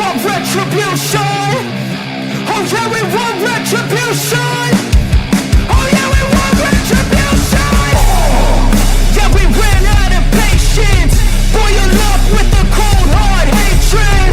want retribution. Oh yeah, we want retribution. Oh yeah, we want retribution. Yeah, we ran out of patience. Boil up with the cold hard hatred.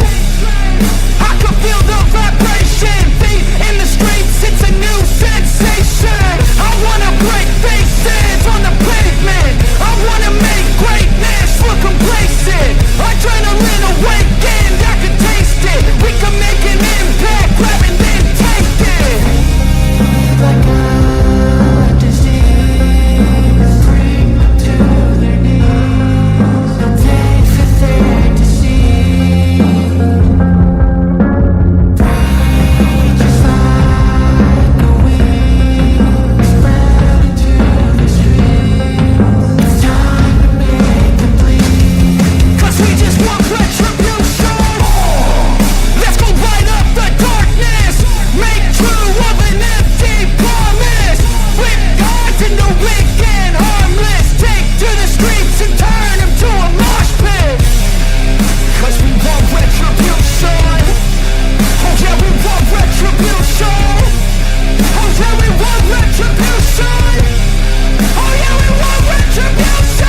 I can feel the vibration. Feet in the streets, it's a new sensation. I wanna break faces on the pavement. I wanna make greatness look complacent. Adrenaline awakened, I can taste it. We can make an impact, grab and then take it. Like a disease, bring them to their knees. No day for fantasy. Rage is like a wind, spread into the streets. It's time to make them bleed. 'Cause we just want retribution. Let's go light up the darkness. Make true of an empty promise. Flip guards into weak and harmless. Take to the streets and turn them to a mosh pit. 'Cause we want retribution. Oh yeah, we want retribution. Oh yeah, we want retribution. Oh yeah, we want retribution.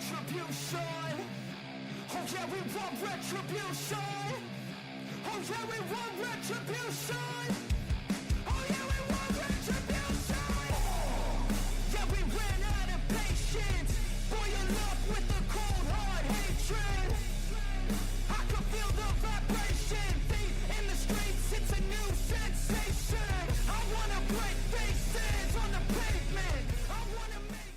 Retribution. Oh yeah, we want retribution. Oh yeah, we want retribution. Oh yeah, we want retribution. Yeah, we ran out of patience. Boil up with the cold hard hatred. I can feel the vibration. Feet in the streets, it's a new sensation. I wanna break faces on the pavement. I wanna make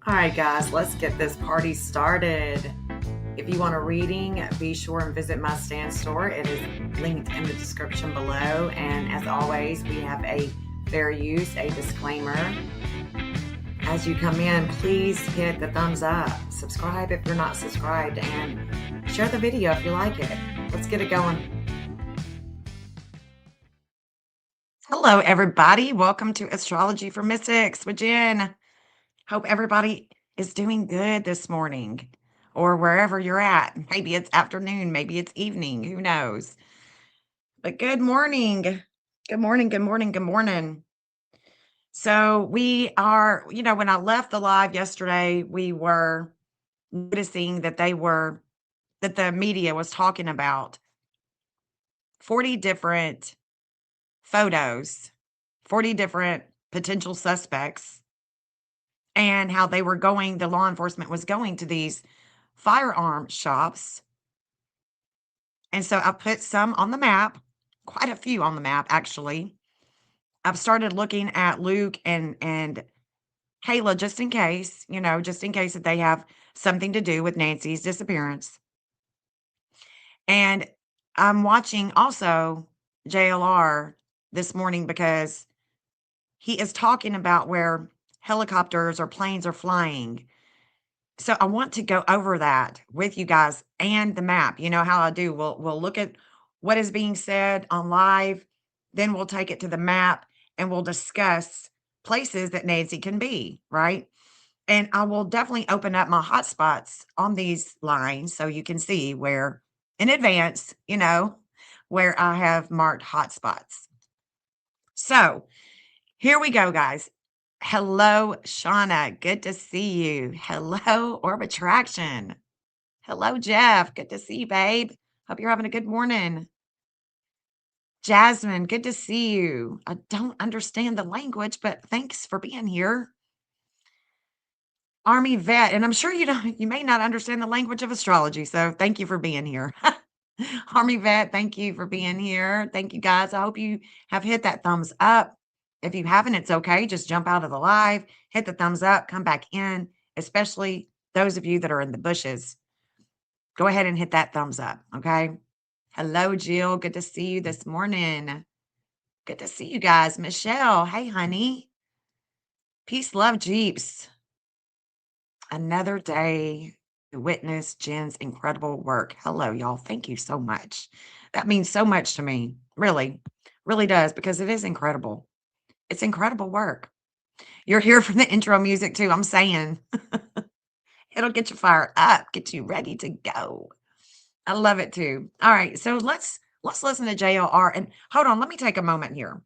All right, guys, let's get this party started. If you want a reading, be sure and visit my stand store. It is linked in the description below. And as always, we have a fair use, a disclaimer. As you come in, please hit the thumbs up, subscribe if you're not subscribed, and share the video if you like it. Let's get it going. Hello, everybody. Welcome to Astrology for Mystics with Jen. Hope everybody is doing good this morning or wherever you're at. Maybe it's afternoon, maybe it's evening, who knows? But good morning. Good morning, good morning, good morning. So we are, when I left the live yesterday, we were noticing that the media was talking about 40 different photos, 40 different potential suspects, and how the law enforcement was going to these firearm shops And so I put some on the map, quite a few on the map, actually. I've started looking at Luke and Kayla just in case, just in case that they have something to do with Nancy's disappearance. And I'm watching also JLR this morning because he is talking about where helicopters or planes are flying. So I want to go over that with you guys and the map. You know how I do. We'll look at what is being said on live, then we'll take it to the map and we'll discuss places that Nancy can be, right? And I will definitely open up my hotspots on these lines so you can see where in advance, where I have marked hotspots. So here we go, guys. Hello, Shauna. Good to see you. Hello, Orbitraction. Hello, Jeff. Good to see you, babe. Hope you're having a good morning. Jasmine, good to see you. I don't understand the language, but thanks for being here. Army vet, and I'm sure you may not understand the language of astrology, so thank you for being here. Army vet, thank you for being here. Thank you guys. I hope you have hit that thumbs up. If you haven't, it's okay. Just jump out of the live, hit the thumbs up, come back in, especially those of you that are in the bushes. Go ahead and hit that thumbs up, okay? Hello, Jill. Good to see you this morning. Good to see you guys. Michelle, hey, honey. Peace, love, Jeeps. Another day to witness Jen's incredible work. Hello, y'all. Thank you so much. That means so much to me. Really, really does, because it is incredible. It's incredible work. You're here for the intro music too. I'm saying it'll get you fired up, get you ready to go. I love it too. All right, so let's listen to JLR and hold on. Let me take a moment here.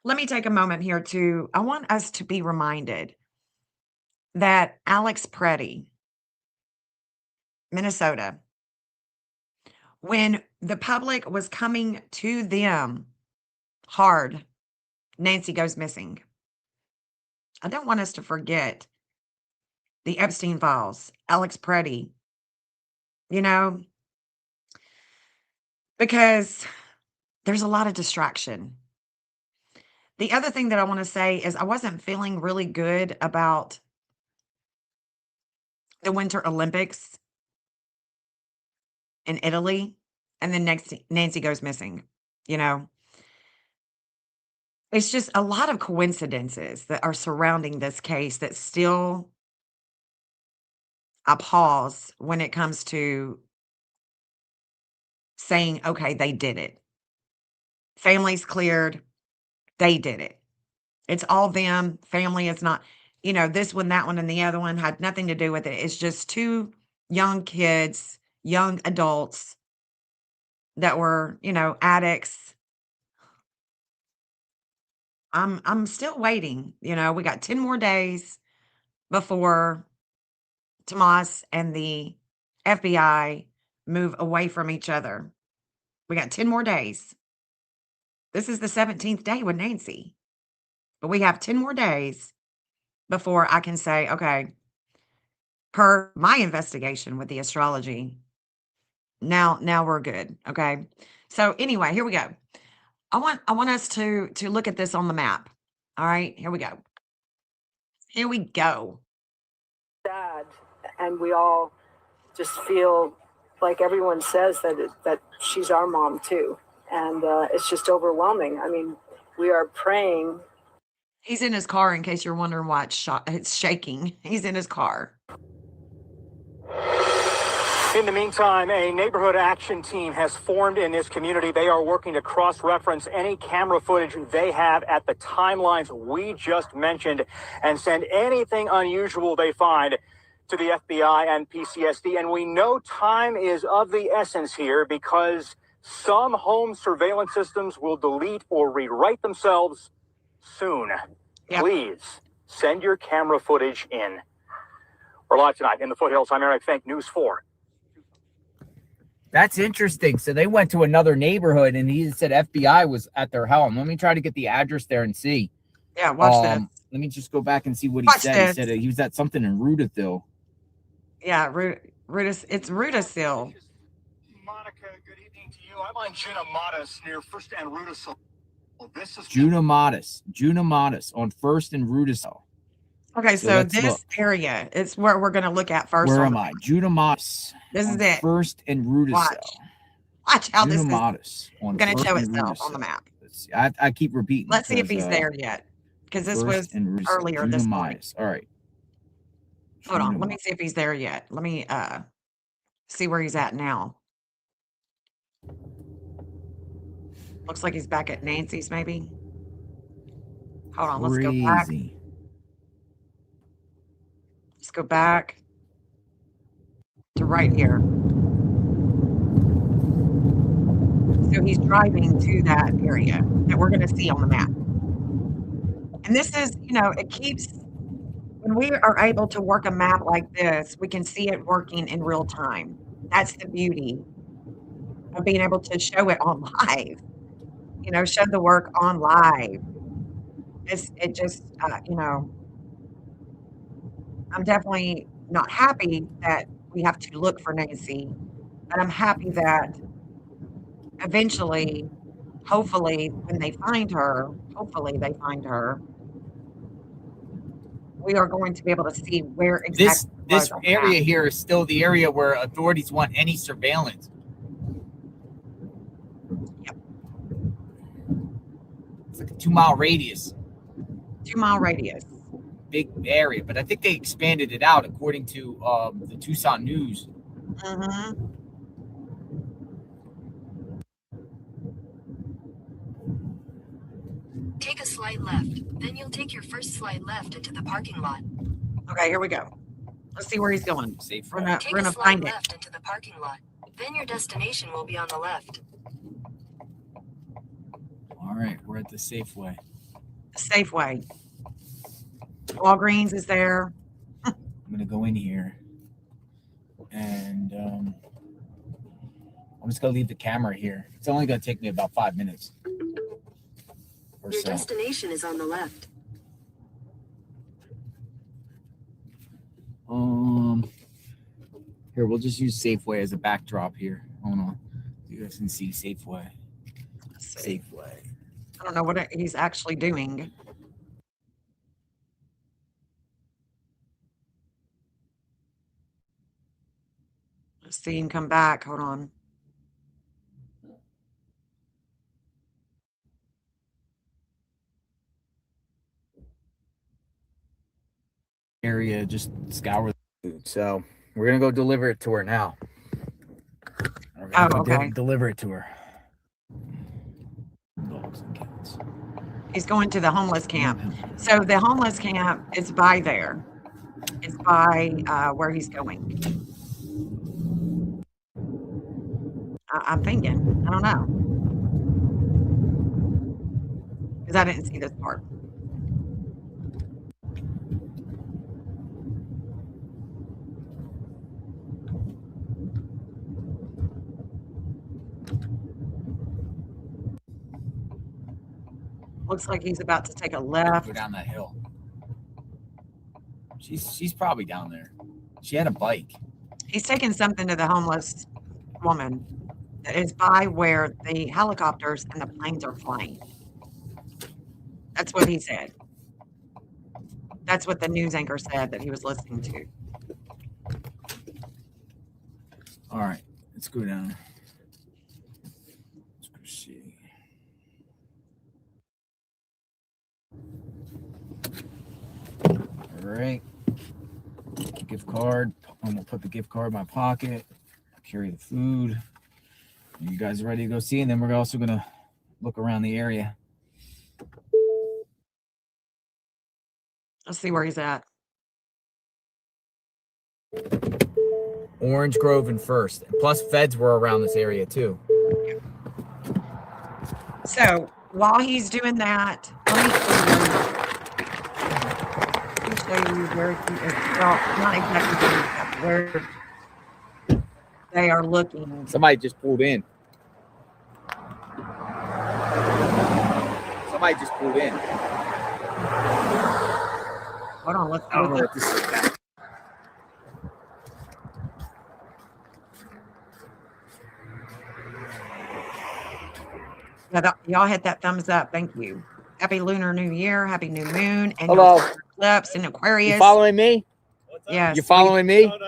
Let me take a moment here to. I want us to be reminded that Alex Preddy, Minnesota, when the public was coming to them hard, Nancy goes missing. I don't want us to forget the Epstein files, Alex Preddy, you know, because there's a lot of distraction. The other thing that I want to say is I wasn't feeling really good about the Winter Olympics in Italy. And then next, Nancy goes missing, you know. It's just a lot of coincidences that are surrounding this case that still I pause when it comes to saying, okay, they did it. Family's cleared. They did it. It's all them. Family is not, this one, that one, and the other one had nothing to do with it. It's just two young kids, young adults that were, addicts. I'm still waiting. We got 10 more days before Tomas and the FBI move away from each other. We got 10 more days. This is the 17th day with Nancy. But we have 10 more days before I can say, okay, per my investigation with the astrology, now we're good. Okay. So anyway, here we go. I want us to look at this on the map. All right, here we go. Here we go. Sad, and we all just feel like everyone says that she's our mom too, and it's just overwhelming. I mean, we are praying. He's in his car, in case you're wondering why it's shaking. He's in his car. In the meantime, a neighborhood action team has formed in this community. They are working to cross-reference any camera footage they have at the timelines we just mentioned and send anything unusual they find to the FBI and PCSD. And we know time is of the essence here because some home surveillance systems will delete or rewrite themselves soon. Yep. Please send your camera footage in. We're live tonight in the foothills. I'm Eric Fink, News 4. That's interesting. So they went to another neighborhood and he said FBI was at their home. Let me try to get the address there and see. Yeah, watch this. Let me just go back and see what he said. This. He said he was at something in Rudaville. Yeah, it's Rudaville. Veronica, good evening to you. I'm on Junamatis near First and Rudisill. This is Junamatis on First and Rudisill. Okay, so let's this look. area is where we're going to look at first. Where am I? Junamatis. This is on it. First and Rudisill. Watch how this is Junamatis on going to First show and itself on Rudisill. the map. Let's see. I keep repeating. Let's see if because, he's there yet, because this was First and Rudisill. earlier this morning. Junamatis. All right. Hold on. Let me see if he's there yet. Let me see where he's at now. Looks like he's back at Nancy's, maybe. Hold on. Let's go back. Crazy. Let's go back to right here. So he's driving to that area that we're going to see on the map. And this is, it keeps, when we are able to work a map like this, we can see it working in real time. That's the beauty of being able to show it on live, show the work on live. It just, I'm definitely not happy that we have to look for Nancy, but I'm happy that eventually, hopefully, when they find her, we are going to be able to see where exactly this area here is still the area where authorities want any surveillance. Yep. It's like a 2-mile radius. 2-mile radius. Big area, but I think they expanded it out according to the Tucson News. Mm-hmm. Take a slight left, then you'll take your first slight left into the parking lot. Okay, here we go. Let's see where he's going. Safe. We're Take gonna a slight find it. left into the parking lot. Then your destination will be on the left. All right, we're at the Safeway. Safeway. Walgreens is there. I'm gonna go in here, and I'm just gonna leave the camera here. It's only gonna take me about 5 minutes. Your destination is on the left. Here, we'll just use Safeway as a backdrop here. Hold on. You guys can see Safeway. Safeway. I don't know what he's actually doing. Let's see him come back. Hold on. Area, just scour the food. So we're gonna go deliver it to her now. Okay. Deliver it to her. Dogs and cats. He's going to the homeless camp. So the homeless camp is by there. It's by where he's going. I'm thinking. I don't know. Because I didn't see this part. Looks like he's about to take a left. Go down that hill. She's probably down there. She had a bike. He's taking something to the homeless woman that is by where the helicopters and the planes are flying. That's what he said. That's what the news anchor said that he was listening to. All right, let's go down. Let's go see. All right. Gift card. I'm gonna put the gift card in my pocket. Carry the food. You guys ready to go see? And then we're also gonna look around the area. Let's see where he's at. Orange Grove and First. And plus feds were around this area too. So while he's doing that, let me show you where he is. Well, not exactly where they are looking. Somebody just pulled in. Somebody just pulled in. Hold on, let's I don't know what this is. Yeah, y'all hit that thumbs up. Thank you. Happy Lunar New Year. Happy New Moon. And Hello. your eclipse in Aquarius. You following me? Yes. You following me? No.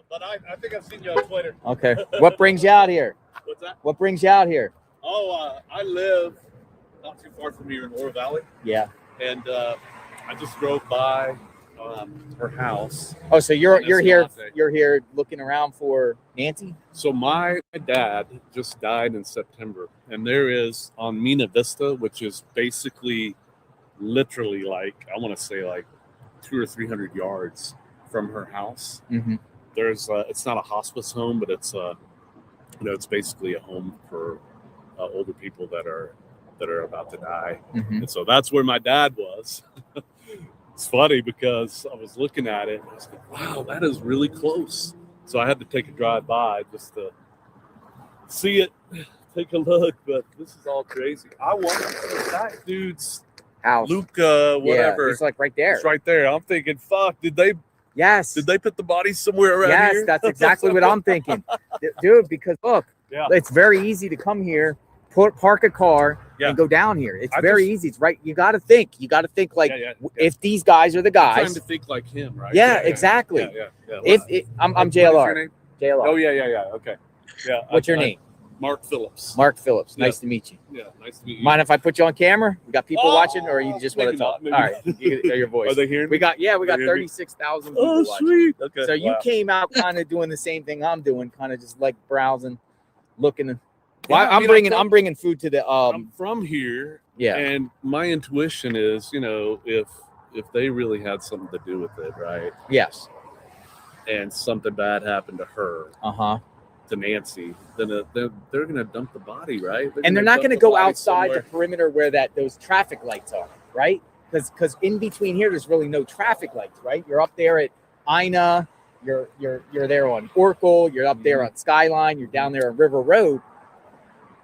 But I think I've seen you on Twitter. Okay. What brings you out here? What's that? What brings you out here? Oh, I live not too far from here in Oro Valley, Yeah. and I just drove by her house. Oh, so you're here. Escalante. You're here looking around for Nancy. So my dad just died in September, and there is on Mina Vista, which is basically, literally, like I want to say like 200 or 300 yards from her house. Mm-hmm. There's it's not a hospice home, but it's it's basically a home for older people that are about to die. Mm-hmm. And so that's where my dad was. It's funny because I was looking at it and I was like, wow, that is really close. So I had to take a drive by just to see it, take a look. But this is all crazy. I want to see that dude's House. Luca, whatever. Yeah, it's like right there. It's right there. I'm thinking, fuck, did they Yes. put the bodies somewhere around here? Yes, that's exactly what I'm thinking, dude. Because look, Yeah. it's very easy to come here, park a car, Yeah. and go down here. It's I very just- easy. It's right. You got to think. Like if these guys are the I'm guys. trying to think like him, right? Yeah, exactly. Yeah. I'm What is JLR. your name? JLR. Oh, yeah. Okay. Yeah. What's your name? Mark Phillips. Mark Phillips. Yeah. Nice to meet you. Yeah, nice to meet you. Mind if I put you on camera? We got people watching, or you just want to maybe talk? not, maybe All right, you can hear your voice. Are they hearing me? We got They hear me? 36,000 people Oh, watching. sweet. Okay. So you Wow. came out kind of doing the same thing I'm doing, kind of just like browsing, looking. Yeah, Well, I I'm mean, I'm bringing food to the I'm from here, yeah. and my intuition is, if they really had something to do with it, right, Yes. and something bad happened to her, Uh-huh. to Nancy, then they're gonna dump the body, right? And they're not going to dump the go body outside somewhere. the perimeter where those traffic lights are, right? Because in between here, there's really no traffic lights, right? You're up there at Ina, you're there on Oracle, you're up there on Skyline, you're down there on River Road.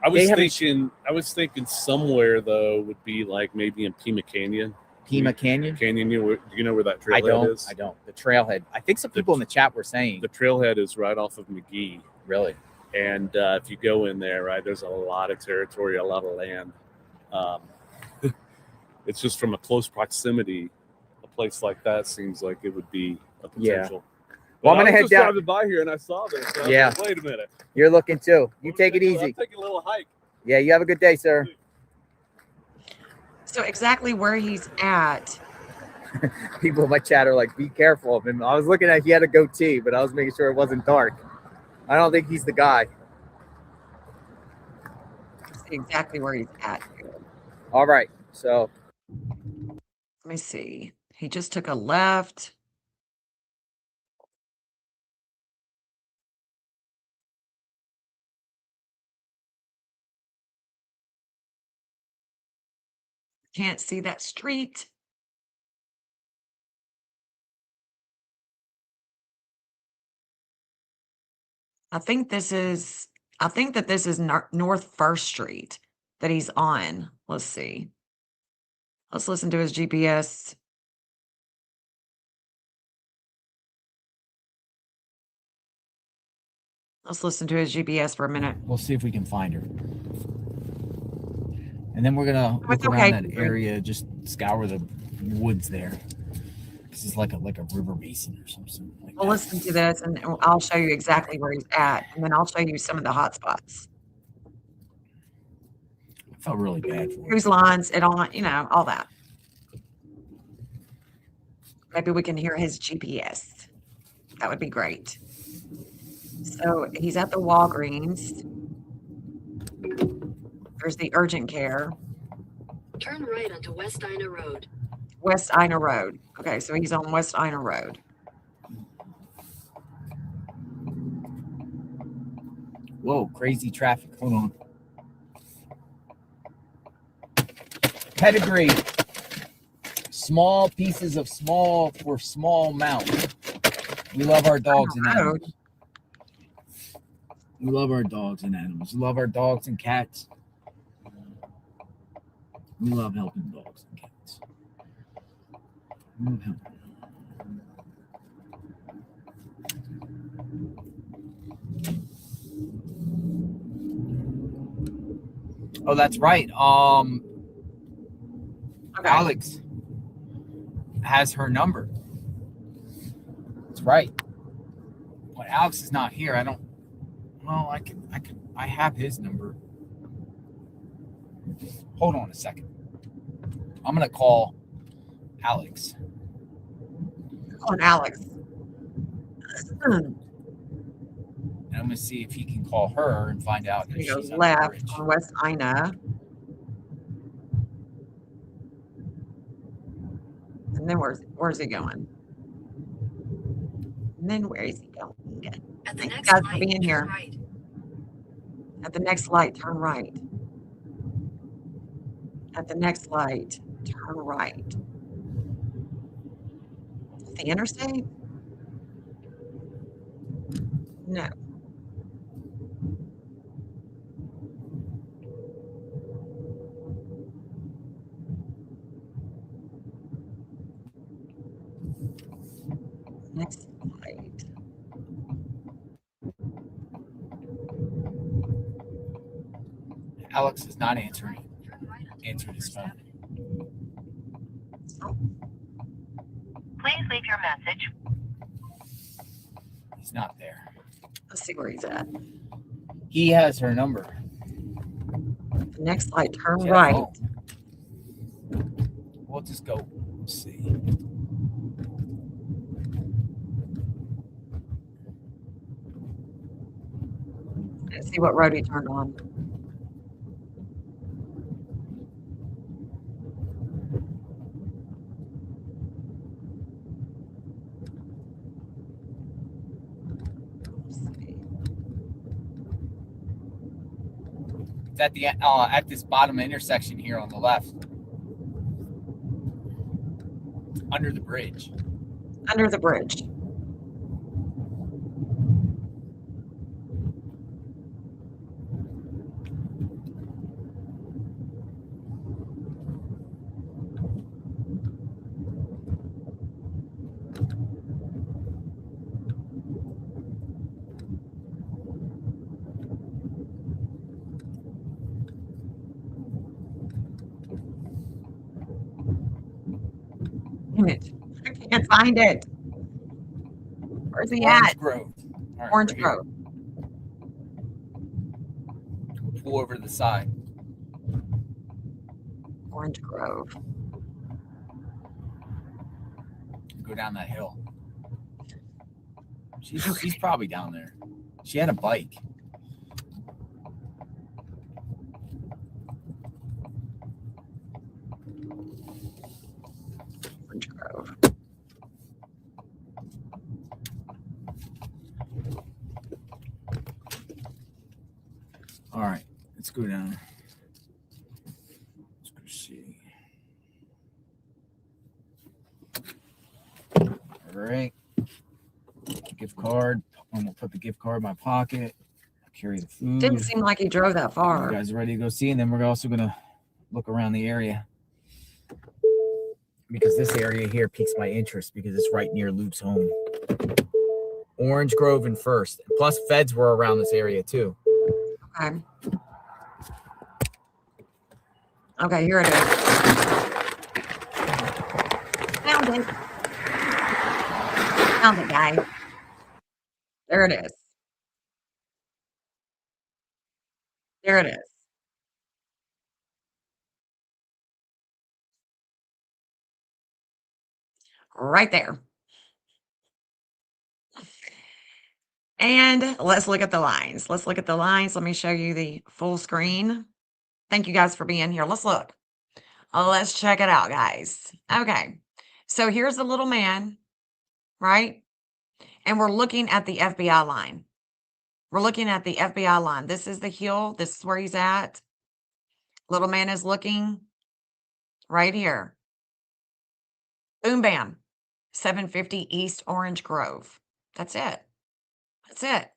I was They haven't- thinking somewhere though would be like maybe in Pima Canyon. Pima Canyon? Canyon, do you know where that I trailhead is? don't. The trailhead. I think some people in the chat were saying. The trailhead is right off of McGee. Really? And if you go in there, right, there's a lot of territory, a lot of land. It's just from a close proximity, a place like that seems like it would be a potential. Well, I'm But gonna I was head just down. driving by here and I saw this. So I was Yeah. like, wait a minute. You're looking too. You take it easy. I'm taking a little hike. Yeah, you have a good day, sir. So exactly where he's at. People in my chat are like, be careful of him. I was looking at he had a goatee, but I was making sure it wasn't dark. I don't think he's the guy. See exactly where he's at. All right. So Let me see. He just took a left. Can't see that street. I think that this is North First Street that he's on. Let's see. Let's listen to his GPS. Let's listen to his GPS for a minute. we'll see if we can find her. And then we're gonna look It's around okay. that area, just scour the woods there. This is like a river basin or something like We'll that. listen to this and I'll show you exactly where he's at. And then I'll show you some of the hot spots. I felt really bad for her. Cruise lines and all, all that. Maybe we can hear his GPS. That would be great. So he's at the Walgreens. There's the urgent care. Turn right onto West Ina Road. West Ina Road. Okay, so he's on West Ina Road. Whoa, crazy traffic. Hold on. Pedigree. Small pieces of small for small mouth. We love our dogs and animals. We love our dogs and animals. We love our dogs and cats. We love helping dogs and cats. We love helping. Oh, that's right. Okay. Alex has her number. That's right. When Alex is not here, I don't. Well, I have his number. Hold on a second. I'm gonna call Alex. On Alex. And I'm gonna see if he can call her and find out if He goes she's under the left bridge. on West Ina. And then where's he going? And then where is he going? At the Thank you next guys for light, being turn here. right. At the next light, turn right. At the next light, turn right. The interstate? No. Next light. Alex is not answering. Turn right onto Answer his phone. Oh, Please leave your message. He's not there. let's see where he's at. He has her number. The next light, turn She had a right. phone. We'll just go see. Let's see what road he turned on. Let's see. It's at this bottom intersection here on the left, under the bridge. Under the bridge. Damn it. I can't find it. Where's he Orange at? Grove. All right, Orange right here. Grove. Pull over to the side. Orange Grove. Go down that hill. She's Okay. probably down there. She had a bike. Orange Grove. All right, let's go down. Let's go see. All right. Gift card. I'm gonna put the gift card in my pocket. Carry the food. Didn't seem like he drove that You far. guys ready to go see? And then we're also gonna look around the area because this area here piques my interest because it's right near Luke's home. Orange Grove and First. Plus, feds were around this area too. Okay. Okay, here it is. Found it. Found it, guys. There it is. There it is. Right there. And let's look at the lines. Let's look at the lines. Let me show you the full screen. Thank you guys for being here. Let's look. Let's check it out, guys. Okay. So here's the little man, right? And we're looking at the FBI line. We're looking at the FBI line. This is the hill. This is where he's at. Little man is looking right here. Boom, bam. 750 East Orange Grove. That's it. That's it.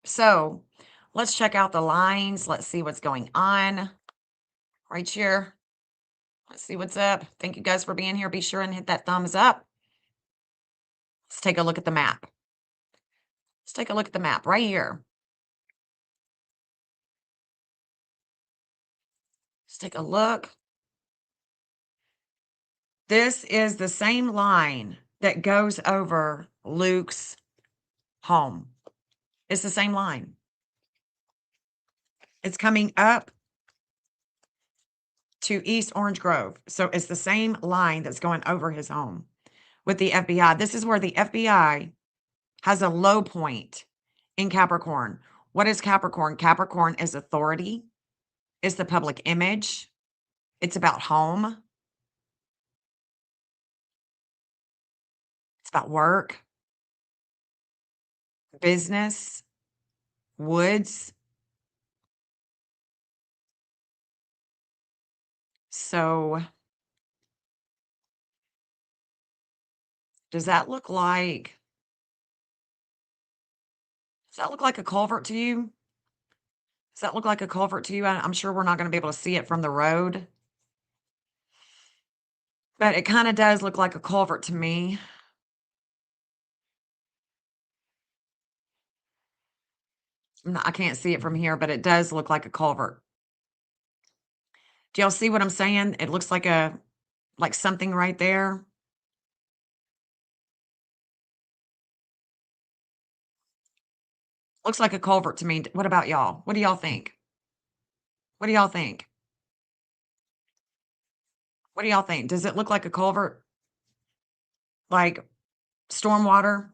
So let's check out the lines. Let's see what's going on right here. Let's see what's up. Thank you guys for being here. Be sure and hit that thumbs up. Let's take a look at the map. Let's take a look at the map right here. Let's take a look. This is the same line that goes over Luke's home. It's the same line. It's coming up to East Orange Grove. So it's the same line that's going over his home with the FBI. This is where the FBI has a low point in Capricorn. What is Capricorn? Capricorn is authority, it's the public image, it's about home, it's about work, business, woods. So does that look like a culvert to you? Does that look like a culvert to you? I'm sure we're not going to be able to see it from the road, but it kind of does look like a culvert to me. I can't see it from here, but it does look like a culvert. Do y'all see what I'm saying? It looks like something right there. Looks like a culvert to me. What about y'all? What do y'all think? What do y'all think? What do y'all think? Does it look like a culvert? Like stormwater?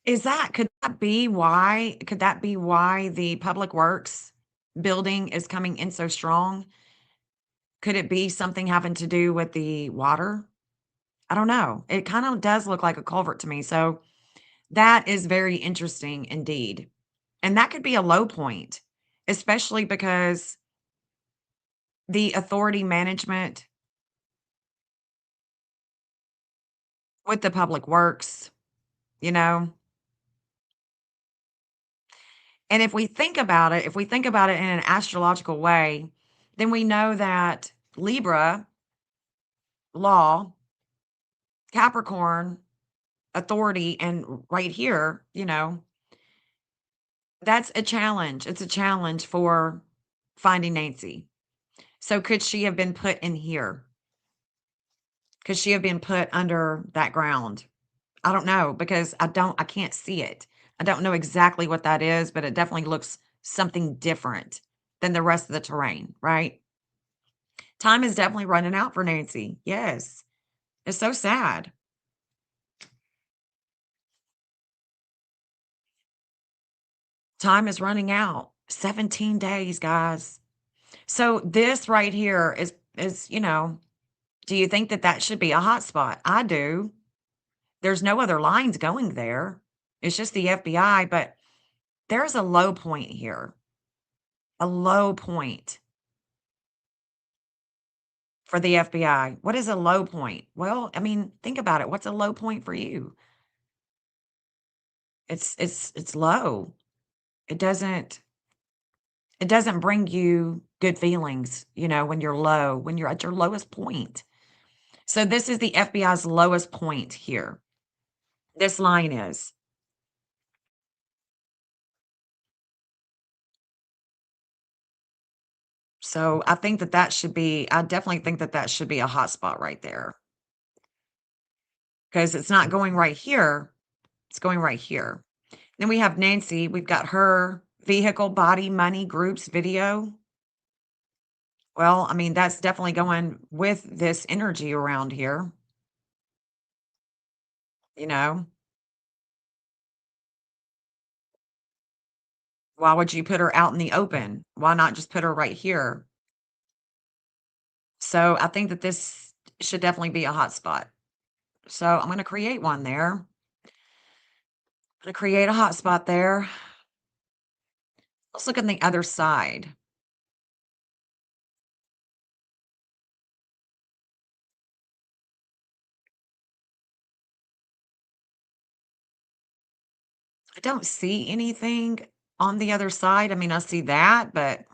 Could that be why the public works building is coming in so strong? Could it be something having to do with the water? I don't know. It kind of does look like a culvert to me. So that is very interesting indeed. And that could be a low point, especially because the authority management with the public works, you know. And if we think about it in an astrological way, then we know that Libra, law, Capricorn, authority, and right here, that's a challenge. It's a challenge for finding Nancy. So could she have been put in here? Could she have been put under that ground? I don't know because I can't see it. I don't know exactly what that is, but it definitely looks something different than the rest of the terrain, right? Time is definitely running out for Nancy. Yes. It's so sad. Time is running out. 17 days, guys. So this right here is, do you think that that should be a hot spot? I do. There's no other lines going there. It's just the FBI, but there's a low point here. A low point for the FBI. What is a low point? Well, I mean, think about it. What's a low point for you? It's low. It doesn't it doesn't bring you good feelings, when you're low, when you're at your lowest point. So this is the FBI's lowest point here. This line is. So I definitely think that that should be a hot spot right there because it's not going right here. It's going right here. Then we have Nancy. We've got her vehicle, body, money, groups, video. Well, I mean, that's definitely going with this energy around here, you know? Why would you put her out in the open? Why not just put her right here? So I think that this should definitely be a hot spot. So I'm going to create one there. I'm going to create a hot spot there. Let's look on the other side. I don't see anything on the other side. I mean, I see that, but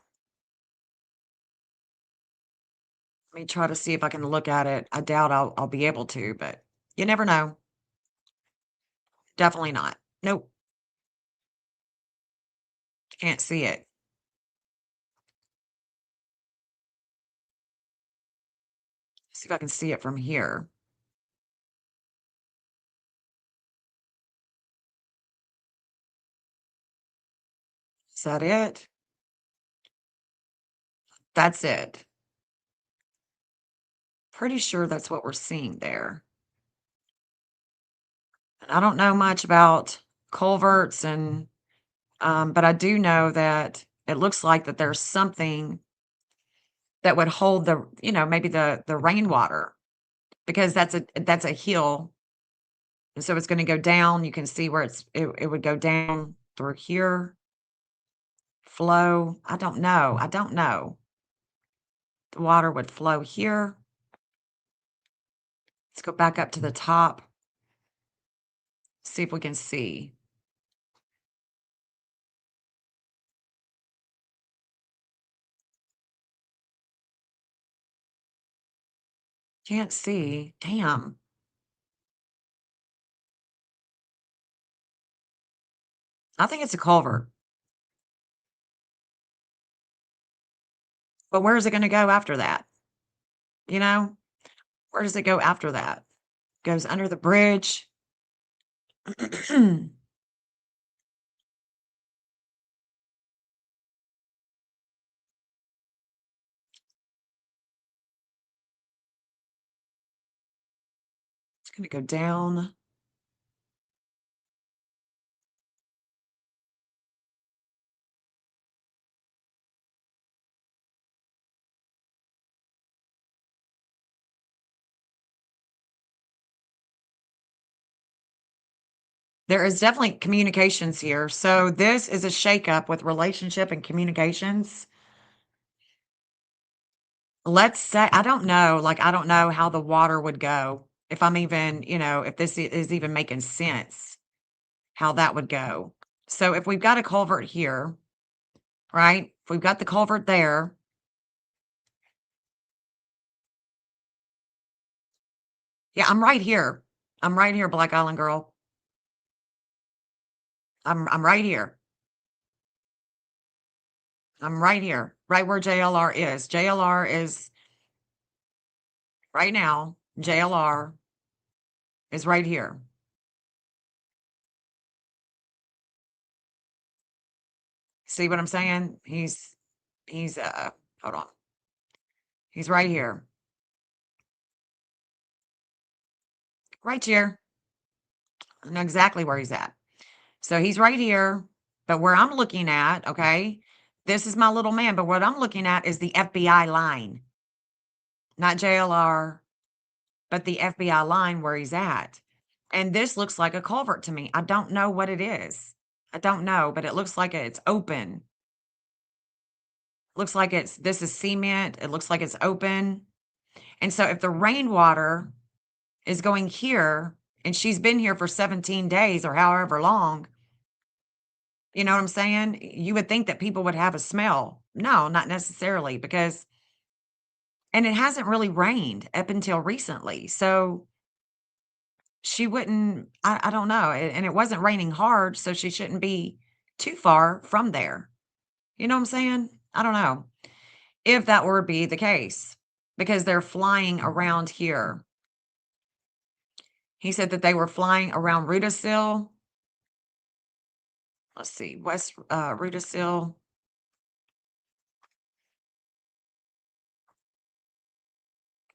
let me try to see if I can look at it. I doubt I'll be able to, but you never know. Definitely not. Nope. Can't see it. See if I can see it from here. Is that it? That's it. Pretty sure that's what we're seeing there. And I don't know much about culverts and but I do know that it looks like that there's something that would hold the, maybe the rainwater because that's a hill. And so it's going to go down. You can see where it would go down through here, flow. I don't know. I don't know. The water would flow here. Let's go back up to the top. See if we can see. Can't see. Damn. I think it's a culvert. But where is it going to go after that? You know, where does it go after that? Goes under the bridge. It's going to go down. There is definitely communications here. So this is a shakeup with relationship and communications. Let's say, I don't know, like, I don't know how the water would go. If I'm even, if this is even making sense, how that would go. So if we've got a culvert here, right? If we've got the culvert there, yeah, I'm right here. I'm right here, Black Island girl. I'm right here. I'm right here, right where JLR is. JLR is right now. JLR is right here. See what I'm saying? He's hold on. He's right here. Right here. I know exactly where he's at. So he's right here, but where I'm looking at, okay, this is my little man, but what I'm looking at is the FBI line, not JLR, but the FBI line where he's at. And this looks like a culvert to me. I don't know what it is. I don't know, but it looks like it's open. Looks like this is cement. It looks like it's open. And so if the rainwater is going here and she's been here for 17 days or however long, you know what I'm saying? You would think that people would have a smell. No, not necessarily because and it hasn't really rained up until recently. So she wouldn't I don't know. And it wasn't raining hard, so she shouldn't be too far from there. You know what I'm saying? I don't know if that were be the case because they're flying around here. He said that they were flying around Rudisill. Let's see, West Rudisill.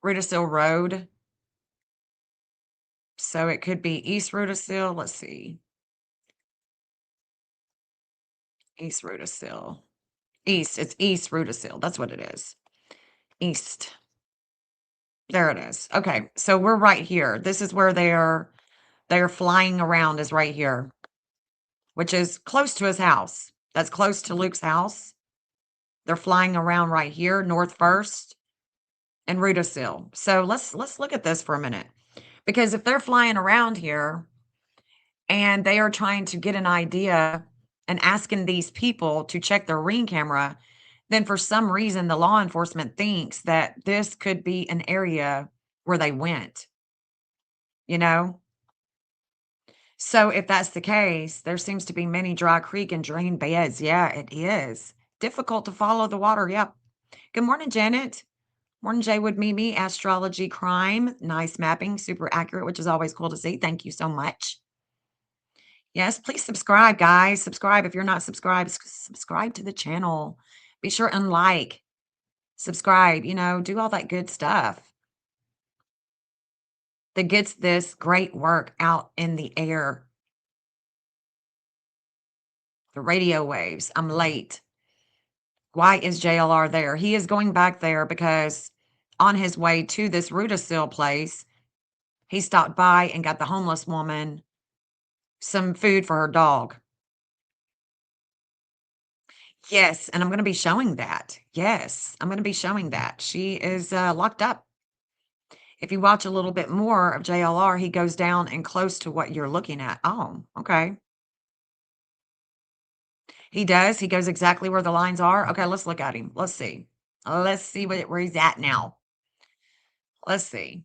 Rudisill Road. So it could be East Rudisill. Let's see. East Rudisill. East. It's East Rudisill. That's what it is. East. There it is. Okay. So we're right here. This is where they're flying around is right here, which is close to his house. That's close to Luke's house. They're flying around right here, North First and Rudisill. So let's look at this for a minute. Because if they're flying around here and they are trying to get an idea and asking these people to check their ring camera, then for some reason the law enforcement thinks that this could be an area where they went, you know? So if that's the case, there seems to be many dry creek and drain beds. Yeah, it is. Difficult to follow the water. Yep. Good morning, Janet. Morning, Jay Wood Mimi, astrology crime. Nice mapping, super accurate, which is always cool to see. Thank you so much. Yes, please subscribe, guys. Subscribe if you're not subscribed. Subscribe to the channel. Be sure and like, subscribe, do all that good stuff that gets this great work out in the air. The radio waves. I'm late. Why is JLR there? He is going back there because on his way to this Rudisill place, he stopped by and got the homeless woman some food for her dog. Yes, and I'm going to be showing that. Yes, I'm going to be showing that. She is locked up. If you watch a little bit more of JLR, he goes down and close to what you're looking at. Oh, okay. He does. He goes exactly where the lines are. Okay, let's look at him. Let's see. Let's see where he's at now. Let's see.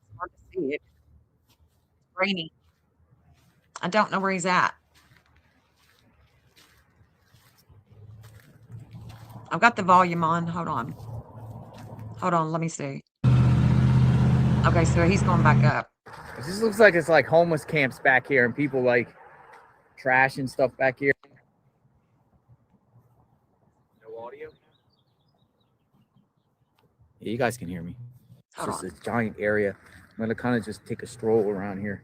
It's hard to see it. It's rainy. I don't know where he's at. I've got the volume on. Hold on. Hold on. Let me see. Okay, so he's going back up. This looks like it's like homeless camps back here and people like trash and stuff back here. No audio? Yeah, you guys can hear me. It's just a giant area. I'm going to kind of just take a stroll around here.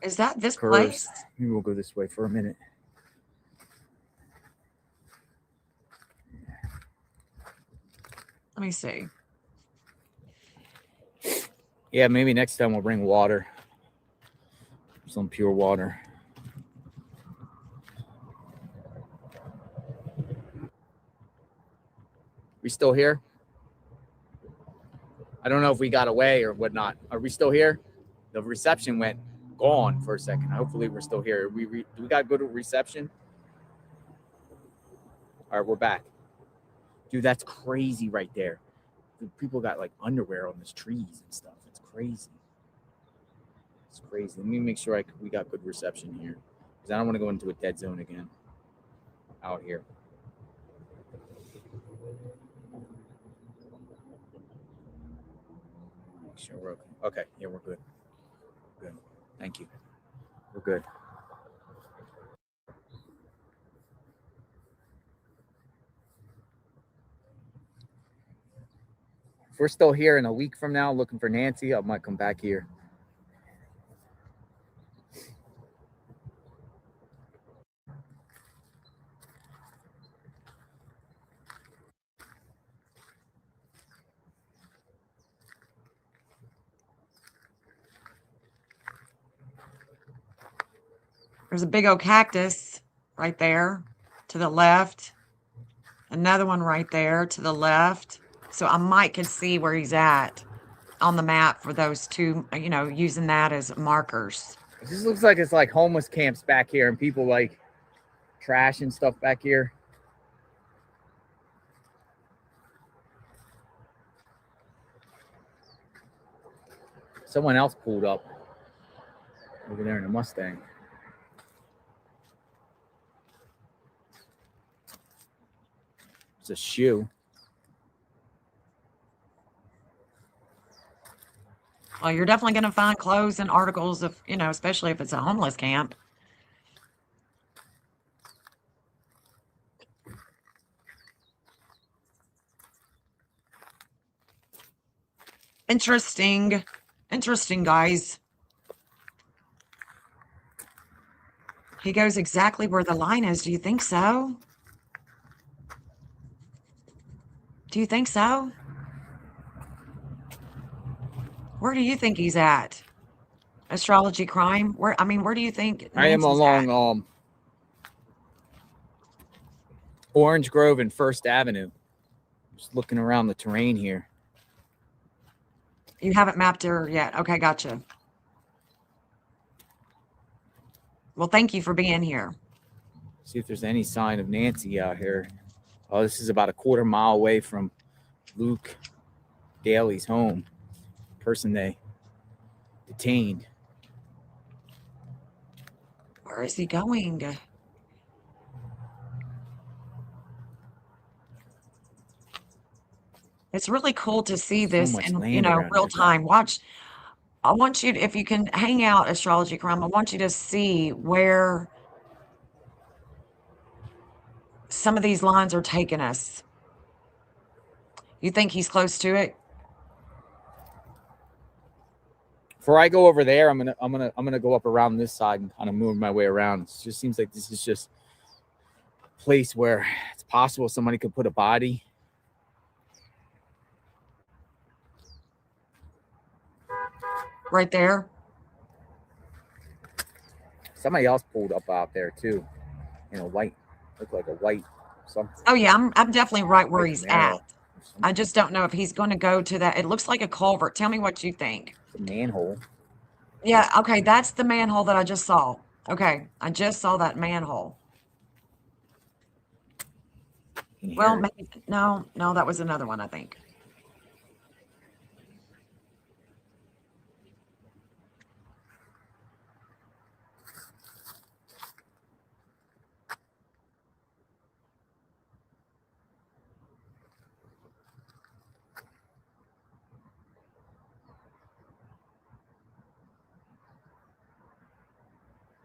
Is that this place? Maybe we'll go this way for a minute. Let me see. Yeah, maybe next time we'll bring water. Some pure water. We still here? I don't know if we got away or whatnot. Are we still here? The reception went gone for a second. Hopefully we're still here. Do we got good reception? All right, we're back. Dude, that's crazy right there. People got like underwear on these trees and stuff. It's crazy. It's crazy. Let me make sure we got good reception here, because I don't want to go into a dead zone again out here. Make sure we're okay. Okay, yeah, we're good. Good. Thank you. We're good. If we're still here in a week from now looking for Nancy, I might come back here. There's a big old cactus right there to the left. Another one right there to the left. So I might could see where he's at on the map for those two, using that as markers. It just looks like it's like homeless camps back here and people like trash and stuff back here. Someone else pulled up over there in a Mustang. It's a shoe. Well, you're definitely going to find clothes and articles of, especially if it's a homeless camp. Interesting. Interesting, guys. He goes exactly where the line is. Do you think so? Do you think so? Where do you think he's at? Astrology crime? Where do you think I am Nancy's along Orange Grove and First Avenue. Just looking around the terrain here. You haven't mapped her yet. Okay, gotcha. Well, thank you for being here. See if there's any sign of Nancy out here. Oh, this is about a quarter mile away from Luke Daly's home. Person they detained. Where is he going? It's really cool to see So this much in, land around real here. time. Watch. I want you to, if you can hang out, Astrology Crime, I want you to see where some of these lines are taking us. You think he's close to it? Before I go over there, I'm gonna go up around this side and kind of move my way around. It just seems like this is just a place where it's possible somebody could put a body. Right there. Somebody else pulled up out there too, in a white, looked like a white something. Oh yeah, I'm definitely right where White he's Camaro at. or I something. just don't know if he's going to go to that. It looks like a culvert. Tell me what you think. It's a manhole. Yeah, okay, that's the manhole that I just saw. Okay, I just saw that manhole. You can hear Well, it. maybe no, that was another one, I think.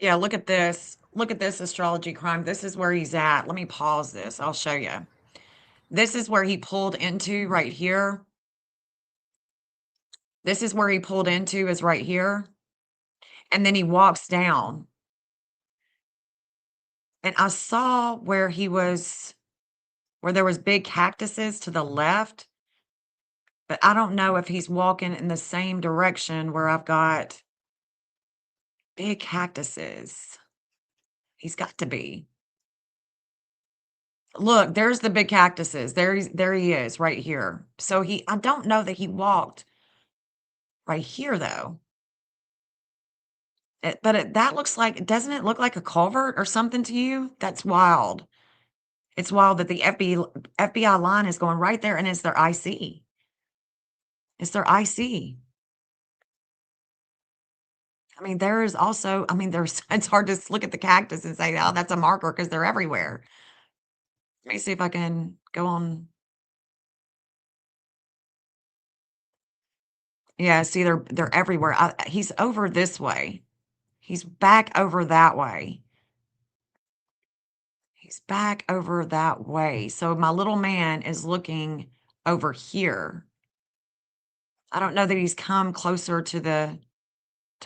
Yeah, look at this. Look at this astrology crime. This is where he's at. Let me pause this. I'll show you. This is where he pulled into right here. This is where he pulled into is right here. And then he walks down. And I saw where he was, where there was big cactuses to the left, but I don't know if he's walking in the same direction where I've got big cactuses. He's got to be. Look, there's the big cactuses. There he is right here. So I don't know that he walked right here though. That looks like, doesn't it look like a culvert or something to you? That's wild. It's wild that the FBI line is going right there and it's their IC. It's their IC. I mean, there is also, I mean, there's, it's hard to look at the cactus and say, oh, that's a marker because they're everywhere. Let me see if I can go on. Yeah, see, they're everywhere. He's over this way. He's back over that way. He's back over that way. So my little man is looking over here. I don't know that he's come closer to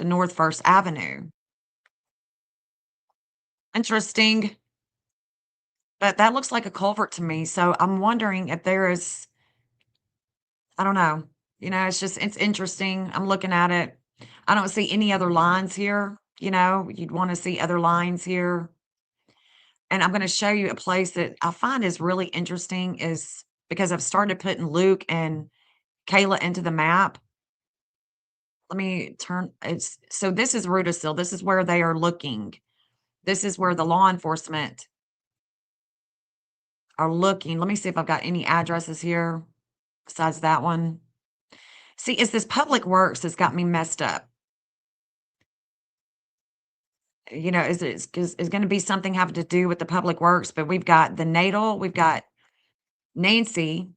North First Avenue. Interesting. But that looks like a culvert to me. So I'm wondering if there is, I don't know. It's interesting. I'm looking at it. I don't see any other lines here. You'd want to see other lines here. And I'm going to show you a place that I find is really interesting is because I've started putting Luke and Kayla into the map. Let me turn so this is Rudisill. This is where they are looking. This is where the law enforcement are looking. Let me see if I've got any addresses here besides that one. See, it's this public works that's got me messed up. Is going to be something having to do with the public works, but we've got the natal, we've got Nancy,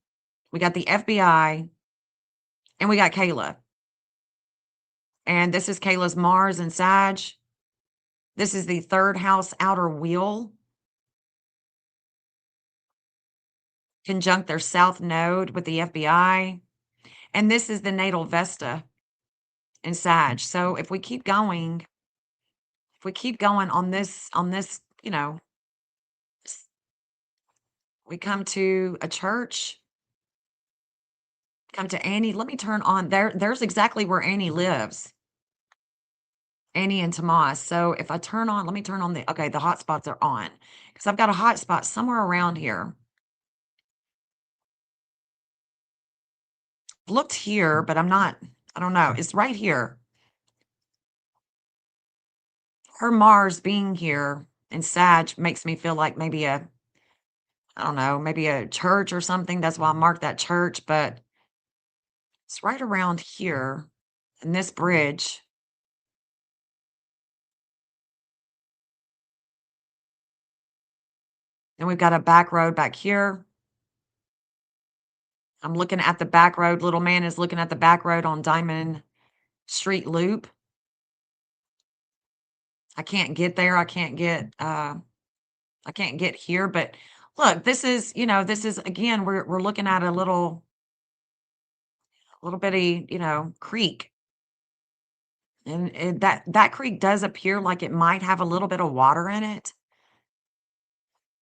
we got the FBI, and we got Kayla. And this is Kayla's Mars and Sag. This is the third house outer wheel. Conjunct their south node with the FBI. And this is the natal Vesta in Sag. So if we keep going on this, we come to a church, come to Annie. Let me turn on there's exactly where Annie lives. Annie and Tomas. So if I turn on, let me turn on the hotspots are on because I've got a hotspot somewhere around here. Looked here, but I don't know. It's right here. Her Mars being here in Sag makes me feel like maybe I don't know, maybe a church or something. That's why I marked that church, but it's right around here in this bridge. Then we've got a back road back here. I'm looking at the back road. Little man is looking at the back road on Diamond Street Loop. I can't get there. I can't get here, but look, this is, this is again, we're looking at a little bitty, creek. And that creek does appear like it might have a little bit of water in it.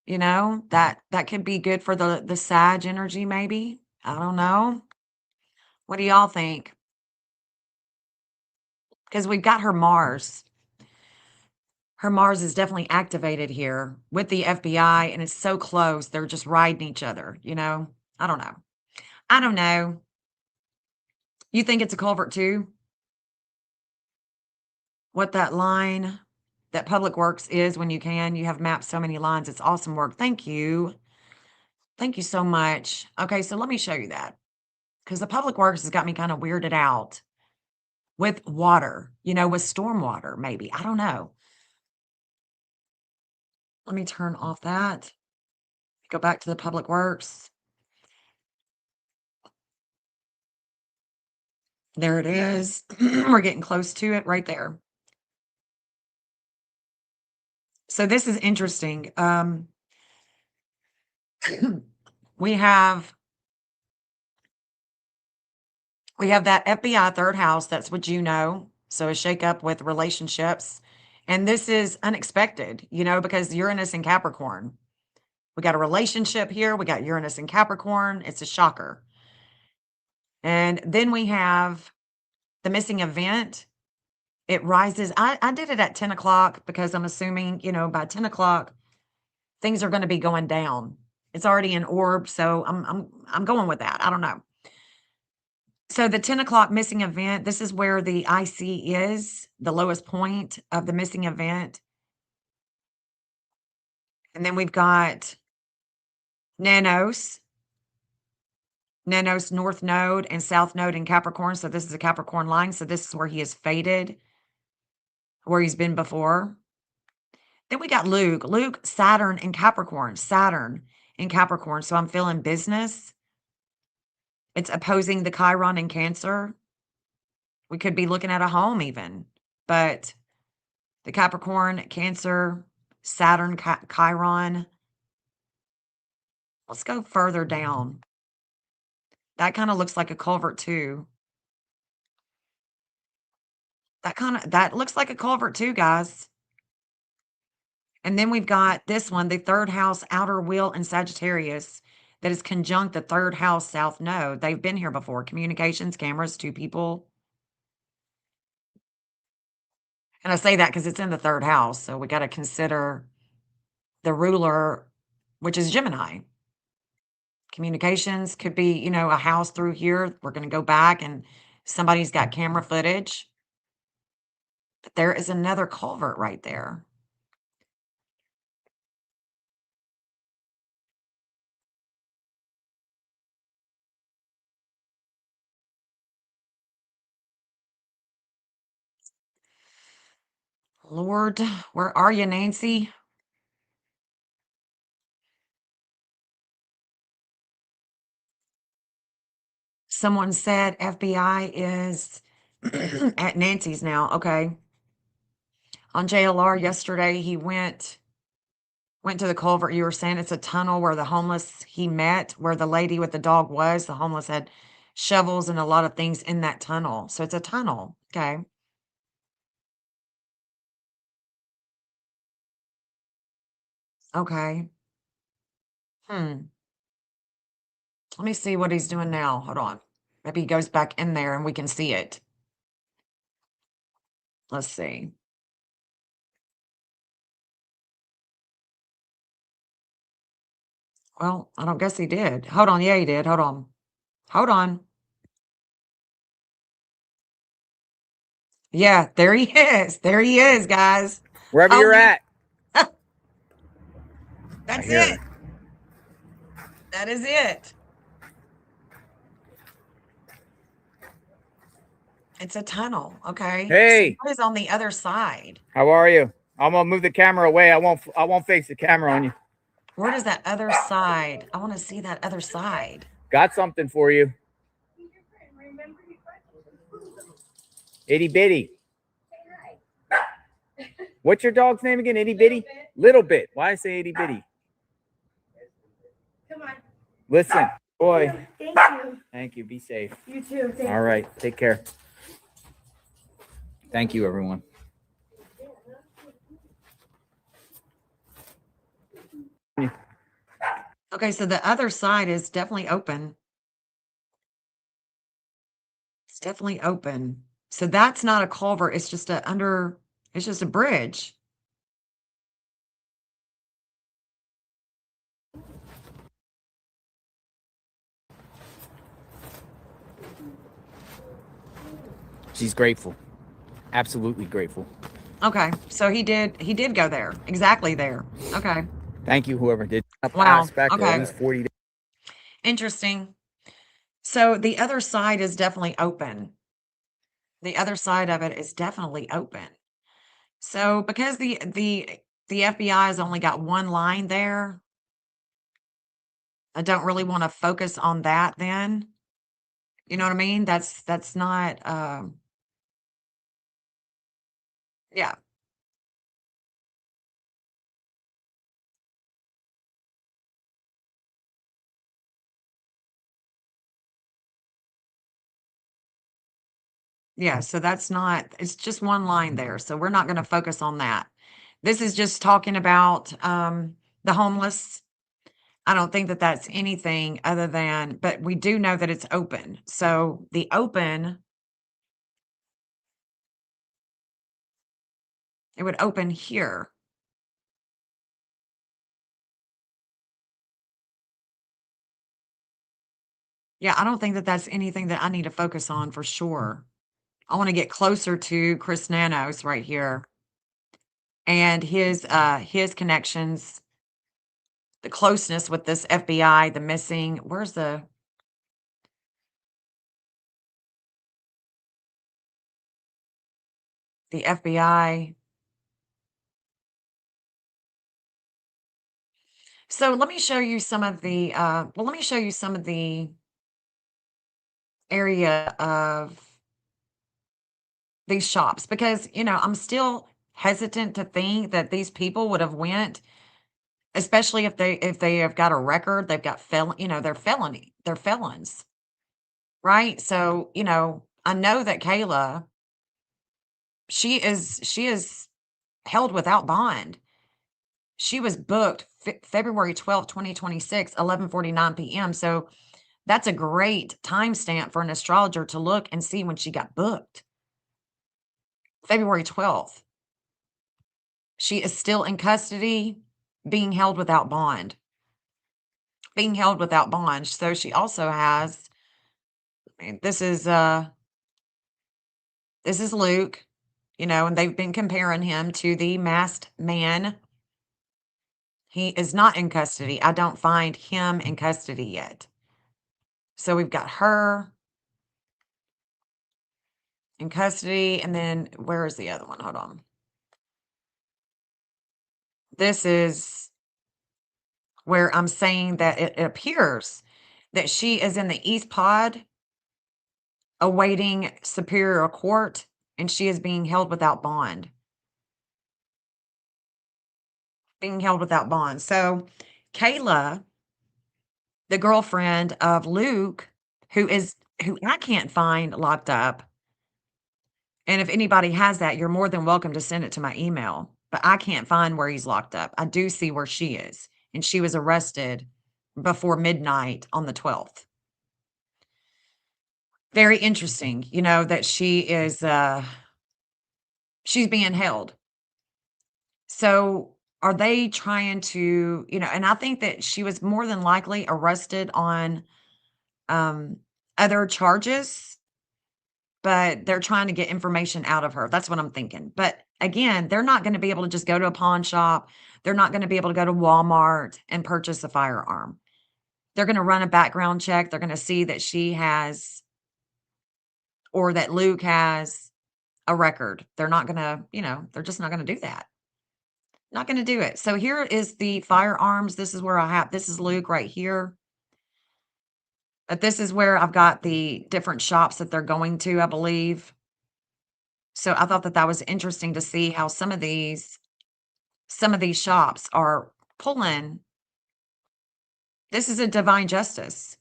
That could be good for the Sag energy, maybe. I don't know. What do y'all think? Because we've got her Mars. Her Mars is definitely activated here with the FBI, and it's so close. They're just riding each other, I don't know. I don't know. You think it's a culvert too? What that line that Public Works is when you have mapped so many lines. It's awesome work. Thank you. Thank you so much. Okay, so let me show you that. Because the Public Works has got me kind of weirded out with water, with stormwater, maybe. I don't know. Let me turn off that. Go back to the Public Works. There it is. We're getting close to it right there. So this is interesting. We have that FBI third house. That's what So a shakeup with relationships. And this is unexpected, because Uranus and Capricorn. We got a relationship here. We got Uranus and Capricorn. It's a shocker. And then we have the missing event. It rises. I did it at 10 o'clock because I'm assuming, by 10 o'clock, things are going to be going down. It's already in orb. So I'm going with that. I don't know. So the 10 o'clock missing event, this is where the IC is, the lowest point of the missing event. And then we've got Nanos, North Node and South Node in Capricorn. So this is a Capricorn line. So this is where he is fated, where he's been before. Then we got Luke, Saturn in Capricorn, So I'm feeling business. It's opposing the Chiron in Cancer. We could be looking at a home even, but the Capricorn, Cancer, Saturn, Chiron. Let's go further down. That kind of looks like a culvert too. That looks like a culvert too, guys. And then we've got this one, the third house outer wheel in Sagittarius that is conjunct the third house south node. They've been here before. Communications, cameras, two people. And I say that because it's in the third house. So we got to consider the ruler, which is Gemini. Communications could be, a house through here. We're going to go back and somebody's got camera footage. But there is another culvert right there. Lord, where are you, Nancy? Someone said FBI is at Nancy's now. Okay. On JLR yesterday, he went to the culvert. You were saying it's a tunnel where the homeless he met, where the lady with the dog was. The homeless had shovels and a lot of things in that tunnel. So it's a tunnel. Okay. Okay. Let me see what he's doing now. Hold on. Maybe he goes back in there and we can see it. Let's see. Well, I don't guess he did. Hold on. Yeah, he did. Hold on. Hold on. Yeah, there he is. There he is, guys. Wherever you're at. That's it. That is it. It's a tunnel. Okay. Hey. So what is on the other side? How are you? I'm gonna move the camera away. I won't face the camera on you. Where does that other side? I want to see that other side. Got something for you. Itty bitty. What's your dog's name again? Itty bitty? Little bit. Why I say itty bitty? Come on. Listen, boy. Thank you. Thank you. Be safe. You too. Thank All right. Take care. Thank you, everyone. Okay, so the other side is definitely open. It's definitely open. So that's not a culvert. It's just it's just a bridge. She's grateful. Absolutely grateful. Okay, so he did go there. Exactly there. Okay. Thank you, whoever did. Wow. Aspect, Okay. at least 40 days. Interesting. So the other side is definitely open. The other side of it is definitely open. So because the FBI has only got one line there, I don't really want to focus on that then. You know what I mean? That's not yeah. Yeah, so that's not it's just one line there. So we're not going to focus on that. This is just talking about the homeless. I don't think that that's anything other than but we do know that it's open. So the open it would open here. Yeah, I don't think that that's anything that I need to focus on for sure. I want to get closer to Chris Nanos right here and his connections, the closeness with this FBI, the missing. Where's the FBI? So let me show you some of the let me show you some of the area of these shops because I'm still hesitant to think that these people would have went, especially if they have got a record, they've got they're felons, right? So, I know that Kayla, she is held without bond. She was booked February 12th, 2026, 11:49 p.m. So that's a great timestamp for an astrologer to look and see when she got booked. February 12th. She is still in custody, being held without bond. Being held without bond. So she also has, this is Luke, and they've been comparing him to the masked man. He is not in custody. I don't find him in custody yet. So we've got her in custody, and then where is the other one? Hold on. This is where I'm saying that it appears that she is in the East Pod awaiting superior court, and she is being held without bond. Being held without bond. So Kayla, the girlfriend of Luke, who I can't find locked up. And if anybody has that, you're more than welcome to send it to my email. But I can't find where he's locked up. I do see where she is. And she was arrested before midnight on the 12th. Very interesting, that she is she's being held. So are they trying to, and I think that she was more than likely arrested on other charges, but they're trying to get information out of her. That's what I'm thinking. But again, they're not going to be able to just go to a pawn shop. They're not going to be able to go to Walmart and purchase a firearm. They're going to run a background check. They're going to see that she has or that Luke has a record. They're not going to, they're just not going to do that. Not gonna do it. So here is the firearms. This is where I have this is Luke right here. But this is where I've got the different shops that they're going to, I believe. So I thought that that was interesting to see how some of these shops are pulling. This is a divine justice.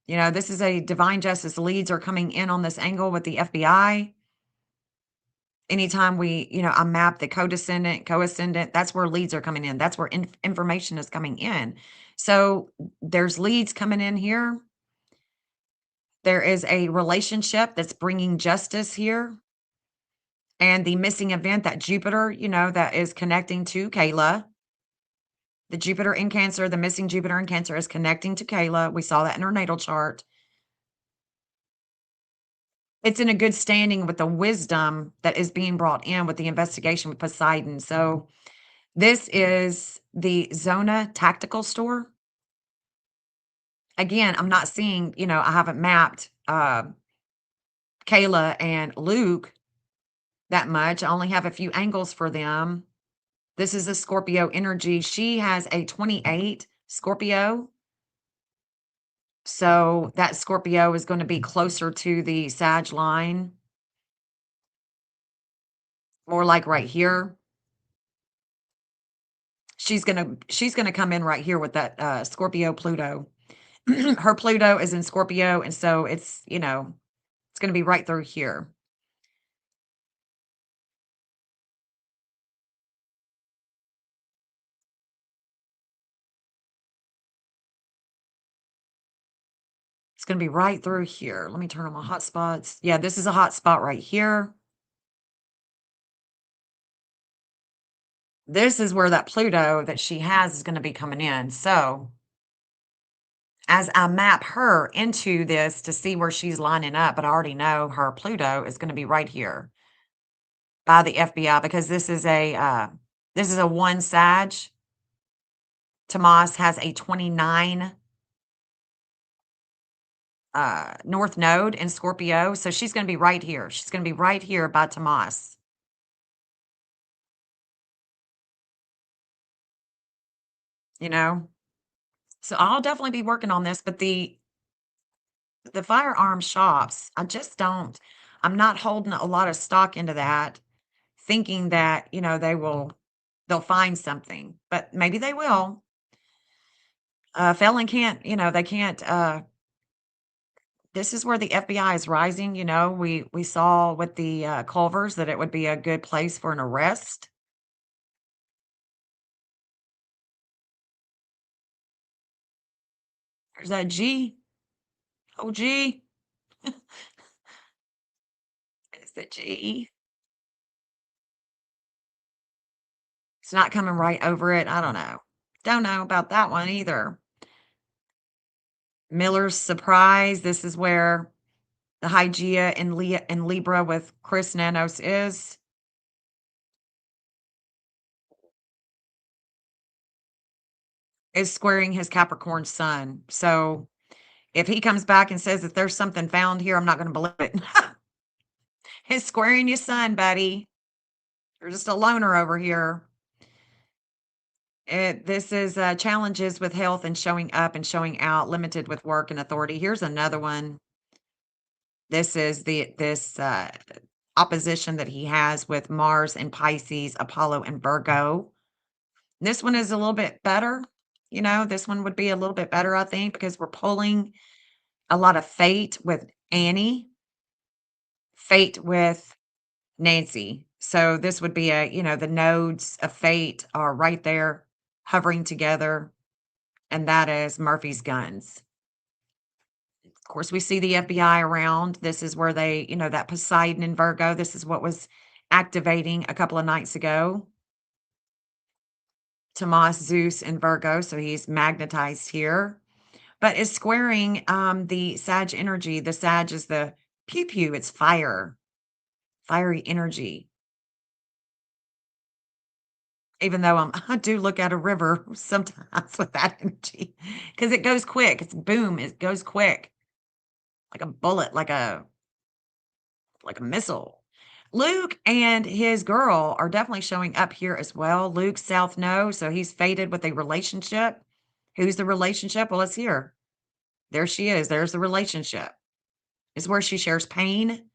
This is a divine justice. Leads are coming in on this angle with the FBI. Anytime I map the co-descendant, co-ascendant, that's where leads are coming in. That's where information is coming in. So there's leads coming in here. There is a relationship that's bringing justice here. And the missing event, that Jupiter, that is connecting to Kayla. The Jupiter in Cancer, the missing Jupiter in Cancer is connecting to Kayla. We saw that in her natal chart. It's in a good standing with the wisdom that is being brought in with the investigation with Poseidon. So this is the Zona Tactical Store. Again, I'm not seeing, I haven't mapped Kayla and Luke that much. I only have a few angles for them. This is a Scorpio energy. She has a 28 Scorpio. So that Scorpio is going to be closer to the Sag line. More like right here. She's gonna come in right here with that Scorpio Pluto. Her Pluto is in Scorpio, and so it's gonna be right through here. It's gonna be right through here. Let me turn on my hotspots. Yeah, this is a hotspot right here. This is where that Pluto that she has is gonna be coming in. So as I map her into this to see where she's lining up, but I already know her Pluto is gonna be right here by the FBI because this is a 1 Sag. Tomas has a 29 North Node in Scorpio, so she's gonna be right here. She's gonna be right here by Tomas. You know? So I'll definitely be working on this, but the firearm shops, I'm not holding a lot of stock into that, thinking that, they'll find something, but maybe they will. Felon can't, they can't, this is where the FBI is rising. We saw with the Culvers that it would be a good place for an arrest. There's that G. Oh, G. It's the G. It's not coming right over it. I don't know. Don't know about that one either. Miller's Surprise. This is where the Hygeia in Libra with Chris Nanos is squaring his Capricorn sun. So if he comes back and says that there's something found here, I'm not going to believe it. It's squaring your sun, buddy. You're just a loner over here. This is challenges with health and showing up and showing out, limited with work and authority. Here's another one. This is this opposition that he has with Mars and Pisces, Apollo and Virgo. This one is a little bit better. This one would be a little bit better, I think, because we're pulling a lot of fate with Annie, fate with Nancy. So this would be the nodes of fate are right there hovering together, and that is Murphy's guns. Of course, we see the FBI around. This is where that Poseidon in Virgo, this is what was activating a couple of nights ago. Tomas, Zeus, and Virgo, so he's magnetized here. But is squaring the Sag energy. The Sag is the pew pew, it's fire, fiery energy. Even though I do look at a river sometimes with that energy because it goes quick. It's boom, it goes quick like a bullet, like a missile. Luke and his girl are definitely showing up here as well. Luke's South No, so he's faded with a relationship. Who's the relationship? Well, let's hear. There she is. There's the relationship. Is where she shares pain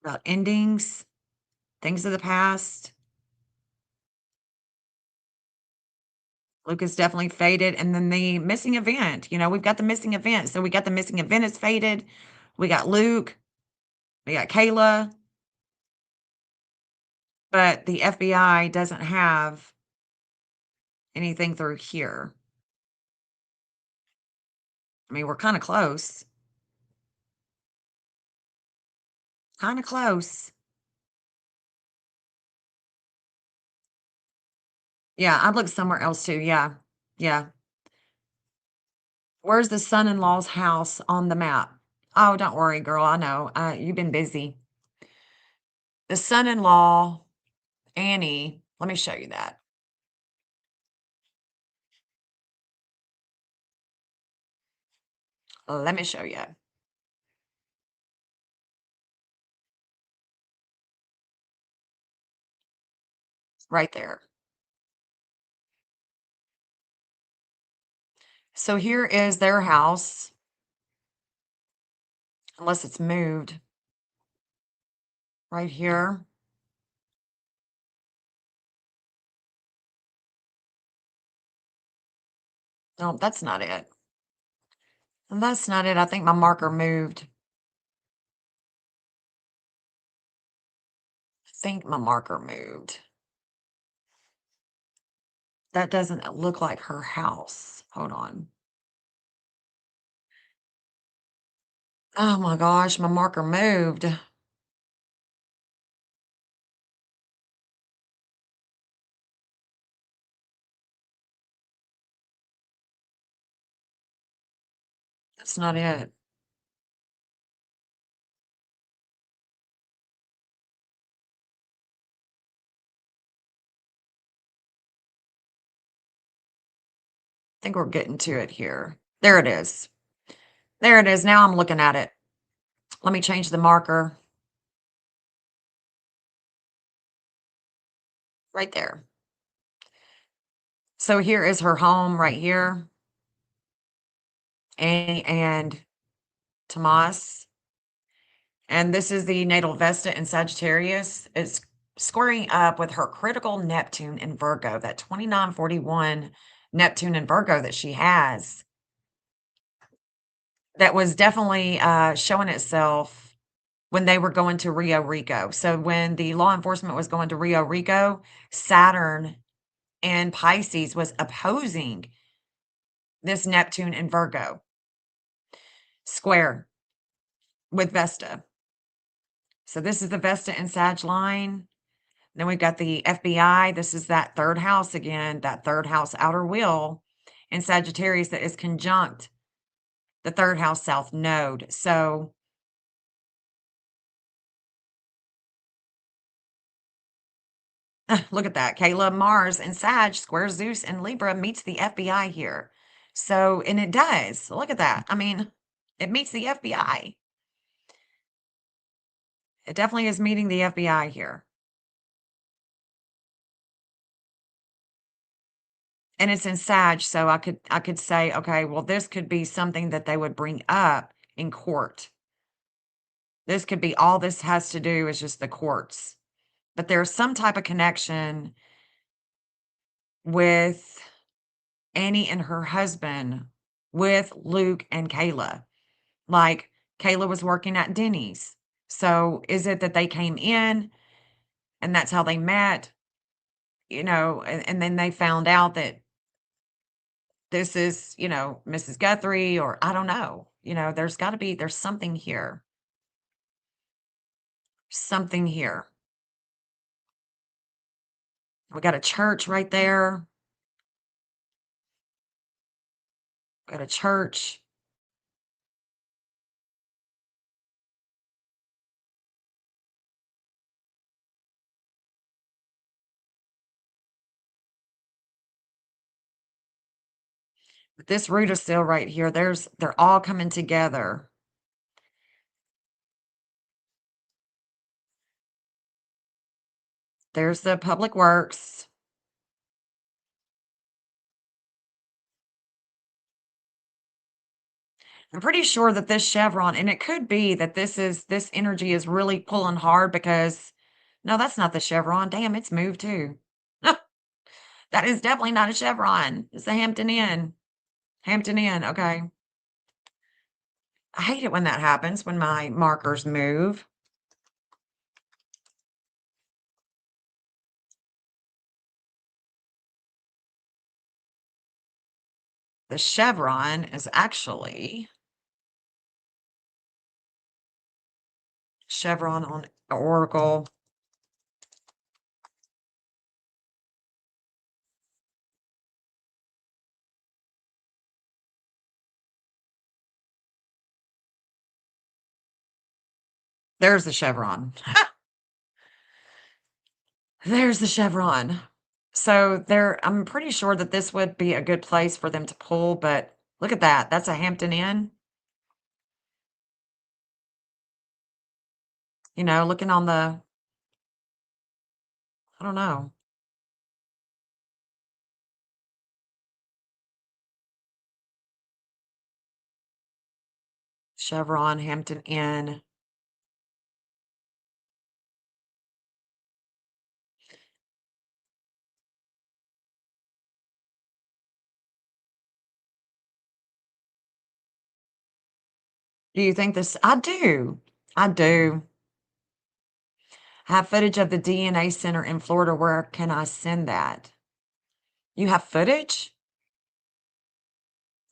about endings, things of the past. Luke is definitely faded. And then the missing event, we've got the missing event. So we got the missing event is faded. We got Luke. We got Kayla. But the FBI doesn't have anything through here. I mean, we're kind of close. Kind of close. Yeah, I'd look somewhere else too. Yeah. Yeah. Where's the son-in-law's house on the map? Oh, don't worry, girl. I know. You've been busy. The son-in-law, Annie, let me show you that. Let me show you. Right there. So here is their house, unless it's moved. Right here. No, that's not it. That's not it. I think my marker moved. I think my marker moved. That doesn't look like her house. Hold on. Oh my gosh, my marker moved. That's not it. I think we're getting to it here. There it is. There it is. Now I'm looking at it. Let me change the marker. Right there. So here is her home right here. Annie and Tomas. And this is the natal Vesta in Sagittarius. It's squaring up with her critical Neptune in Virgo, that 2941 Neptune in Virgo that she has. That was definitely showing itself when they were going to Rio Rico. So when the law enforcement was going to Rio Rico, Saturn and Pisces was opposing this Neptune in Virgo square with Vesta. So this is the Vesta and Sag line. Then we've got the FBI. This is that third house again, that third house outer wheel in Sagittarius that is conjunct the third house south node. So look at that. Kayla, Mars, and Sag square Zeus and Libra meets the FBI here. So, and it does. Look at that. I mean, it meets the FBI. It definitely is meeting the FBI here. And it's in Sag, so I could say, okay, well, this could be something that they would bring up in court. This could be all this has to do is just the courts. But there's some type of connection with Annie and her husband, with Luke and Kayla. Like Kayla was working at Denny's. So is it that they came in and that's how they met? And then they found out that this is, Mrs. Guthrie, or I don't know. There's something here. Something here. We got a church right there. Got a church. But this root of seal right here, they're all coming together. There's the public works. I'm pretty sure that this chevron, and it could be that this energy is really pulling hard because no, that's not the chevron. Damn, it's moved too. That is definitely not a chevron. It's the Hampton Inn. Hampton Inn. Okay. I hate it when that happens, when my markers move. The chevron is actually chevron on Oracle. There's the chevron. There's the chevron. So I'm pretty sure that this would be a good place for them to pull, but look at that. That's a Hampton Inn. Looking on the, I don't know. Chevron, Hampton Inn. Do you think this? I do. I do. I have footage of the DNA center in Florida. Where can I send that? You have footage?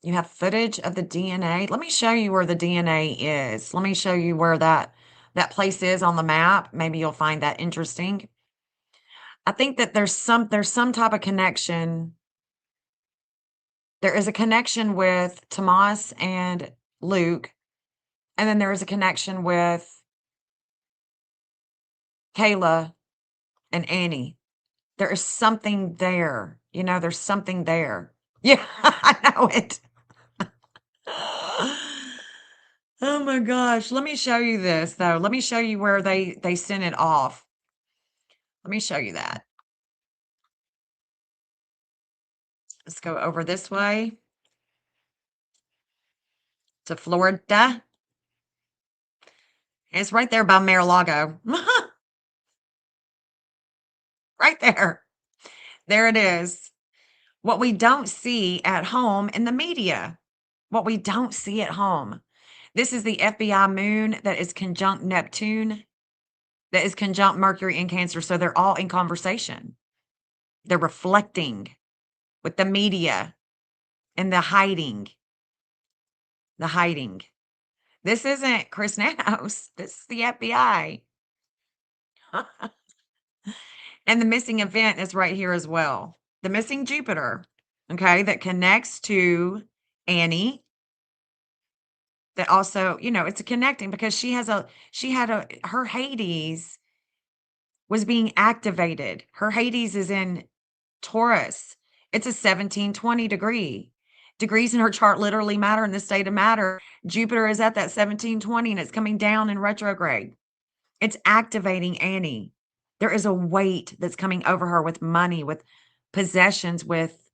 You have footage of the DNA? Let me show you where the DNA is. Let me show you where that place is on the map. Maybe you'll find that interesting. I think that there's some type of connection. There is a connection with Tomas and Luke, and then there is a connection with Kayla and Annie. There is something there. There's something there. Yeah, I know it. Oh my gosh. Let me show you this though. Let me show you where they sent it off. Let me show you that. Let's go over this way to Florida. It's right there by Mar-a-Lago. Right there. There it is. What we don't see at home in the media. What we don't see at home. This is the FBI moon that is conjunct Neptune, that is conjunct Mercury in Cancer. So they're all in conversation. They're reflecting with the media and the hiding. The hiding. This isn't Chris Nanos. This is the FBI. And the missing event is right here as well. The missing Jupiter, okay, that connects to Annie. That also, it's a connecting because her Hades was being activated. Her Hades is in Taurus. It's a 1720 degrees in her chart literally matter in the state of matter. Jupiter is at that 1720 and it's coming down in retrograde. It's activating Annie. There is a weight that's coming over her with money, with possessions, with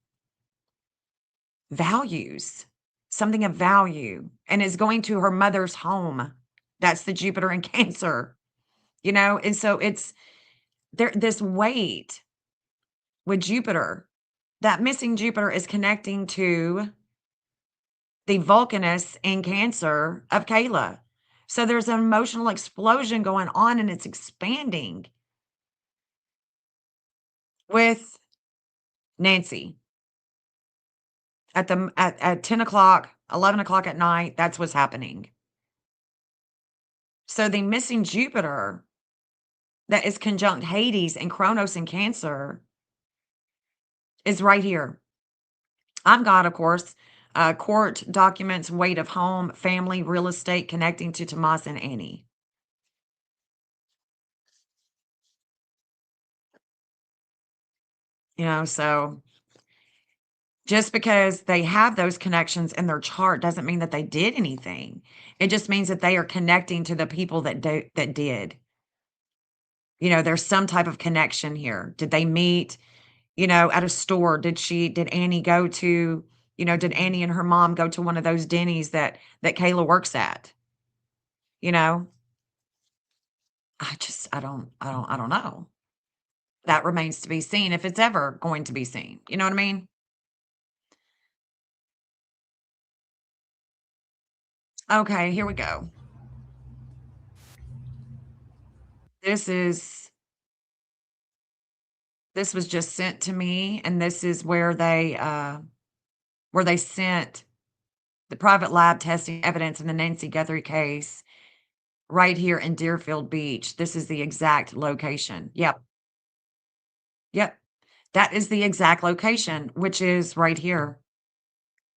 values, something of value, and is going to her mother's home. That's the Jupiter in Cancer, and so it's there, this weight with Jupiter. That missing Jupiter is connecting to the Vulcanus in Cancer of Kayla. So there's an emotional explosion going on and it's expanding with Nancy at 10 o'clock, 11 o'clock at night. That's what's happening. So the missing Jupiter that is conjunct Hades and Kronos in Cancer is right here. I've got, of course, court documents, weight of home, family, real estate connecting to Tomas and Annie. So just because they have those connections in their chart doesn't mean that they did anything. It just means that they are connecting to the people that did. There's some type of connection here. Did they meet, at a store? Did Annie go to, did Annie and her mom go to one of those Denny's that Kayla works at? You know? I don't know. That remains to be seen if it's ever going to be seen. You know what I mean? Okay, here we go. This is this was just sent to me, and this is where they sent the private lab testing evidence in the Nancy Guthrie case right here in Deerfield Beach. This is the exact location. Yep. Yep. That is the exact location, which is right here.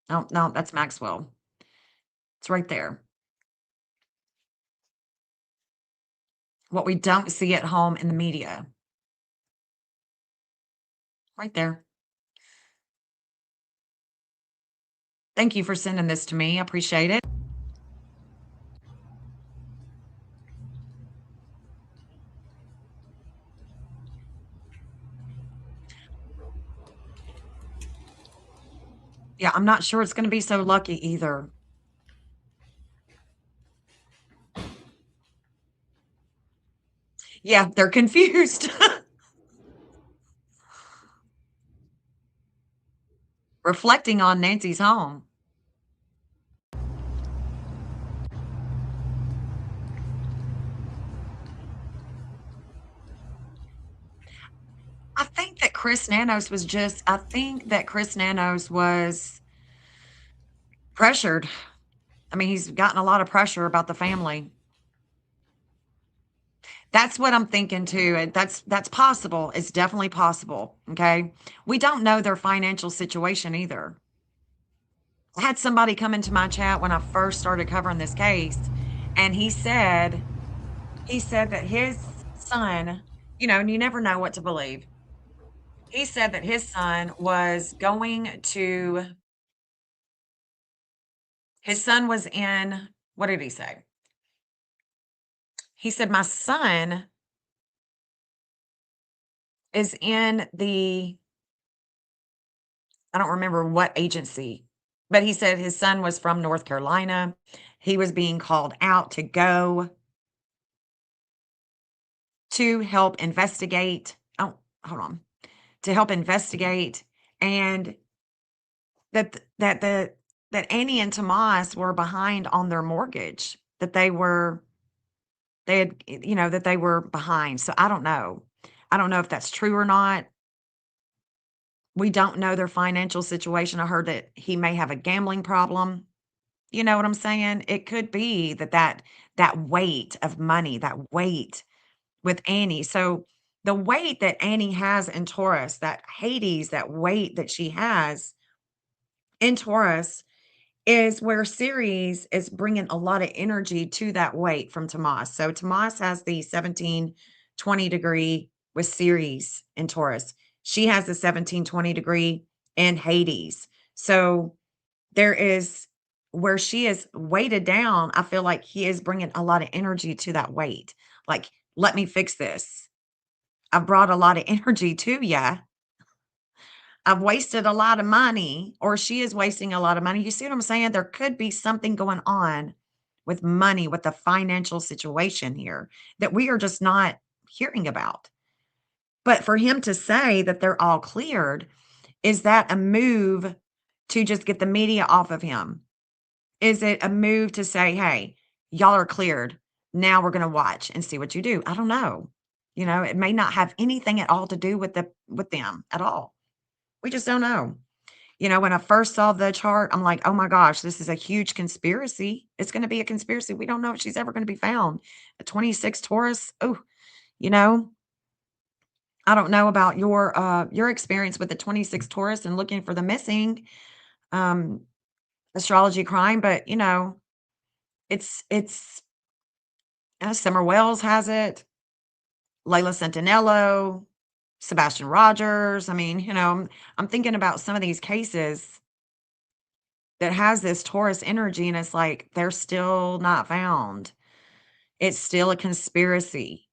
No, no, that's Maxwell. It's right there. What we don't see at home in the media. Right there. Thank you for sending this to me. I appreciate it. Yeah, I'm not sure it's gonna be so lucky either. Yeah, they're confused. Reflecting on Nancy's home. I think that Chris Nanos was pressured. I mean, he's gotten a lot of pressure about the family. That's what I'm thinking too, and that's possible. It's definitely possible, okay? We don't know their financial situation either. I had somebody come into my chat when I first started covering this case, and he said that his son, and you never know what to believe. He said that his son was going to his son was in what did he say? He said, "My son is in the" I don't remember what agency, but he said his son was from North Carolina. He was being called out to go to help investigate. Oh, hold on. To help investigate, and that Annie and Tomas were behind on their mortgage, that they had, that they were behind. So I don't know. I don't know if that's true or not. We don't know their financial situation. I heard that he may have a gambling problem. You know what I'm saying? It could be that weight of money, that weight with Annie. So the weight that Annie has in Taurus, that Hades, that weight that she has in Taurus is where Ceres is bringing a lot of energy to that weight from Tomas. So Tomas has the 17-20 degree with Ceres in Taurus. She has the 17-20 degree in Hades. So there is where she is weighted down. I feel like he is bringing a lot of energy to that weight. Like, let me fix this. I brought a lot of energy to you. I've wasted a lot of money, or she is wasting a lot of money. You see what I'm saying? There could be something going on with money, with the financial situation here that we are just not hearing about. But for him to say that they're all cleared, is that a move to just get the media off of him? Is it a move to say, hey, y'all are cleared. Now we're going to watch and see what you do? I don't know. It may not have anything at all to do with them at all. We just don't know. When I first saw the chart, I'm like, oh my gosh, this is a huge conspiracy. It's going to be a conspiracy. We don't know if she's ever going to be found. A 26 Taurus. Oh, you know, I don't know about your experience with the 26 Taurus and looking for the missing um astrology crime, but it's Summer Wells has it, Layla Centinello, Sebastian Rogers. I mean, I'm thinking about some of these cases that has this Taurus energy, and it's like they're still not found. It's still a conspiracy.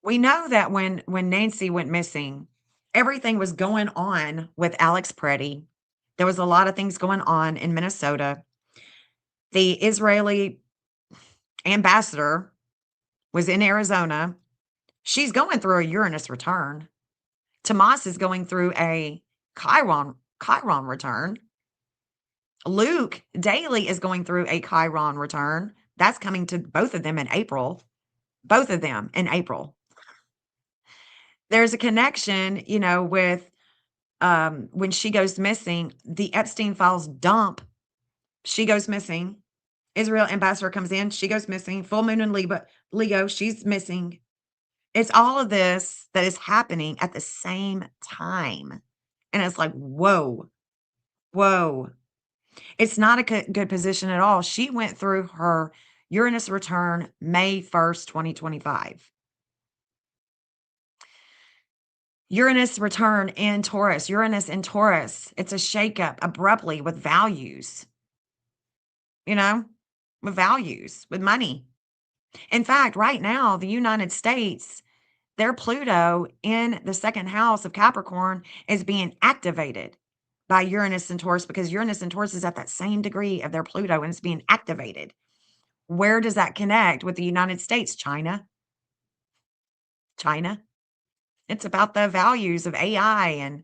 We know that when Nancy went missing, everything was going on with Alex Preddy. There was a lot of things going on in Minnesota. The Israeli ambassador was in Arizona. She's going through a Uranus return. Tomas is going through a Chiron return. Luke Daly is going through a Chiron return. That's coming to both of them in April. Both of them in April. There's a connection, with when she goes missing, the Epstein files dump. She goes missing. Israel ambassador comes in. She goes missing. Full moon in Leo. She's missing. It's all of this that is happening at the same time. And it's like, whoa, whoa. It's not a good position at all. She went through her Uranus return May 1st, 2025. Uranus return in Taurus. Uranus in Taurus. It's a shakeup abruptly with values, with values, with money. In fact, right now, the United States, their Pluto in the second house of Capricorn is being activated by Uranus and Taurus because Uranus and Taurus is at that same degree of their Pluto and it's being activated. Where does that connect with the United States? China. It's about the values of AI and,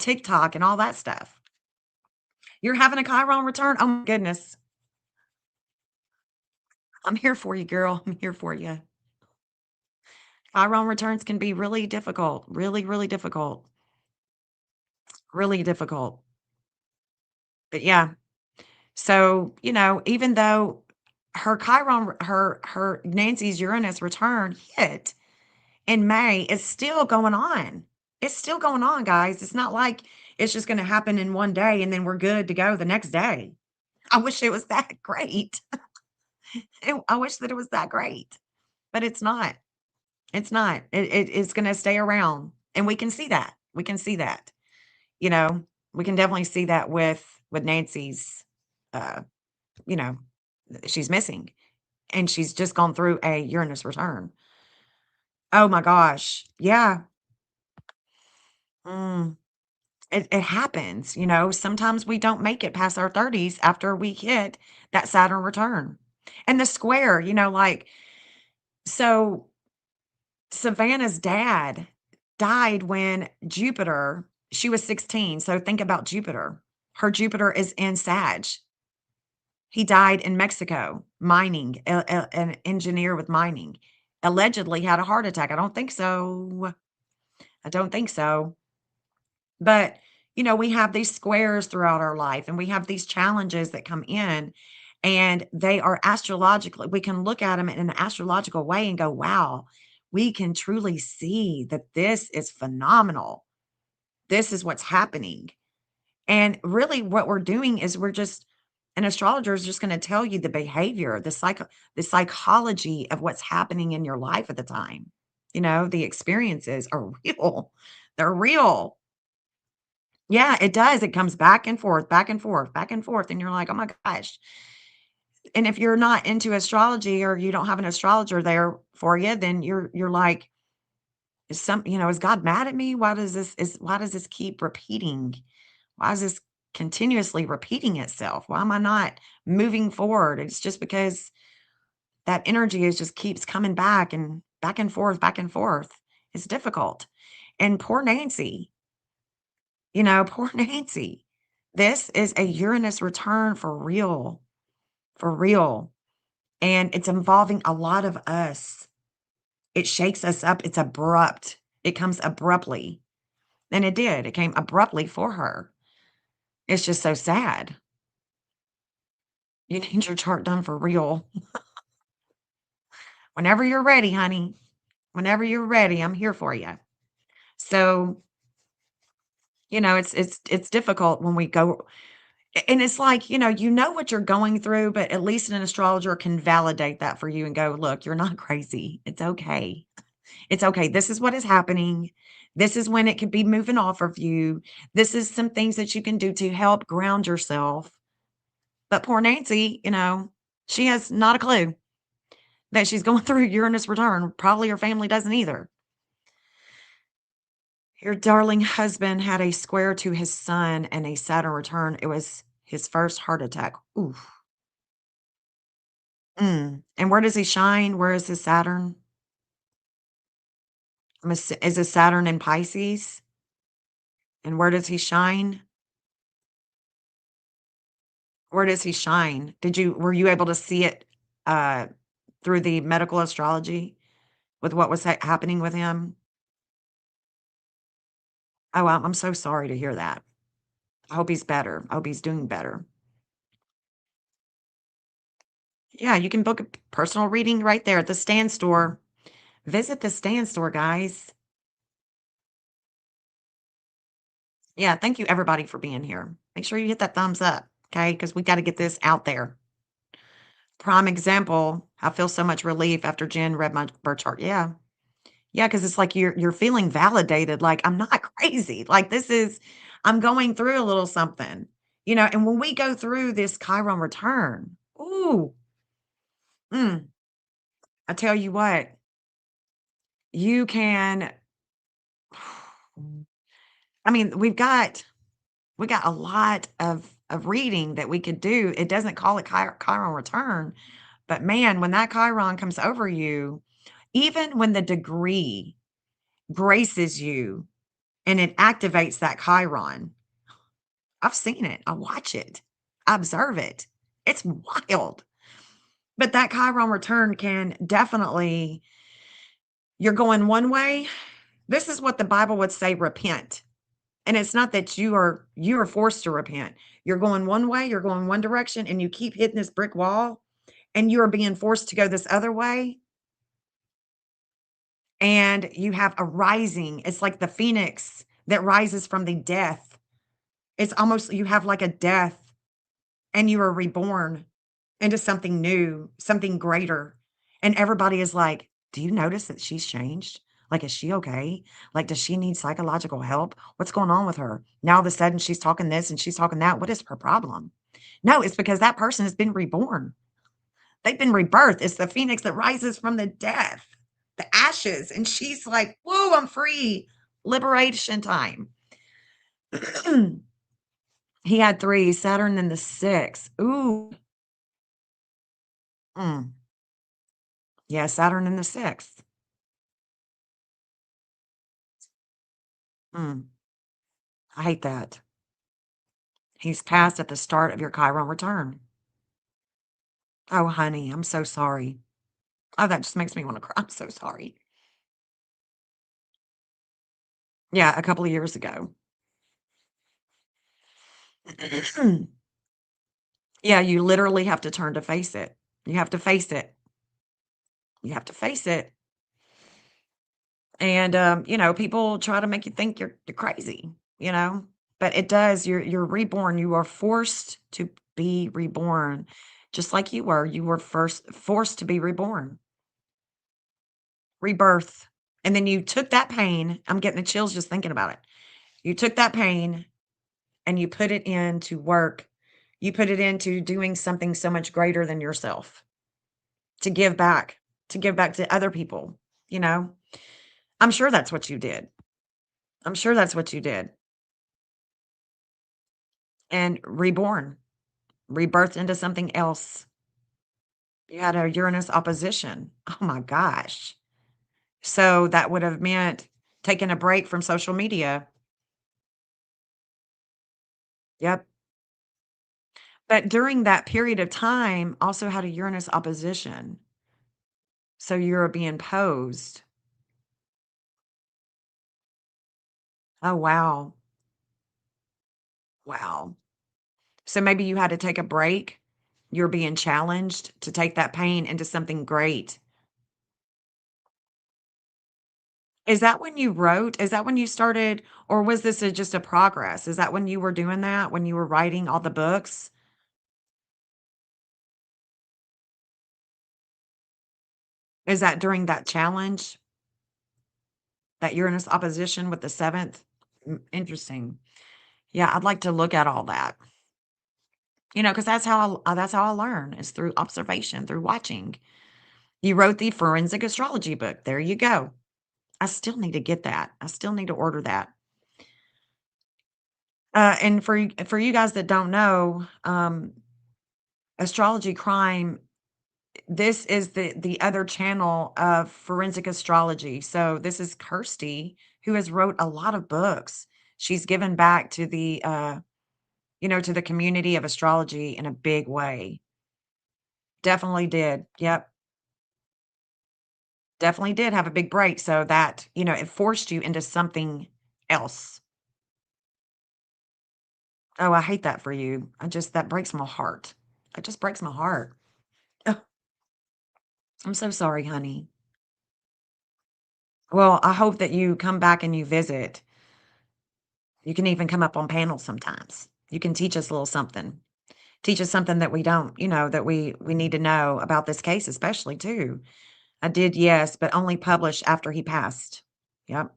TikTok and all that stuff. You're having a Chiron return? Oh my goodness. I'm here for you, girl. I'm here for you. Chiron returns can be really difficult, really, really difficult. Really difficult. But yeah. So, even though her Chiron, her Nancy's Uranus return hit in May, it's still going on. It's still going on, guys. It's not like it's just going to happen in one day and then we're good to go the next day. I wish it was that great. I wish that it was that great, but it's not. It's not. It's going to stay around, and we can see that. We can see that. You know, we can definitely see that with Nancy's. Uh, you know, she's missing, and she's just gone through a Uranus return. Oh my gosh, yeah. Mm, it happens. Sometimes we don't make it past our 30s after we hit that Saturn return, and the square. So Savannah's dad died when Jupiter, she was 16. So think about Jupiter. Her Jupiter is in Sag. He died in Mexico, mining, an engineer with mining. Allegedly had a heart attack. I don't think so. I don't think so. But, we have these squares throughout our life and we have these challenges that come in and they are astrologically, we can look at them in an astrological way and go, wow, we can truly see that this is phenomenal. This is what's happening. And really what we're doing is an astrologer is just going to tell you the behavior, the psychology of what's happening in your life at the time. The experiences are real. They're real. Yeah, it does. It comes back and forth, back and forth, back and forth. And you're like, oh my gosh. And if you're not into astrology or you don't have an astrologer there for you, then you're like, is God mad at me? Why does this keep repeating? Why is this continuously repeating itself? Why am I not moving forward? It's just because that energy just keeps coming back and back and forth, back and forth. It's difficult. And poor Nancy, poor Nancy. This is a Uranus return for real, for real. And it's involving a lot of us. It shakes us up. It's abrupt. It comes abruptly. And it did. It came abruptly for her. It's just so sad. You need your chart done for real. Whenever you're ready, honey. Whenever you're ready, I'm here for you. So, it's difficult when we go, and it's like, what you're going through, but at least an astrologer can validate that for you and go, look, you're not crazy. It's okay. It's okay. This is what is happening. This is when it could be moving off of you. This is some things that you can do to help ground yourself. But poor Nancy, she has not a clue. that she's going through Uranus return. Probably her family doesn't either. Your darling husband had a square to his sun and a Saturn return. It was his first heart attack. Oof. And where does he shine? Where is his Saturn? Is his Saturn in Pisces? And where does he shine? Where does he shine? Were you able to see it uh, through the medical astrology with what was happening with him? Oh, I'm so sorry to hear that. I hope he's better. I hope he's doing better. Yeah, you can book a personal reading right there at the stand store. Visit the stand store, guys. Yeah, thank you everybody for being here. Make sure you hit that thumbs up, okay? Because we got to get this out there. Prime example, I feel so much relief after Jen read my birth chart. Yeah. Yeah, because it's like you're feeling validated, like, I'm not crazy. Like, I'm going through a little something, and when we go through this Chiron return, ooh, mm, I tell you what, you can I mean, we got a lot of reading that we could do. It doesn't call it Chiron return, but man, when that Chiron comes over you, even when the degree graces you and it activates that Chiron, I've seen it. I watch it. I observe it. It's wild. But that Chiron return can definitely, you're going one way. This is what the Bible would say, repent. And it's not that you are forced to repent. You're going one way, you're going one direction, and you keep hitting this brick wall, and you are being forced to go this other way. And you have a rising. It's like the phoenix that rises from the death. It's almost you have like a death and you are reborn into something new, something greater. And everybody is like, "Do you notice that she's changed? Like, is she okay? Like, does she need psychological help? What's going on with her? Now all of a sudden she's talking this and she's talking that. What is her problem?" No, it's because that person has been reborn. They've been rebirthed. It's the phoenix that rises from the death, the ashes. And she's like, "Whoa, I'm free. Liberation time." He had three, Saturn in the six. Ooh. Mm. Yeah, Saturn in the sixth. Mm. I hate that. He's passed at the start of your Chiron return. Oh, honey, I'm so sorry. Oh, that just makes me want to cry. I'm so sorry. Yeah, a couple of years ago. Yeah, you literally have to turn to face it. You have to face it. You have to face it. And people try to make you think you're crazy, you know? But it does. You're reborn. You are forced to be reborn. Just like you were. You were first forced to be reborn. Rebirth. And then you took that pain. I'm getting the chills just thinking about it. You took that pain and you put it into work. You put it into doing something so much greater than yourself to give back to other people, you know? I'm sure that's what you did. I'm sure that's what you did. And reborn, rebirthed into something else. You had a Uranus opposition. Oh my gosh. So that would have meant taking a break from social media. Yep. But during that period of time, also had a Uranus opposition. So you're being posed. Oh, wow. Wow. So maybe you had to take a break. You're being challenged to take that pain into something great. Is that when you wrote? Is that when you started, or was this just a progress? Is that when you were doing that, when you were writing all the books? Is that during that challenge, that Uranus opposition with the seventh? Interesting. Yeah, I'd like to look at all that. Because that's how I learn is through observation, through watching. You wrote the forensic astrology book. There you go. I still need to get that. I still need to order that. And for you guys that don't know, Astrology Crime, this is the other channel of forensic astrology. So this is Kirsty, who has wrote a lot of books. She's given back to the to the community of astrology in a big way. Definitely did. Yep. Definitely did have a big break. So that, it forced you into something else. Oh, I hate that for you. That breaks my heart. It just breaks my heart. Oh, I'm so sorry, honey. Well, I hope that you come back and you visit. You can even come up on panels sometimes. You can teach us a little something. Teach us something that we don't, that we need to know about this case, especially too. I did, yes, but only publish after he passed. Yep.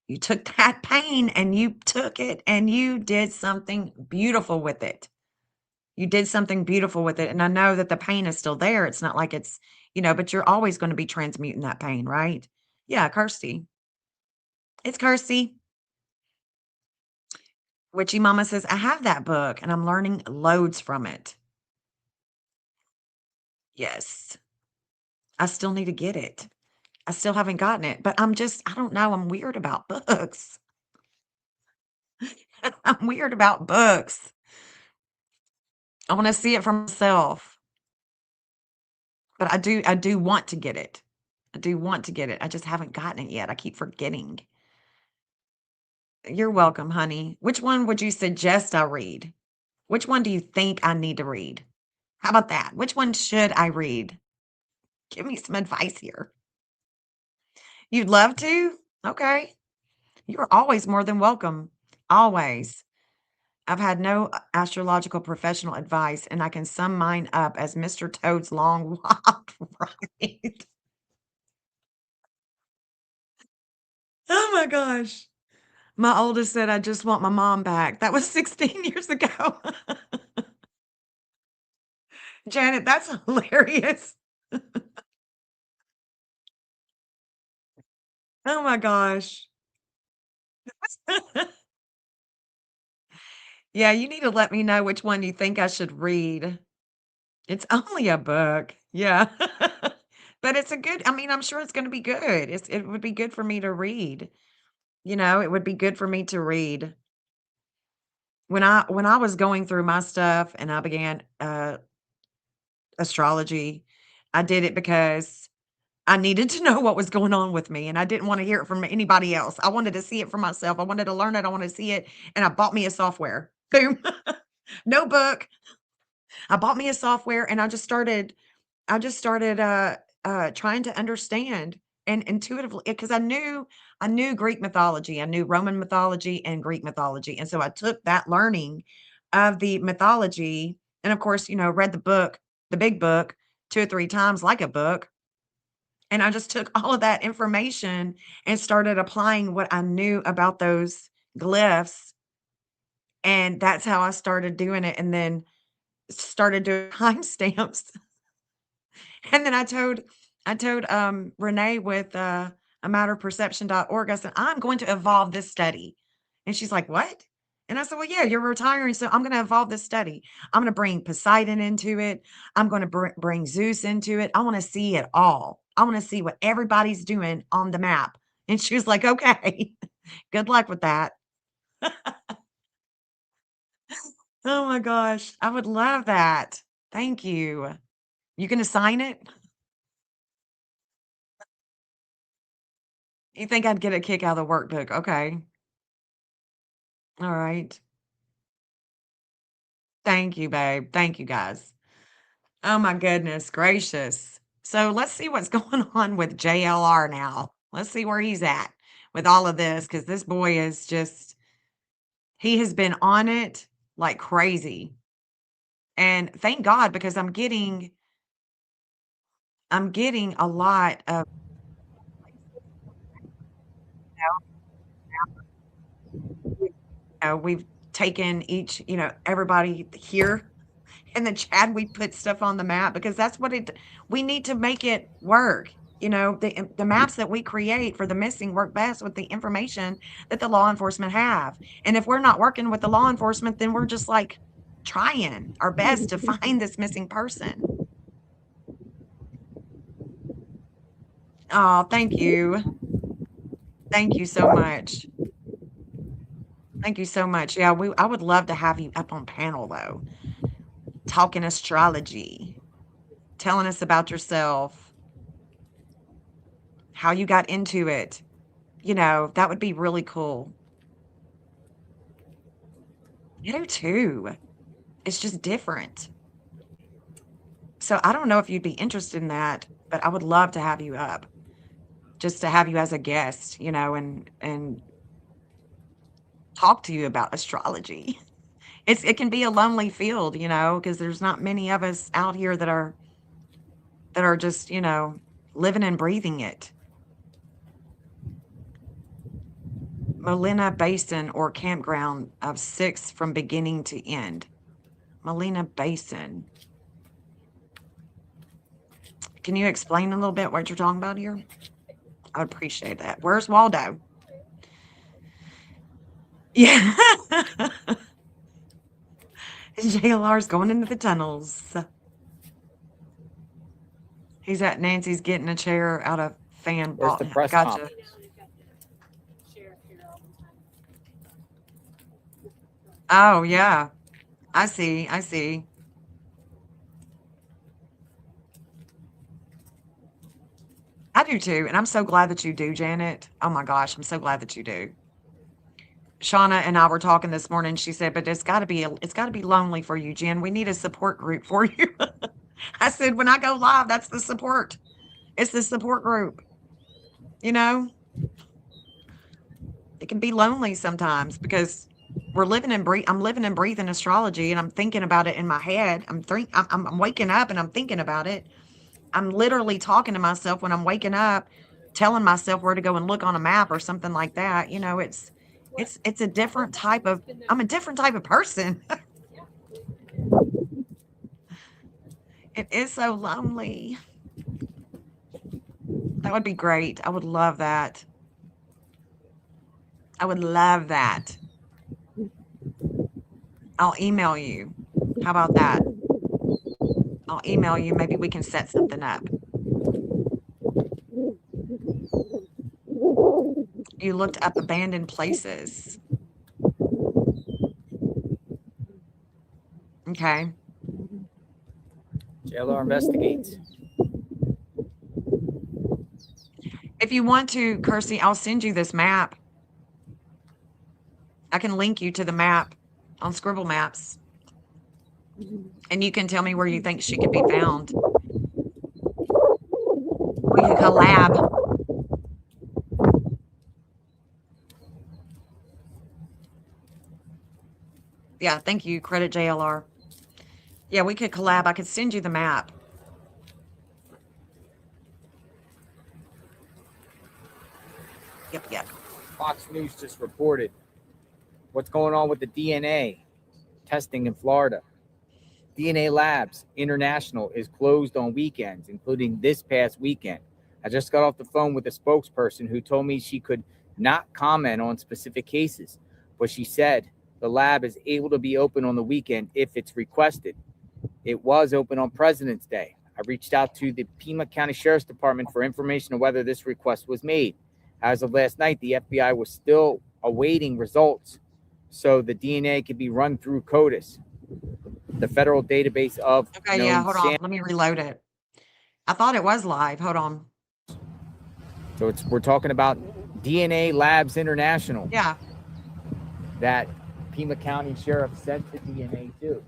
You took that pain and you took it and you did something beautiful with it. You did something beautiful with it. And I know that the pain is still there. It's not like it's, but you're always going to be transmuting that pain, right? Yeah, Kirsty. It's Kirsty. Witchy Mama says, I have that book and I'm learning loads from it. Yes. I still need to get it. I still haven't gotten it, but I don't know. I'm weird about books. I'm weird about books. I want to see it for myself, but I do want to get it. I do want to get it. I just haven't gotten it yet. I keep forgetting. You're welcome, honey. Which one would you suggest I read? Which one do you think I need to read? How about that? Which one should I read? Give me some advice here. You'd love to? Okay. You're always more than welcome. Always. I've had no astrological professional advice, and I can sum mine up as Mr. Toad's long walk ride. Oh my gosh. My oldest said, I just want my mom back. That was 16 years ago. Janet, that's hilarious. Oh my gosh. Yeah, you need to let me know which one you think I should read. It's only a book. Yeah. But it's a good, I mean, I'm sure it's going to be good. It would be good for me to read. It would be good for me to read. When I was going through my stuff and I began astrology, I did it because I needed to know what was going on with me and I didn't want to hear it from anybody else. I wanted to see it for myself. I wanted to learn it. I wanted to see it. And I bought me a software. Boom. No book. I bought me a software and I just started trying to understand and intuitively because I knew Greek mythology, I knew Roman mythology and Greek mythology, and so I took that learning of the mythology, and of course, read the book, the big book, 2 or 3 times like a book, and I just took all of that information and started applying what I knew about those glyphs, and that's how I started doing it, and then started doing timestamps. And then I told Renee with, a matterperception.org, I said, "I'm going to evolve this study." And she's like, "What?" And I said, "Well, yeah, you're retiring, so I'm gonna evolve this study. I'm gonna bring Poseidon into it. I'm gonna bring Zeus into it. I wanna see it all. I wanna see what everybody's doing on the map." And she was like, "Okay, good luck with that." Oh my gosh, I would love that. Thank you. You gonna sign it? You think I'd get a kick out of the workbook, okay. Alright. Thank you, babe. Thank you, guys. Oh my goodness gracious. So let's see what's going on with JLR now. Let's see where he's at with all of this, because this boy is just he has been on it like crazy. And thank God because I'm getting a lot of we've taken each, everybody here in the chat, we put stuff on the map because that's what we need to make it work. You know, the maps that we create for the missing work best with the information that the law enforcement have. And if we're not working with the law enforcement, then we're just like trying our best to find this missing person. Oh, thank you. Thank you so much. Thank you so much. Yeah, I would love to have you up on panel though, talking astrology, telling us about yourself, how you got into it. You know, that would be really cool. I do too. It's just different. So I don't know if you'd be interested in that, but I would love to have you up, just to have you as a guest, you know, and talk to you about astrology. It can be a lonely field, you know, because there's not many of us out here that are just, you know, living and breathing it. Molina Basin or campground of 6 from beginning to end. Molina Basin. Can you explain a little bit what you're talking about here? I would appreciate that. Where's Waldo? Yeah. JLR's going into the tunnels. He's at Nancy's getting a chair out of fan. Where's the press Gotcha. conference? Oh, yeah. I see. I see. I do too. And I'm so glad that you do, Janet. Oh my gosh. I'm so glad that you do. Shauna and I were talking this morning. She said, but it's got to be lonely for you, Jen. We need a support group for you. I said, when I go live, that's the support. It's the support group. You know, it can be lonely sometimes because I'm living and breathing astrology, and I'm thinking about it in my head. I'm waking up and I'm thinking about it. I'm literally talking to myself when I'm waking up, telling myself where to go and look on a map or something like that. You know, it's a different type of, I'm a different type of person. It is so lonely. That would be great. I would love that. I would love that. I'll email you. How about that? I'll email you. Maybe we can set something up. You looked up abandoned places. Okay. JLR investigates. If you want to, Kirsty, I'll send you this map. I can link you to the map on Scribble Maps. And you can tell me where you think she could be found. We can collab. Yeah, thank you. Credit JLR. Yeah, we could collab. I could send you the map. Yep. Fox News just reported what's going on with the DNA testing in Florida. DNA Labs International is closed on weekends, including this past weekend. I just got off the phone with a spokesperson who told me she could not comment on specific cases, but she said the lab is able to be open on the weekend if it's requested. It was open on President's Day. I reached out to the Pima County Sheriff's Department for information on whether this request was made. As of last night, the FBI was still awaiting results, so the DNA could be run through CODIS, the federal database of Okay, yeah, hold on. Let me reload it. I thought it was live. Hold on. So we're talking about DNA Labs International. Yeah. That Pima County Sheriff sent the DNA to.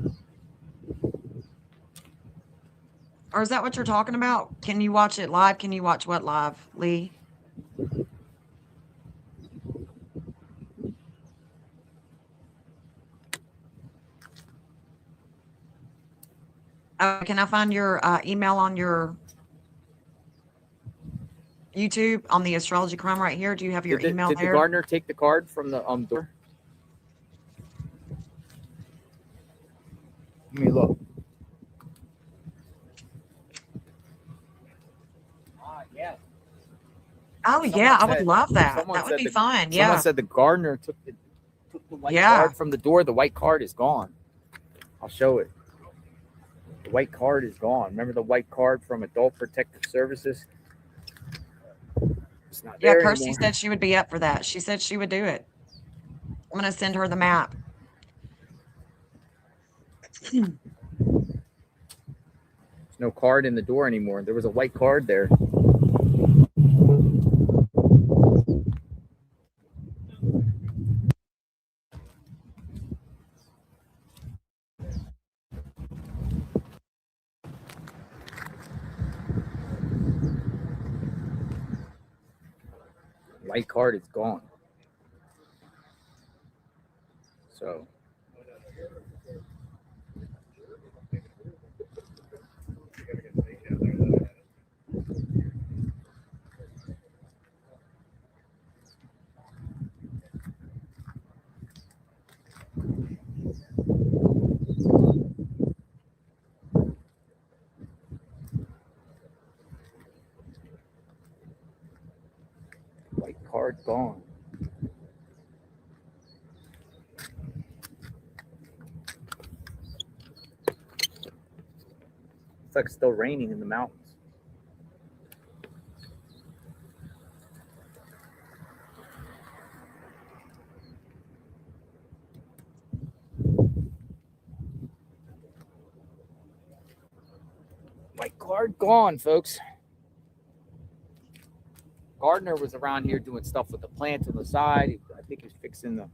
Or is that what you're talking about? Can you watch it live? Can you watch what live, Lee? Can I find your email on your YouTube on the Astrology Crime right here? Do you have your email there? Did the gardener take the card from the door? Let me look. Oh yeah, I would love that. someone That would said be the- fun. Someone Yeah. said the gardener took the white Yeah. card from the door. The white card is gone. I'll show it. The white card is gone. Remember the white card from Adult Protective Services? It's not Yeah, there Kirsty anymore. said she would be up for that. She said she would do it. I'm gonna send her the map. There's no card in the door anymore. There was a white card there. White card is gone. So white card gone. It's like still raining in the mountains. White card gone, folks. Gardner was around here doing stuff with the plants on the side. I think he was fixing the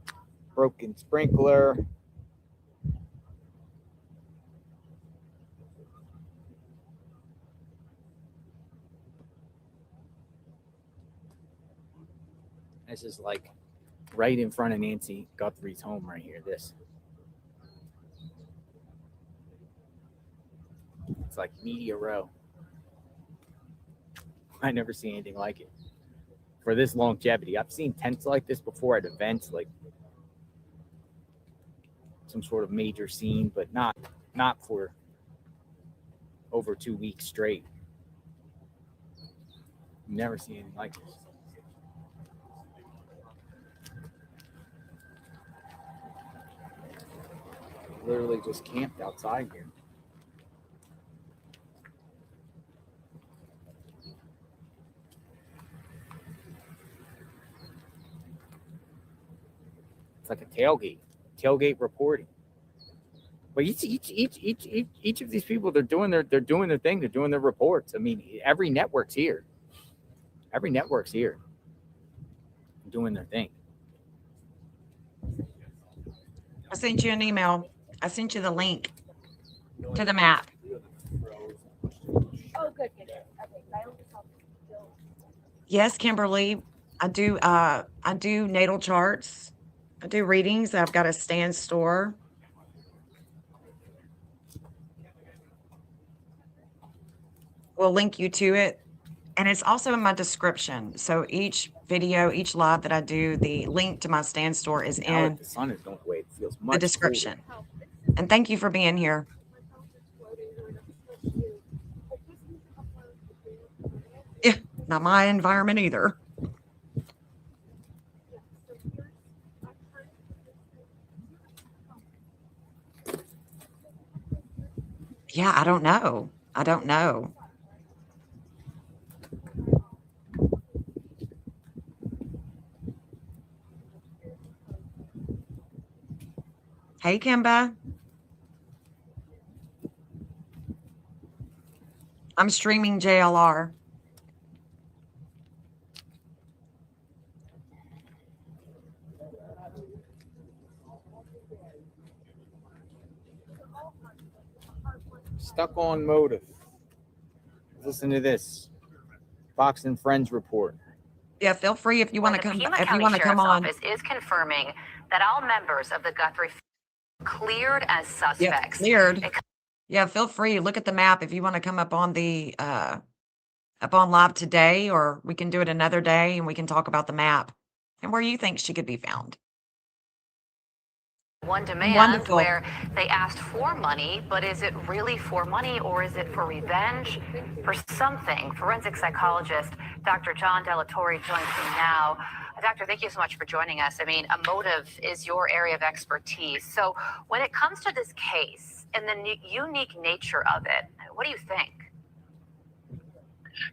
broken sprinkler. This is like right in front of Nancy Guthrie's home right here. This. It's like media row. I never see anything like it. For this longevity. I've seen tents like this before at events, like some sort of major scene, but not for over 2 weeks straight. Never seen anything like this. Literally just camped outside here. It's like a tailgate reporting. But each of these people, they're doing their thing. They're doing their reports. I mean, every network's here. Doing their thing. I sent you an email. I sent you the link to the map. Oh, good. Okay. Yes, Kimberly, I do natal charts. I do readings. I've got a stand store. We'll link you to it. And it's also in my description. So each video, each live that I do, the link to my stand store is Now in that the sun is going away, it feels much the description. And thank you for being here. Yeah, not my environment either. Yeah, I don't know. Hey, Kimba. I'm streaming JLR. Stuck on motive. Listen to this. Fox and Friends report. Yeah, feel free if you want to come. Pima If you County want to come Sheriff's on. Office is confirming that all members of the Guthrie cleared as Yeah, suspects. cleared. Yeah, feel free. Look at the map if you want to come up on the up on live today, or we can do it another day and we can talk about the map and where you think she could be found. One demand Wonderful. where they asked for money, but is it really for money or is it for revenge? For something. Forensic psychologist Dr. John Delatorre joins me now. Doctor, thank you so much for joining us. I mean, a motive is your area of expertise. So when it comes to this case and the unique nature of it, what do you think?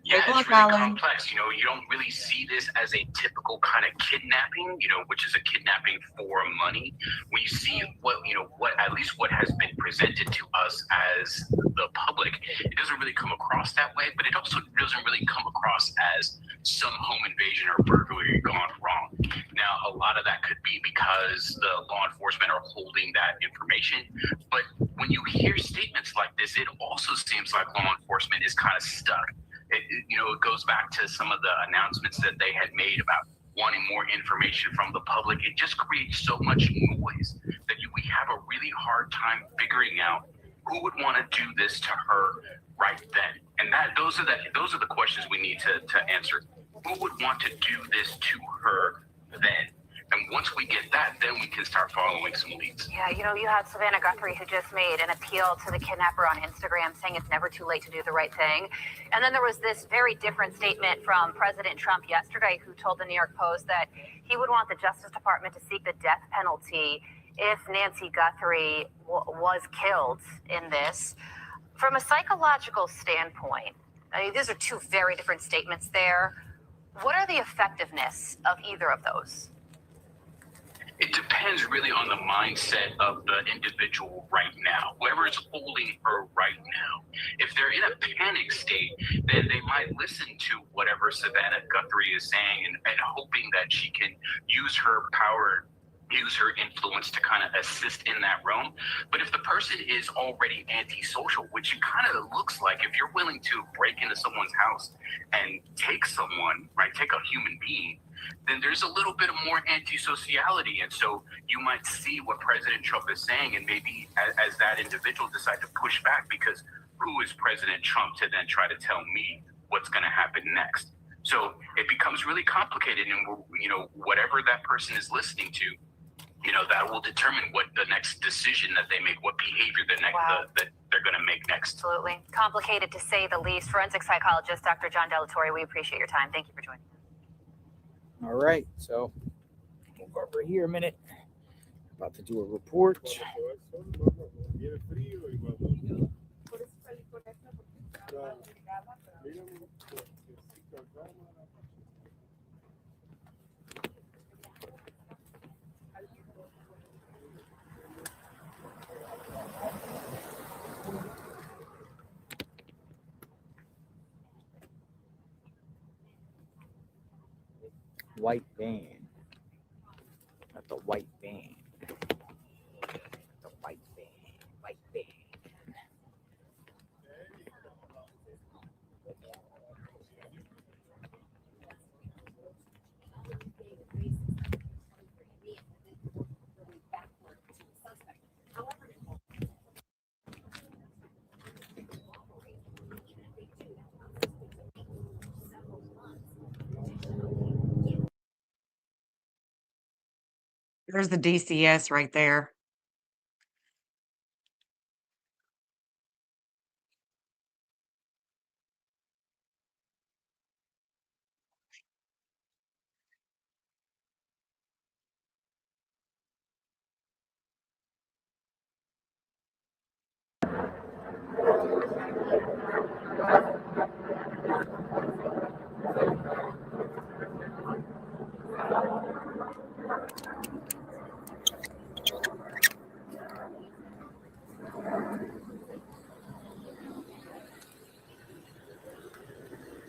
Yeah, Good luck, it's really Alan. complex. You know, you don't really see this as a typical kind of kidnapping, you know, which is a kidnapping for money. When you see what, you know, what at least what has been presented to us as the public, it doesn't really come across that way, but it also doesn't really come across as some home invasion or burglary gone wrong. Now, a lot of that could be because the law enforcement are holding that information, but when you hear statements like this, it also seems like law enforcement is kind of stuck. It goes back to some of the announcements that they had made about wanting more information from the public. It just creates so much noise that we have a really hard time figuring out who would want to do this to her right then. And those are the questions we need to answer. Who would want to do this to her then? And once we get that, then we can start following some leads. Yeah, you know, you had Savannah Guthrie who just made an appeal to the kidnapper on Instagram saying it's never too late to do the right thing. And then there was this very different statement from President Trump yesterday who told the New York Post that he would want the Justice Department to seek the death penalty if Nancy Guthrie was killed in this. From a psychological standpoint, I mean, these are two very different statements there. What are the effectiveness of either of those? It depends really on the mindset of the individual right now. Whoever is holding her right now, if they're in a panic state, then they might listen to whatever Savannah Guthrie is saying and hoping that she can use her power, use her influence to kind of assist in that realm. But if the person is already antisocial, which it kind of looks like, if you're willing to break into someone's house and take someone, right, take a human being, then there's a little bit of more antisociality. And so you might see what President Trump is saying, and maybe as that individual decide to push back, because who is President Trump to then try to tell me what's going to happen next? So it becomes really complicated, and whatever that person is listening to, that will determine what the next decision that they make, what behavior that they're going to make next. Absolutely. Complicated to say the least. Forensic psychologist Dr. John Delatorre, we appreciate your time. Thank you for joining us. All right, so we'll go over here a minute. About to do a report. White van. Not the white van. The white van. White van. There's the DCS right there.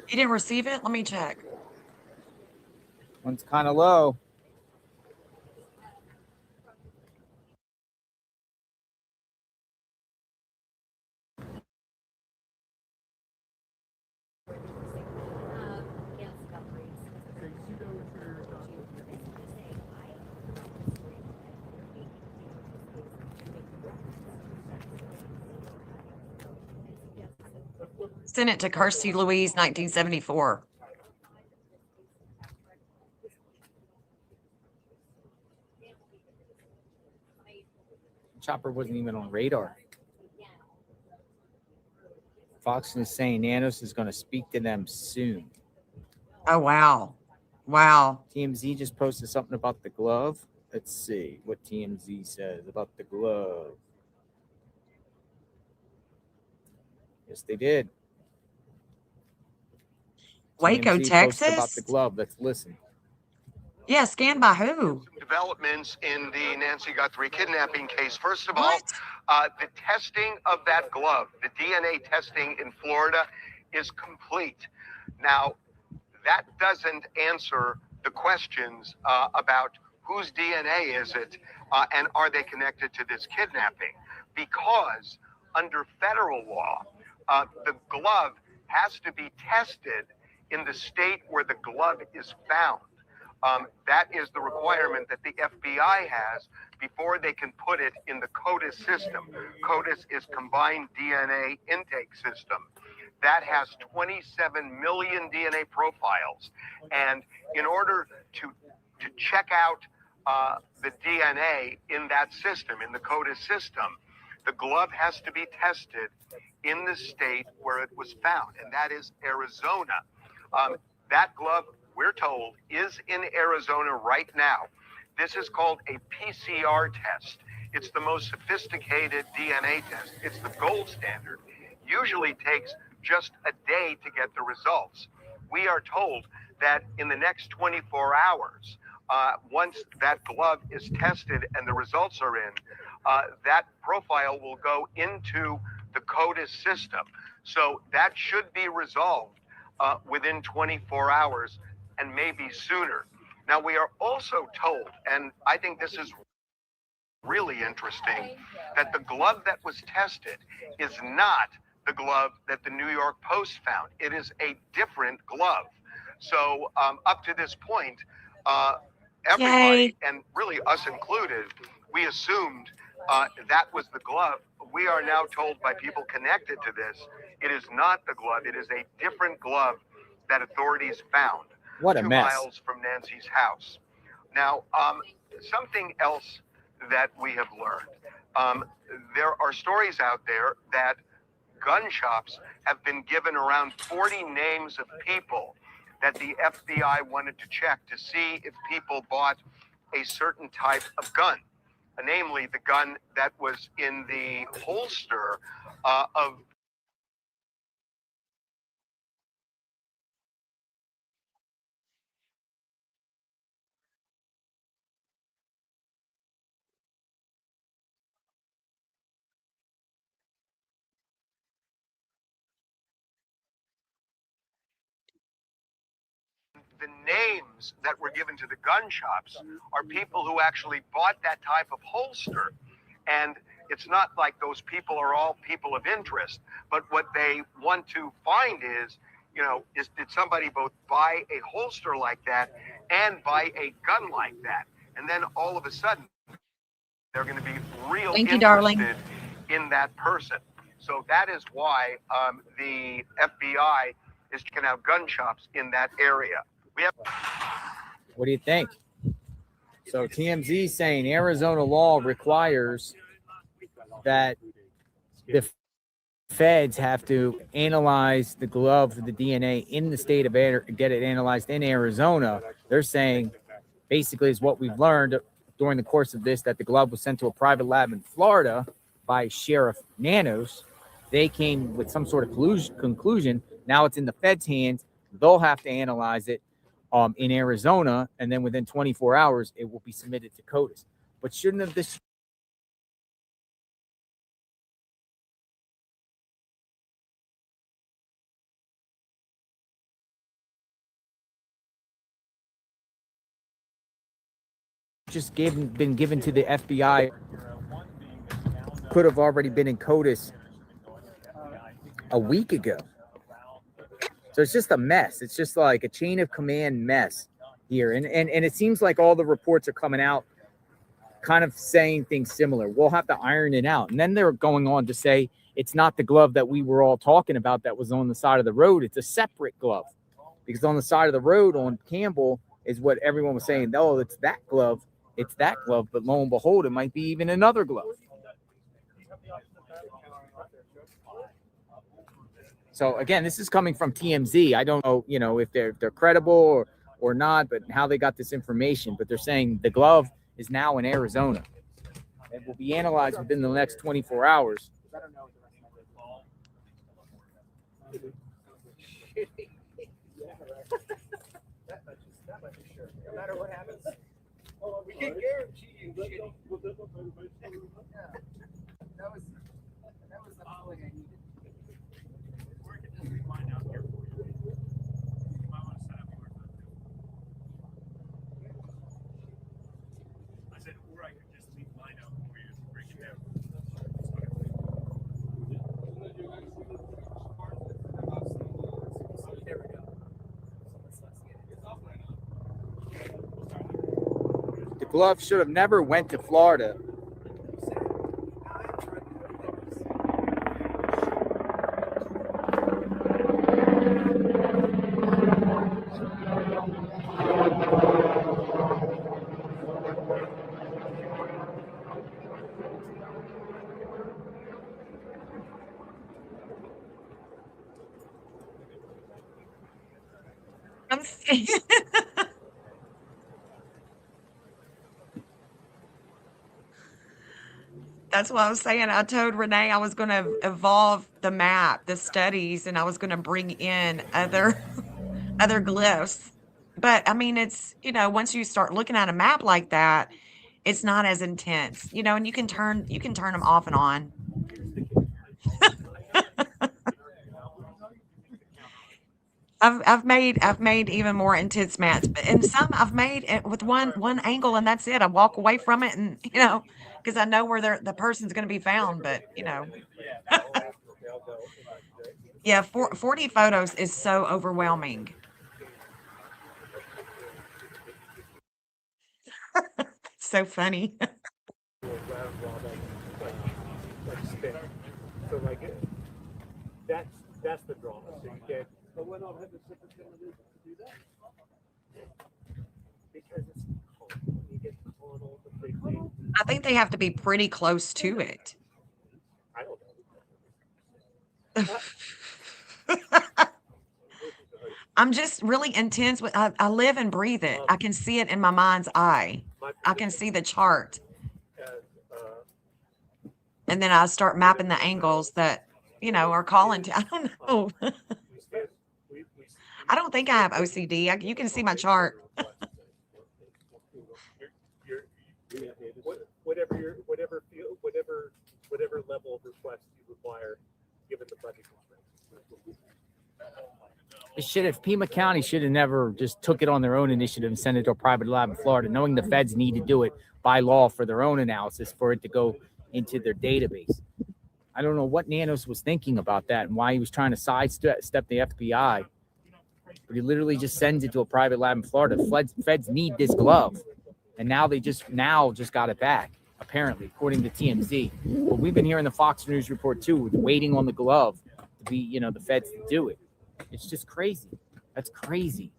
You didn't receive it? Let me check. One's kind of low. Sent it to Kirsty Louise, 1974. Chopper wasn't even on radar. Fox is saying Nanos is going to speak to them soon. Oh, wow. Wow. TMZ just posted something about the glove. Let's see what TMZ says about the glove. Yes, they did. Waco, TMZ Texas? posted about the glove. Let's listen. Yeah, scanned by who? Developments in the Nancy Guthrie kidnapping case. First of What? all, the testing of that glove, the DNA testing in Florida, is complete. Now, that doesn't answer the questions about whose DNA is it and are they connected to this kidnapping? Because under federal law, the glove has to be tested in the state where the glove is found. That is the requirement that the FBI has before they can put it in the CODIS system. CODIS is Combined DNA Intake System. That has 27 million DNA profiles. And in order to check out the DNA in that system, in the CODIS system, the glove has to be tested in the state where it was found, and that is Arizona. That glove, we're told, is in Arizona right now. This is called a PCR test. It's the most sophisticated DNA test. It's the gold standard. Usually takes just a day to get the results. We are told that in the next 24 hours, once that glove is tested and the results are in, that profile will go into the CODIS system. So that should be resolved within 24 hours and maybe sooner. Now, we are also told, and I think this is really interesting, that the glove that was tested is not the glove that the New York Post found. It is a different glove. So up to this point, everybody, and really us included, we assumed that was the glove. We are now told by people connected to this, it is not the glove. It is a different glove that authorities found. What a 2 mess. miles from Nancy's house. Now, something else that we have learned. There are stories out there that gun shops have been given around 40 names of people that the FBI wanted to check to see if people bought a certain type of gun, namely the gun that was in the holster of the names that were given to the gun shops are people who actually bought that type of holster. And it's not like those people are all people of interest, but what they want to find is, did somebody both buy a holster like that and buy a gun like that? And then all of a sudden, they're going to be real interested in that person. So that is why the FBI is checking out gun shops in that area. What do you think? So TMZ saying Arizona law requires that the feds have to analyze the glove for the DNA in the state of get it analyzed in Arizona. They're saying basically is what we've learned during the course of this, that the glove was sent to a private lab in Florida by Sheriff Nanos. They came with some sort of conclusion. Now it's in the feds' hands. They'll have to analyze it in Arizona, and then within 24 hours, it will be submitted to CODIS. But shouldn't have this just been given to the FBI? Could have already been in CODIS a week ago. So it's just a mess. It's just like a chain of command mess here. And it seems like all the reports are coming out kind of saying things similar. We'll have to iron it out. And then they're going on to say it's not the glove that we were all talking about that was on the side of the road. It's a separate glove. Because on the side of the road on Campbell is what everyone was saying. Oh, it's that glove. It's that glove. But lo and behold, it might be even another glove. So again, this is coming from TMZ. I don't know, if they're credible or not, but how they got this information. But they're saying the glove is now in Arizona and will be analyzed within the next 24 hours. No matter what happens, we can guarantee you shitty. That was the feeling I needed. Or I could just leave mine out here for you. You might want to set up yours. I said, or I could just leave mine out for you to break it down. There we go. The glove should have never went to Florida. I'm saying- That's what I was saying. I told Renee I was going to evolve the map, the studies, and I was going to bring in other other glyphs. But I mean, it's, once you start looking at a map like that, it's not as intense, and you can turn them off and on. I've made even more intense maps, and some I've made it with one angle, and that's it. I walk away from it, and because I know where the person's going to be found. But yeah, 40 photos is so overwhelming. So funny. So like that's the drama. So you can't. But when I'll have the sensitivity to do that. Because it's cold. You get the tunnel, the big thing. I think they have to be pretty close to it. I don't know. I'm just really intense with I live and breathe it. I can see it in my mind's eye. I can see the chart. And then I start mapping the angles that, are calling to. I don't know. I don't think I have OCD. You can see my chart. Whatever level of request you require, given the budget constraints. Pima County should have never just took it on their own initiative and sent it to a private lab in Florida, knowing the feds need to do it by law for their own analysis for it to go into their database. I don't know what Nanos was thinking about that and why he was trying to sidestep the FBI. But he literally just sends it to a private lab in Florida. Feds need this glove. And now they just got it back, apparently, according to TMZ. But we've been hearing the Fox News report too, waiting on the glove to be, the feds to do it. It's just crazy. That's crazy.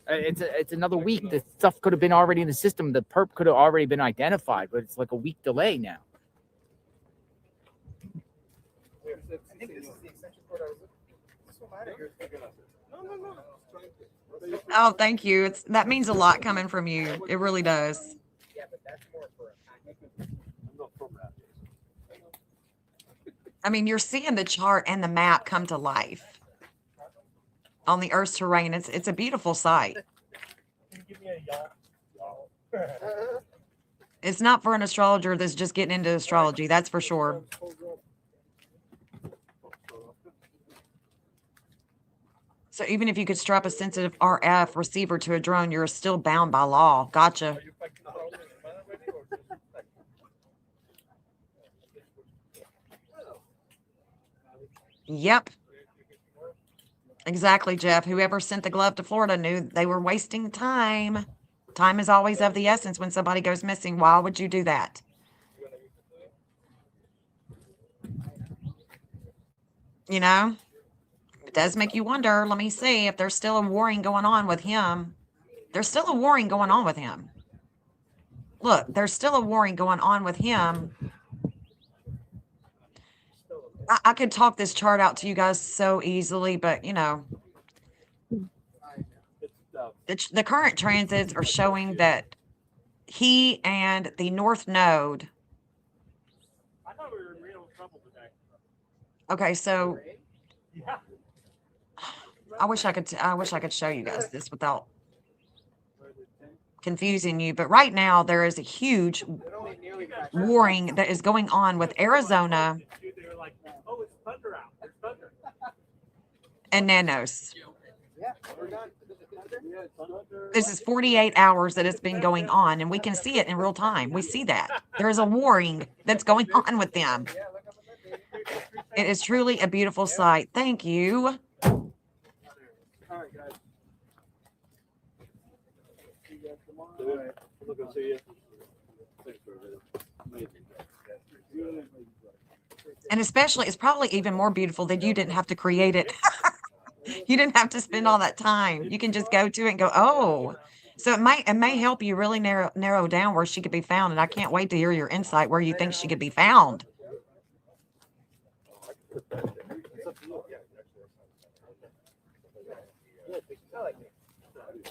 It's another week. The stuff could have been already in the system. The perp could have already been identified, but it's like a week delay now. I think this is the extension cord I was looking for. No. Oh, thank you. That means a lot coming from you. It really does. Yeah, but that's more for a I mean, you're seeing the chart and the map come to life on the Earth's terrain. It's a beautiful sight. Can you give me a y'all? It's not for an astrologer that's just getting into astrology. That's for sure. So even if you could strap a sensitive RF receiver to a drone, you're still bound by law. Gotcha. Yep. Exactly, Jeff. Whoever sent the glove to Florida knew they were wasting time. Time is always of the essence when somebody goes missing. Why would you do that? It does make you wonder. Let me see if there's still a warring going on with him. There's still a warring going on with him. Look, there's still a warring going on with him I could talk this chart out to you guys so easily, but the current transits are showing that he and the North Node. I thought we were in real trouble today. Okay, so Yeah. I wish I could show you guys this without confusing you, but right now there is a huge warring that is going on with Arizona They were like, oh, it's thunder out. It's thunder. and Nanos. Yeah, we're done. This is 48 hours that it's been going on, and we can see it in real time. We see that. There is a warring that's going on with them. It is truly a beautiful sight. Thank you. All right, guys. See you guys tomorrow. All right. Look and see you. And especially, it's probably even more beautiful that you didn't have to create it. You didn't have to spend all that time. You can just go to it and go, oh. So it may help you really narrow down where she could be found. And I can't wait to hear your insight where you think she could be found.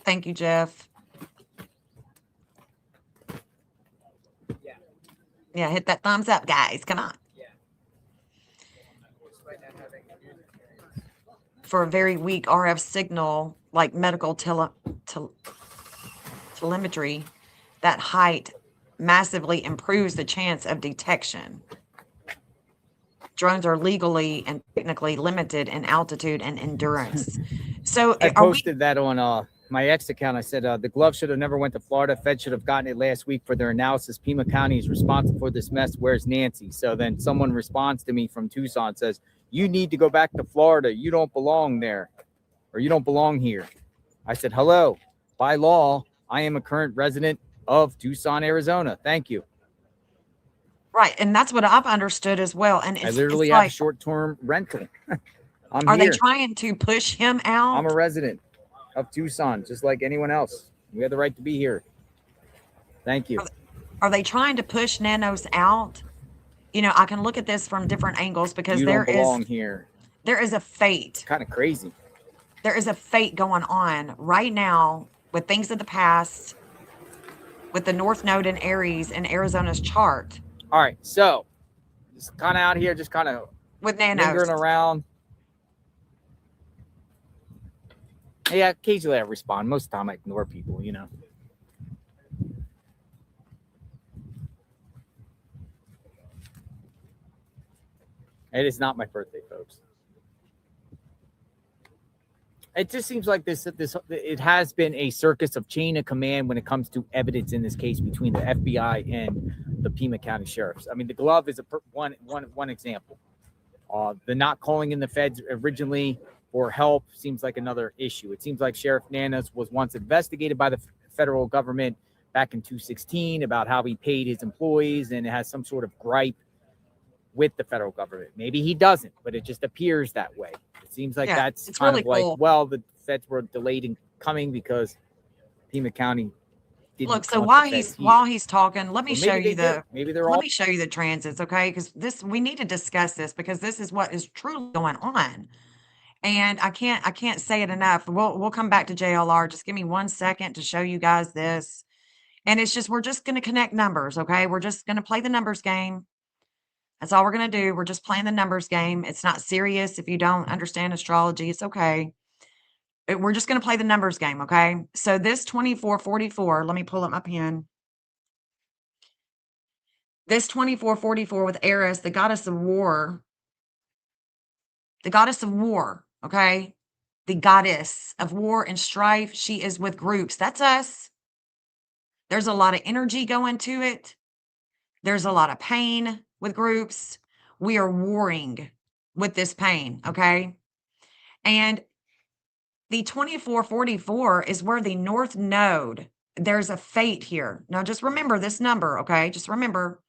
Thank you, Jeff. Yeah, hit that thumbs up, guys. Come on. For a very weak RF signal, like medical telemetry, that height massively improves the chance of detection. Drones are legally and technically limited in altitude and endurance. So I posted that on my X account. I said the glove should have never went to Florida. Fed should have gotten it last week for their analysis. Pima County is responsible for this mess. Where's Nancy? So then someone responds to me from Tucson, says, you need to go back to Florida. You don't belong there, or you don't belong here. I said, hello. By law, I am a current resident of Tucson, Arizona. Thank you. Right, and that's what I've understood as well. And I literally have a short-term rental. Are they trying to push him out? I'm a resident of Tucson, just like anyone else. We have the right to be here. Thank you. Are they trying to push Nanos out? I can look at this from different angles because you don't belong here. There is a fate. Kind of crazy. There is a fate going on right now with things of the past, with the North Node in Aries in Arizona's chart. All right, so just kind of out here, just kind of with Nanos lingering around. Yeah, occasionally I respond. Most of the time I ignore people, It is not my birthday, folks. It just seems like this it has been a circus of chain of command when it comes to evidence in this case between the FBI and the Pima County sheriffs. I mean, the glove is one example. The not calling in the feds originally for help seems like another issue. It seems like Sheriff Nanas was once investigated by the federal government back in 2016 about how he paid his employees, and it has some sort of gripe with the federal government. Maybe he doesn't, but it just appears that way. It seems like that's kind really of like, cool. well, the feds were delayed in coming because Pima County didn't. Look, so while he's talking, let me show you let me show you the transits, okay? Because we need to discuss this because this is what is truly going on. And I can't say it enough. We'll come back to JLR. Just give me 1 second to show you guys this. And it's just, we're just going to connect numbers, okay? We're just going to play the numbers game. That's all we're going to do. We're just playing the numbers game. It's not serious. If you don't understand astrology, it's okay. We're just going to play the numbers game, okay? So this 2444, let me pull up my pen. This 2444 with Eris, the goddess of war. The goddess of war, okay? The goddess of war and strife. She is with groups. That's us. There's a lot of energy going to it. There's a lot of pain with groups. We are warring with this pain, okay? And the 2444 is where the North Node, there's a fate here. Now, just remember this number, okay? Just remember,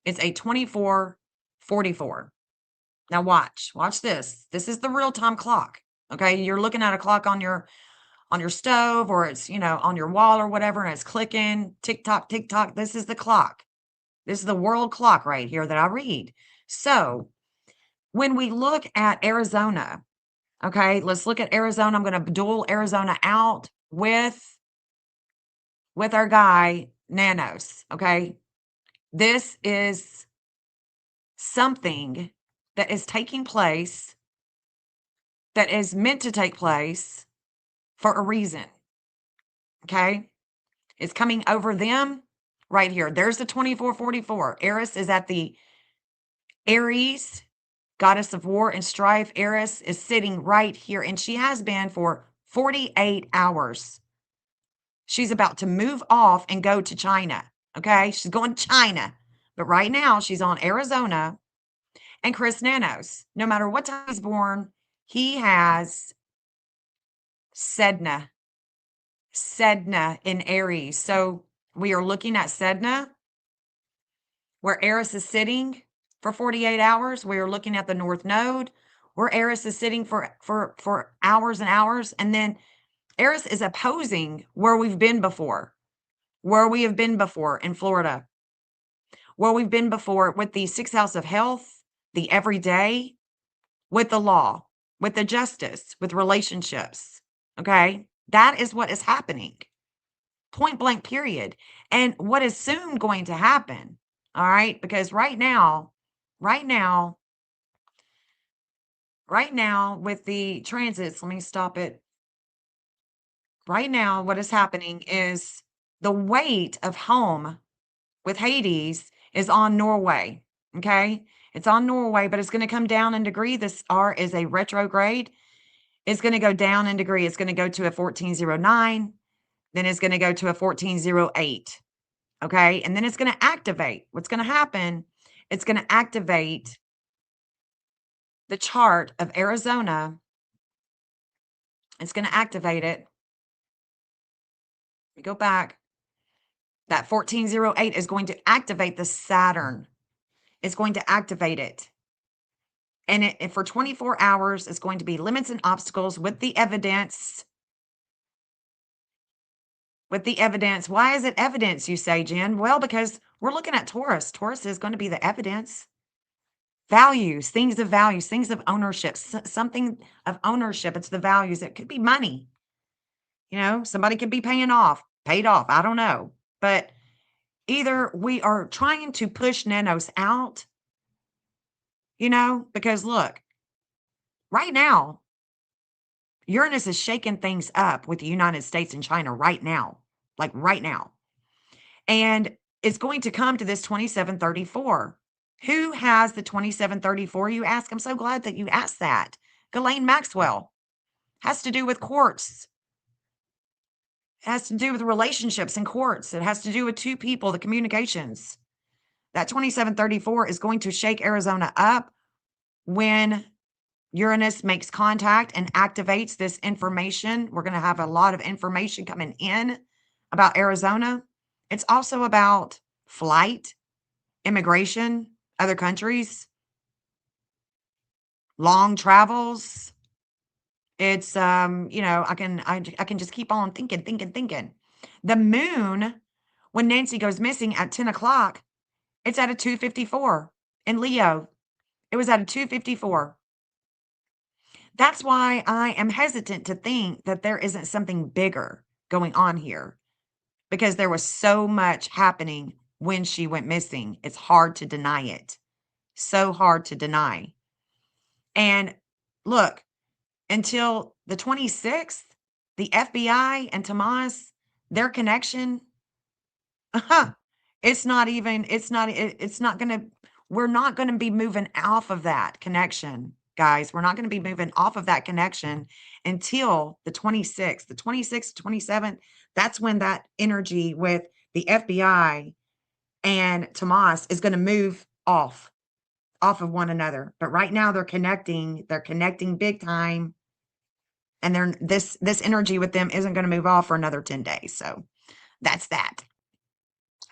it's a 2444. Now, watch this. This is the real-time clock, okay? You're looking at a clock on your stove, or it's, on your wall or whatever, and it's clicking, tick-tock, tick-tock. This is the clock. This is the world clock right here that I read. So when we look at Arizona, okay, let's look at Arizona. I'm going to duel Arizona out with our guy Nanos, okay? This is something that is taking place, that is meant to take place for a reason, okay? It's coming over them right here. There's the 2444. Eris is at the Aries, goddess of war and strife. Eris is sitting right here, and she has been for 48 hours. She's about to move off and go to China, okay? She's going to China. But right now, she's on Arizona. And Chris Nanos, no matter what time he's born, he has Sedna in Aries. So we are looking at Sedna, where Eris is sitting for 48 hours. We are looking at the North Node, where Eris is sitting for hours and hours. And then Eris is opposing where we've been before, where we have been before in Florida, where we've been before with the sixth house of health, the everyday, with the law, with the justice, with relationships. Okay. That is what is happening. Point blank, period. And what is soon going to happen. All right. Because right now, with the transits, let me stop it. Right now, what is happening is the weight of home with Hades is on Norway. Okay. It's on Norway, but it's going to come down in degree. This R is a retrograde. It's going to go down in degree. It's going to go to a 1409. Then it's going to go to a 1408. Okay. And then it's going to activate. What's going to happen? It's going to activate the chart of Arizona. It's going to activate it. We go back. That 1408 is going to activate the Saturn. It's going to activate it. And it for 24 hours, it's going to be limits and obstacles with the evidence. With the evidence. Why is it evidence, you say, Jen? Well, because we're looking at Taurus. Taurus is going to be the evidence. Values, things of values, things of ownership, something of ownership. It's the values. It could be money. You know, somebody could be paid off. I don't know. But either we are trying to push Nanos out, you know, because look, right now, Uranus is shaking things up with the United States and China right now, like right now. And it's going to come to this 2734. Who has the 2734, you ask? I'm so glad that you asked that. Ghislaine Maxwell. Has to do with courts. It has to do with relationships and courts. It has to do with two people, the communications. That 2734 is going to shake Arizona up when Uranus makes contact and activates this information. We're going to have a lot of information coming in about Arizona. It's also about flight, immigration, other countries, long travels. It's you know, I can just keep on thinking. The moon, when Nancy goes missing at 10 o'clock, it's at a 254 in Leo. It was at a 254. That's why I am hesitant to think that there isn't something bigger going on here, because there was so much happening when she went missing. It's hard to deny it. So hard to deny. And look, until the 26th, the FBI and Tomas, their connection, it's not going to, we're not going to be moving off of that connection, guys. We're not going to be moving off of that connection until the 26th, 27th. That's when that energy with the FBI and Tomas is going to move off of one another. But right now they're connecting big time. And this energy with them isn't going to move off for another 10 days. So that's that.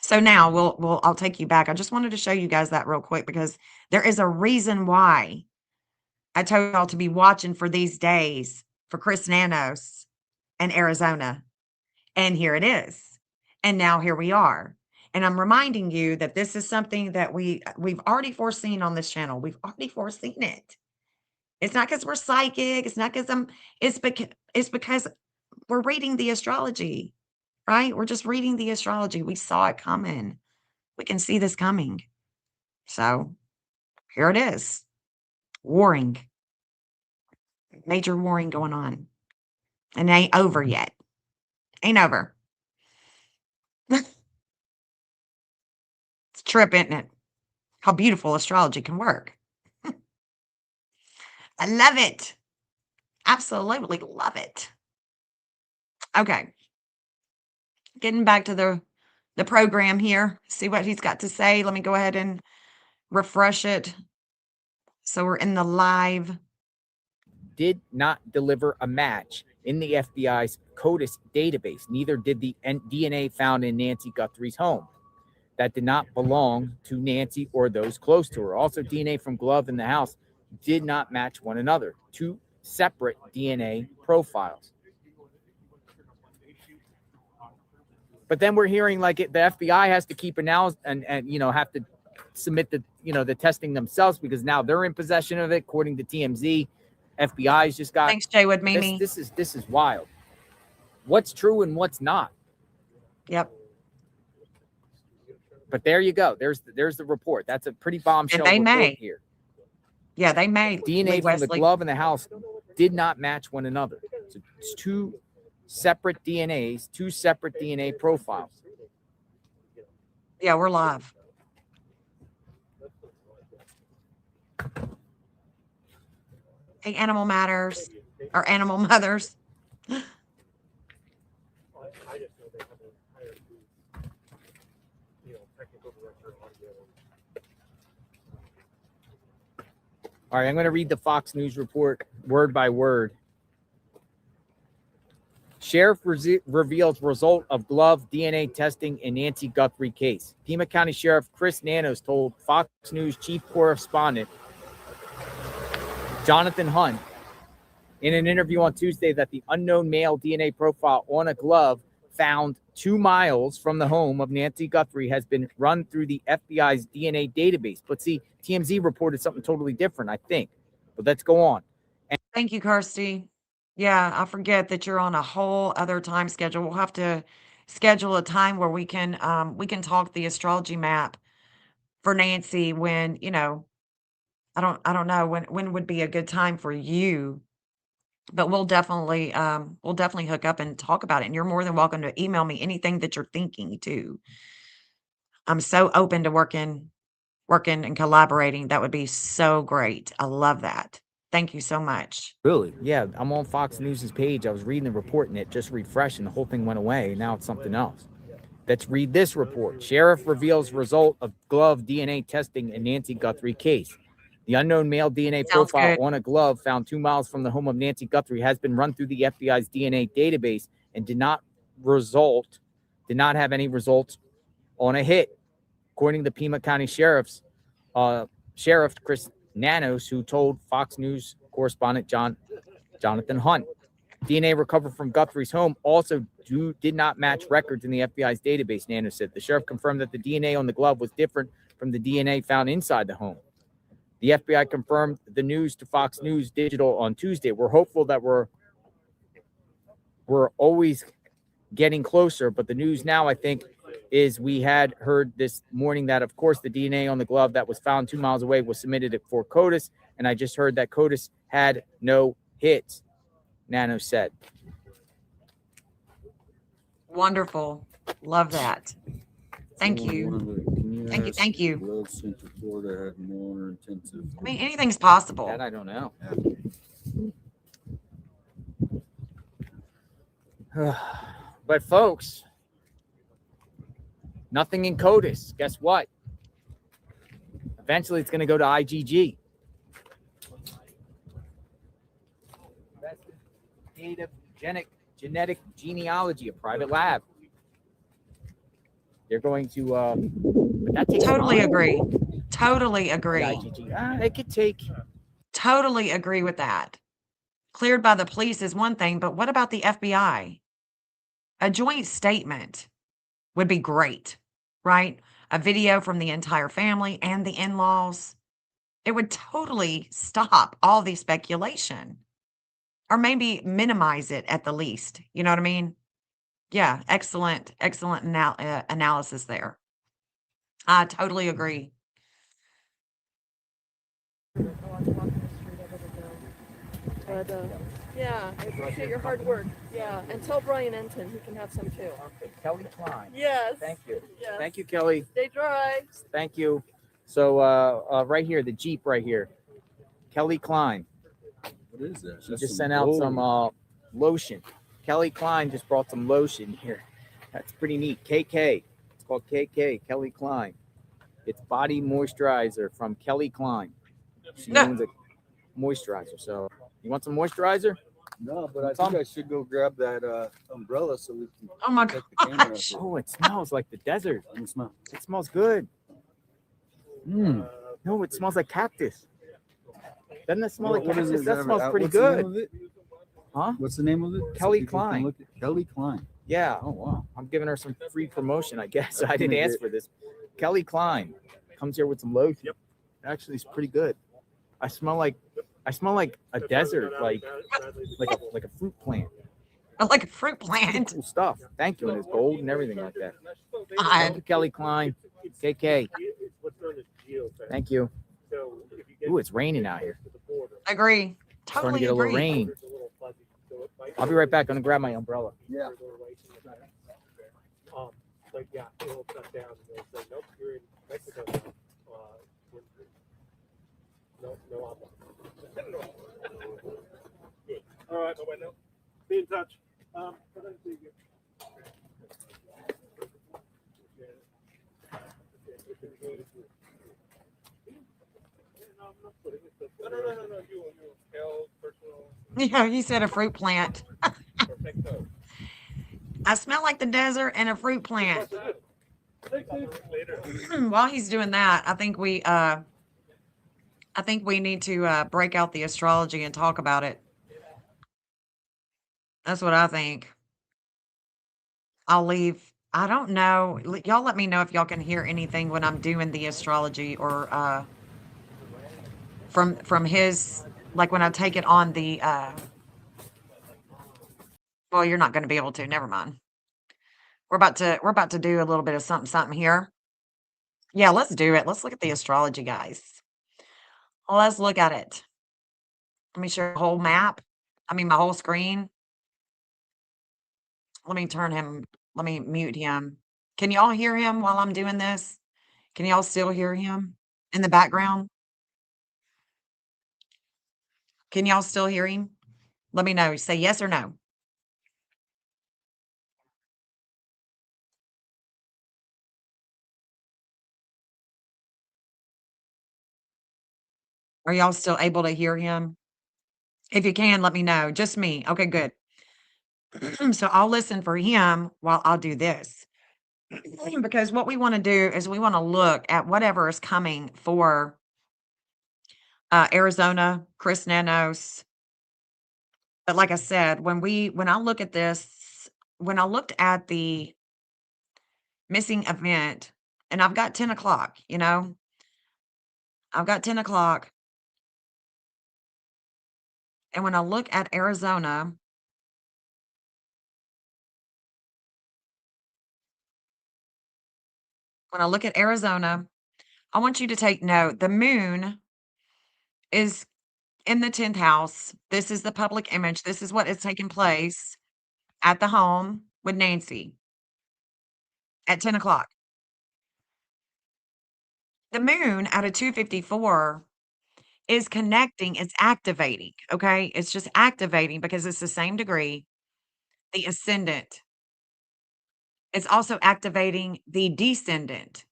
So now I'll take you back. I just wanted to show you guys that real quick, because there is a reason why I told y'all to be watching for these days for Chris Nanos and Arizona. And here it is. And now here we are. And I'm reminding you that this is something that we've already foreseen on this channel. We've already foreseen it. It's not because we're psychic. It's not because it's because we're reading the astrology, right? We're just reading the astrology. We saw it coming. We can see this coming. So here it is. Warring. Major warring going on. And it ain't over yet. Ain't over. It's a trip, isn't it? How beautiful astrology can work. I love it. Absolutely love it. Okay. Getting back to the program here. See what he's got to say. Let me go ahead and refresh it. So we're in the live. Did not deliver a match in the FBI's CODIS database. Neither did the DNA found in Nancy Guthrie's home. That did not belong to Nancy or those close to her. Also, DNA from glove in the house did not match one another. Two separate DNA profiles. But then we're hearing like the FBI has to keep analysis and have to submit the testing themselves because now they're in possession of it, according to TMZ. FBI's just got. Thanks, Jay, with Mimi. This is wild. What's true and what's not. Yep. But there you go. There's the report. That's a pretty bombshell And they report may. here. Yeah, they may. DNA from the glove in the house did not match one another. So it's two separate DNAs, two separate DNA profiles. Yeah, we're live. Hey, Animal Matters or Animal Mothers. All right, I'm going to read the Fox News report word by word. Sheriff reveals result of glove DNA testing in Nancy Guthrie case. Pima County Sheriff Chris Nanos told Fox News chief correspondent Jonathan Hunt in an interview on Tuesday that the unknown male DNA profile on a glove found 2 miles from the home of Nancy Guthrie has been run through the FBI's DNA database. But see, TMZ reported something totally different, I think. But let's go on. Thank you, Kirsty. Yeah, I forget that you're on a whole other time schedule. We'll have to schedule a time where we can talk the astrology map for Nancy when, I don't know when would be a good time for you, but we'll definitely hook up and talk about it. And you're more than welcome to email me anything that you're thinking too. I'm so open to working and collaborating. That would be so great. I love that. Thank you so much. Really? Yeah, I'm on Fox News' page. I was reading the report and it just refreshed and the whole thing went away. Now it's something else. Let's read this report. Sheriff reveals result of glove DNA testing in Nancy Guthrie case. The unknown male DNA Sounds profile good. on a glove found 2 miles from the home of Nancy Guthrie has been run through the FBI's DNA database and did not have any results on a hit. According to Pima County Sheriff Chris Nanos, who told Fox News correspondent Jonathan Hunt. DNA recovered from Guthrie's home also did not match records in the FBI's database, Nanos said. The sheriff confirmed that the DNA on the glove was different from the DNA found inside the home. The FBI confirmed the news to Fox News Digital on Tuesday. We're hopeful that we're always getting closer, but the news now, I think, is we had heard this morning that, of course, the DNA on the glove that was found 2 miles away was submitted for CODIS, and I just heard that CODIS had no hits, Nano said. Wonderful. Love that. Thank you. Thank you. Gloves sent to Florida had more intensive. I mean, anything's possible. That I don't know. But folks, nothing in CODIS. Guess what? Eventually, it's going to go to IGG. Investigative genetic genealogy, a private lab. They're going to. But that takes Totally time. agree. Totally agree. IGG. It could take. Totally agree with that. Cleared by the police is one thing, but what about the FBI? A joint statement would be great, right? A video from the entire family and the in-laws. It would totally stop all the speculation or maybe minimize it at the least. You know what I mean? Yeah, excellent analysis there. I totally agree. But yeah, I appreciate your hard work. Yeah, and tell Brian Enton he can have some too. Okay, Kelly Klein. Yes. Thank you. Yes. Thank you, Kelly. Stay dry. Thank you. So right here, the Jeep right here. Kelly Klein. What is that? She That's just some sent out some gold. lotion. Kelly Klein just brought some lotion here. That's pretty neat. KK. It's called KK, Kelly Klein. It's body moisturizer from Kelly Klein. She owns a moisturizer. So you want some moisturizer? No, but I think I should go grab that umbrella so we can Oh my take the camera. gosh. Oh, it smells like the desert. Let me smell. It smells good. No, it smells like cactus. Doesn't it smell like What is cactus? it? That smells pretty What's the name good. of it? Huh? What's the name of it? Kelly people can Klein. look at- Kelly Klein. Yeah. Oh wow. I'm giving her some free promotion, I guess. I That's didn't gonna ask get- for this. Kelly Klein comes here with some lotion. Yep. Actually, it's pretty good. I smell like a desert, like a fruit plant. Like a fruit plant. Cool stuff. Thank you. And it's gold and everything like that. God. Thank you, Kelly Klein. KK. Thank you. Ooh, it's raining out here. Agree. Starting to Totally get a little agree. rain. I'll be right back. I'm gonna grab my umbrella. Yeah. But yeah, it'll shut down and they'll say, nope, you're in Mexico. No habla. All right, bye-bye now. Be in touch. No. You health, personal. Yeah, you said a fruit plant. Perfecto. I smell like the desert and a fruit plant. Later. While he's doing that, I think we need to break out the astrology and talk about it. That's what I think. I'll leave. I don't know. Y'all let me know if y'all can hear anything when I'm doing the astrology or from his, like when I take it on the well, you're not going to be able to. Never mind. We're about to do a little bit of something here. Yeah, let's do it. Let's look at the astrology, guys. Let's look at it. Let me show the whole map. I mean, my whole screen. Let me mute him. Can y'all hear him while I'm doing this? Can y'all still hear him in the background? Can y'all still hear him? Let me know. Say yes or no. Are y'all still able to hear him? If you can, let me know. Just me. Okay, good. So I'll listen for him while I'll do this. Because what we want to do is we want to look at whatever is coming for Arizona, Chris Nanos. But like I said, when I look at this, when I looked at the missing event, and I've got 10 o'clock, I've got 10 o'clock. And when I look at Arizona, I want you to take note. The moon is in the 10th house. This is the public image. This is what is taking place at the home with Nancy at 10 o'clock. The moon at a 254 is connecting, it's activating, okay? It's just activating because it's the same degree, the ascendant. It's also activating the descendant.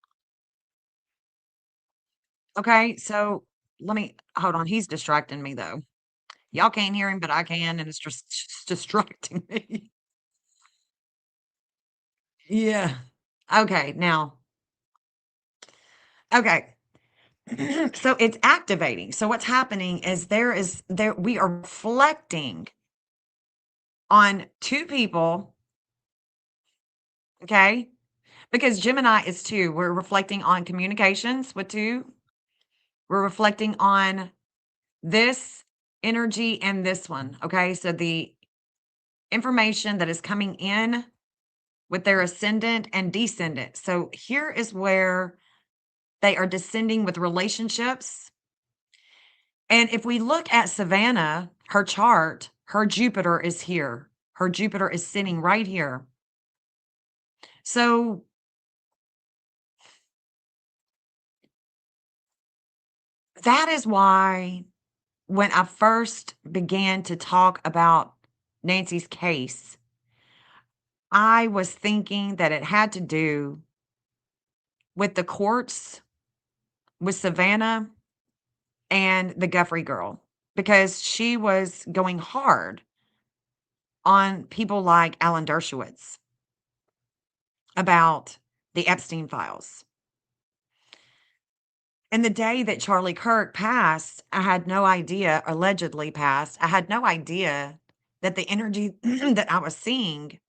Okay, so let me hold on. He's distracting me though. Y'all can't hear him, but I can, and it's just distracting me. Yeah. Okay, now. Okay. So it's activating. So what's happening is we are reflecting on two people, okay? Because Gemini is 2. We're reflecting on communications with 2. We're reflecting on this energy and this one. Okay. So the information that is coming in with their ascendant and descendant. So here is where they are descending with relationships. And if we look at Savannah, her chart, her Jupiter is here. Her Jupiter is sitting right here. So that is why when I first began to talk about Nancy's case, I was thinking that it had to do with the courts, with Savannah and the Guthrie girl, because she was going hard on people like Alan Dershowitz about the Epstein files. And the day that Charlie Kirk passed, I had no idea, allegedly passed, I had no idea that the energy that I was seeing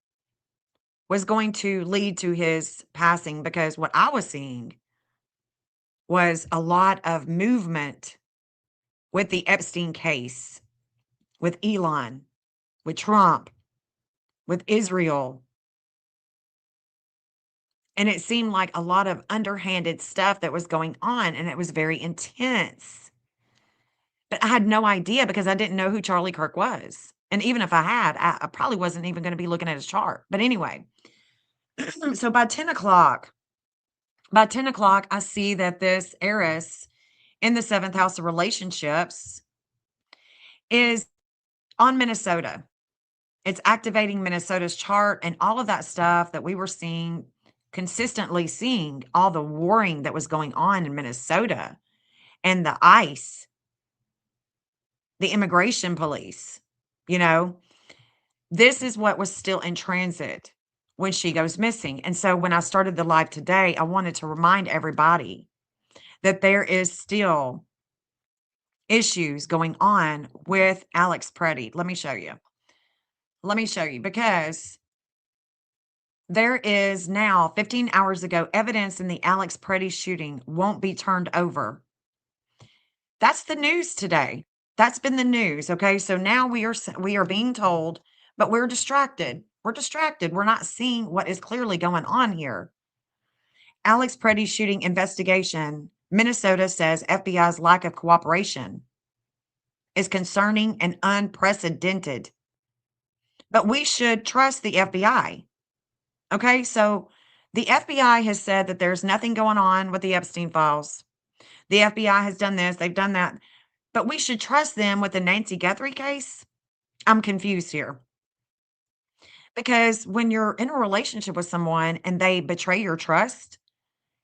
was going to lead to his passing, because what I was seeing was a lot of movement with the Epstein case, with Elon, with Trump, with Israel. And it seemed like a lot of underhanded stuff that was going on, and it was very intense. But I had no idea because I didn't know who Charlie Kirk was. And even if I had, I probably wasn't even going to be looking at his chart. But anyway, so by 10 o'clock, I see that this Eris in the 7th house of relationships is on Minnesota. It's activating Minnesota's chart and all of that stuff that we were seeing, consistently seeing all the warring that was going on in Minnesota and the ICE, the immigration police. You know, this is what was still in transit when she goes missing. And so when I started the live today, I wanted to remind everybody that there is still issues going on with Alex Preddy. Let me show you. Because there is now 15 hours ago evidence in the Alex Preddy shooting won't be turned over. That's the news today. That's been the news. Okay. So now we are being told, but we're distracted. We're not seeing what is clearly going on here. Alex Preddy shooting investigation. Minnesota says FBI's lack of cooperation is concerning and unprecedented. But we should trust the FBI. Okay, so the FBI has said that there's nothing going on with the Epstein files. The FBI has done this, they've done that. But we should trust them with the Nancy Guthrie case. I'm confused here. Because when you're in a relationship with someone and they betray your trust,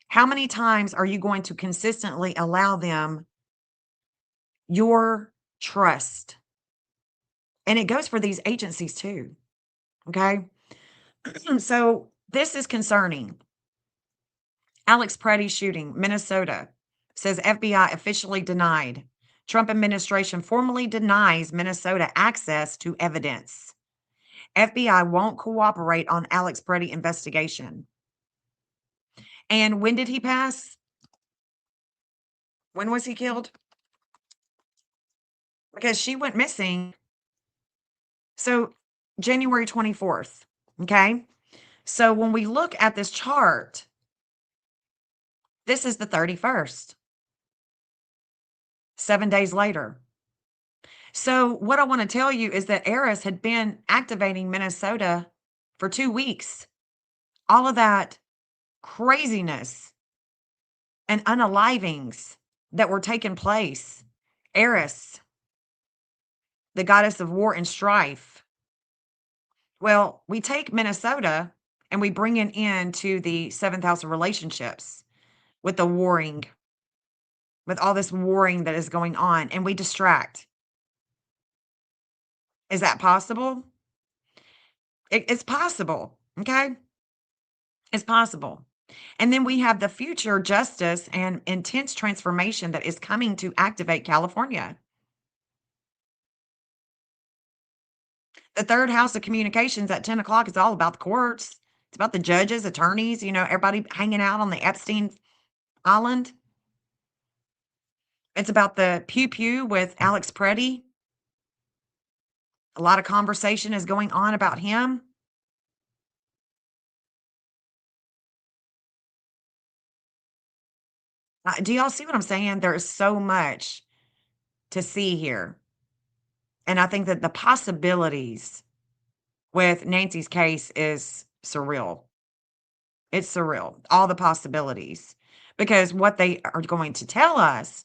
how many times are you going to consistently allow them your trust? And it goes for these agencies too. Okay. So this is concerning. Alex Preddy shooting, Minnesota, says FBI officially denied. Trump administration formally denies Minnesota access to evidence. FBI won't cooperate on Alex Preddy investigation. And when did he pass? When was he killed? Because she went missing. So January 24th. Okay. So when we look at this chart, this is the 31st. 7 days later. So what I want to tell you is that Eris had been activating Minnesota for 2 weeks. All of that craziness and unalivings that were taking place. Eris, the goddess of war and strife. Well, we take Minnesota and we bring it into the 7th house of relationships with the warring, with all this warring that is going on, and we distract. Is that possible? It's possible. Okay. It's possible. And then we have the future justice and intense transformation that is coming to activate California. The 3rd house of communications at 10 o'clock is all about the courts. It's about the judges, attorneys, everybody hanging out on the Epstein Island. It's about the pew pew with Alex Preddy. A lot of conversation is going on about him. Do y'all see what I'm saying? There is so much to see here. And I think that the possibilities with Nancy's case is surreal. It's surreal. All the possibilities. Because what they are going to tell us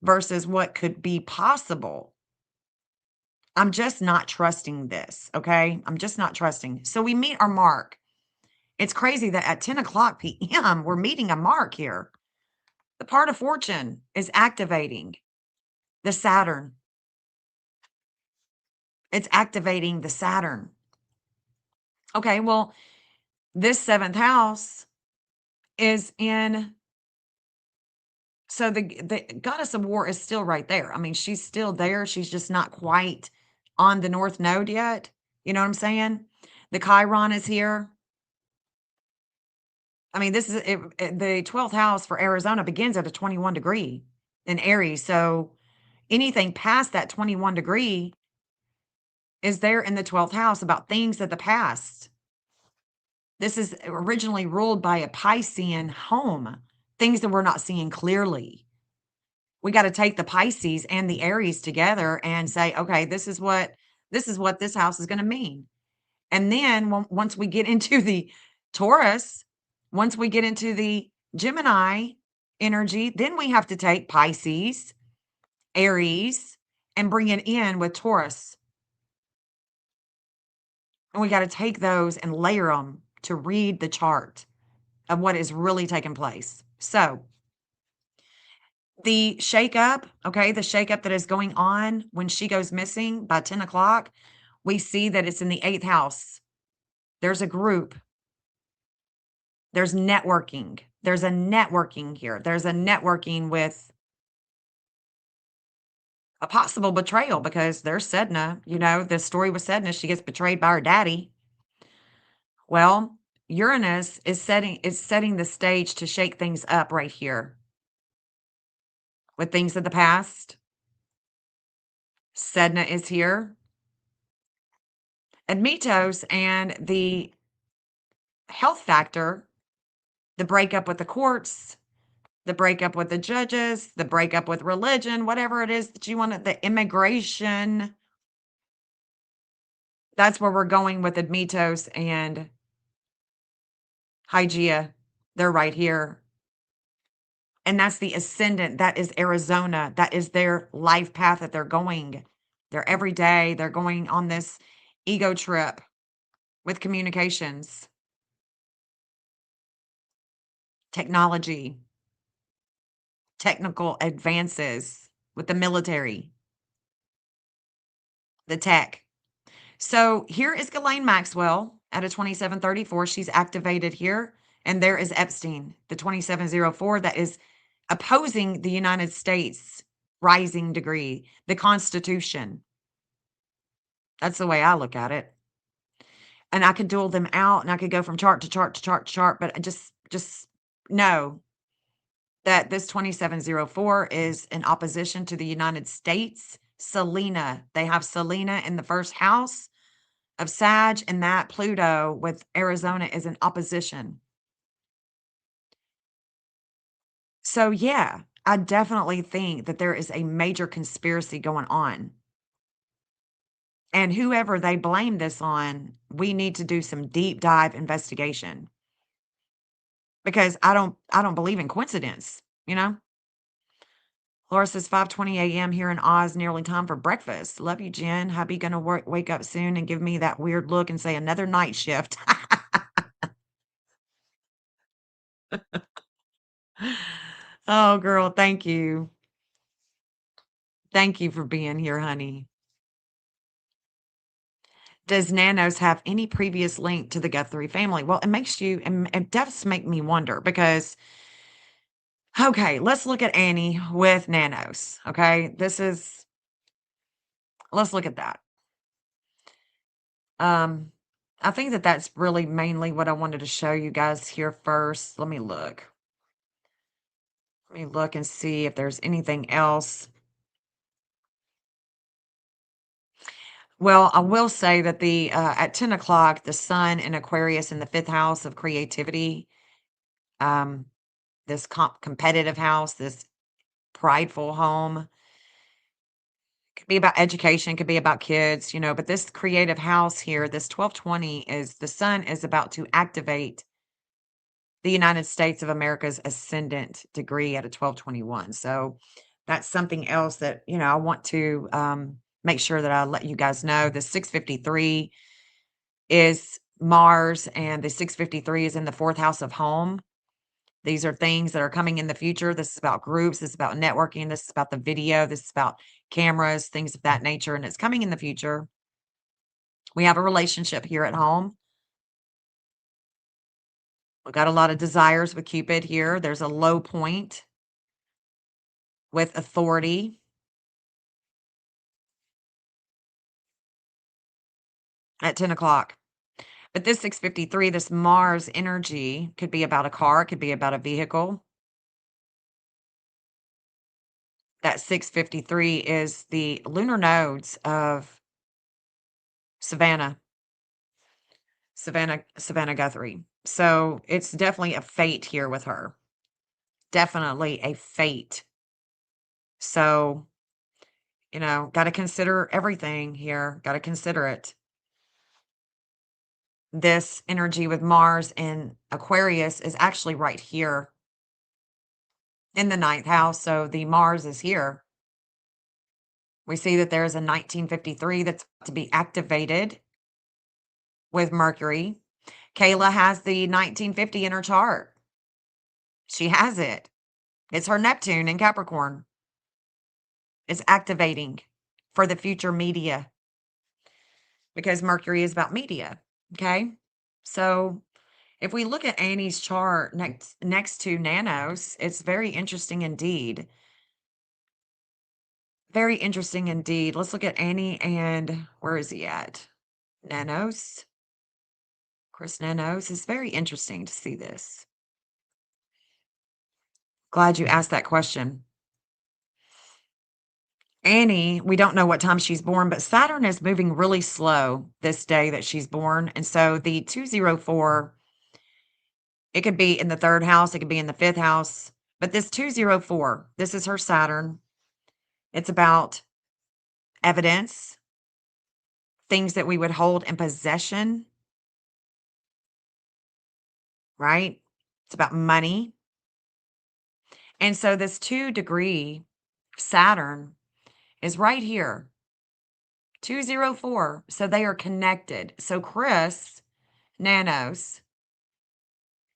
versus what could be possible. I'm just not trusting this. Okay. I'm just not trusting. So we meet our mark. It's crazy that at 10 o'clock p.m., we're meeting a mark here. The part of fortune is activating the Saturn. It's activating the Saturn. Okay, well, this 7th house is in, so the goddess of war is still right there. I mean, she's still there. She's just not quite on the North Node yet. You know what I'm saying? The Chiron is here. I mean, this is the 12th house for Arizona begins at a 21 degree in Aries. So anything past that 21 degree is there in the 12th house about things of the past. This is originally ruled by a Piscean home, things that we're not seeing clearly. We got to take the Pisces and the Aries together and say, okay, this is what this house is going to mean. And then once we get into the Taurus, once we get into the Gemini energy, then we have to take Pisces, Aries, and bring it in with Taurus. And we got to take those and layer them to read the chart of what is really taking place. So the shakeup, okay, the shakeup that is going on when she goes missing by 10 o'clock, we see that it's in the 8th house. There's a group. There's networking. There's a networking here. There's a networking with a possible betrayal because there's Sedna. The story with Sedna, she gets betrayed by her daddy. Well, Uranus is setting the stage to shake things up right here with things of the past. Sedna is here. Admetos and the health factor, the breakup with the courts, the breakup with the judges, the breakup with religion, whatever it is that you want, the immigration. That's where we're going with Admetos and Hygeia. They're right here. And that's the ascendant. That is Arizona. That is their life path that they're going. They're every day. They're going on this ego trip with communications, technology, technical advances with the military, the tech. So here is Ghislaine Maxwell at a 2734. She's activated here. And there is Epstein, the 2704, that is opposing the United States rising degree, the Constitution. That's the way I look at it. And I could duel them out and I could go from chart to chart to chart to chart, but I just know that this 2704 is in opposition to the United States. Selena, they have Selena in the first house of Sag, and that Pluto with Arizona is in opposition. So yeah, I definitely think that there is a major conspiracy going on. And whoever they blame this on, we need to do some deep dive investigation. Because I don't believe in coincidence, Laura says 5:20 a.m. here in Oz, nearly time for breakfast. Love you, Jen. Hubby gonna wake up soon and give me that weird look and say another night shift. Oh, girl, thank you. Thank you for being here, honey. Does Nanos have any previous link to the Guthrie family? Well, it does make me wonder because, okay, let's look at Annie with Nanos. Okay, let's look at that. I think that that's really mainly what I wanted to show you guys here first. Let me look. Let me look and see if there's anything else. Well, I will say that the at 10 o'clock, the sun in Aquarius in the fifth house of creativity, um, this competitive house, this prideful home, could be about education, could be about kids, but this creative house here, this 1220 is the sun is about to activate the United States of America's ascendant degree at a 1221. So that's something else that, I want to make sure that I let you guys know. The 653 is Mars, and the 653 is in the fourth house of home. These are things that are coming in the future. This is about groups. This is about networking. This is about the video. This is about cameras, things of that nature. And it's coming in the future. We have a relationship here at home. We've got a lot of desires with Cupid here. There's a low point with authority at 10 o'clock. But this 653, this Mars energy could be about a car, could be about a vehicle. That 653 is the lunar nodes of Savannah Guthrie. So it's definitely a fate here with her. Definitely a fate. So, got to consider everything here. Got to consider it. This energy with Mars in Aquarius is actually right here in the ninth house. So the Mars is here. We see that there's a 1953 that's to be activated with Mercury. Kayla has the 1950 in her chart. She has it. It's her Neptune in Capricorn. It's activating for the future media because Mercury is about media. Okay. So if we look at Annie's chart next to Nanos, it's very interesting indeed. Very interesting indeed. Let's look at Annie and where is he at? Nanos. Chris Nanos. It's very interesting to see this. Glad you asked that question. Annie, we don't know what time she's born, but Saturn is moving really slow this day that she's born. And so the 204, it could be in the third house, it could be in the fifth house. But this 204, this is her Saturn. It's about evidence, things that we would hold in possession, right? It's about money. And so this 2-degree Saturn is right here, 204. So they are connected. So Chris, Nanos,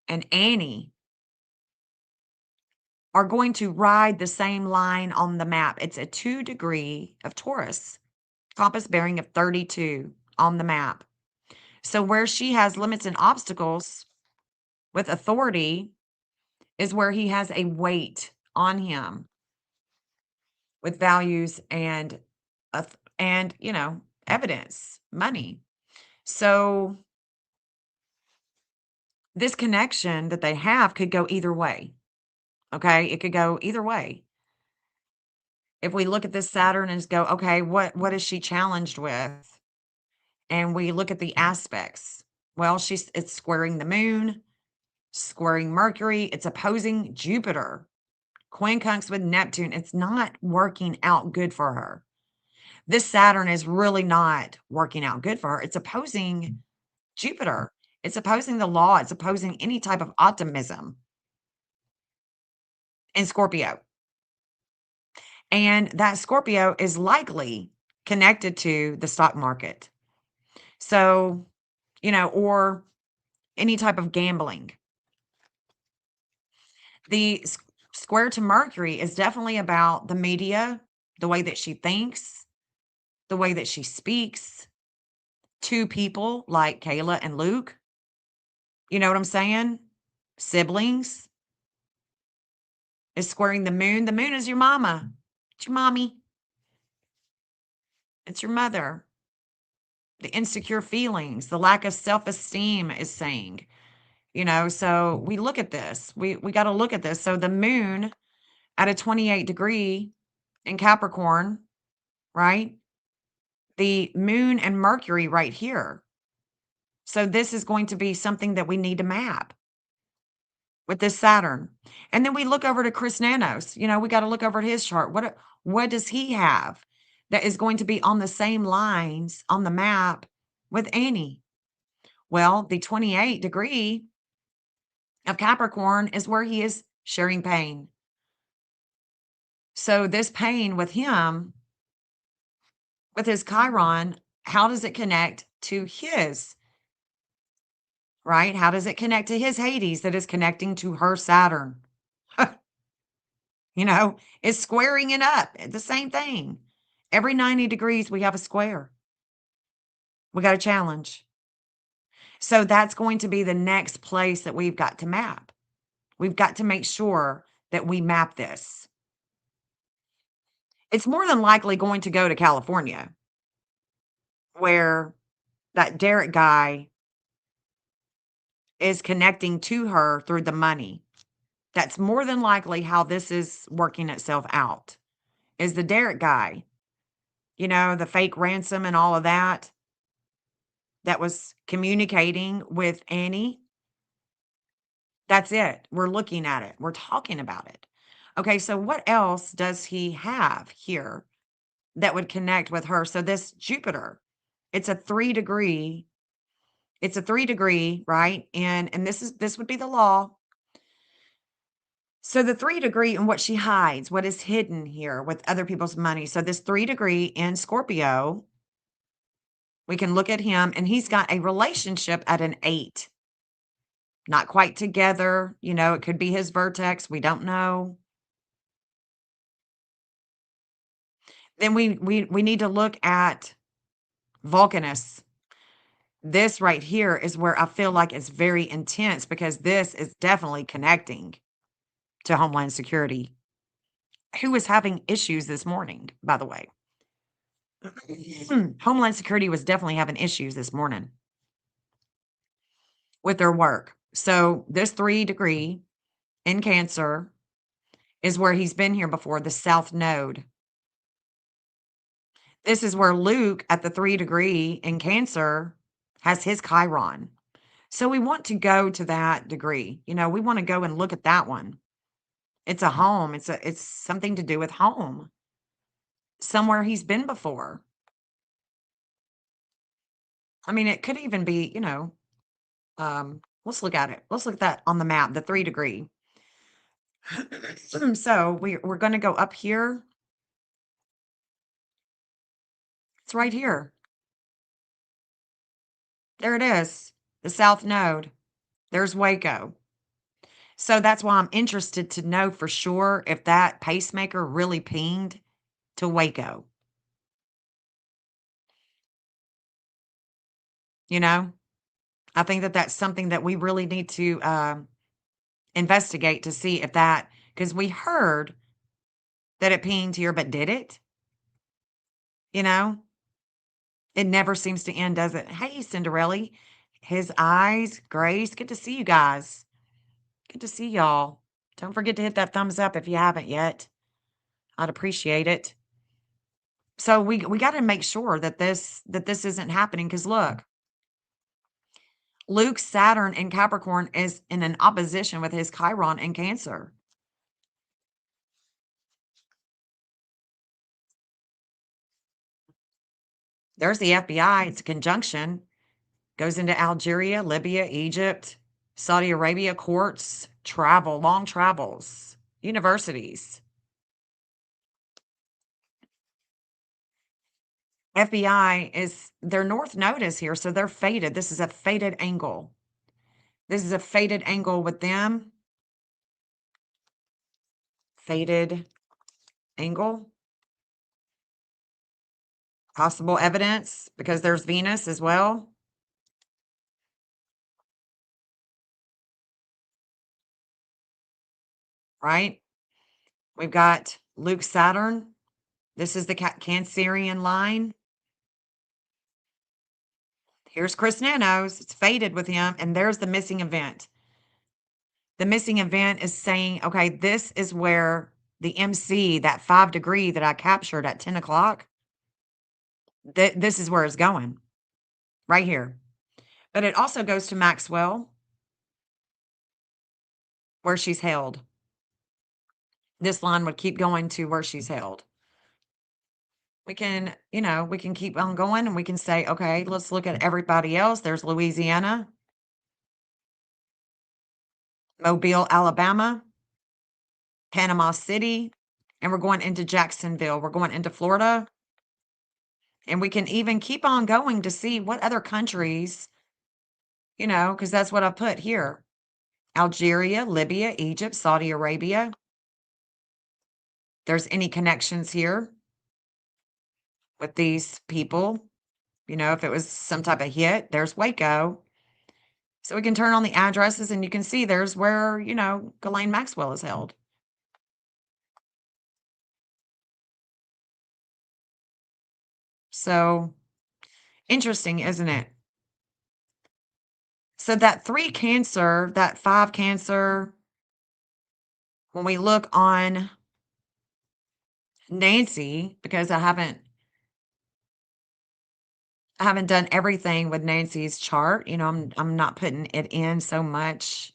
and Annie are going to ride the same line on the map. It's a 2-degree of Taurus, compass bearing of 32 on the map. So where she has limits and obstacles with authority is where he has a weight on him with values and evidence, money. So this connection that they have could go either way. Okay, it could go either way. If we look at this Saturn and go, okay, what is she challenged with? And we look at the aspects. Well, it's squaring the moon, squaring Mercury, it's opposing Jupiter, quincunx with Neptune. It's not working out good for her. This Saturn is really not working out good for her. It's opposing Jupiter. It's opposing the law. It's opposing any type of optimism in Scorpio. And that Scorpio is likely connected to the stock market. So, or any type of gambling. The square to Mercury is definitely about the media, the way that she thinks, the way that she speaks to people like Kayla and Luke. You know what I'm saying? Siblings. Is squaring the moon. The moon is your mama. It's your mommy. It's your mother. the insecure feelings, the lack of self-esteem is saying, so we look at this. We got to look at this. So the moon at a 28 degree in Capricorn, right? The moon and Mercury right here. So this is going to be something that we need to map with this Saturn. And then we look over to Chris Nanos. We got to look over at his chart. What does he have that is going to be on the same lines on the map with Annie? Well, the 28 degree of Capricorn is where he is sharing pain. So this pain with him, with his Chiron, how does it connect to his, right? How does it connect to his Hades that is connecting to her Saturn? It's squaring it up. The same thing. Every 90 degrees, we have a square. We got a challenge. So that's going to be the next place that we've got to map. We've got to make sure that we map this. It's more than likely going to go to California, where that Derek guy is connecting to her through the money. That's more than likely how this is working itself out, is the Derek guy, the fake ransom and all of that was communicating with Annie. That's it. We're looking at it. We're talking about it. Okay, so what else does he have here that would connect with her? So this Jupiter, it's a 3 degree. It's a 3 degree, right? And this would be the law. So the 3 degree and what she hides, what is hidden here with other people's money. So this 3 degree in Scorpio, we can look at him and he's got a relationship at an 8. Not quite together, it could be his vertex, we don't know. Then we need to look at Vulcanus. This right here is where I feel like it's very intense because this is definitely connecting to Homeland Security, who was having issues this morning, by the way. Homeland Security was definitely having issues this morning with their work. So this 3 degree in Cancer is where he's been here before, the South Node. This is where Luke at the 3 degree in Cancer has his Chiron. So we want to go to that degree. We want to go and look at that one. It's a home. It's something to do with home. Somewhere he's been before. I mean, it could even be, let's look at it. Let's look at that on the map, the 3 degree. So we're going to go up here. It's right here. There it is, the South Node. There's Waco. So that's why I'm interested to know for sure if that pacemaker really pinged to Waco. I think that that's something that we really need to investigate to see if that, because we heard that it pinged here, but did it? It never seems to end, does it? Hey, Cinderella. His eyes, Grace. Good to see you guys. Good to see y'all. Don't forget to hit that thumbs up if you haven't yet. I'd appreciate it. So we got to make sure that this isn't happening, because look, Luke's Saturn in Capricorn is in an opposition with his Chiron in Cancer. There's the FBI. It's a conjunction. Goes into Algeria, Libya, Egypt, Saudi Arabia, courts, travel, long travels, universities. FBI is, their North Node is here, so they're fated. This is a fated angle. This is a fated angle with them. Fated angle. Possible evidence, because there's Venus as well. Right? We've got Luke Saturn. This is the Cancerian line. Here's Chris Nanos. It's faded with him. And there's the missing event. The missing event is saying, okay, this is where the MC, that 5 degree that I captured at 10 o'clock, this is where it's going. Right here. But it also goes to Maxwell, where she's held. This line would keep going to where she's held. We can, we can keep on going and we can say, okay, let's look at everybody else. There's Louisiana, Mobile, Alabama, Panama City, and we're going into Jacksonville. We're going into Florida. And we can even keep on going to see what other countries, because that's what I put here. Algeria, Libya, Egypt, Saudi Arabia. There's any connections here with these people. If it was some type of hit, there's Waco. So we can turn on the addresses and you can see there's where, Ghislaine Maxwell is held. So interesting, isn't it? So that 3 Cancer, that 5 Cancer, when we look on Nancy, because I haven't done everything with Nancy's chart. I'm not putting it in so much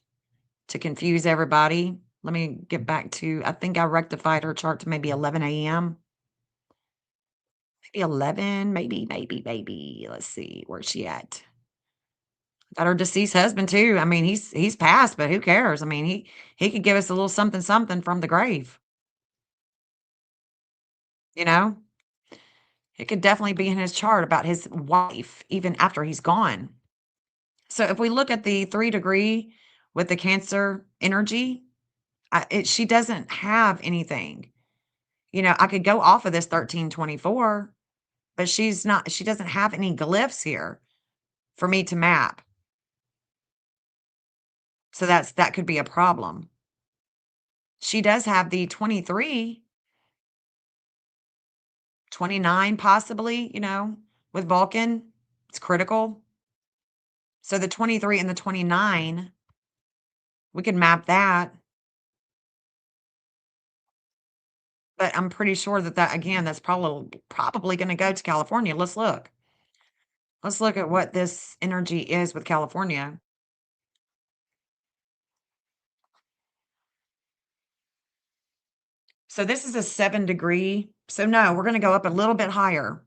to confuse everybody. Let me get back to, I think I rectified her chart to maybe 11 a.m. Maybe 11, maybe. Let's see, where's she at? Got her deceased husband too. I mean, he's passed, but who cares? I mean, he could give us a little something from the grave. It could definitely be in his chart about his wife, even after he's gone. So if we look at the 3 degree with the Cancer energy, she doesn't have anything. I could go off of this 1324, but she doesn't have any glyphs here for me to map. So that could be a problem. She does have the 23, 29 possibly, with Vulcan. It's critical. So the 23 and the 29, we can map that. But I'm pretty sure that again, that's probably going to go to California. Let's look. Let's look at what this energy is with California. So this is a 7 degree. So no, we're going to go up a little bit higher.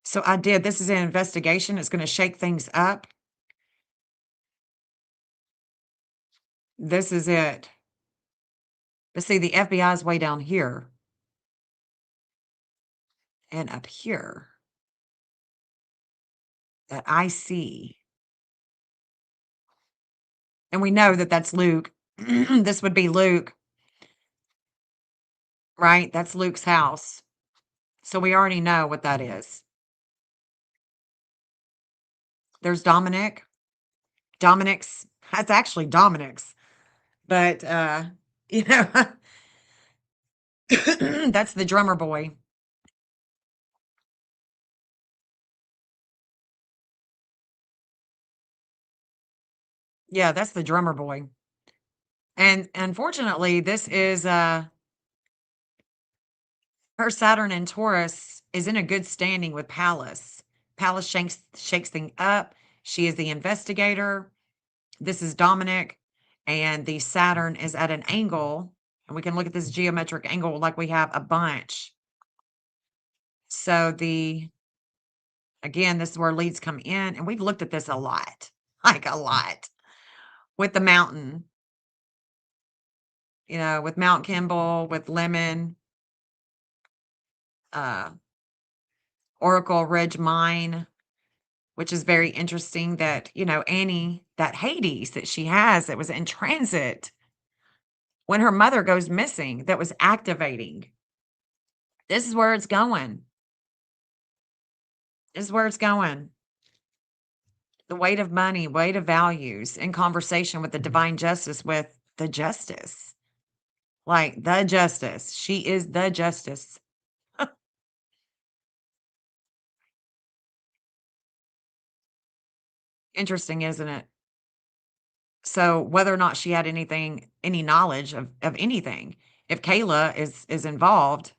So this is an investigation. It's going to shake things up. This is it. But see, the FBI is way down here. And up here. That I see. And we know that that's Luke. This would be Luke. Right? That's Luke's house. So we already know what that is. There's Dominic. That's actually Dominic's. But, that's the drummer boy. Yeah, that's the drummer boy. And unfortunately, this is her Saturn and Taurus is in a good standing with Pallas. Pallas shakes things up. She is the investigator. This is Dominic, and the Saturn is at an angle, and we can look at this geometric angle like we have a bunch. So again, this is where leads come in, and we've looked at this a lot, like a lot, with the mountain, with Mount Kimball, with Lemon, Oracle Ridge Mine, which is very interesting that, Annie, that Hades that she has that was in transit when her mother goes missing, that was activating. This is where it's going. This is where it's going. The weight of money, weight of values in conversation with the divine justice, with the justice. Like the justice. She is the justice. Interesting, isn't it? So whether or not she had any knowledge of anything, if Kayla is involved,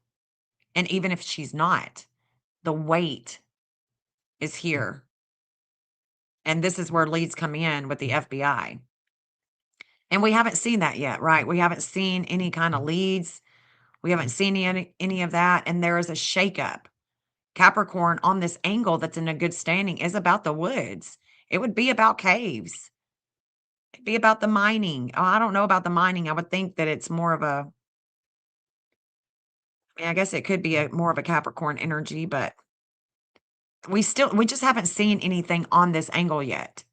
and even if she's not, the weight is here. And this is where leads come in with the FBI. And we haven't seen that yet, right? We haven't seen any kind of leads. We haven't seen any of that. And there is a shakeup. Capricorn on this angle that's in a good standing is about the woods. It would be about caves. It'd be about the mining. Oh, I don't know about the mining. I would think that it's more of a, I guess it could be a more of a Capricorn energy, but we just haven't seen anything on this angle yet.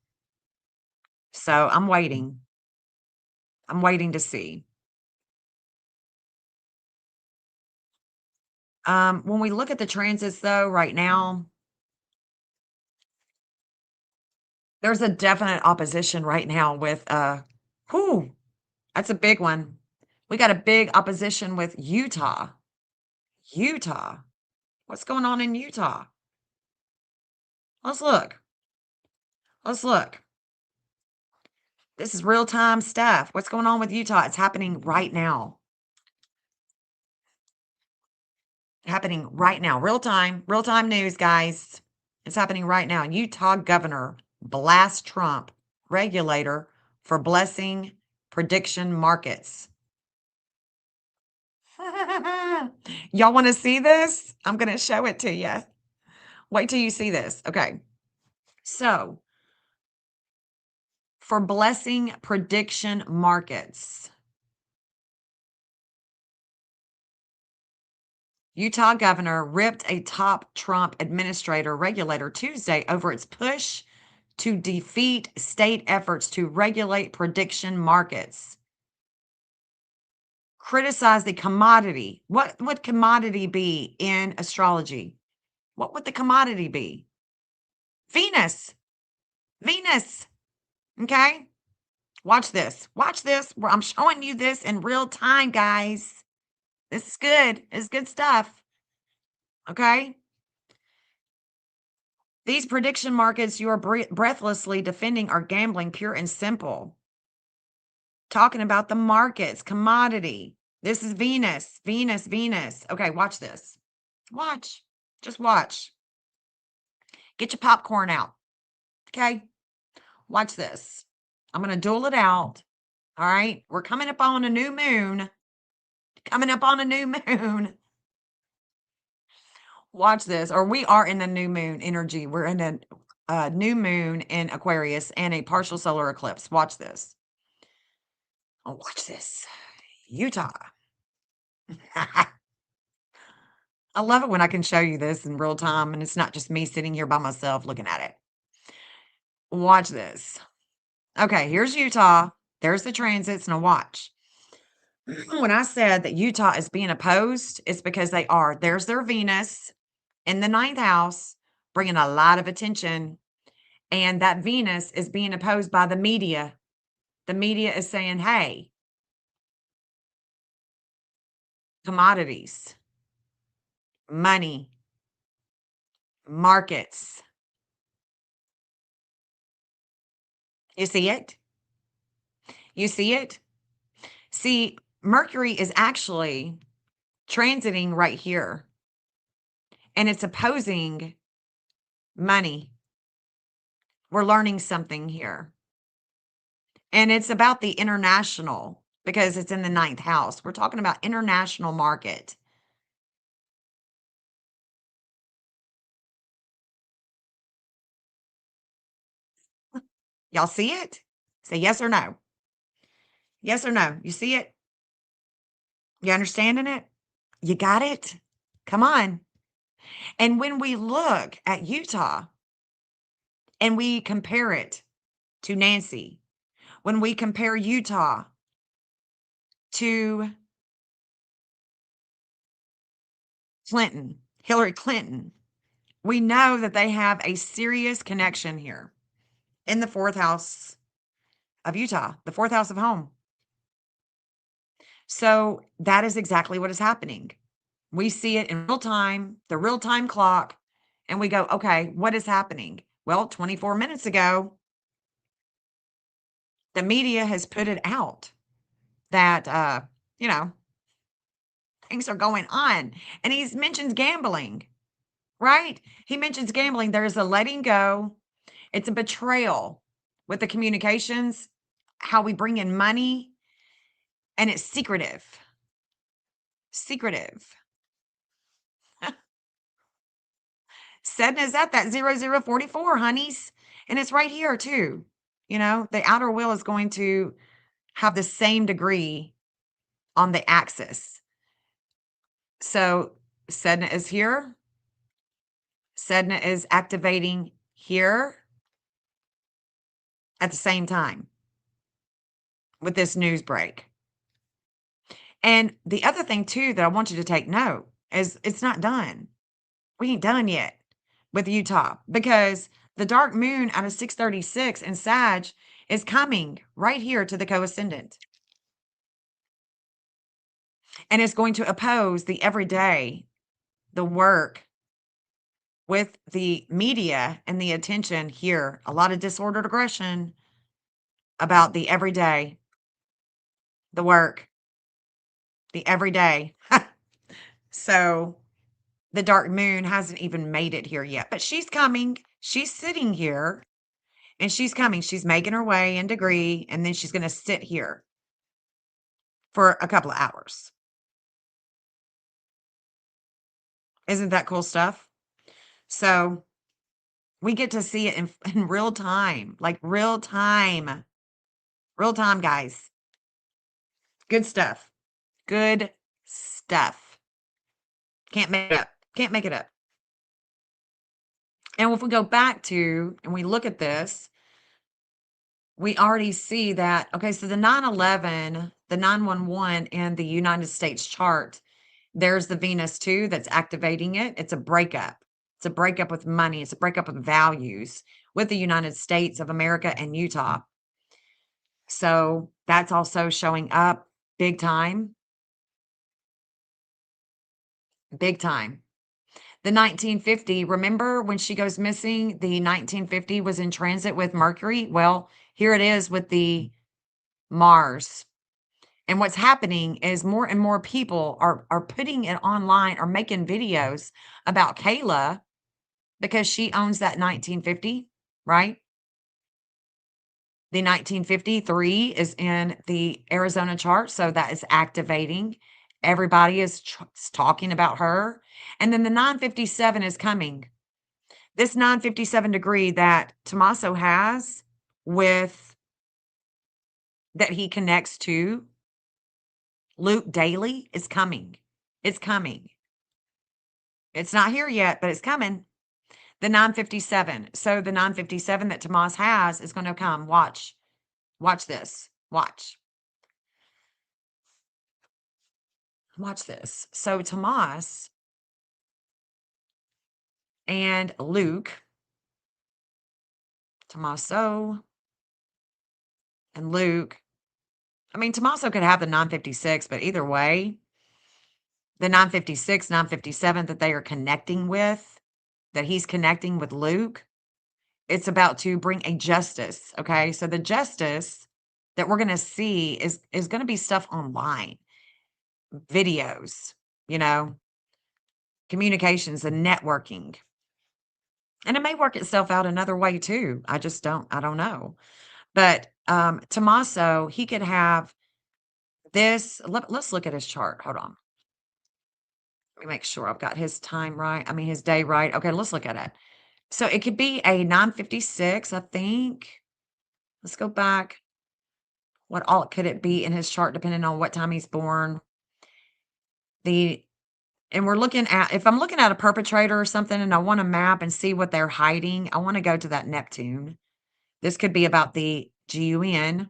So I'm waiting. I'm waiting to see. When we look at the transits though, right now, there's a definite opposition right now with whew, that's a big one. We got a big opposition with Utah. Utah. What's going on in Utah? Let's look. Let's look. This is real-time stuff. What's going on with Utah? It's happening right now. Happening right now. Real-time news, guys. It's happening right now. Utah governor blasts Trump regulator for blessing prediction markets. Y'all want to see this? I'm going to show it to you. Wait till you see this. Okay. So, for blessing prediction markets, Utah governor ripped a top Trump administrator regulator Tuesday over its push to defeat state efforts to regulate prediction markets. Criticize the commodity. What would commodity be in astrology? What would the commodity be? Venus. Venus. Okay? Watch this. Watch this. I'm showing you this in real time, guys. This is good. It's good stuff. Okay? These prediction markets you are breathlessly defending are gambling, pure and simple. Talking about the markets, commodity. This is Venus, Venus, Venus. Okay, watch this. Watch. Just watch. Get your popcorn out. Okay? Watch this. I'm going to duel it out. All right? We're coming up on a new moon. Coming up on a new moon. Watch this. Or we are in the new moon energy. We're in a new moon in Aquarius and a partial solar eclipse. Watch this. Oh, watch this. Utah. I love it when I can show you this in real time and it's not just me sitting here by myself looking at it. Watch this. Okay, here's Utah. There's the transits. Now watch. When I said that Utah is being opposed, it's because they are. There's their Venus in the 9th house, bringing a lot of attention. And that Venus is being opposed by the media. The media is saying, hey, commodities, money, markets. You see it? You see it? See, Mercury is actually transiting right here. And it's opposing money. We're learning something here. And it's about the international because it's in the 9th house. We're talking about international market. Y'all see it? Say yes or no. Yes or no. You see it? You understanding it? You got it? Come on. And when we look at Utah and we compare it to Nancy, when we compare Utah to Clinton, Hillary Clinton, we know that they have a serious connection here in the 4th house of Utah, the 4th house of home. So that is exactly what is happening. We see it in real time, the real time clock, and we go, okay, what is happening? Well, 24 minutes ago, The media has put it out that, things are going on. And he mentions gambling, right? He mentions gambling. There's a letting go. It's a betrayal with the communications, how we bring in money, and it's secretive. Secretive. Sedna is at that 0044, honeys. And it's right here, too. The outer wheel is going to have the same degree on the axis. So Sedna is here. Sedna is activating here at the same time with this news break. And the other thing, too, that I want you to take note is it's not done. We ain't done yet with Utah because the dark moon out of 636 in Sag is coming right here to the co-ascendant. And it's going to oppose the everyday, the work with the media and the attention here. A lot of disordered aggression about the everyday, the work, the everyday. So the dark moon hasn't even made it here yet, but she's coming. She's sitting here and she's coming. She's making her way in degree, and then she's going to sit here for a couple of hours. Isn't that cool stuff? So we get to see it in real time, like real time, guys. Good stuff. Good stuff. Can't make it up. Can't make it up. And if we go back to and we look at this, we already see that, okay, so the 911, the 911 in the United States chart, there's the Venus too that's activating it. It's a breakup. It's a breakup with money. It's a breakup with values with the United States of America and Utah. So that's also showing up big time. Big time. The 1950, remember when she goes missing, the 1950 was in transit with Mercury? Well, here it is with the Mars. And what's happening is more and more people are putting it online or making videos about Kayla because she owns that 1950, right? The 1953 is in the Arizona chart, so that is activating. Everybody is talking about her. And then the 957 is coming. This 957 degree that Tommaso has with that he connects to Luke daily is coming. It's coming. It's not here yet, but it's coming. The 957. So the 957 that Tomas has is going to come. Watch. Watch this. Watch. Watch this. So Tomas and Luke, Tommaso and Luke. I mean, Tommaso could have the 956, but either way, the 956, 957 that they are connecting with, that he's connecting with Luke, it's about to bring a justice. Okay. So the justice that we're going to see is going to be stuff online, videos, communications and networking. And it may work itself out another way too. I don't know. But Tommaso, he could have this. Let's look at his chart. Hold on. Let me make sure I've got his time right. I mean, his day right. Okay, let's look at it. So it could be a 956, I think. Let's go back. What all could it be in his chart, depending on what time he's born? And we're looking at, if I'm looking at a perpetrator or something and I want to map and see what they're hiding, I want to go to that Neptune. This could be about the GUN.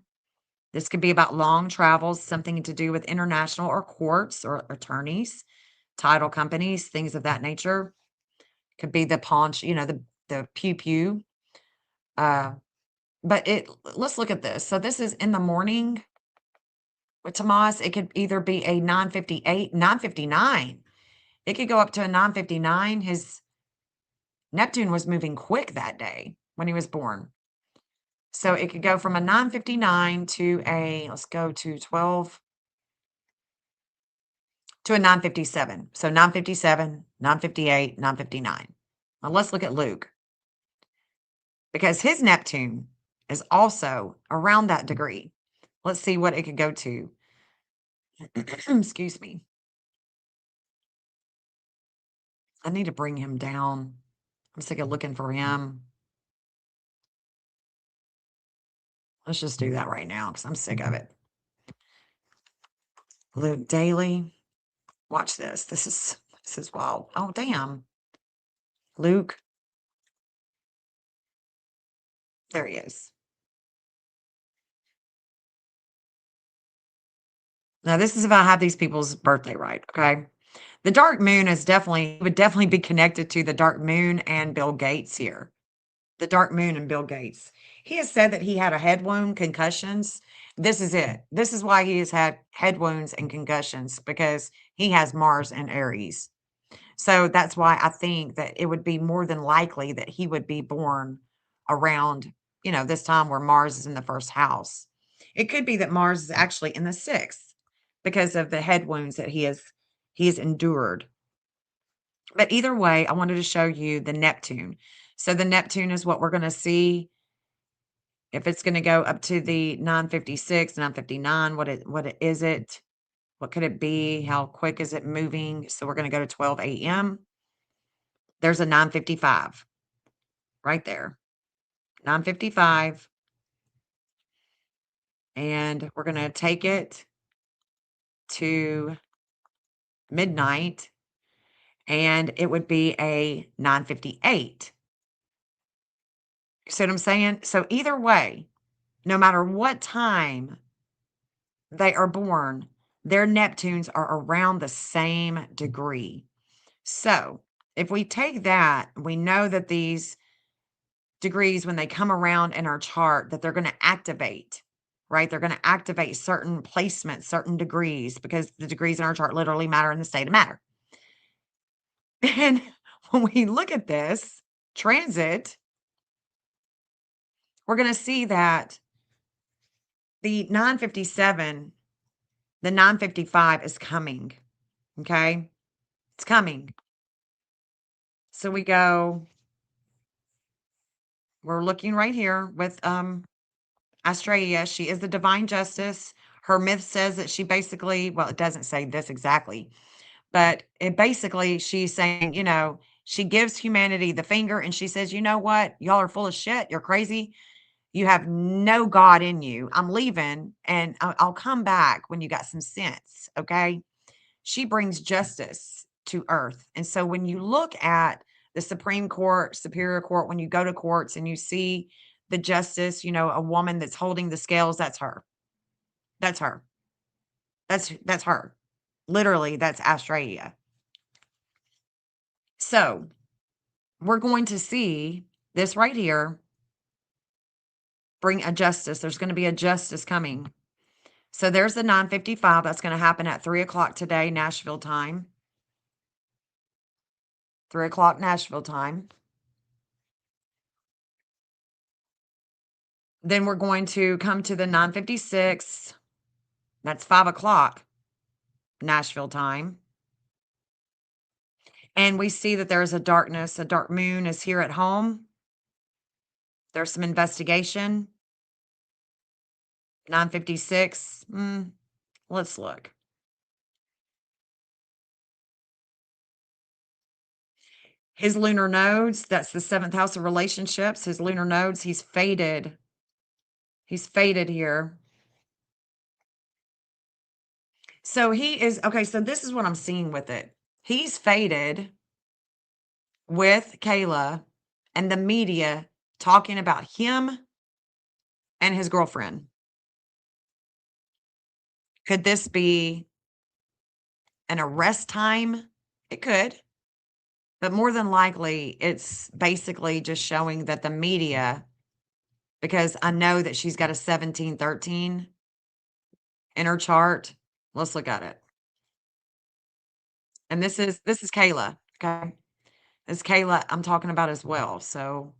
This could be about long travels, something to do with international or courts or attorneys, title companies, things of that nature. Could be the paunch, the pew pew. But let's look at this. So this is in the morning with Tomas. It could either be a 958, 959. It could go up to a 959. His Neptune was moving quick that day when he was born. So it could go from a 9:59 to a, let's go to 12, to a 9:57. So 9:57, 9:58, 9:59. Now let's look at Luke, because his Neptune is also around that degree. Let's see what it could go to. Excuse me. I need to bring him down. I'm sick of looking for him. Let's just do that right now because I'm sick of it. Luke daily. Watch this. This is wild. Oh, damn. Luke. There he is. Now, this is if I have these people's birthday right, okay? The dark moon would definitely be connected to the dark moon and Bill Gates here. The dark moon and Bill Gates. He has said that he had a head wound, concussions. This is it. This is why he has had head wounds and concussions, because he has Mars and Aries. So that's why I think that it would be more than likely that he would be born around, this time where Mars is in the first house. It could be that Mars is actually in the sixth because of the head wounds that he has endured. But either way, I wanted to show you the Neptune. So the Neptune is what we're going to see. If it's going to go up to the 9:56, 9:59, what is it? What could it be? How quick is it moving? So we're going to go to 12 a.m. There's a 9:55 right there. 9:55. And we're going to take it to midnight, and it would be a 9:58. You see what I'm saying? So either way, no matter what time they are born, their Neptunes are around the same degree. So if we take that, we know that these degrees, when they come around in our chart, that they're going to activate, right? They're going to activate certain placements, certain degrees, because the degrees in our chart literally matter in the state of matter. And when we look at this transit, we're going to see that the 9:57, the 9:55 is coming. Okay. It's coming. So we're looking right here with Australia. She is the divine justice. Her myth says that she basically, well, it doesn't say this exactly, but it basically, she's saying, she gives humanity the finger and she says, you know what? Y'all are full of shit. You're crazy. You have no God in you. I'm leaving and I'll come back when you got some sense. Okay. She brings justice to earth. And so when you look at the Supreme Court, Superior Court, when you go to courts and you see the justice, a woman that's holding the scales, that's her. That's her. That's her. Literally, that's Australia. So we're going to see this right here bring a justice. There's going to be a justice coming. So there's the 9:55. That's going to happen at 3:00 today, Nashville time. 3:00 Nashville time. Then we're going to come to the 9:56. That's 5:00 Nashville time. And we see that there's a darkness. A dark moon is here at home. There's some investigation. 9:56. Let's look. His lunar nodes, that's the 7th house of relationships. His lunar nodes, he's faded. He's faded here. So he is, okay, so this is what I'm seeing with it. He's faded with Kayla and the media talking about him and his girlfriend. Could this be an arrest time? It could. But more than likely, it's basically just showing that the media, because I know that she's got a 1713 in her chart. Let's look at it. And this is Kayla, okay? This is Kayla I'm talking about as well. So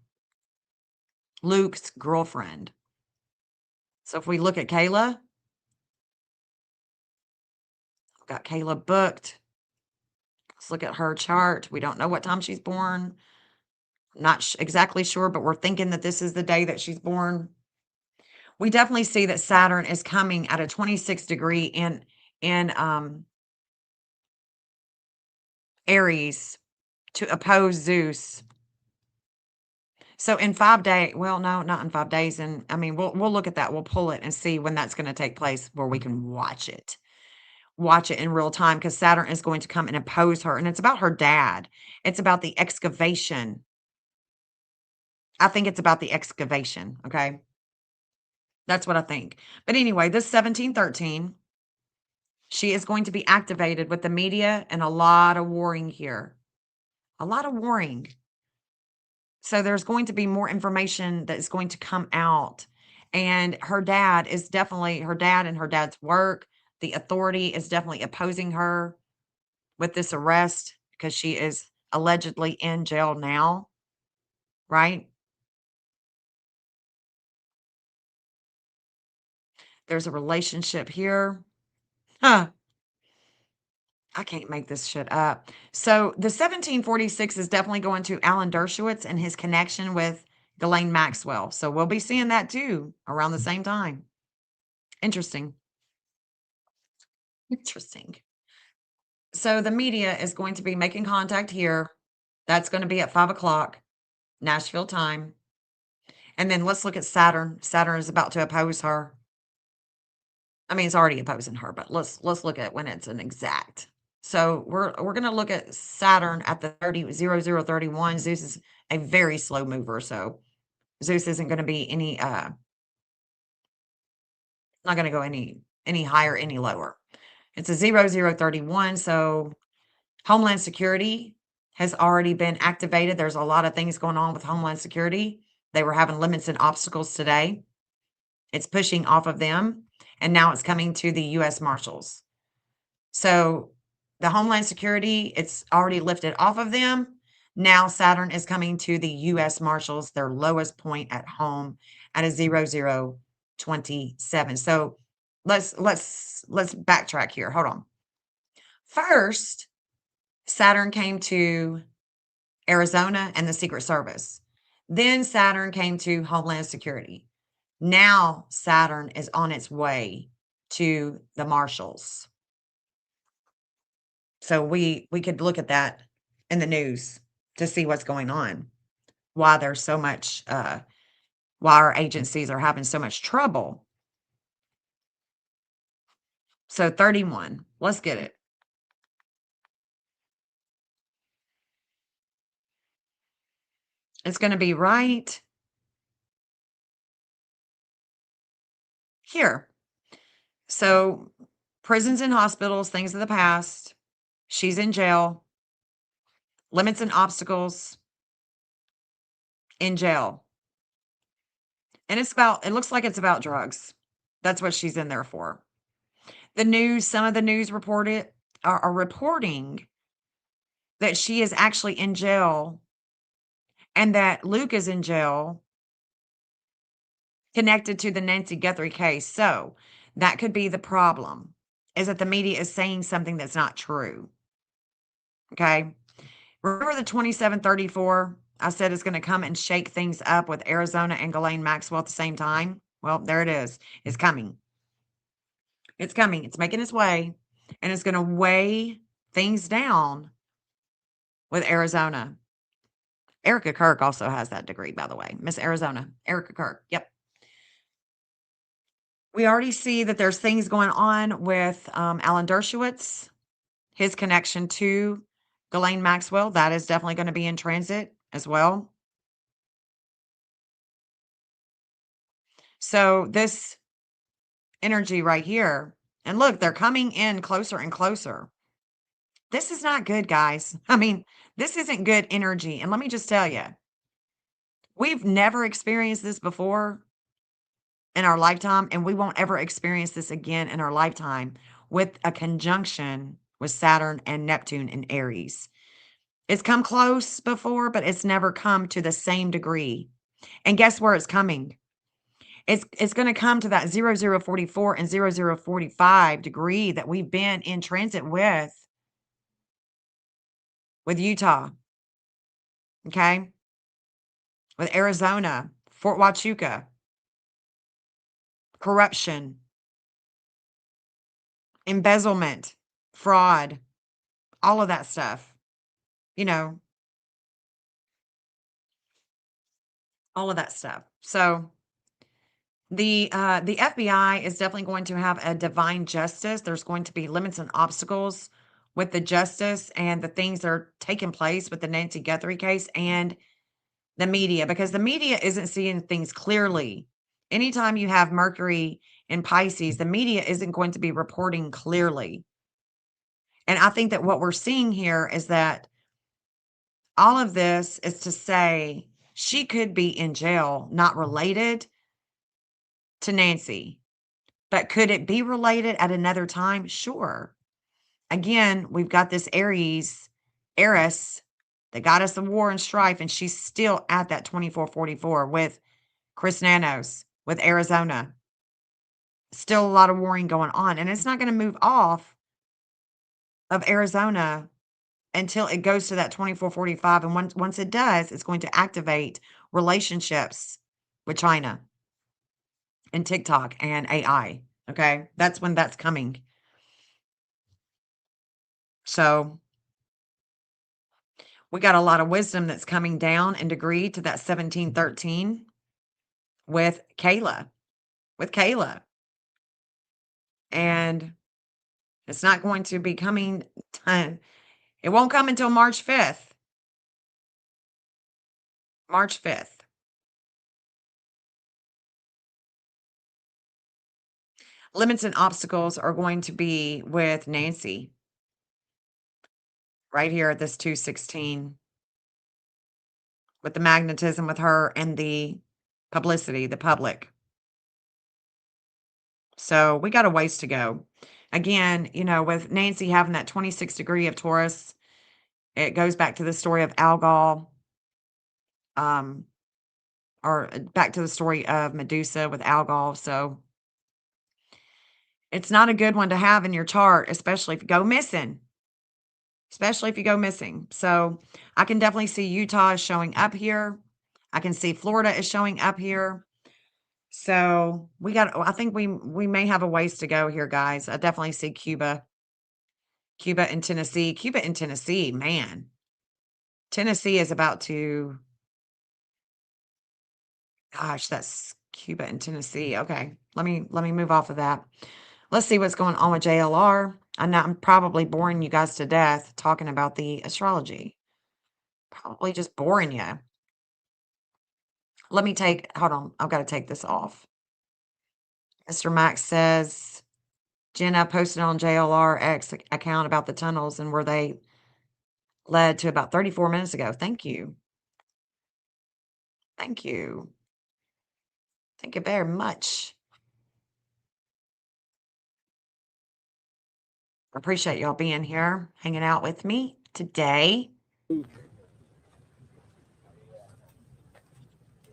Luke's girlfriend. So if we look at Kayla, I've got Kayla booked. Let's look at her chart. We don't know what time she's born. Not exactly sure, but we're thinking that this is the day that she's born. We definitely see that Saturn is coming at a 26 degree in Aries to oppose Zeus. So in 5 days, well, no, not in 5 days. And I mean, we'll look at that. We'll pull it and see when that's going to take place where we can watch it in real time, because Saturn is going to come and oppose her. And it's about her dad. It's about the excavation. I think it's about the excavation. Okay. That's what I think. But anyway, this 1713, she is going to be activated with the media and a lot of warring here. A lot of warring. So there's going to be more information that is going to come out. And her dad is definitely, her dad and her dad's work. The authority is definitely opposing her with this arrest because she is allegedly in jail now, right? There's a relationship here. Huh. I can't make this shit up. So the 1746 is definitely going to Alan Dershowitz and his connection with Ghislaine Maxwell. So we'll be seeing that too around the same time. Interesting. Interesting. So the media is going to be making contact here. That's going to be at 5 o'clock, Nashville time. And then let's look at Saturn. Saturn is about to oppose her. I mean, it's already opposing her, but let's look at when it's an exact. So we're going to look at Saturn at the 0031. Zeus is a very slow mover, so Zeus isn't going to be any not going to go any higher, any lower. It's a 0031, so Homeland Security has already been activated. There's a lot of things going on with Homeland Security. They were having limits and obstacles today. It's pushing off of them, and now it's coming to the U.S. Marshals. So the Homeland Security, it's already lifted off of them. Now Saturn is coming to the U.S. Marshals, their lowest point at home at a 0027. So let's backtrack here. Hold on. First, Saturn came to Arizona and the Secret Service. Then Saturn came to Homeland Security. Now Saturn is on its way to the Marshals. So we could look at that in the news to see what's going on, why there's so much, why our agencies are having so much trouble. So 31, let's get it. It's going to be right here. So prisons and hospitals, things of the past. She's in jail. Limits and obstacles in jail. And it looks like it's about drugs. That's what she's in there for. The news, some of the news are reporting that she is actually in jail and that Luke is in jail connected to the Nancy Guthrie case. So that could be the problem, is that the media is saying something that's not true. Okay. Remember the 2734 I said is going to come and shake things up with Arizona and Ghislaine Maxwell at the same time? Well, there it is. It's coming. It's coming. It's making its way, and it's going to weigh things down with Arizona. Erica Kirk also has that degree, by the way. Miss Arizona, Erica Kirk. Yep. We already see that there's things going on with Alan Dershowitz, his connection to Ghislaine Maxwell. That is definitely going to be in transit as well. So this energy right here, and look, they're coming in closer and closer. This is not good, guys. I mean, this isn't good energy. And let me just tell you, we've never experienced this before in our lifetime, and we won't ever experience this again in our lifetime with a conjunction with Saturn and Neptune in Aries. It's come close before, but it's never come to the same degree. And guess where it's coming? It's going to come to that 0044 and 0045 degree that we've been in transit with Utah, okay? With Arizona, Fort Huachuca, corruption, embezzlement, fraud, all of that stuff, you know, all of that stuff. So the FBI is definitely going to have a divine justice. There's going to be limits and obstacles with the justice and the things that are taking place with the Nancy Guthrie case and the media, because the media isn't seeing things clearly. Anytime you have Mercury in Pisces, the media isn't going to be reporting clearly. And I think that what we're seeing here is that all of this is to say she could be in jail, not related to Nancy. But could it be related at another time? Sure. Again, we've got this Aries, heiress, the goddess of war and strife, and she's still at that 2444 with Chris Nanos, with Arizona. Still a lot of warring going on, and it's not going to move off of Arizona until it goes to that 2445. And once it does, it's going to activate relationships with China and TikTok and AI. Okay. That's when that's coming. So we got a lot of wisdom that's coming down in degree to that 1713 with Kayla. And it's not going to be coming. It won't come until March 5th. March 5th. Limits and obstacles are going to be with Nancy. Right here at this 216. With the magnetism with her and the publicity, the public. So we got a ways to go. Again, you know, with Nancy having that 26 degree of Taurus, it goes back to the story of Algol, or back to the story of Medusa with Algol. So it's not a good one to have in your chart, especially if you go missing. So I can definitely see Utah is showing up here. I can see Florida is showing up here. So I think we may have a ways to go here, guys. I definitely see Cuba and Tennessee, man. Tennessee is about to, gosh, that's Cuba and Tennessee. Okay. Let me move off of that. Let's see what's going on with JLR. I know I'm probably boring you guys to death talking about the astrology. Probably just boring you. Hold on. I've got to take this off. Mr. Max says, Jenna posted on JLR X account about the tunnels and where they led to about 34 minutes ago. Thank you. Thank you. Thank you very much. I appreciate y'all being here, hanging out with me today. It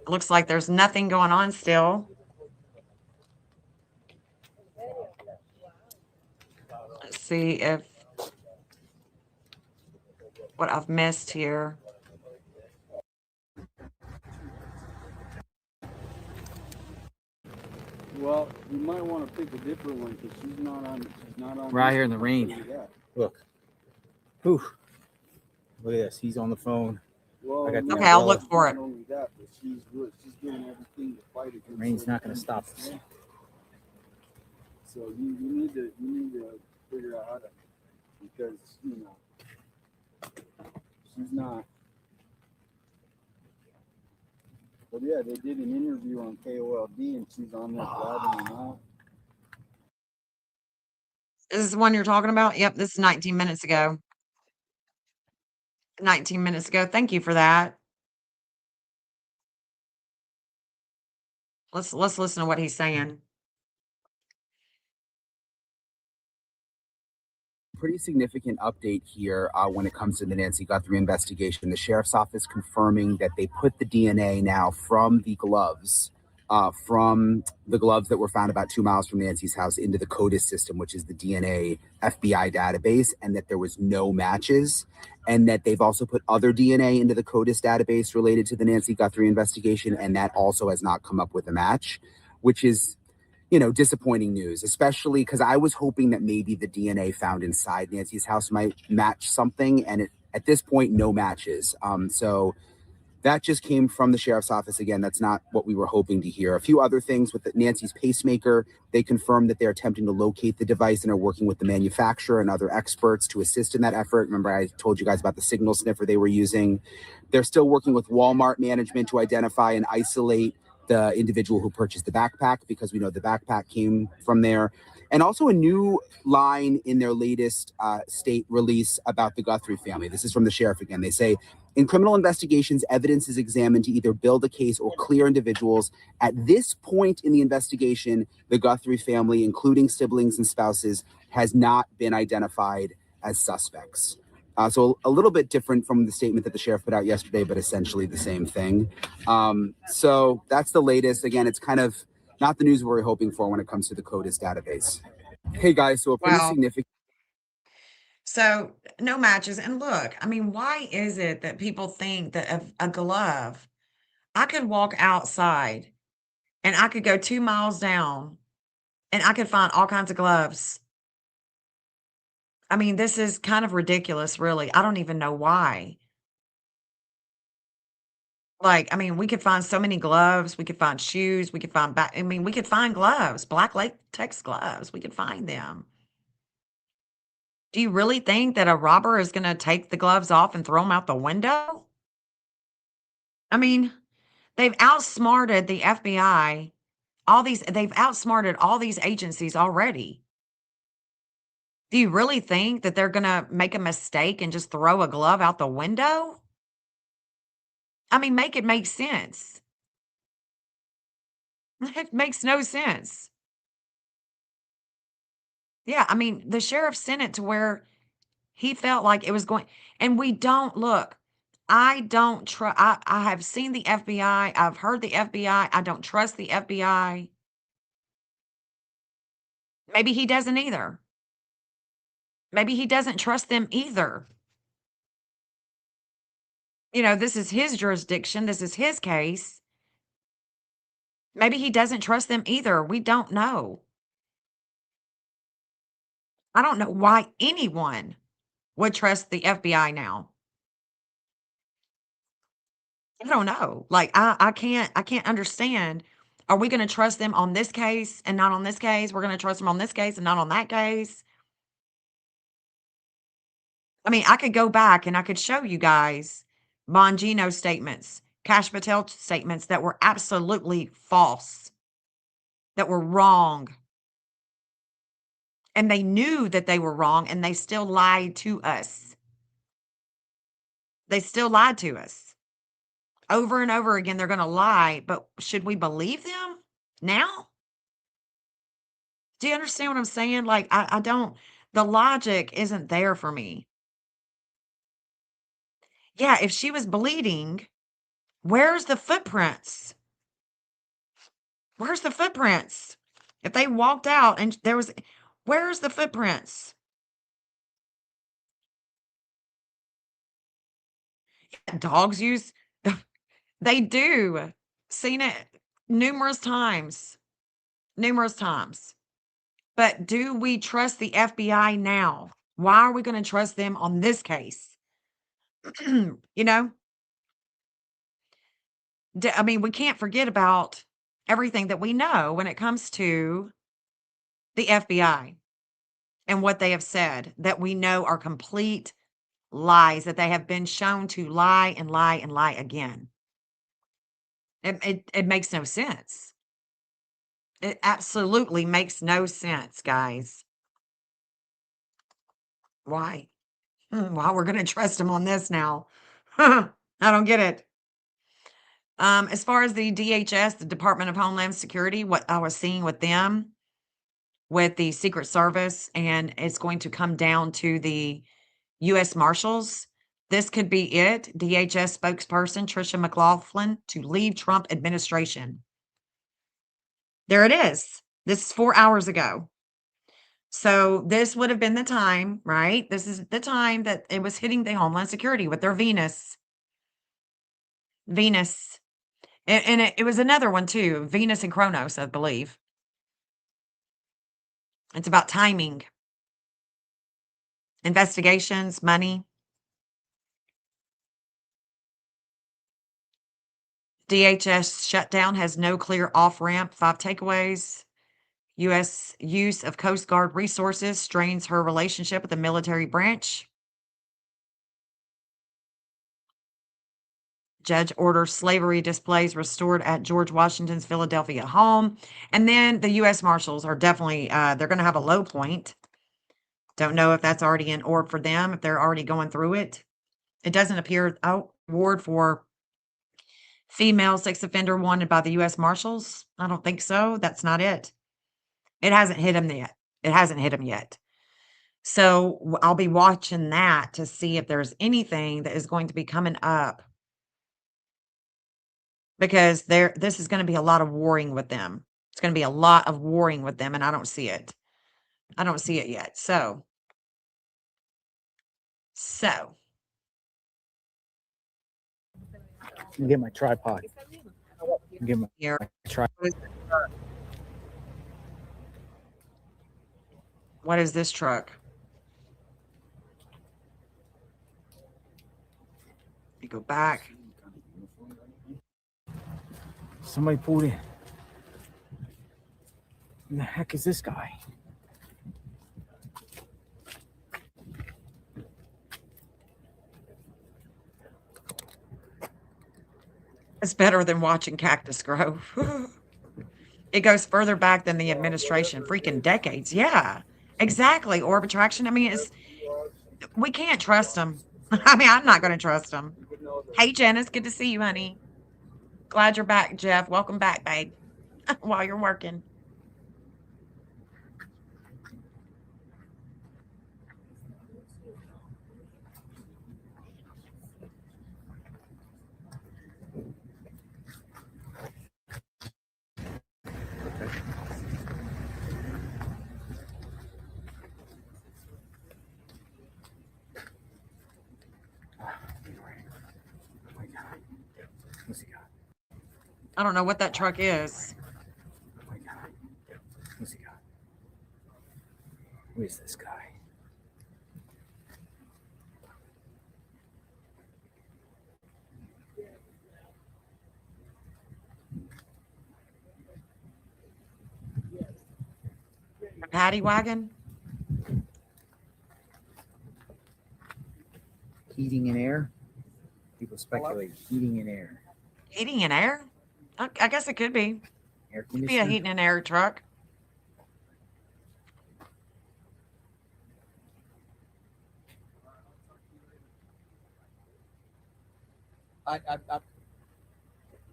looks like there's nothing going on still. Let's see if what I've missed here. Well, you might want to pick a different one because she's not on. We're out here in the rain. Look. Whew. Look at this. He's on the phone. Well, okay, I'll look for it. Not only that, but she's doing everything to fight against. Rain's not going to stop us. So you need to figure out how to, because she's not. But yeah, they did an interview on KOLD and she's on there blabbing them out. Is this the one you're talking about? Yep, this is 19 minutes ago. 19 minutes ago. Thank you for that. Let's listen to what he's saying. Pretty significant update here when it comes to the Nancy Guthrie investigation. The sheriff's office confirming that they put the DNA now from the gloves from the gloves that were found about 2 miles from Nancy's house into the CODIS system, which is the DNA FBI database, and that there was no matches, and that they've also put other DNA into the CODIS database related to the Nancy Guthrie investigation, and that also has not come up with a match, which is, disappointing news, especially because I was hoping that maybe the DNA found inside Nancy's house might match something, and at this point, no matches. So that just came from the sheriff's office. Again, that's not what we were hoping to hear. A few other things with Nancy's pacemaker. They confirmed that they're attempting to locate the device and are working with the manufacturer and other experts to assist in that effort. Remember, I told you guys about the signal sniffer they were using. They're still working with Walmart management to identify and isolate the individual who purchased the backpack, because we know the backpack came from there. And also a new line in their latest state release about the Guthrie family. This is from the sheriff again. They say, in criminal investigations, evidence is examined to either build a case or clear individuals. At this point in the investigation, the Guthrie family, including siblings and spouses, has not been identified as suspects. So a little bit different from the statement that the sheriff put out yesterday, but essentially the same thing. So that's the latest. Again, it's kind of not the news we were hoping for when it comes to the CODIS database. Hey, guys, so a pretty significant... So no matches. And look, I mean, why is it that people think that a glove, I could walk outside and I could go 2 miles down and I could find all kinds of gloves? I mean, this is kind of ridiculous, really. I don't even know why. Like, I mean, we could find so many gloves. We could find shoes. We could find we could find gloves, black latex gloves. We could find them. Do you really think that a robber is going to take the gloves off and throw them out the window? I mean, they've outsmarted the FBI. They've outsmarted all these agencies already. Do you really think that they're going to make a mistake and just throw a glove out the window? I mean, make it make sense. It makes no sense. Yeah, I mean, the sheriff sent it to where he felt like it was going, and we don't look. I don't trust. I have seen the FBI. I've heard the FBI. I don't trust the FBI. Maybe he doesn't either. Maybe he doesn't trust them either. This is his jurisdiction. This is his case. Maybe he doesn't trust them either. We don't know. I don't know why anyone would trust the FBI now. I don't know. Like, I can't understand. Are we going to trust them on this case and not on this case? We're going to trust them on this case and not on that case. I mean, I could go back and I could show you guys Bongino statements, Cash Patel statements that were absolutely false, that were wrong. And they knew that they were wrong and they still lied to us. They still lied to us. Over and over again, they're going to lie, but should we believe them now? Do you understand what I'm saying? Like, I don't, the logic isn't there for me. Yeah, if she was bleeding, where's the footprints? Where's the footprints? If they walked out and where's the footprints? Dogs use, they do. Seen it numerous times. Numerous times. But do we trust the FBI now? Why are we going to trust them on this case? I mean, we can't forget about everything that we know when it comes to the FBI and what they have said that we know are complete lies, that they have been shown to lie and lie and lie again. It makes no sense. It absolutely makes no sense, guys. Why? Why we're going to trust them on this now? I don't get it. As far as the DHS, the Department of Homeland Security, what I was seeing with them, with the Secret Service, and it's going to come down to the U.S. Marshals. This could be it. DHS spokesperson Tricia McLaughlin to leave Trump administration. There it is. This is 4 hours ago. So this would have been the time, right? This is the time that it was hitting the Homeland Security with their Venus. Venus. And it was another one too, Venus and Kronos, I believe. It's about timing, investigations, money. DHS shutdown has no clear off-ramp, 5 takeaways. U.S. use of Coast Guard resources strains her relationship with the military branch. Judge orders slavery displays restored at George Washington's Philadelphia home. And then the U.S. Marshals are definitely, they're going to have a low point. Don't know if that's already an orb for them, if they're already going through it. It doesn't appear, award for female sex offender wanted by the U.S. Marshals. I don't think so. That's not it. It hasn't hit him yet. It hasn't hit him yet. So I'll be watching that to see if there's anything that is going to be coming up. Because this is going to be a lot of warring with them. It's going to be a lot of warring with them, and I don't see it. I don't see it yet. So. Get my tripod. Get my Here. tripod. What is this truck? You go back. Somebody pulled in. Who the heck is this guy? It's better than watching Cactus grow. It goes further back than the administration. Freaking decades. Yeah, exactly. Orb attraction. I mean, we can't trust them. I mean, I'm not going to trust them. Hey, Janice, good to see you, honey. Glad you're back, Jeff. Welcome back, babe. While you're working. I don't know what that truck is. Who's he got? Who is this guy? A paddy wagon? Heating and air? People speculate heating and air. Heating and air? I guess it could be. Air Could be a heating and air truck.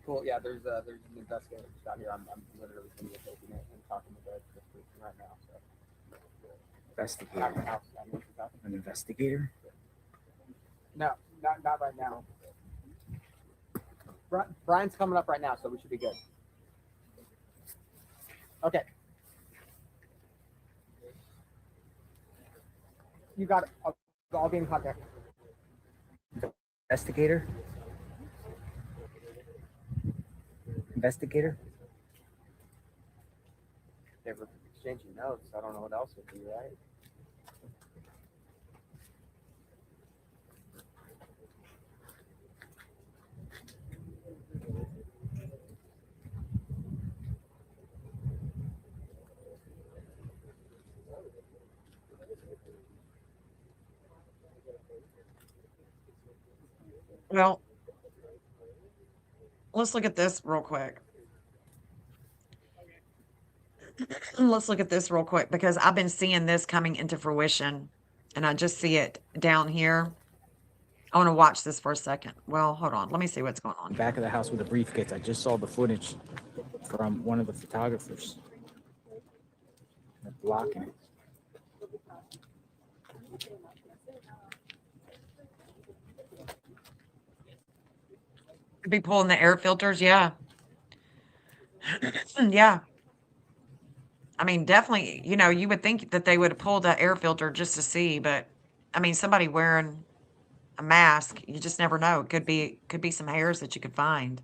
Cool. Yeah, there's an investigator out here. I'm literally going to be taking it and talking to the police right now. So. Investigator. An investigator? No, not right now. Brian's coming up right now, so we should be good. Okay. You got it. I'll be in contact. Investigator? Investigator? They were exchanging notes. I don't know what else would be, right? Well, let's look at this real quick. Let's look at this real quick because I've been seeing this coming into fruition and I just see it down here. I want to watch this for a second. Well, hold on. Let me see what's going on. Back of the house with a briefcase. I just saw the footage from one of the photographers. They're blocking it. Could be pulling the air filters. Yeah. Yeah. I mean, definitely, you would think that they would have pulled that air filter just to see, but I mean, somebody wearing a mask, you just never know. It could be some hairs that you could find.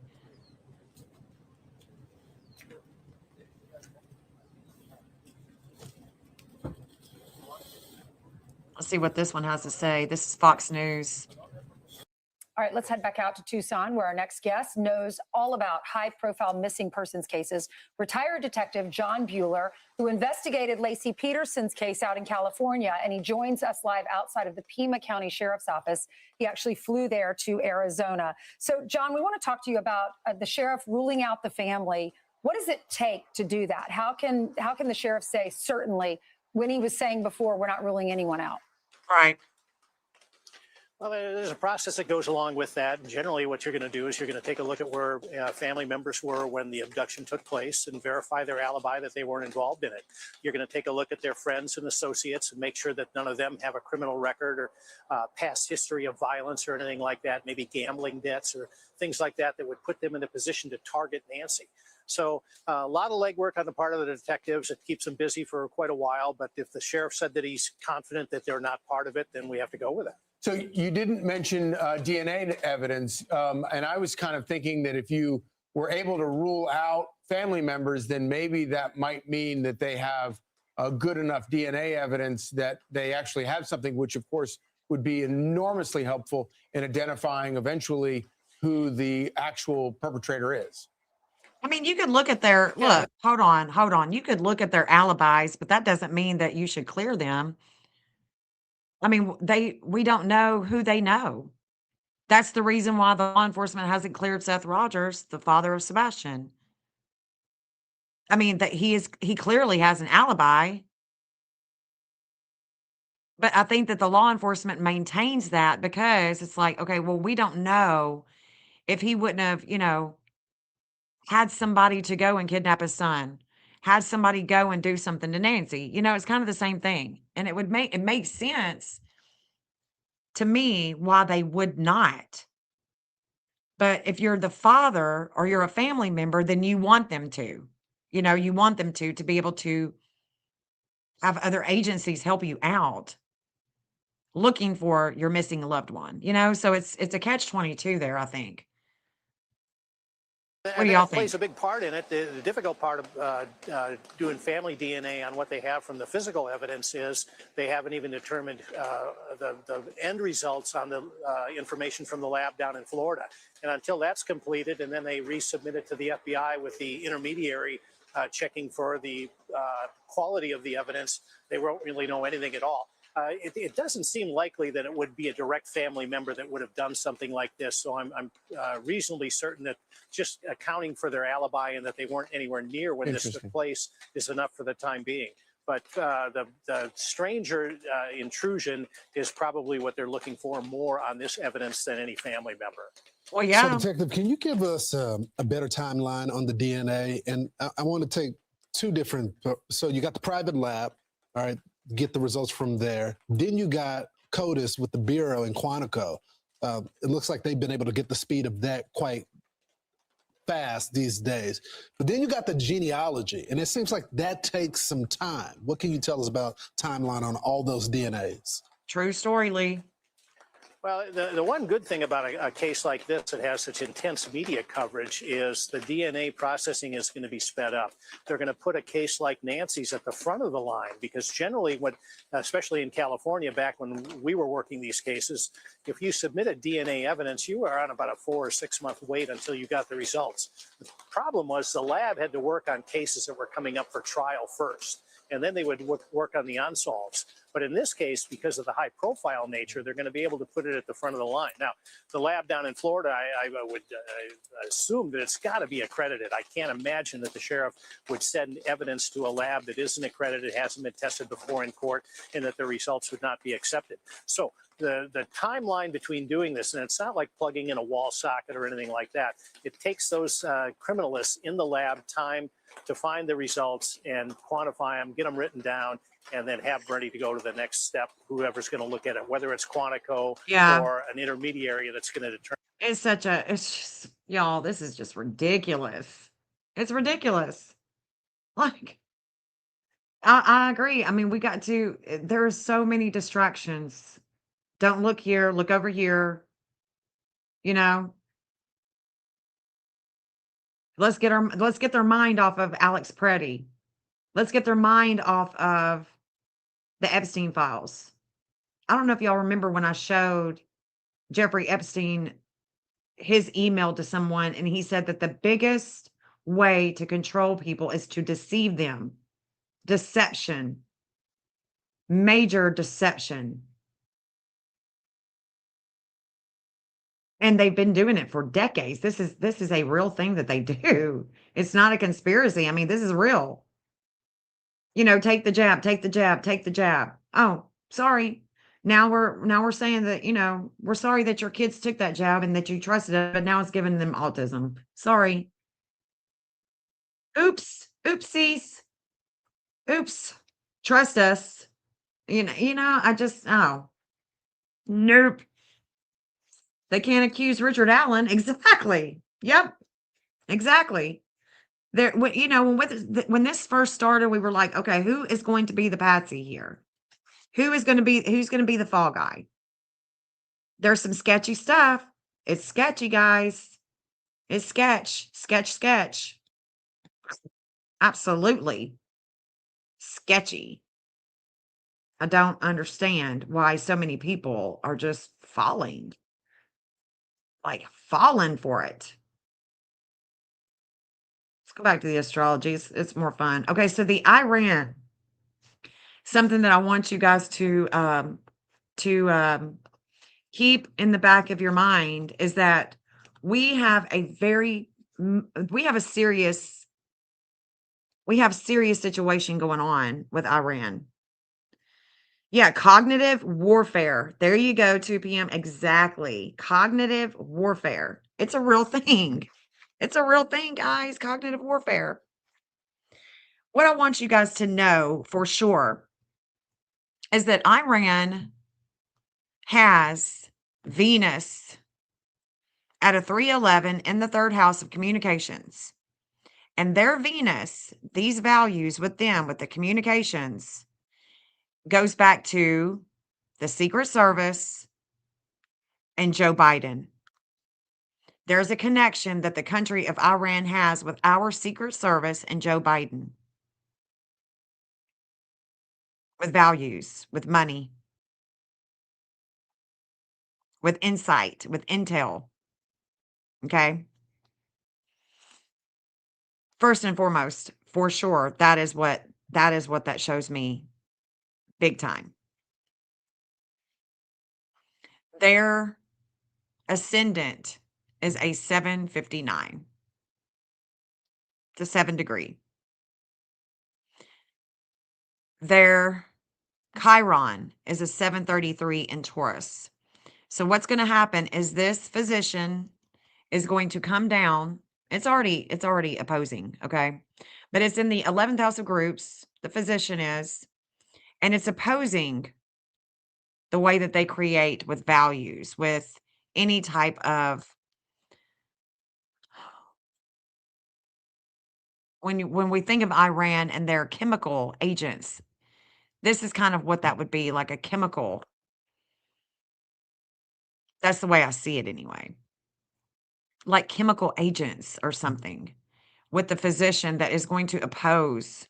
Let's see what this one has to say. This is Fox News. All right, let's head back out to Tucson, where our next guest knows all about high-profile missing persons cases. Retired detective John Bueller, who investigated Lacey Peterson's case out in California, and he joins us live outside of the Pima County Sheriff's Office. He actually flew there to Arizona. So, John, we want to talk to you about the sheriff ruling out the family. What does it take to do that? How can the sheriff say certainly when he was saying before we're not ruling anyone out? Right. Well, there's a process that goes along with that. And generally, what you're going to do is you're going to take a look at where family members were when the abduction took place and verify their alibi that they weren't involved in it. You're going to take a look at their friends and associates and make sure that none of them have a criminal record or past history of violence or anything like that, maybe gambling debts or things like that that would put them in a position to target Nancy. So a lot of legwork on the part of the detectives. It keeps them busy for quite a while. But if the sheriff said that he's confident that they're not part of it, then we have to go with it. So you didn't mention DNA evidence, and I was kind of thinking that if you were able to rule out family members, then maybe that might mean that they have good enough DNA evidence that they actually have something, which of course would be enormously helpful in identifying eventually who the actual perpetrator is. I mean, you could look at their look. Hold on. You could look at their alibis, but that doesn't mean that you should clear them. I mean, we don't know who they know. That's the reason why the law enforcement hasn't cleared Seth Rogers, the father of Sebastian. I mean, that he clearly has an alibi. But I think that the law enforcement maintains that because it's like, okay, well, we don't know if he wouldn't have, had somebody to go and kidnap his son, had somebody go and do something to Nancy. It's kind of the same thing. And it makes sense to me why they would not. But if you're the father or you're a family member, then you want them to. You want them to be able to have other agencies help you out looking for your missing loved one. So it's a catch-22 there, I think. What do y'all think? Plays a big part in it. The difficult part of doing family DNA on what they have from the physical evidence is they haven't even determined the end results on the information from the lab down in Florida. And until that's completed, and then they resubmit it to the FBI with the intermediary checking for the quality of the evidence, they won't really know anything at all. It doesn't seem likely that it would be a direct family member that would have done something like this. So I'm reasonably certain that just accounting for their alibi and that they weren't anywhere near when this took place is enough for the time being. But the stranger intrusion is probably what they're looking for more on this evidence than any family member. Well, yeah. So, Detective, can you give us a better timeline on the DNA? And I want to take two different. So you got the private lab, all right, get the results from there. Then you got CODIS with the Bureau in Quantico. It looks like they've been able to get the speed of that quite fast these days. But then you got the genealogy, and it seems like that takes some time. What can you tell us about timeline on all those DNAs? True story, Lee. Well, the one good thing about a case like this that has such intense media coverage is the DNA processing is going to be sped up. They're going to put a case like Nancy's at the front of the line because generally, especially in California, back when we were working these cases, if you submitted DNA evidence, you were on about a 4 or 6 month wait until you got the results. The problem was the lab had to work on cases that were coming up for trial first, and then they would work on the unsolveds. But in this case, because of the high profile nature, they're going to be able to put it at the front of the line. Now, the lab down in Florida, I would assume that it's got to be accredited. I can't imagine that the sheriff would send evidence to a lab that isn't accredited, hasn't been tested before in court, and that the results would not be accepted. So the timeline between doing this, and it's not like plugging in a wall socket or anything like that. It takes those criminalists in the lab time to find the results and quantify them, get them written down, and then have ready to go to the next step, whoever's going to look at it, whether it's Quantico or an intermediary that's going to determine. It's just, y'all, this is just ridiculous. It's ridiculous. Like, I agree. I mean, there are so many distractions. Don't look here, look over here, you know. Let's get their mind off of Alex Preddy. Let's get their mind off of the Epstein files. I don't know if y'all remember when I showed Jeffrey Epstein his email to someone, and he said that the biggest way to control people is to deceive them. Deception, major deception. And they've been doing it for decades. This is a real thing that they do. It's not a conspiracy. I mean, this is real. Take the jab, take the jab, take the jab. Oh, sorry. Now we're saying that, we're sorry that your kids took that jab and that you trusted it, but now it's giving them autism. Sorry. Oops. Oopsies. Oops. Trust us. I just nope. They can't accuse Richard Allen. Exactly. Yep. Exactly. There, when this first started, we were like, okay, who is going to be the patsy here? Who's going to be the fall guy? There's some sketchy stuff. It's sketchy, guys. It's sketch. Absolutely sketchy. I don't understand why so many people are just falling for it. Let's go back to the astrology. It's more fun. Okay, so the Iran, something that I want you guys to keep in the back of your mind is that we have a serious situation going on with Iran. Yeah, cognitive warfare. There you go, 2 p.m. Exactly. Cognitive warfare. It's a real thing. It's a real thing, guys. Cognitive warfare. What I want you guys to know for sure is that Iran has Venus at a 311 in the third house of communications. And their Venus, these values with them, with the communications, goes back to the Secret Service and Joe Biden. There's a connection that the country of Iran has with our Secret Service and Joe Biden. With values, with money, with insight, with intel. Okay? First and foremost, for sure, that is what that shows me big time. Their ascendant is a 759. It's a 7 degree. Their Chiron is a 733 in Taurus. So what's going to happen is this physician is going to come down. It's already opposing, okay? But it's in the 11th house of groups, the physician is, and it's opposing the way that they create with values, with any type of when we think of Iran and their chemical agents, this is kind of what that would be, like a chemical. That's the way I see it anyway. Like chemical agents or something with the physician that is going to oppose.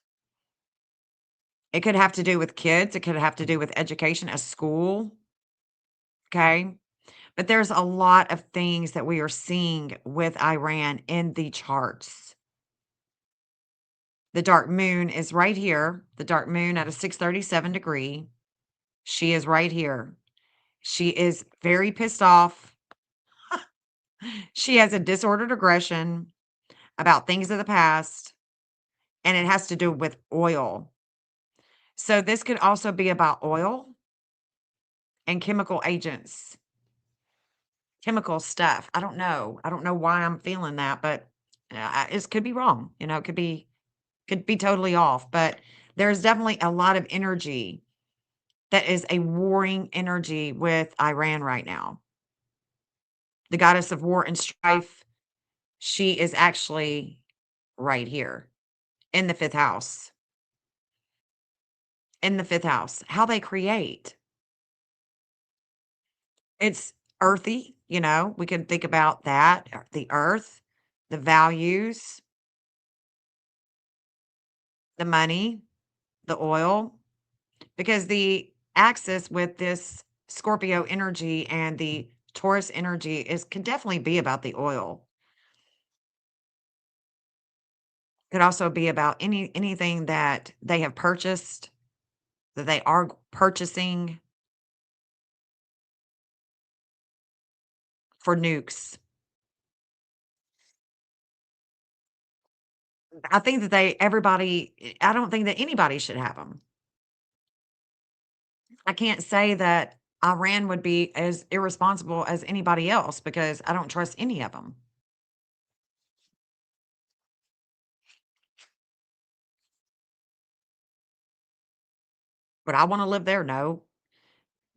It could have to do with kids. It could have to do with education, a school. Okay. But there's a lot of things that we are seeing with Iran in the charts. The dark moon is right here. The dark moon at a 637 degree. She is right here. She is very pissed off. She has a disordered aggression about things of the past, and it has to do with oil. So this could also be about oil and chemical agents, chemical stuff. I don't know. I don't know why I'm feeling that, but it could be wrong. It could be totally off. But there's definitely a lot of energy that is a warring energy with Iran right now. The goddess of war and strife, she is actually right here in the fifth house. in the fifth house, how they create. It's earthy, we can think about that, the earth, the values, the money, the oil, because the axis with this Scorpio energy and the Taurus energy can definitely be about the oil. Could also be about anything that they have purchased, that they are purchasing for nukes. I think that I don't think that anybody should have them. I can't say that Iran would be as irresponsible as anybody else because I don't trust any of them. But I want to live there? No.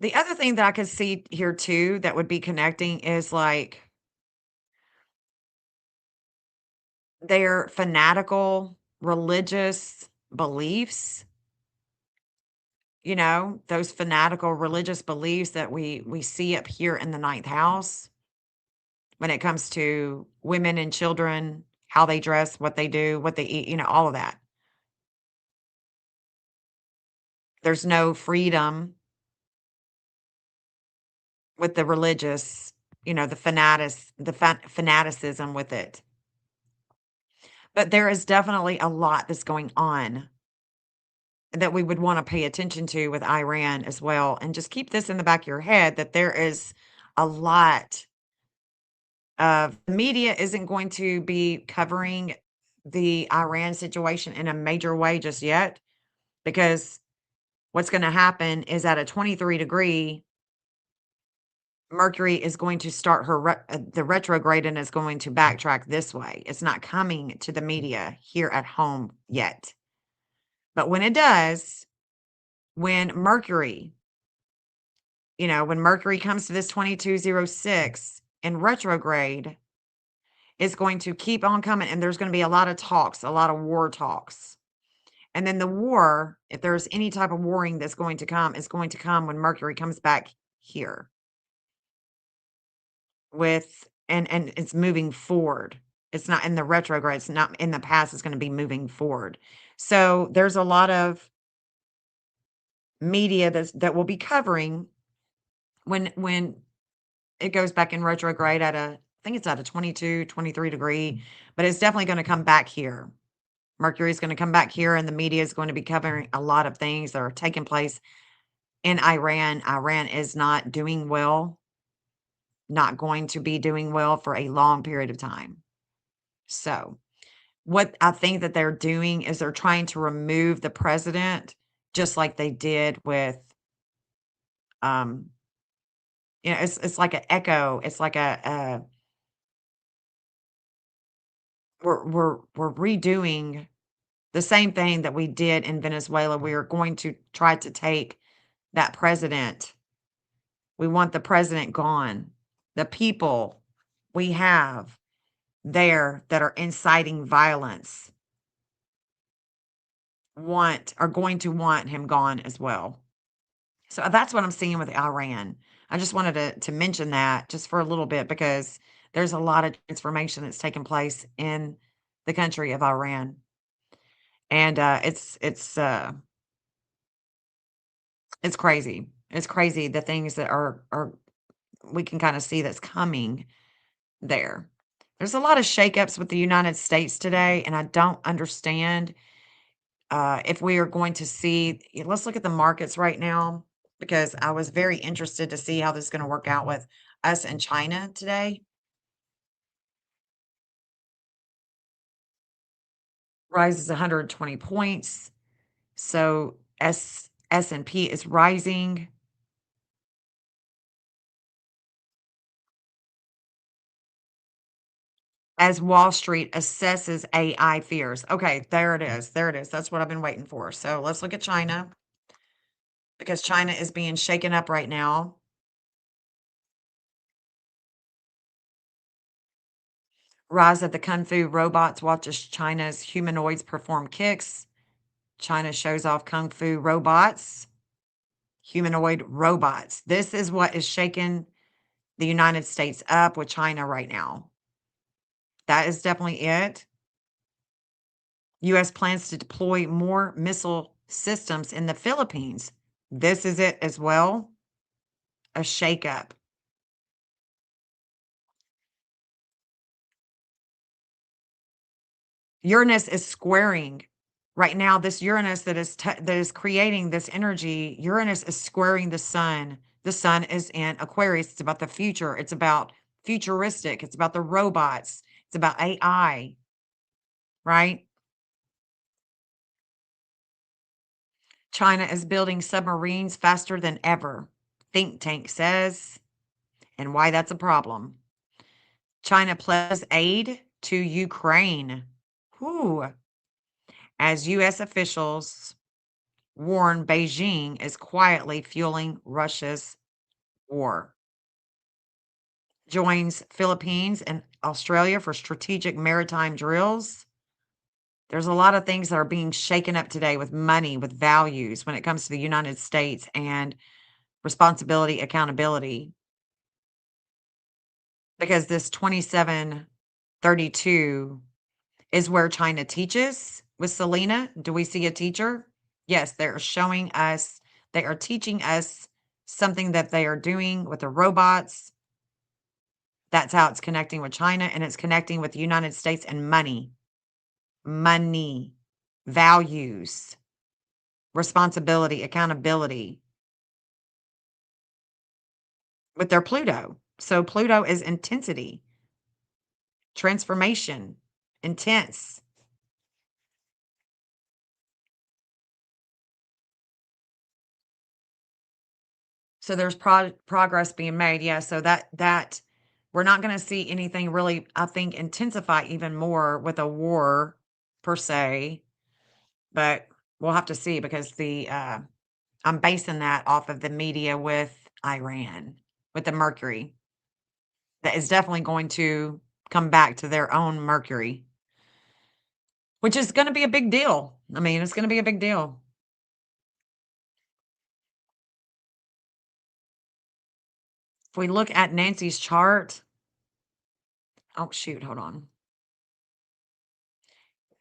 The other thing that I could see here too that would be connecting is like their fanatical religious beliefs, those fanatical religious beliefs that we see up here in the ninth house when it comes to women and children, how they dress, what they do, what they eat, all of that. There's no freedom with the religious, the fanaticism with it. But there is definitely a lot that's going on that we would want to pay attention to with Iran as well. And just keep this in the back of your head that there is a lot of media isn't going to be covering the Iran situation in a major way just yet, because what's going to happen is at a 23-degree, Mercury is going to start the retrograde and is going to backtrack this way. It's not coming to the media here at home yet. But when it does, when Mercury comes to this 2206 in retrograde, it's going to keep on coming. And there's going to be a lot of talks, a lot of war talks. And then the war, if there's any type of warring that's going to come, is going to come when Mercury comes back here. And it's moving forward. It's not in the retrograde. It's not in the past. It's going to be moving forward. So there's a lot of media that will be covering when it goes back in retrograde I think it's at a 22, 23 degree, but it's definitely going to come back here. Mercury is going to come back here, and the media is going to be covering a lot of things that are taking place in Iran. Iran is not doing well, not going to be doing well for a long period of time. So, what I think that they're doing is they're trying to remove the president, just like they did with, it's like an echo. It's like we're redoing the same thing that we did in Venezuela. We are going to try to take that president. We want the president gone. The people we have there that are inciting violence are going to want him gone as well. So that's what I'm seeing with Iran. I just wanted to mention that just for a little bit because there's a lot of transformation that's taking place in the country of Iran. And it's crazy. It's crazy the things that are we can kind of see that's coming there. There's a lot of shakeups with the United States today, and I don't understand if we are going to see. Let's look at the markets right now because I was very interested to see how this is going to work out with us and China today. Rises 120 points. So S&P is rising. As Wall Street assesses AI fears. Okay, there it is. There it is. That's what I've been waiting for. So let's look at China because China is being shaken up right now. Rise of the Kung Fu robots watches China's humanoids perform kicks. China shows off kung fu robots, humanoid robots. This is what is shaking the United States up with China right now. That is definitely it. U.S. plans to deploy more missile systems in the Philippines. This is it as well. A shakeup. Uranus is squaring right now. This Uranus that is creating this energy. Uranus is squaring the sun. The sun is in Aquarius. It's about the future. It's about futuristic. It's about the robots. It's about AI, right? China is building submarines faster than ever, think tank says, and why that's a problem. China pledges aid to Ukraine. Whew. As U.S. officials warn Beijing is quietly fueling Russia's war. Joins Philippines and Australia for strategic maritime drills. There's a lot of things that are being shaken up today with money, with values when it comes to the United States and responsibility, accountability. Because this 2732 is where China teaches with Selena. Do we see a teacher? Yes, they're showing us, they are teaching us something that they are doing with the robots. That's how it's connecting with China, and it's connecting with the United States and money. Money, values, responsibility, accountability with their Pluto. So Pluto is intensity, transformation, intense. So there's progress being made. Yeah, so that we're not going to see anything really, I think, intensify even more with a war per se, but we'll have to see because I'm basing that off of the media with Iran, with the Mercury. That is definitely going to come back to their own Mercury, which is going to be a big deal. I mean, it's going to be a big deal. If we look at Nancy's chart, oh shoot, hold on.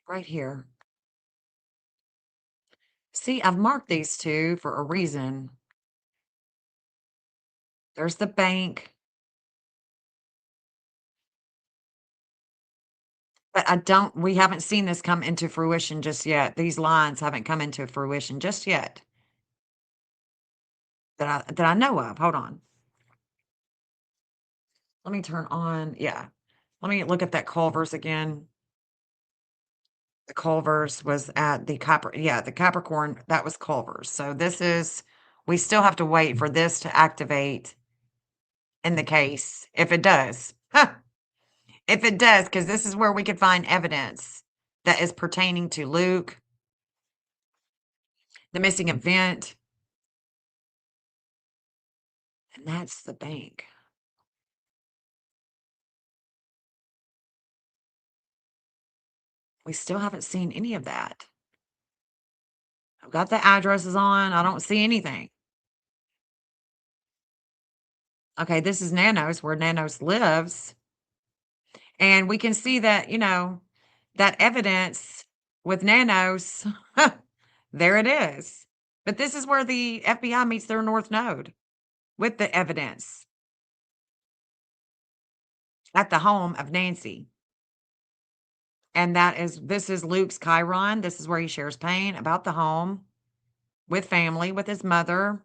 Right here. See, I've marked these two for a reason. There's the bank. But we haven't seen this come into fruition just yet. These lines haven't come into fruition just yet. That I know of. Hold on. Let me turn on, yeah. Let me look at that Culver's again. The Culver's was at the the Capricorn, that was Culver's. So we still have to wait for this to activate in the case, if it does. Huh. If it does, because this is where we could find evidence that is pertaining to Luke, the missing event. And that's the bank. We still haven't seen any of that. I've got the addresses on. I don't see anything. Okay, this is Nanos, where Nanos lives. And we can see that, that evidence with Nanos, there it is. But this is where the FBI meets their North Node with the evidence at the home of Nancy. And this is Luke's Chiron. This is where he shares pain about the home with family, with his mother.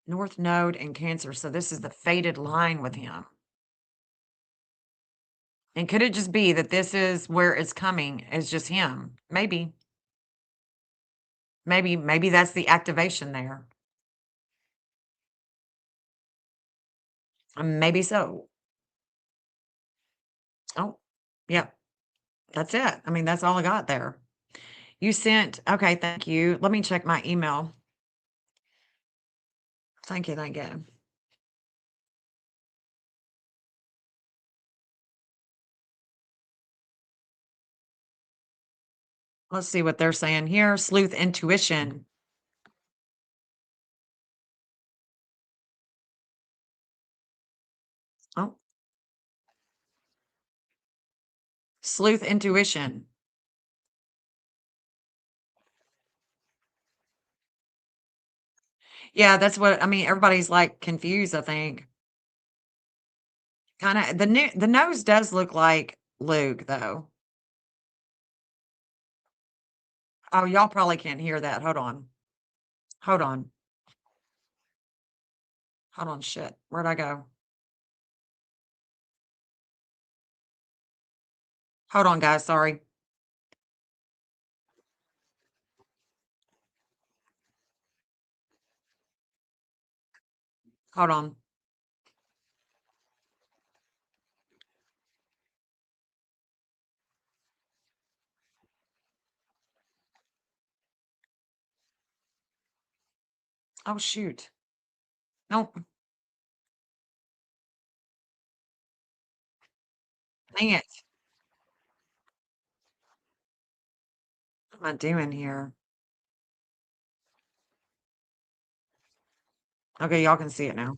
North Node and Cancer. So this is the fated line with him. And could it just be that this is where it's coming? It's just him? Maybe. Maybe that's the activation there. Maybe so. Oh, yep. That's it. I mean, that's all I got there. You sent, okay, thank you. Let me check my email. Thank you, thank you. Let's see what they're saying here. Sleuth intuition. Oh, sleuth intuition. Yeah, that's what I mean. Everybody's like confused, I think. Kind of the nose does look like Luke, though. Oh, y'all probably can't hear that. Hold on. Hold on. Hold on. Shit. Where'd I go? Hold on, guys. Sorry. Hold on. Oh, shoot. Nope. Dang it. What am I doing here? Okay, y'all can see it now.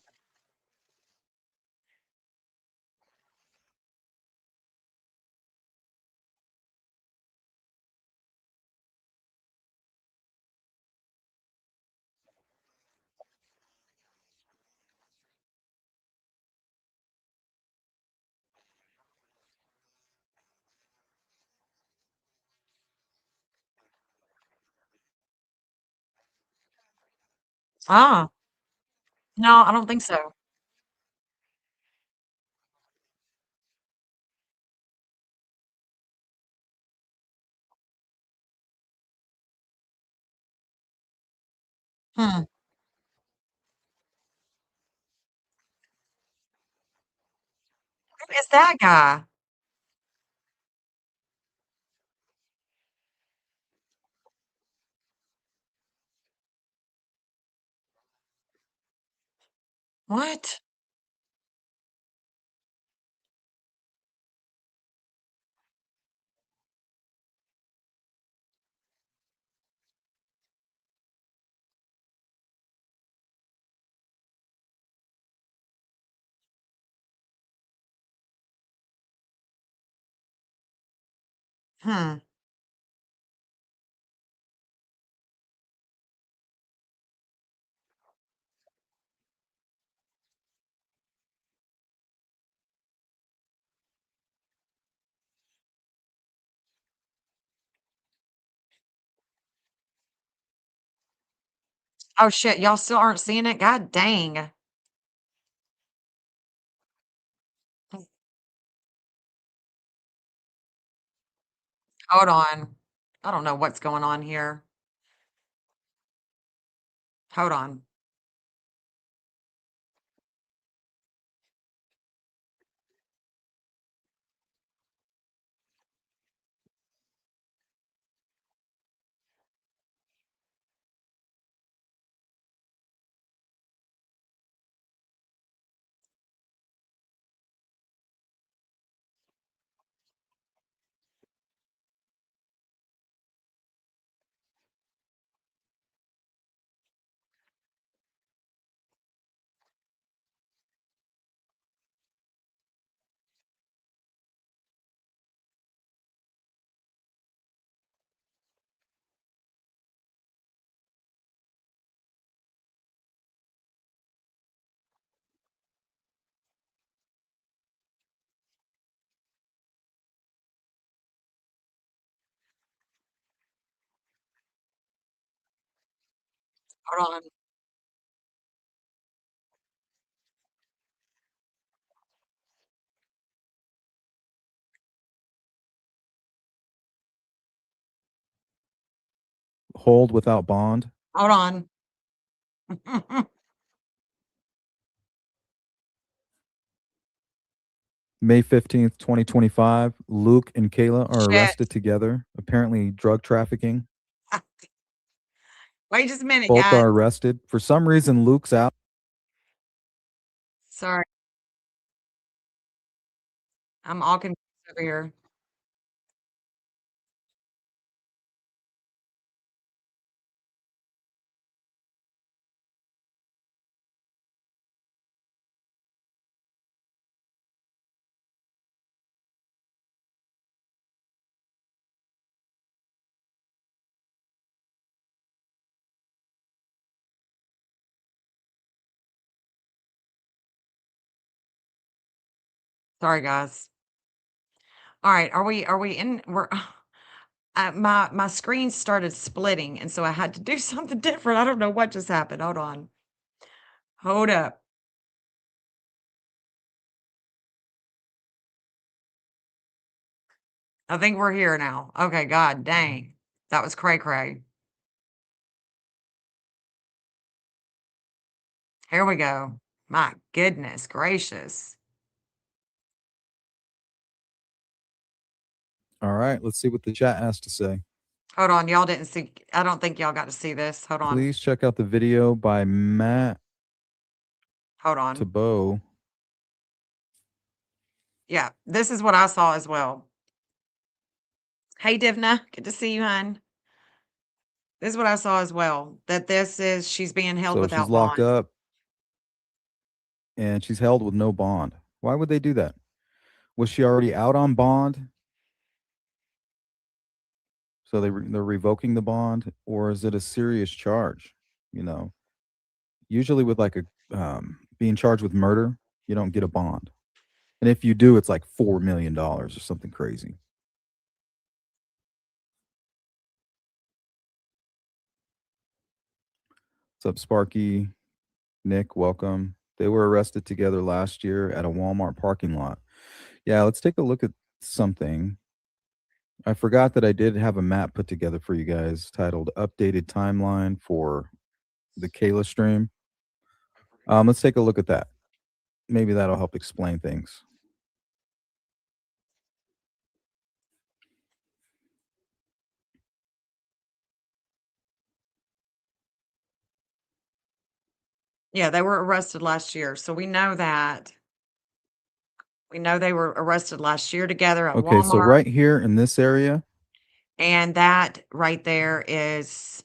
Ah, no, I don't think so. Hmm. Who is that guy? What? Hmm. Oh, shit. Y'all still aren't seeing it? God dang. Hold on. I don't know what's going on here. Hold on. Hold on. Hold without bond. Hold on. May 15th, 2025. Luke and Kayla are Shit. arrested together, apparently drug trafficking. Wait just a minute, Both guys. are arrested. For some reason, Luke's out. Sorry. I'm all confused over here. Sorry, guys. All right, are we in? We're my screen started splitting, and so I had to do something different. I don't know what just happened. Hold on. Hold up. I think we're here now. Okay, God dang. That was cray cray. Here we go. My goodness gracious. All right, let's see what the chat has to say. Hold on, y'all didn't see. I don't think y'all got to see this. Hold on. Please check out the video by Matt Hold on. Tabo. Yeah, this is what I saw as well. Hey, Divna, good to see you, hon. This is what I saw as well. That this is she's being held So without she's locked bond. up and she's held with no bond. Why would they do that? Was she already out on bond? So they're revoking the bond, or is it a serious charge? You know, usually with like a being charged with murder, you don't get a bond, and if you do, it's like $4 million or something crazy. What's up, Sparky? Nick, welcome. They were arrested together last year at a Walmart parking lot. Yeah, let's take a look at something. I forgot that I did have a map put together for you guys titled Updated Timeline for the Kayla stream. Let's take a look at that. Maybe that'll help explain things. Yeah, they were arrested last year. So we know that. We know they were arrested last year together at Okay, so Walmart. right here in this area, And that right there is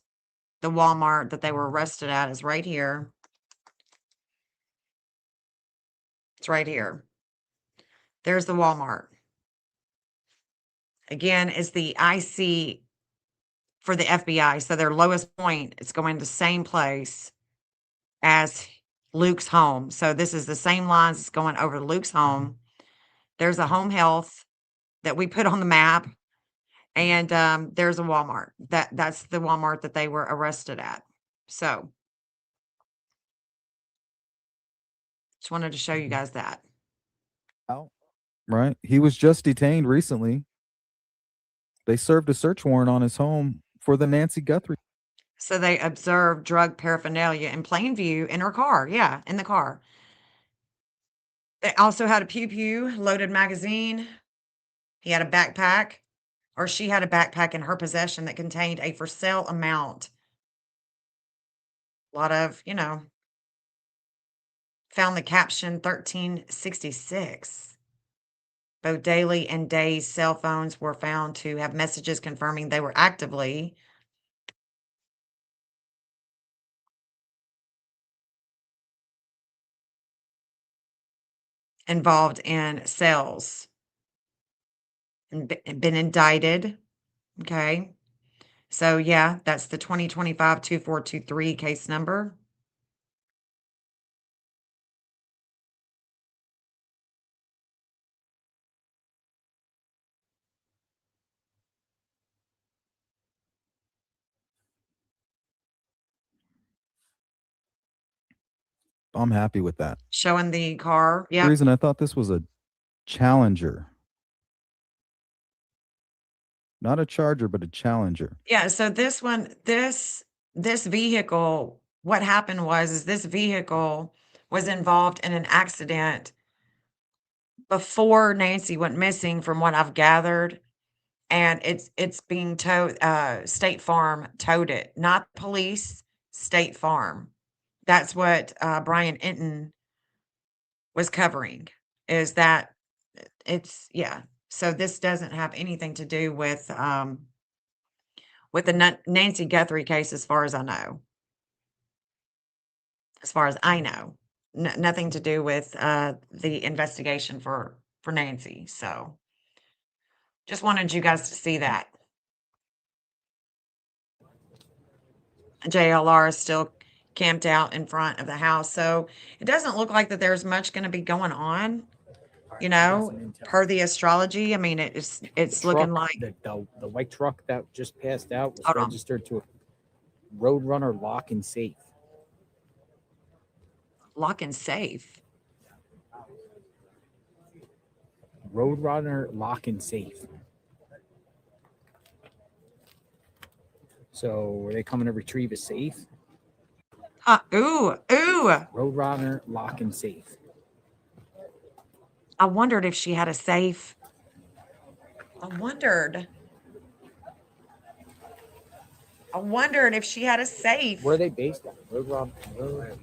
the Walmart that they were arrested at, is right here. It's right here. There's the Walmart. Again, is the IC for the FBI. So their lowest point is going to the same place as Luke's home. So this is the same lines that's going over to Luke's home. There's a home health that we put on the map. And there's a Walmart. That's the Walmart that they were arrested at. So just wanted to show you guys that. right? He was just detained recently. They served a search warrant on his home for the Nancy Guthrie. So they observed drug paraphernalia in plain view in her car. Yeah, in the car. They also had a pew loaded magazine. He had a backpack, or she had a backpack in her possession that contained a for sale amount. A lot of, found the caption 1366. Both Daly and Day's cell phones were found to have messages confirming they were actively involved in sales and been indicted. Okay. So, yeah, that's the 2025-2423 case number. I'm happy with that. Showing the car. The Yep. reason I thought this was a Challenger. Not a Charger, but a Challenger. Yeah, so this one, this vehicle, what happened was this vehicle was involved in an accident before Nancy went missing, from what I've gathered. And it's being towed, State Farm towed it, not police, State Farm. That's what Brian Enton was covering, is that yeah. So this doesn't have anything to do with the Nancy Guthrie case, as far as I know. As far as I know, nothing to do with the investigation for Nancy. So just wanted you guys to see that. JLR is still camped out in front of the house. So it doesn't look like that there's much going to be going on. You I got know, some intel. per the astrology, I mean, it's looking Truck, like. the white truck that just passed out was Hold on. registered to a Roadrunner lock and safe. Lock and safe. Roadrunner lock and safe. So were they coming to retrieve a safe? Ooh. Roadrunner lock and safe. I wondered if she had a safe. I wondered if she had a safe. Where are they based on? Roadrunner.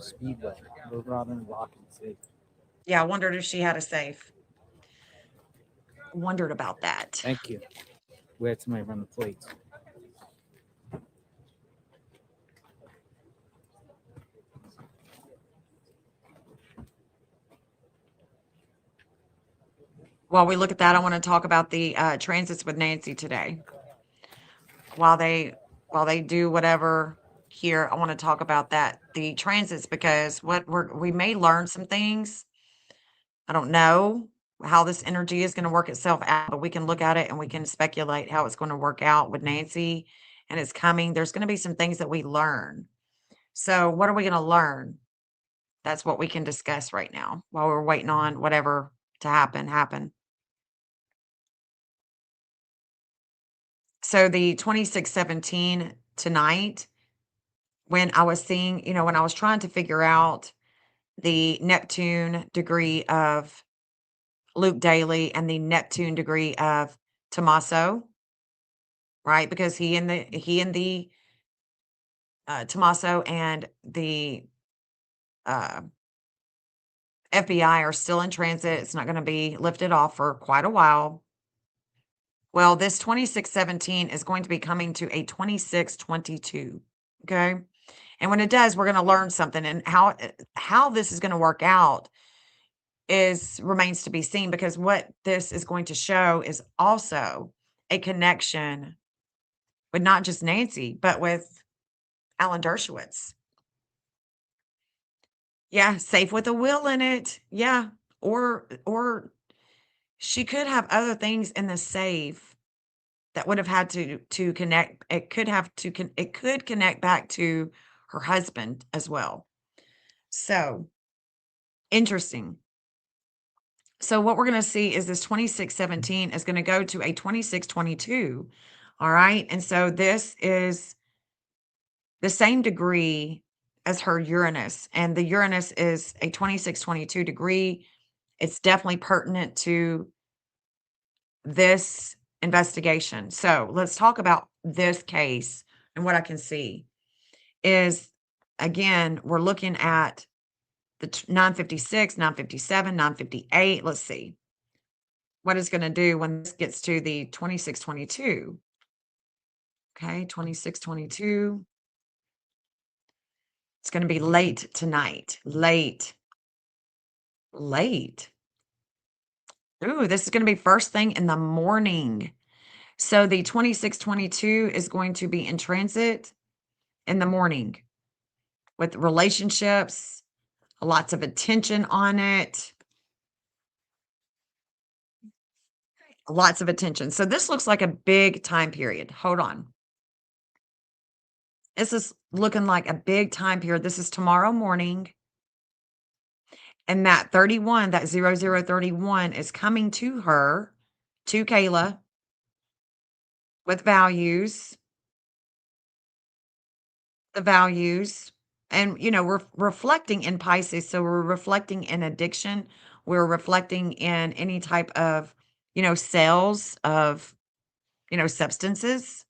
Speedway. Roadrunner lock and safe. Yeah, I wondered if she had a safe. Wondered about that. Thank you. We had somebody run the plates. While we look at that, I want to talk about the transits with Nancy today. While they do whatever here, I want to talk about that, the transits, because we may learn some things. I don't know how this energy is going to work itself out, but we can look at it and we can speculate how it's going to work out with Nancy, and it's coming. There's going to be some things that we learn. So what are we going to learn? That's what we can discuss right now while we're waiting on whatever to happen. So the 2617 tonight, when I was seeing, when I was trying to figure out the Neptune degree of Luke Daly and the Neptune degree of Tommaso, right? Because he and the Tommaso and the FBI are still in transit. It's not going to be lifted off for quite a while. Well, this 2617 is going to be coming to a 2622. Okay. And when it does, we're going to learn something, and how this is going to work out remains to be seen, because what this is going to show is also a connection with not just Nancy, but with Alan Dershowitz. Yeah, safe with a will in it. Yeah. Or she could have other things in the safe that would have had to connect. It could connect back to her husband as well. So interesting. So what we're going to see is this 2617 is going to go to a 2622. All right. And so this is the same degree as her Uranus, and the Uranus is a 2622 degree. It's definitely pertinent to this investigation. So let's talk about this case. And what I can see is, again, we're looking at the 956, 957, 958. Let's see what it's going to do when this gets to the 2622. Okay, 2622. It's going to be late tonight. Late. Ooh, this is going to be first thing in the morning. So the 2622 is going to be in transit in the morning with relationships, lots of attention on it. Lots of attention. So this looks like a big time period. Hold on. This is looking like a big time period. This is tomorrow morning. And that 31, that 0031 is coming to her, to Kayla, with values. The values. And, we're reflecting in Pisces. So we're reflecting in addiction. We're reflecting in any type of, sales of, substances.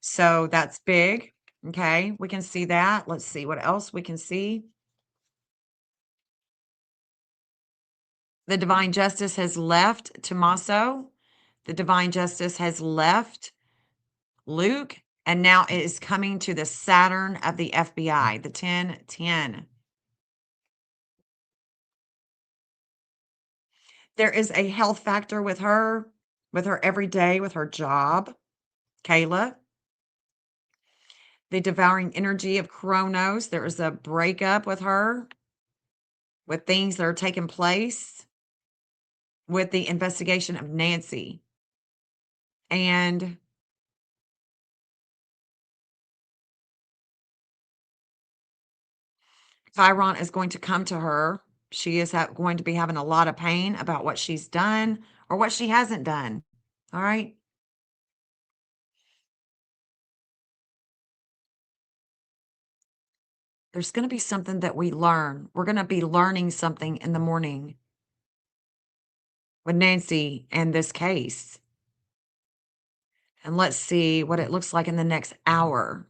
So that's big. Okay. We can see that. Let's see what else we can see. The divine justice has left Tommaso. The divine justice has left Luke. And now it is coming to the Saturn of the FBI, the 1010. There is a health factor with her every day, with her job, Kayla. The devouring energy of Chronos. There is a breakup with her, with things that are taking place with the investigation of Nancy. And Chiron is going to come to her. She is going to be having a lot of pain about what she's done or what she hasn't done. All right. There's going to be something that we learn. We're going to be learning something in the morning with Nancy and this case. And let's see what it looks like in the next hour.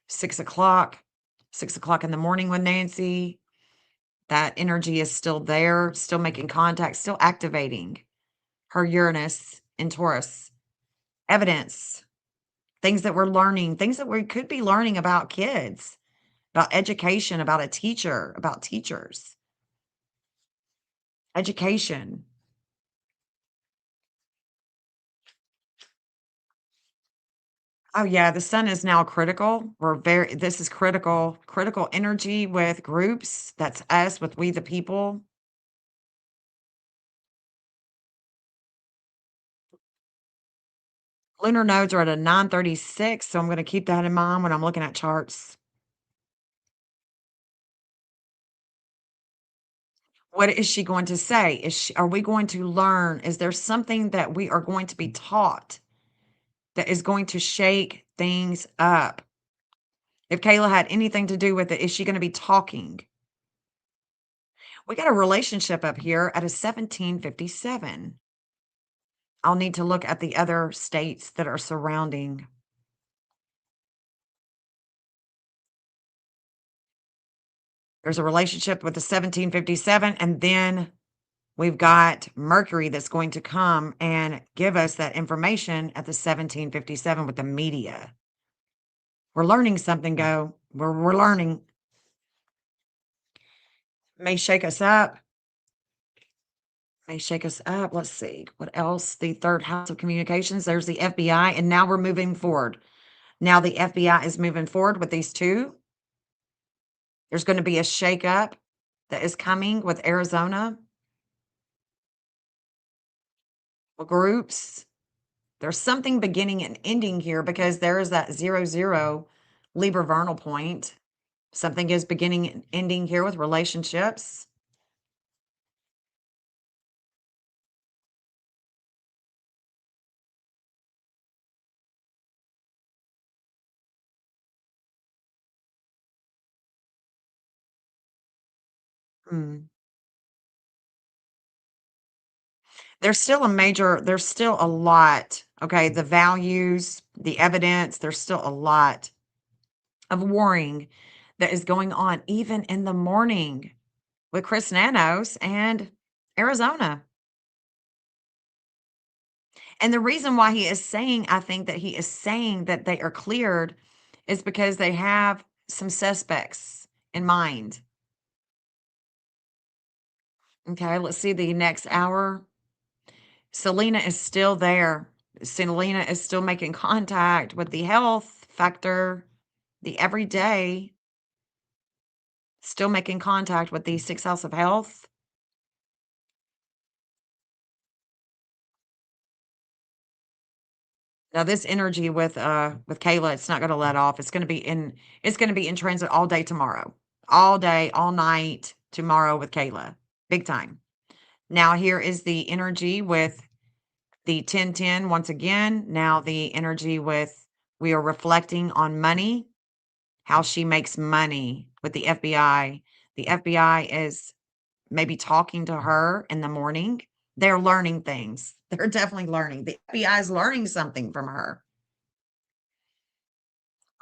6 o'clock, 6 o'clock in the morning with Nancy. That energy is still there, still making contact, still activating her Uranus in Taurus. Evidence, things that we're learning, things that we could be learning about kids, about education, about a teacher, about teachers. Education. Oh yeah, the sun is now critical. This is critical energy with groups. That's us with we the people. Lunar nodes are at a 936, so I'm going to keep that in mind when I'm looking at charts. What is she going to say? Are we going to learn? Is there something that we are going to be taught that is going to shake things up? If Kayla had anything to do with it, is she going to be talking? We got a relationship up here at a 1757. I'll need to look at the other states that are surrounding. There's a relationship with the 1757, and then we've got Mercury that's going to come and give us that information at the 1757 with the media. We're learning something, go. We're learning. May shake us up. May shake us up. Let's see. What else? The third house of communications. There's the FBI. And now we're moving forward. Now the FBI is moving forward with these two. There's going to be a shakeup that is coming with Arizona. Groups. There's something beginning and ending here because there is that 0-0 Libra vernal point. Something is beginning and ending here with relationships. Hmm. There's still a lot. Okay. The values, the evidence, there's still a lot of warring that is going on, even in the morning with Chris Nanos and Arizona. And the reason why he is saying, I think that he is saying that they are cleared is because they have some suspects in mind. Okay, let's see the next hour. Selena is still there. Selena is still making contact with the health factor, the everyday, still making contact with the sixth house of health. Now this energy with Kayla, it's not going to let off. It's going to be in transit all day tomorrow. All day, all night tomorrow with Kayla. Big time. Now here is the energy with the 1010 once again. Now the energy with we are reflecting on money, how she makes money with the FBI. The FBI is maybe talking to her in the morning. They're learning things. They're definitely learning. The FBI is learning something from her.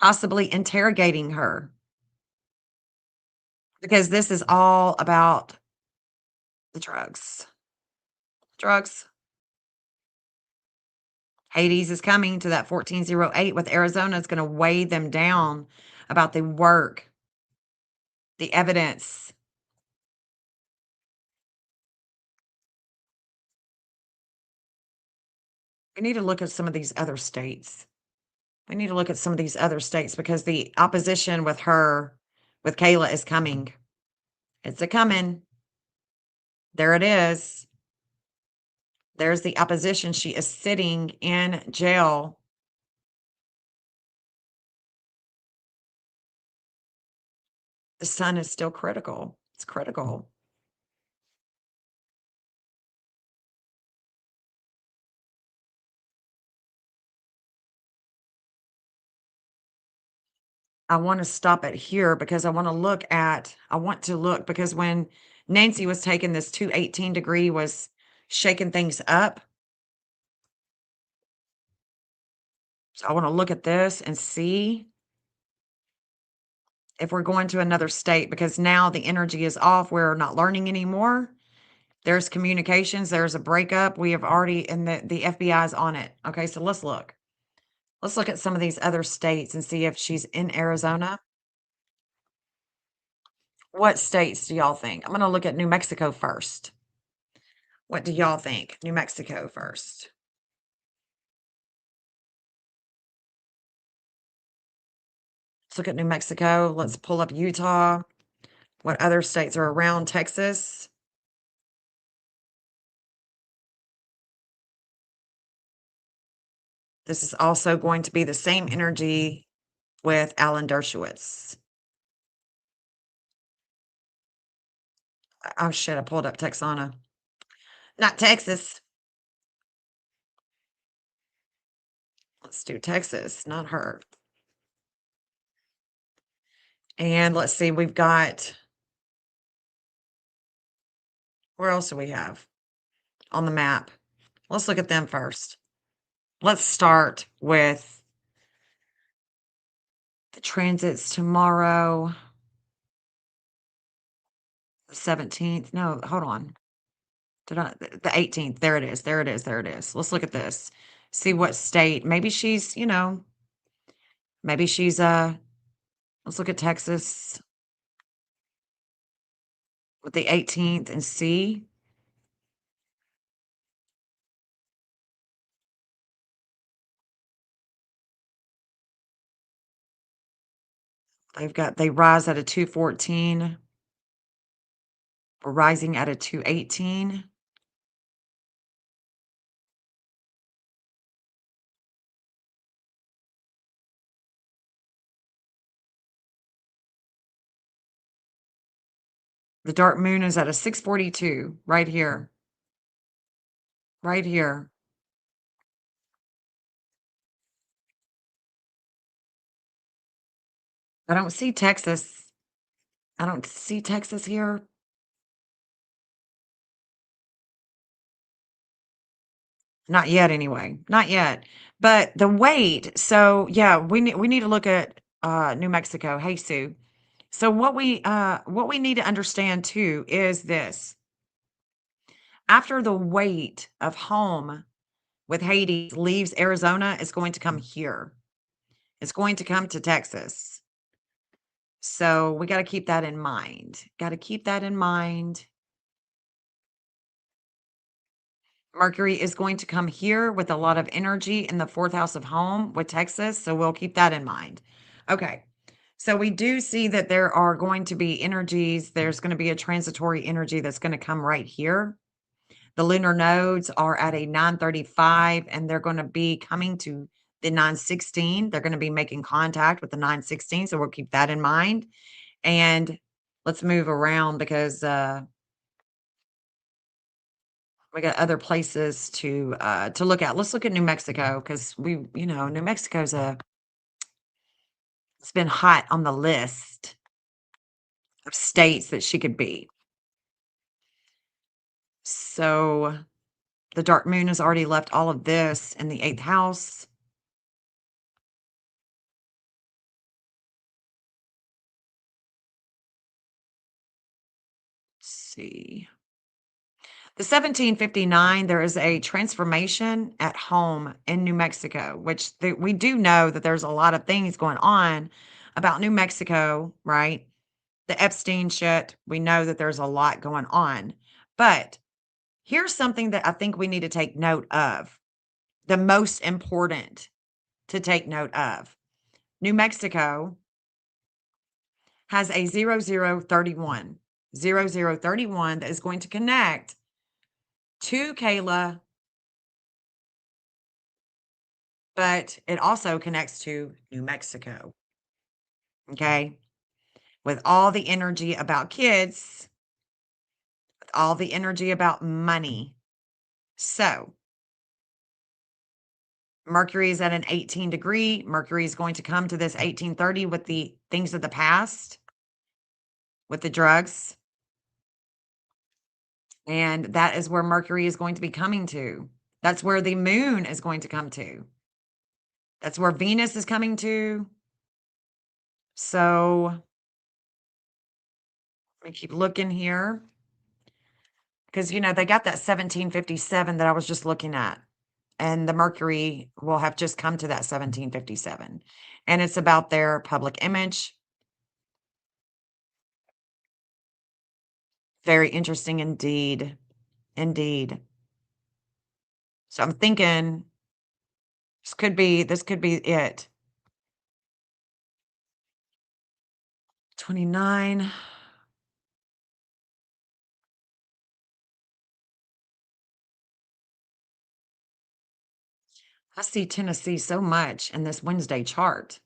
Possibly interrogating her. Because this is all about the drugs. Drugs. Hades is coming to that 1408 with Arizona. It's going to weigh them down about the work, the evidence. We need to look at some of these other states. We need to look at some of these other states because the opposition with her, with Kayla, is coming. It's a coming. There it is. There's the opposition. She is sitting in jail. The sun is still critical. It's critical. I want to stop it here because I want to look because when Nancy was taking this 218 degree was shaking things up. So I want to look at this and see if we're going to another state because now the energy is off. We're not learning anymore. There's communications. There's a breakup. We have already, and the FBI is on it. Okay, so let's look. Let's look at some of these other states and see if she's in Arizona. What states do y'all think? I'm going to look at New Mexico first. What do y'all think? New Mexico first. Let's look at New Mexico. Let's pull up Utah. What other states are around Texas? This is also going to be the same energy with Alan Dershowitz. Oh shit, I pulled up Texana. Not Texas. Let's do Texas, not her. And let's see, we've got, where else do we have on the map? Let's look at them first. Let's start with the transits tomorrow. The 17th. No, hold on. The 18th. There it is. There it is. There it is. Let's look at this. See what state. Maybe she's, maybe she's let's look at Texas with the 18th and see. They rise at a 214. We're rising at a 218. The dark moon is at a 642 right here. Right here. I don't see Texas. I don't see Texas here. Not yet anyway. Not yet. But the weight, so yeah, we need to look at New Mexico. Hey Sue. So what we need to understand too is this. After the weight of home with Hades leaves Arizona, it's going to come here. It's going to come to Texas. So we got to keep that in mind. Got to keep that in mind. Mercury is going to come here with a lot of energy in the fourth house of home with Texas. So we'll keep that in mind. Okay. So we do see that there are going to be energies. There's going to be a transitory energy that's going to come right here. The lunar nodes are at a 935 and they're going to be coming to the 916. They're going to be making contact with the 916. So we'll keep that in mind. And let's move around because we got other places to look at. Let's look at New Mexico because New Mexico's it's been hot on the list of states that she could be. So the dark moon has already left all of this in the 8th house. Let's see. The 1759, there is a transformation at home in New Mexico, which we do know that there's a lot of things going on about New Mexico, right? The Epstein shit, we know that there's a lot going on. But here's something that I think we need to take note of. The most important to take note of. New Mexico has a 0031. 0031 that is going to connect to Kayla, but it also connects to New Mexico. Okay. With all the energy about kids, with all the energy about money. So, Mercury is at an 18 degree. Mercury is going to come to this 1830 with the things of the past, with the drugs. And that is where Mercury is going to be coming to. That's where the moon is going to come to. That's where Venus is coming to. So, let me keep looking here. Because, you know, they got that 1757 that I was just looking at. And the Mercury will have just come to that 1757. And it's about their public image. Very interesting indeed. Indeed. So I'm thinking this could be it. 29. I see Tennessee so much in this Wednesday chart.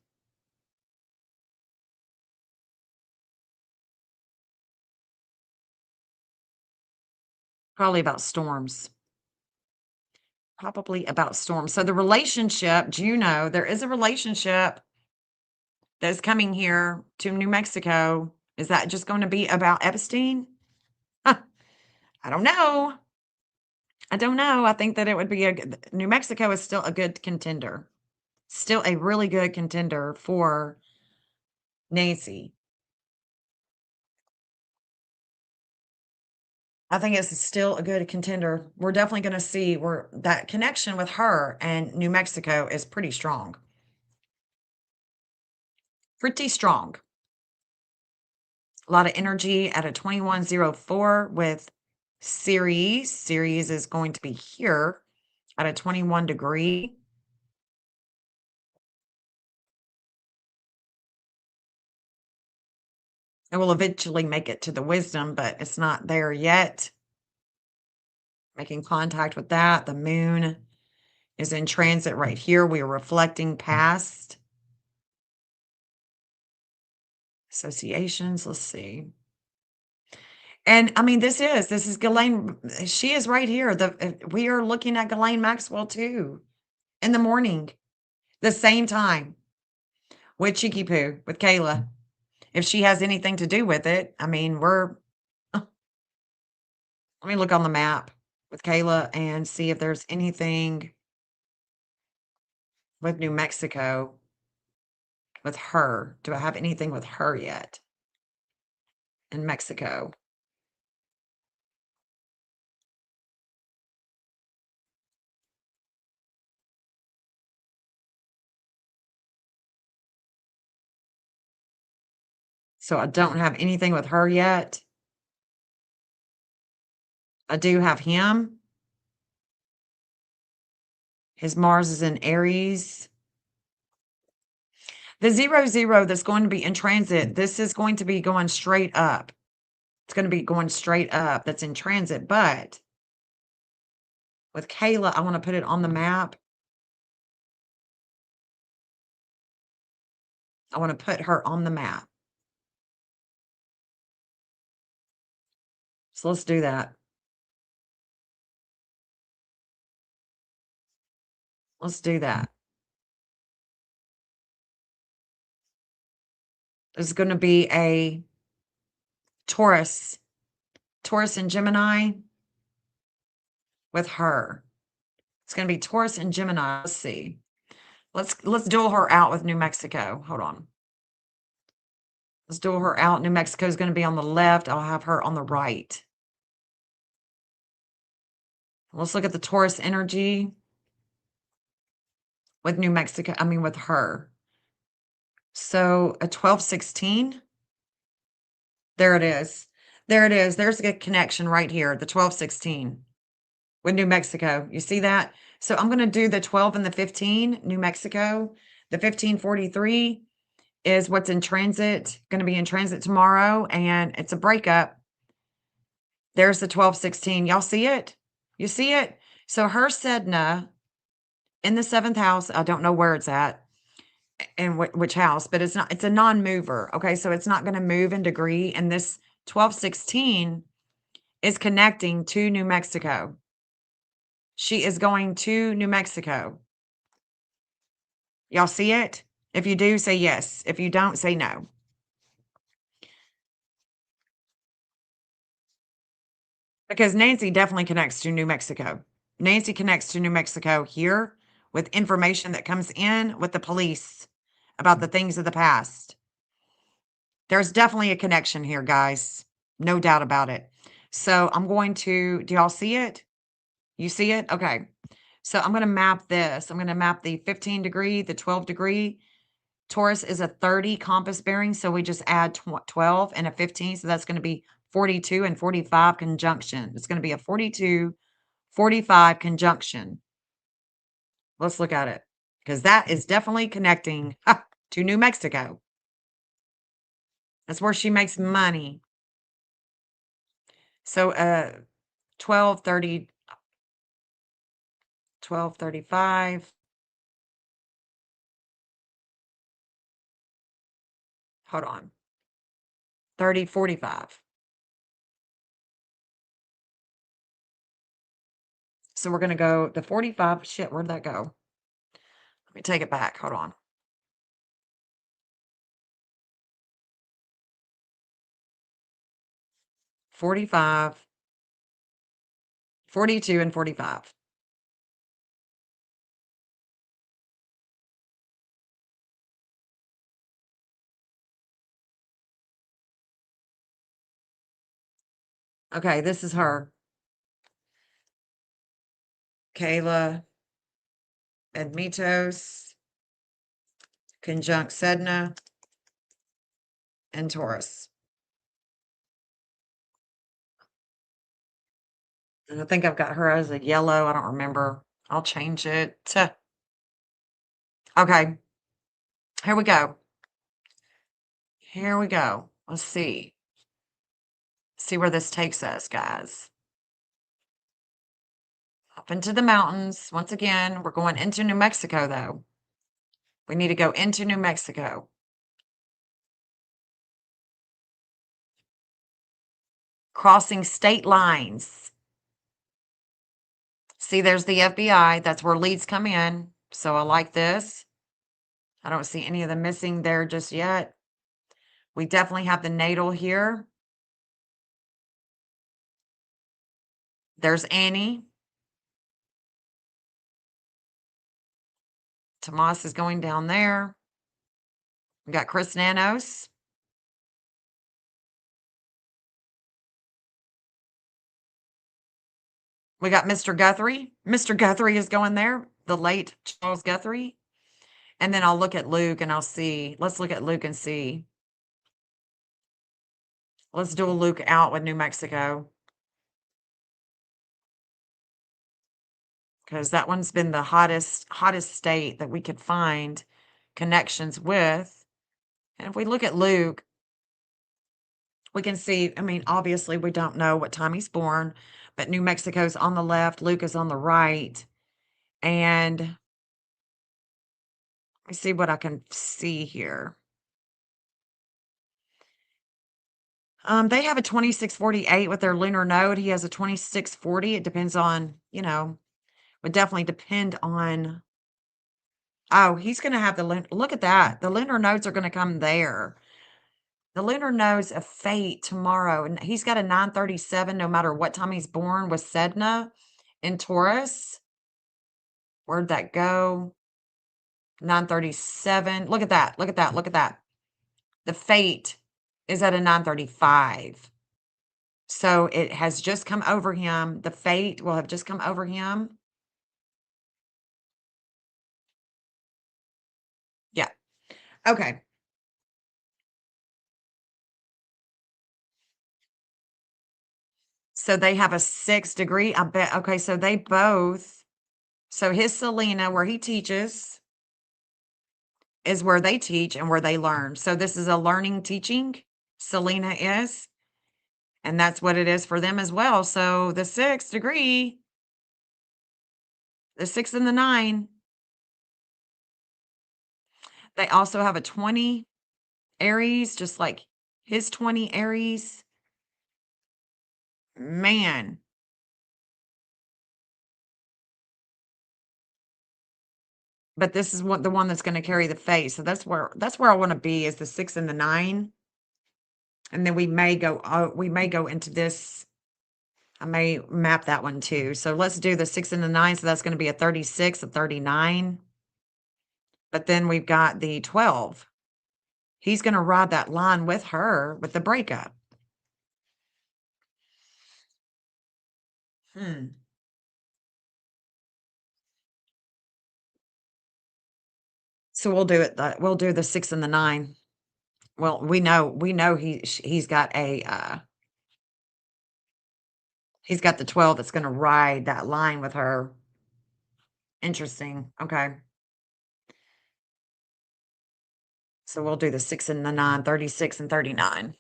Probably about storms. Probably about storms. So the relationship, Juno, there is a relationship that's coming here to New Mexico. Is that just going to be about Epstein? I don't know. I don't know. I think that it would be New Mexico is still a good contender. Still a really good contender for Nancy. I think it's still a good contender. We're definitely going to see where that connection with her and New Mexico is pretty strong. Pretty strong. A lot of energy at a 2104 with Ceres. Ceres is going to be here at a 21 degree. It will eventually make it to the wisdom, but it's not there yet. Making contact with that. The moon is in transit right here. We are reflecting past associations. Let's see. And I mean, this is Ghislaine. She is right here. We are looking at Ghislaine Maxwell too in the morning, the same time with Cheeky Poo, with Kayla. If she has anything to do with it, I mean, let me look on the map with Kayla and see if there's anything with New Mexico with her. Do I have anything with her yet in Mexico? So I don't have anything with her yet. I do have him. His Mars is in Aries. The 00 that's going to be in transit, this is going to be going straight up. It's going to be going straight up. That's in transit. But with Kayla, I want to put it on the map. I want to put her on the map. So let's do that. Let's do that. There's going to be a Taurus and Gemini with her. It's going to be Taurus and Gemini. Let's see. Let's duel her out with New Mexico. Hold on. Let's duel her out. New Mexico is going to be on the left. I'll have her on the right. Let's look at the Taurus energy with New Mexico. I mean, with her. So a 1216. There it is. There it is. There's a connection right here. The 1216 with New Mexico. You see that? So I'm going to do the 12 and the 15, New Mexico. The 1543 is what's in transit, going to be in transit tomorrow, and it's a breakup. There's the 1216. Y'all see it? You see it? So her Sedna in the 7th house, I don't know where it's at and which house, but it's a non-mover. Okay, so it's not going to move in degree, and this 1216 is connecting to New Mexico. She is going to New Mexico. Y'all see it? If you do, say yes. If you don't, say no. Because Nancy definitely connects to New Mexico. Nancy connects to New Mexico here with information that comes in with the police about the things of the past. There's definitely a connection here, guys. No doubt about it. So I'm going to, do y'all see it? You see it? Okay. So I'm going to map this. I'm going to map the 15 degree, the 12 degree. Taurus is a 30 compass bearing, so we just add 12 and a 15, so that's going to be 42 and 45 conjunction. It's going to be a 42, 45 conjunction. Let's look at it, because that is definitely connecting to New Mexico. That's where she makes money. So 1230, 1235. Hold on. 3045. So we're going to go the 45. Shit, where'd that go? Let me take it back. Hold on. 45, 42, and 45. Okay, this is her. Kayla, Admitos, conjunct Sedna, and Taurus. And I think I've got her as a yellow. I don't remember. I'll change it. Okay. Here we go. Here we go. Let's see. See where this takes us, guys. Up into the mountains. Once again, we're going into New Mexico, though. We need to go into New Mexico. Crossing state lines. See, there's the FBI. That's where leads come in. So I like this. I don't see any of them missing there just yet. We definitely have the natal here. There's Annie. Tomas is going down there. We got Chris Nanos. We got Mr. Guthrie. Mr. Guthrie is going there, the late Charles Guthrie. And then I'll look at Luke and I'll see. Let's look at Luke and see. Let's do a Luke out with New Mexico. Because that one's been the hottest state that we could find connections with. And if we look at Luke, we can see, I mean, obviously we don't know what time he's born, but New Mexico's on the left, Luke is on the right. And let me see what I can see here. They have a 2648 with their lunar node. He has a 2640. It depends on, would definitely depend on. Oh, he's going to have look at that. The lunar nodes are going to come there. The lunar nodes of fate tomorrow. And he's got a 937 no matter what time he's born with Sedna in Taurus. Where'd that go? 937. Look at that. Look at that. Look at that. The fate is at a 935. So it has just come over him. The fate will have just come over him. Yeah. Okay. So they have a 6 degree. I bet. Okay. So they both So his Selena, where he teaches, is where they teach and where they learn. So this is a learning teaching. Selena is. And that's what it is for them as well. So the 6th degree, the 6 and the 9, they also have a 20 Aries, just like his 20 Aries. Man. But this is what the one that's going to carry the face. So that's where I want to be, is the 6 and the 9. And then we may go into this. I may map that one too. So let's do the 6 and the 9. So that's going to be a 36, a 39. But then we've got the 12. He's going to ride that line with her with the breakup. So we'll do it. We'll do the 6 and the 9. Well, we know he's got he's got the 12 that's going to ride that line with her. Interesting. Okay. So we'll do the 6 and the 9, 36 and 39.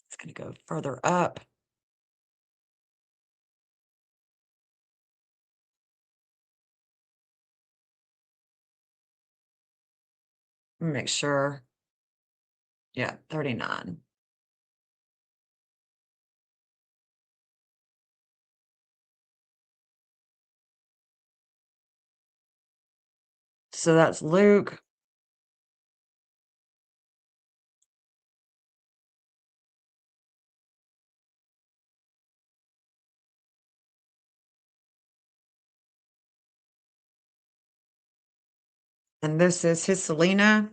It's going to go further up. Make sure. Yeah, 39. So that's Luke. And this is his Selena.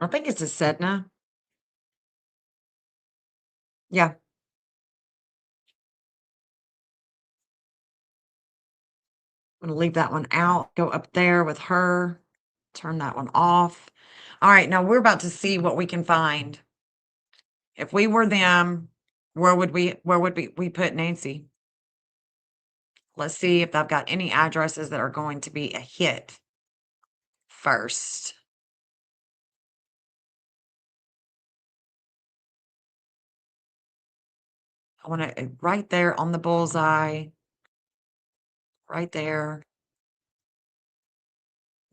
I think it's a Sedna. Yeah. I'm going to leave that one out. Go up there with her. Turn that one off. All right, now we're about to see what we can find. If we were them, where would we put Nancy? Let's see if I've got any addresses that are going to be a hit first. I want to right there on the bullseye. Right there.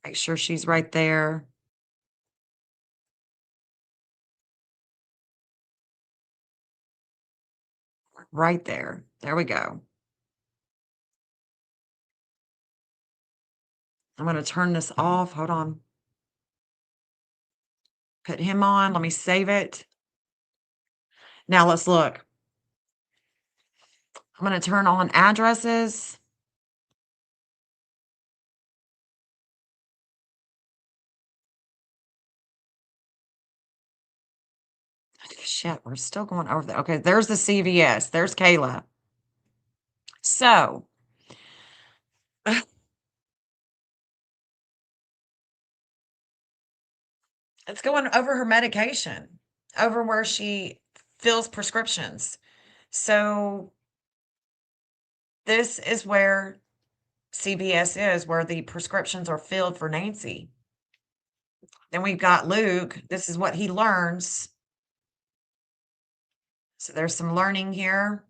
Make sure she's right there. Right there. There we go. I'm going to turn this off. Hold on. Put him on. Let me save it. Now let's look. I'm going to turn on addresses. Shit, we're still going over there. Okay, there's the CVS. There's Kayla. So, it's going over her medication, over where she fills prescriptions. So, this is where CVS is, where the prescriptions are filled for Nancy. Then we've got Luke. This is what he learns. So, there's some learning here.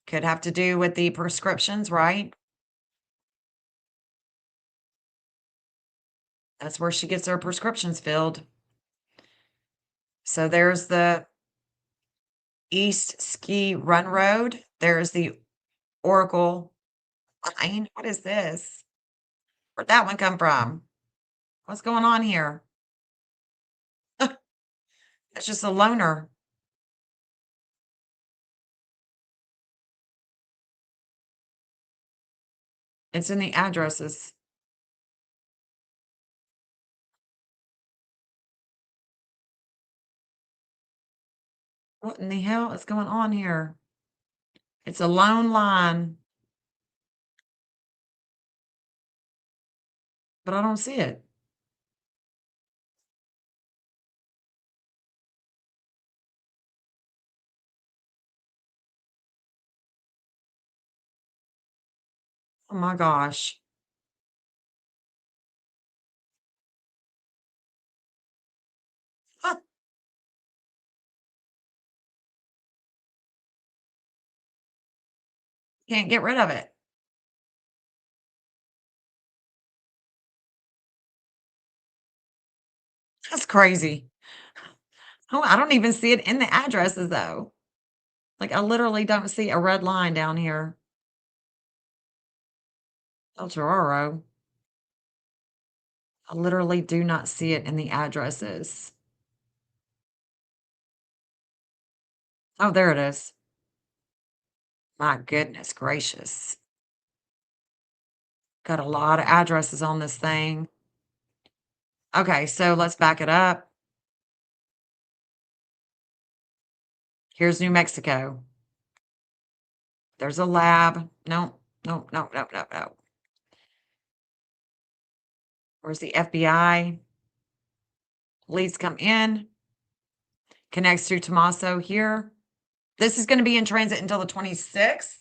Could have to do with the prescriptions, right? That's where she gets her prescriptions filled. So there's the East Ski Run Road. There's the Oracle line. What is this? Where'd that one come from? What's going on here? It's just a loner. It's in the addresses. What in the hell is going on here? It's a lone line. but I don't see it. Oh my gosh. Ah, can't get rid of it. That's crazy. Oh, I don't even see it in the addresses though. Like I literally don't see a red line down here. El Tororo. I literally do not see it in the addresses. Oh, there it is. My goodness gracious. Got a lot of addresses on this thing. Okay, so let's back it up. Here's New Mexico. There's a lab. No, no, no, no, no, no. Where's the FBI? Leads come in. Connects to Tommaso here. This is going to be in transit until the 26th.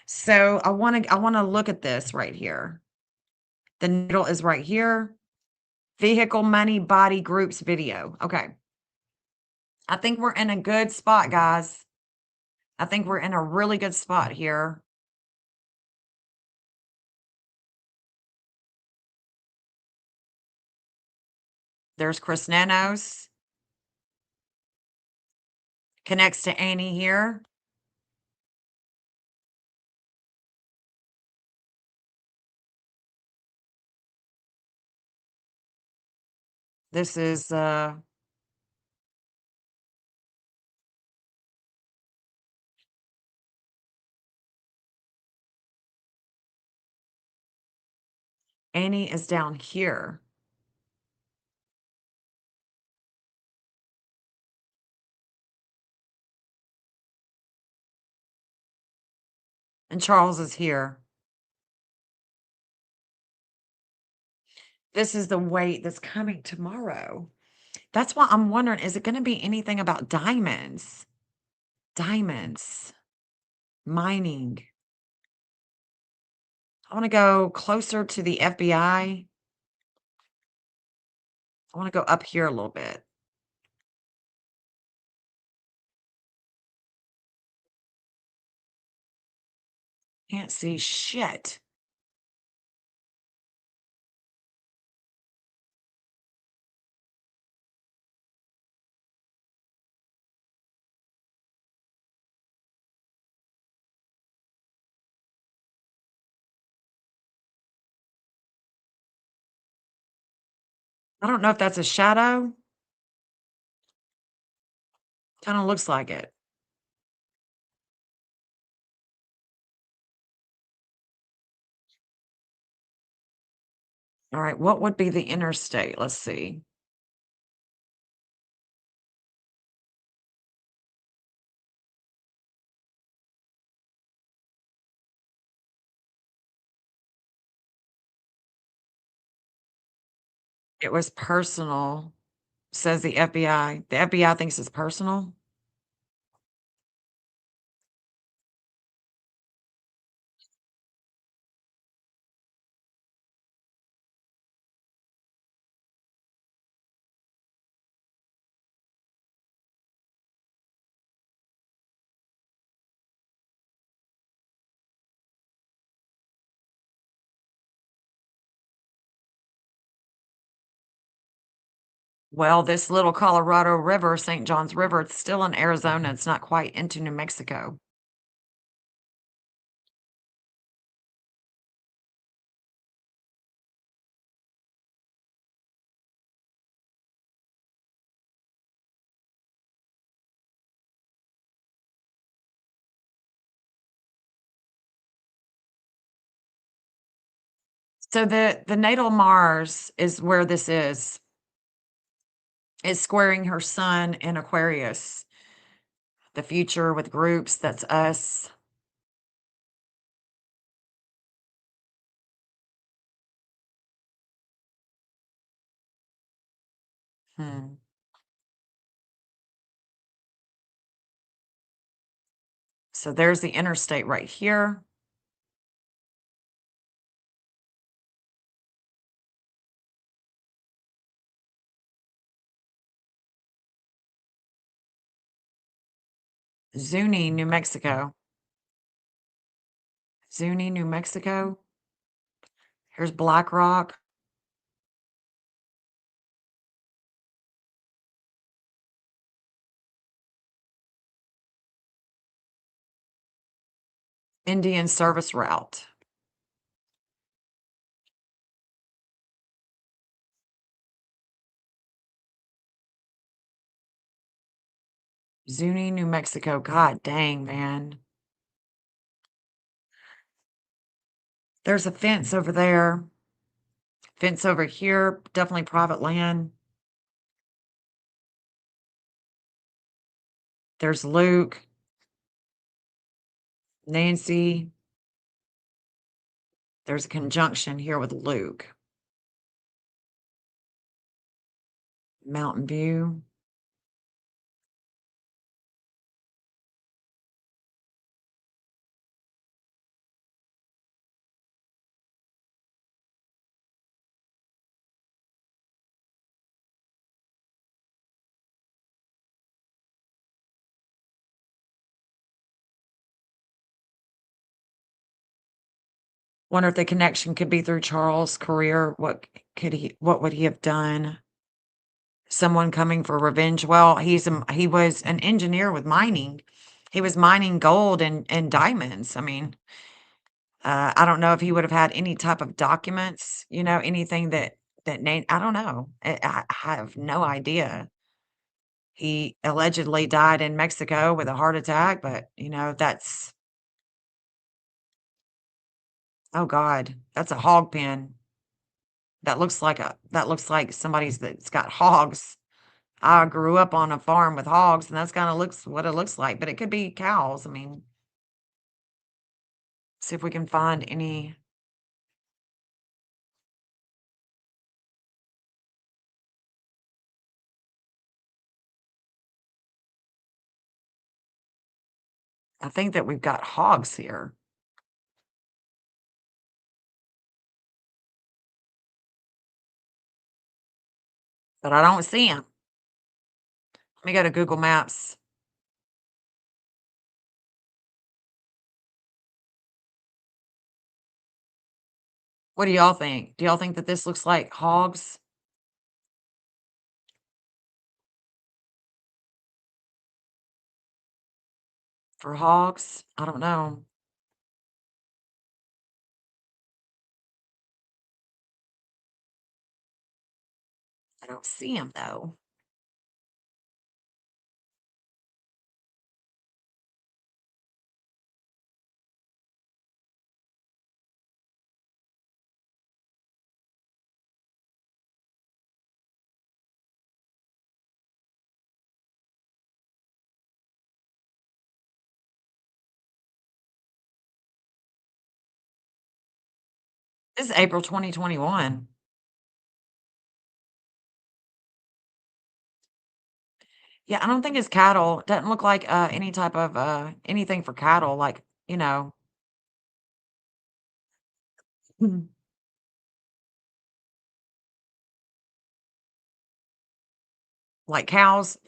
So I want to look at this right here. The needle is right here. Vehicle, money, body, groups, video. Okay. I think we're in a good spot, guys. I think we're in a really good spot here. There's Chris Nanos. Connects to Annie here. This is Annie is down here. And Charles is here. This is the weight that's coming tomorrow. That's why I'm wondering, is it going to be anything about diamonds? Diamonds. Mining. I want to go closer to the FBI. I want to go up here a little bit. Can't see shit. I don't know if that's a shadow. Kind of looks like it. All right, what would be the interstate? Let's see. It was personal, says the FBI. The FBI thinks it's personal. Well, this little Colorado River, St. Johns River, it's still in Arizona. It's not quite into New Mexico. So the natal Mars is where this is. It's squaring her sun in Aquarius. The future with groups, that's us. Hmm. So there's the interstate right here. Zuni, New Mexico. Zuni, New Mexico. Here's Black Rock. Indian Service Route. Zuni, New Mexico. God dang, man. There's a fence over there. Fence over here. Definitely private land. There's Luke. Nancy. There's a conjunction here with Luke. Mountain View. Wonder if the connection could be through Charles' career. What would he have done? Someone coming for revenge. Well, he was an engineer with mining. He was mining gold and diamonds. I mean, I don't know if he would have had any type of documents, anything that name. I don't know. I have no idea. He allegedly died in Mexico with a heart attack, but that's, oh God, that's a hog pen. That looks like somebody's that's got hogs. I grew up on a farm with hogs, and that's kinda looks what it looks like, but it could be cows. I mean, see if we can find any. I think that we've got hogs here. But I don't see them. Let me go to Google Maps. What do y'all think? Do y'all think that this looks like hogs? For hogs? I don't know. I don't see them though. This is April 2021. Yeah, I don't think it's cattle. Doesn't look like, any type of, anything for cattle, like, Mhm. Like cows.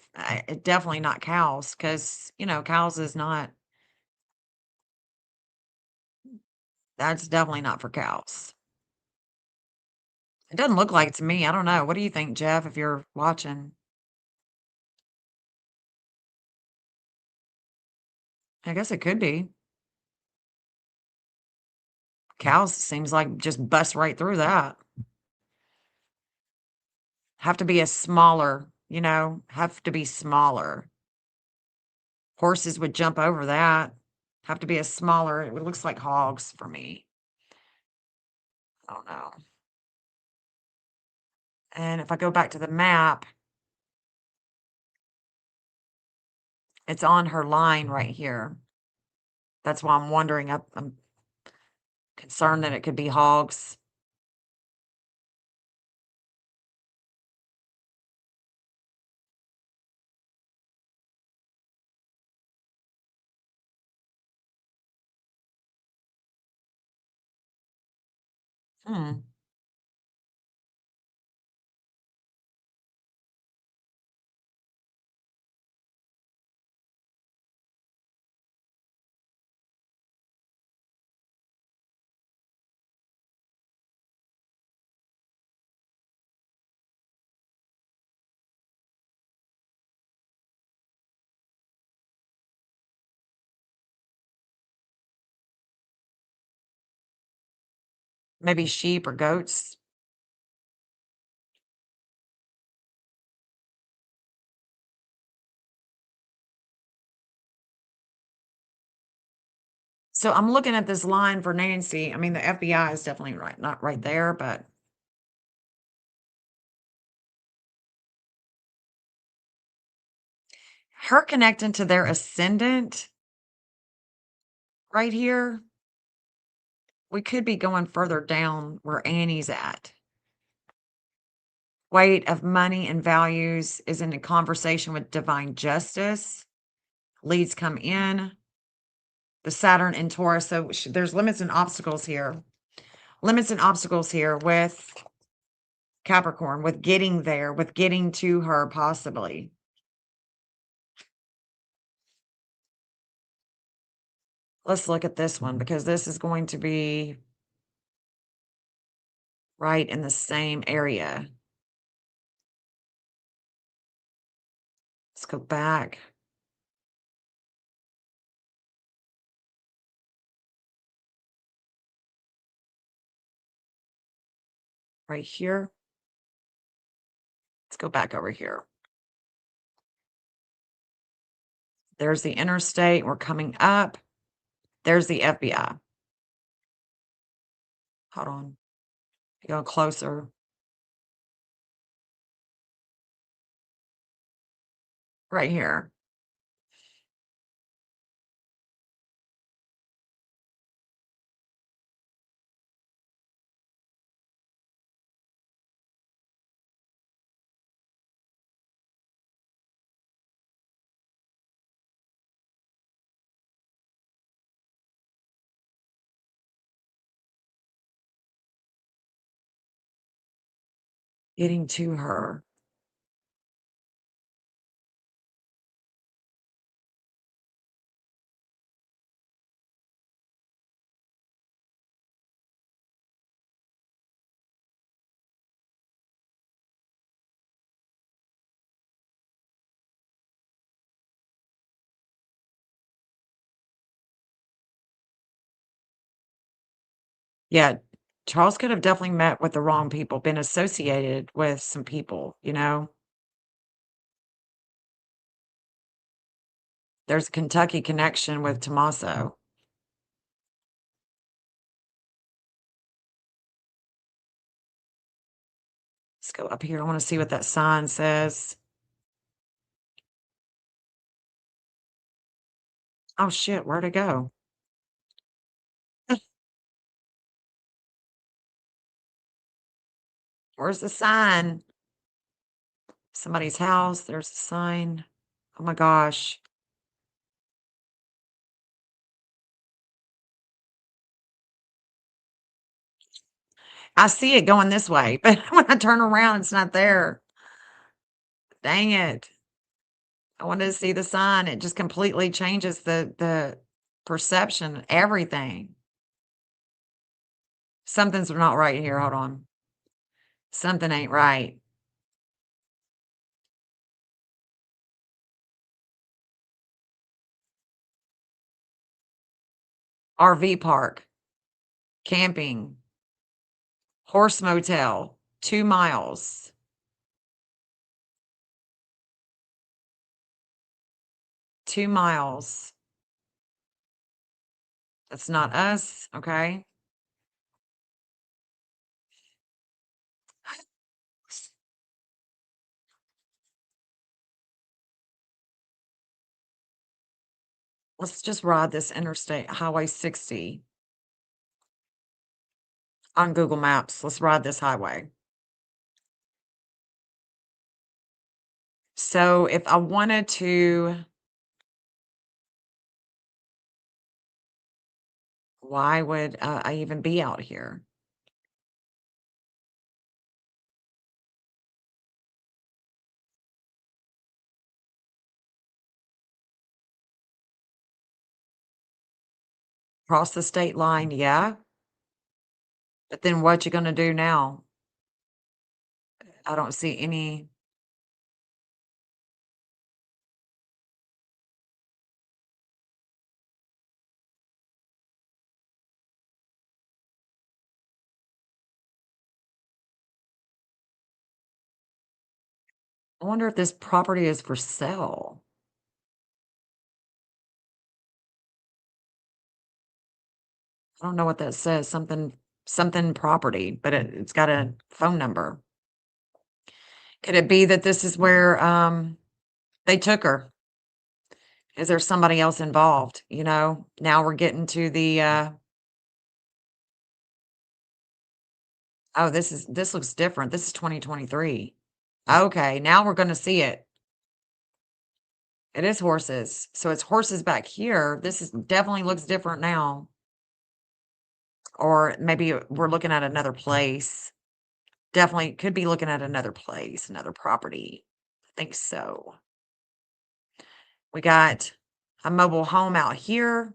Definitely not cows, because cows is not. That's definitely not for cows. It doesn't look like it to me. I don't know. What do you think, Jeff, if you're watching? I guess it could be. Cows seems like just bust right through that. Have to be a smaller, have to be smaller. Horses would jump over that. Have to be a smaller. It looks like hogs for me. I don't know. And if I go back to the map, it's on her line right here. That's why I'm wondering. I'm concerned that it could be hogs. Hmm. Maybe sheep or goats. So I'm looking at this line for Nancy. I mean, the FBI is definitely right, not right there, but her connecting to their ascendant right here, we could be going further down where Annie's at. Weight of money and values is in a conversation with divine justice. Leads come in. The Saturn and Taurus. So there's limits and obstacles here. Limits and obstacles here with Capricorn, with getting there, with getting to her possibly. Let's look at this one because this is going to be right in the same area. Let's go back. Right here. Let's go back over here. There's the interstate. We're coming up. There's the FBI. Hold on. Go closer. Right here. Getting to her. Yeah, Charles could have definitely met with the wrong people, been associated with some people, you know? There's a Kentucky connection with Tommaso. Let's go up here. I want to see what that sign says. Oh shit, where'd it go? Where's the sign? Somebody's house. There's a sign. Oh my gosh. I see it going this way, but when I turn around, it's not there. Dang it. I wanted to see the sign. It just completely changes the perception, everything. Something's not right here. Hold on. Something ain't right. RV park, camping, horse motel, 2 miles. 2 miles. That's not us, okay? Let's just ride this interstate, Highway 60 on Google Maps. Let's ride this highway. So if I wanted to, why would I even be out here? Cross the state line, yeah. But then what you gonna do now? I don't see any. I wonder if this property is for sale. I don't know what that says. Something property, but it's got a phone number. Could it be that this is where they took her? Is there somebody else involved? Now we're getting to the oh, this looks different. This is 2023. Okay, now we're gonna see it. It is horses. So it's horses back here. This is definitely looks different now. Or maybe we're looking at another place. Definitely could be looking at another place, another property. I think so. We got a mobile home out here.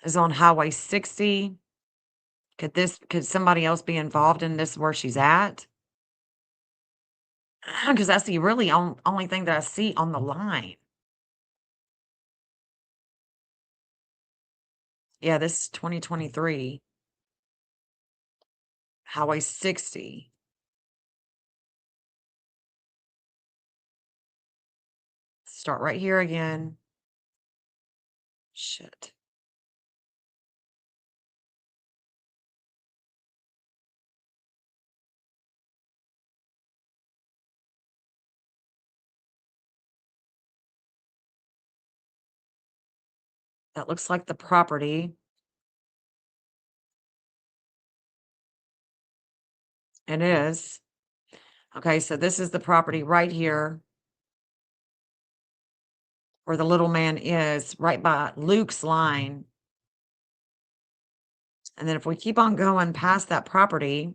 Is on Highway 60. Could somebody else be involved in this where she's at? Because that's the really only thing that I see on the line. Yeah, this is 2023. Highway 60. Start right here again. Shit. That looks like the property. It is. Okay, so this is the property right here where the little man is, right by Luke's line. And then if we keep on going past that property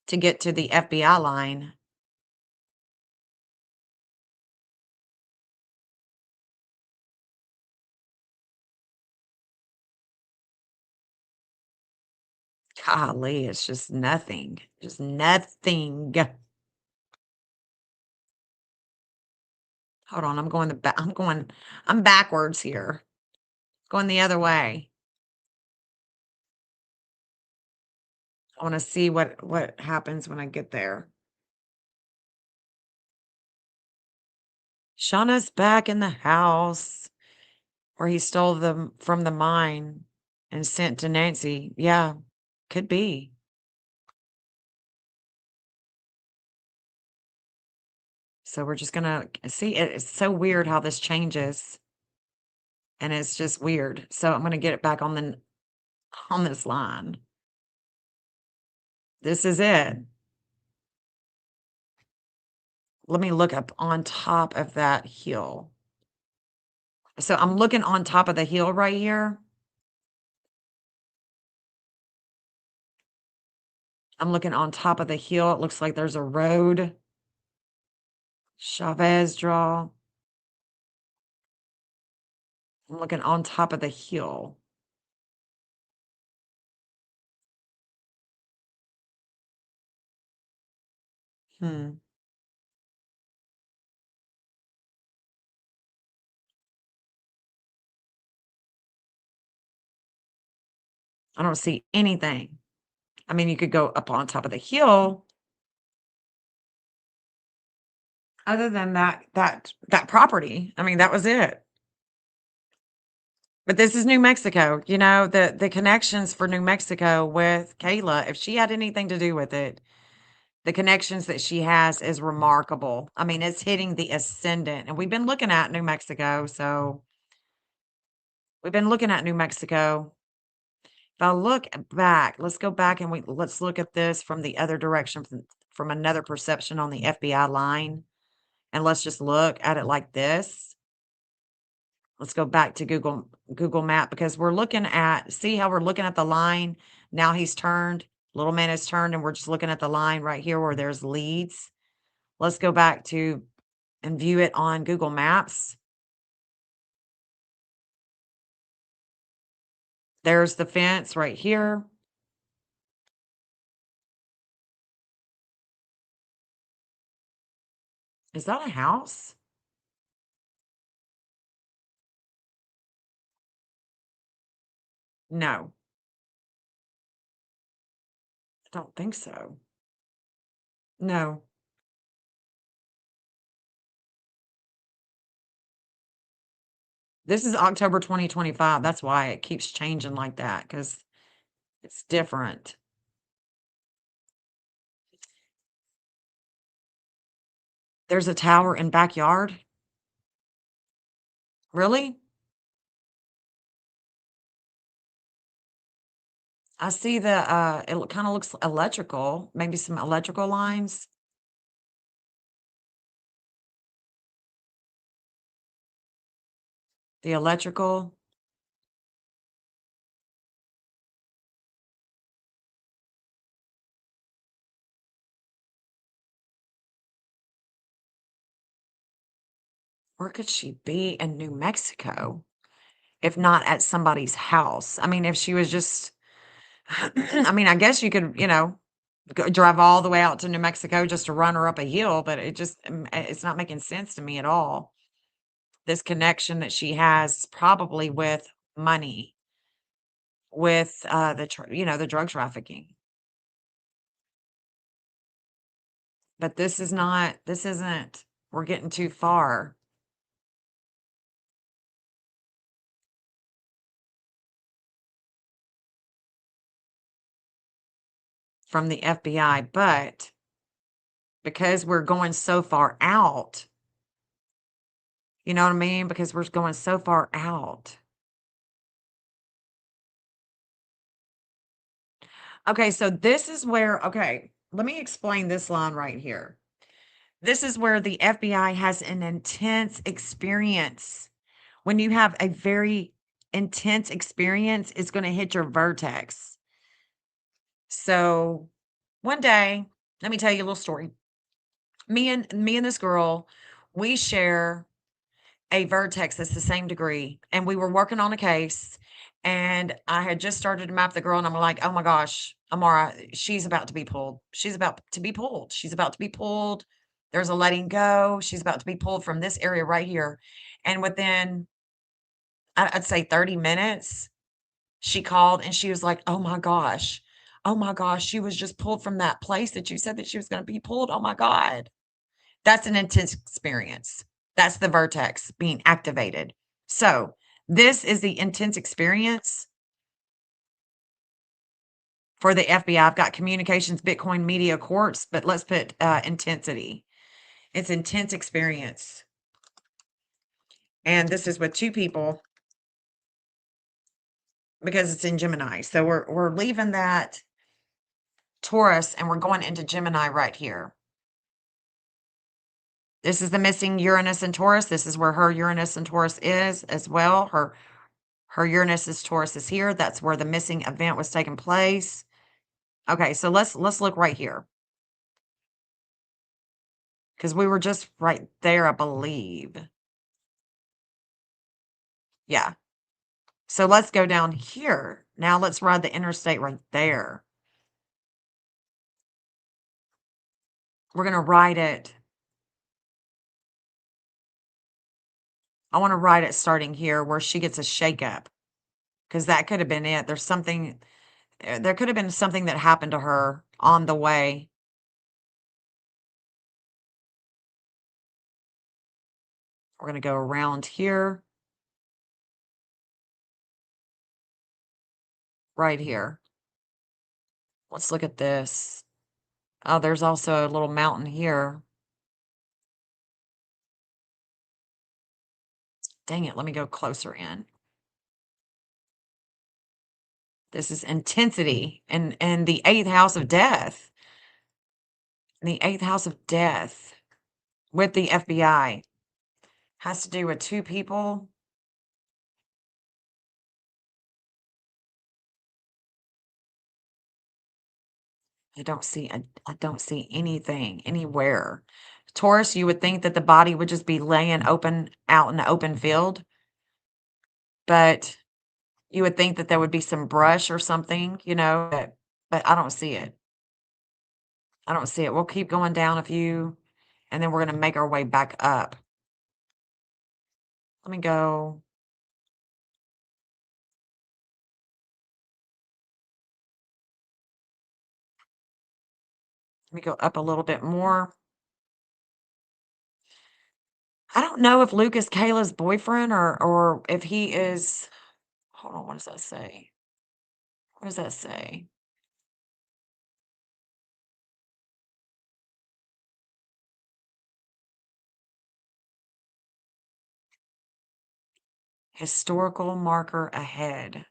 to get to the FBI line, golly, it's just nothing. Just nothing. Hold on, I'm going the back. I'm backwards here. Going the other way. I want to see what happens when I get there. Shauna's back in the house where he stole them from the mine and sent to Nancy. Yeah, could be. So we're just gonna see. It's so weird how this changes, and it's just weird. So I'm gonna get it back on this line. This is it. Let me look up on top of that hill. So I'm looking on top of the hill right here. I'm looking on top of the hill. It looks like there's a road. Chavez draw. I'm looking on top of the hill. Hmm. I don't see anything. I mean, you could go up on top of the hill. Other than that property. I mean, that was it. But this is New Mexico. The connections for New Mexico with Kayla, if she had anything to do with it, the connections that she has is remarkable. I mean, it's hitting the ascendant. And we've been looking at New Mexico. So we've been looking at New Mexico. If I look back, let's go back and let's look at this from the other direction, from another perception on the FBI line. And let's just look at it like this. Let's go back to Google Map because we're looking at, see how we're looking at the line. Now he's turned, little man has turned, and we're just looking at the line right here where there's leads. Let's go back to and view it on Google Maps. There's the fence right here. Is that a house? No. I don't think so. No. This is October 2025. That's why it keeps changing like that, because it's different. There's a tower in backyard? Really? I see the, it kinda looks electrical, maybe some electrical lines. The electrical. Where could she be in New Mexico, if not at somebody's house? I mean, if she was just I mean, I guess you could, drive all the way out to New Mexico just to run her up a hill, but it's not making sense to me at all. This connection that she has is probably with money, with, the drug trafficking. But this isn't we're getting too far. From the FBI, but because we're going so far out, you know what I mean? Because we're going so far out. Okay, so this is where okay, let me explain this line right here. This is where the FBI has an intense experience. When you have a very intense experience, it's gonna hit your vertex. So, one day, let me tell you a little story. Me and this girl, we share a vertex that's the same degree, and we were working on a case, and I had just started to map the girl, and I'm like, "Oh my gosh, Amara, she's about to be pulled. She's about to be pulled. She's about to be pulled. There's a letting go. She's about to be pulled from this area right here." And within, I'd say 30 minutes, she called and she was like, "Oh my gosh. Oh my gosh, she was just pulled from that place that you said that she was gonna be pulled. Oh my God." That's an intense experience. That's the vertex being activated. So, this is the intense experience for the FBI. I've got communications, Bitcoin, media, quartz, but let's put intensity. It's intense experience. And this is with two people because it's in Gemini. So we're leaving that Taurus and we're going into Gemini right here. This is the missing Uranus and Taurus. This is where her Uranus and Taurus is as well. Her Uranus is Taurus is here. That's where the missing event was taking place. Okay, so let's look right here. Because we were just right there, I believe. Yeah. So let's go down here. Now let's ride the interstate right there. We're going to ride it. I want to ride it starting here where she gets a shakeup. Because that could have been it. There could have been something that happened to her on the way. We're going to go around here. Right here. Let's look at this. Oh, there's also a little mountain here. Dang it, let me go closer in. This is intensity and the 8th house of death. The 8th house of death with the FBI has to do with two people. I don't see anything anywhere. Taurus, you would think that the body would just be laying open out in the open field. But You would think that there would be some brush or something, but I don't see it. I don't see it. We'll keep going down a few, and then we're going to make our way back up. Let me go. Let me go up a little bit more. I don't know if Luke is Kayla's boyfriend or if he is. Hold on, what does that say? What does that say? Historical marker ahead.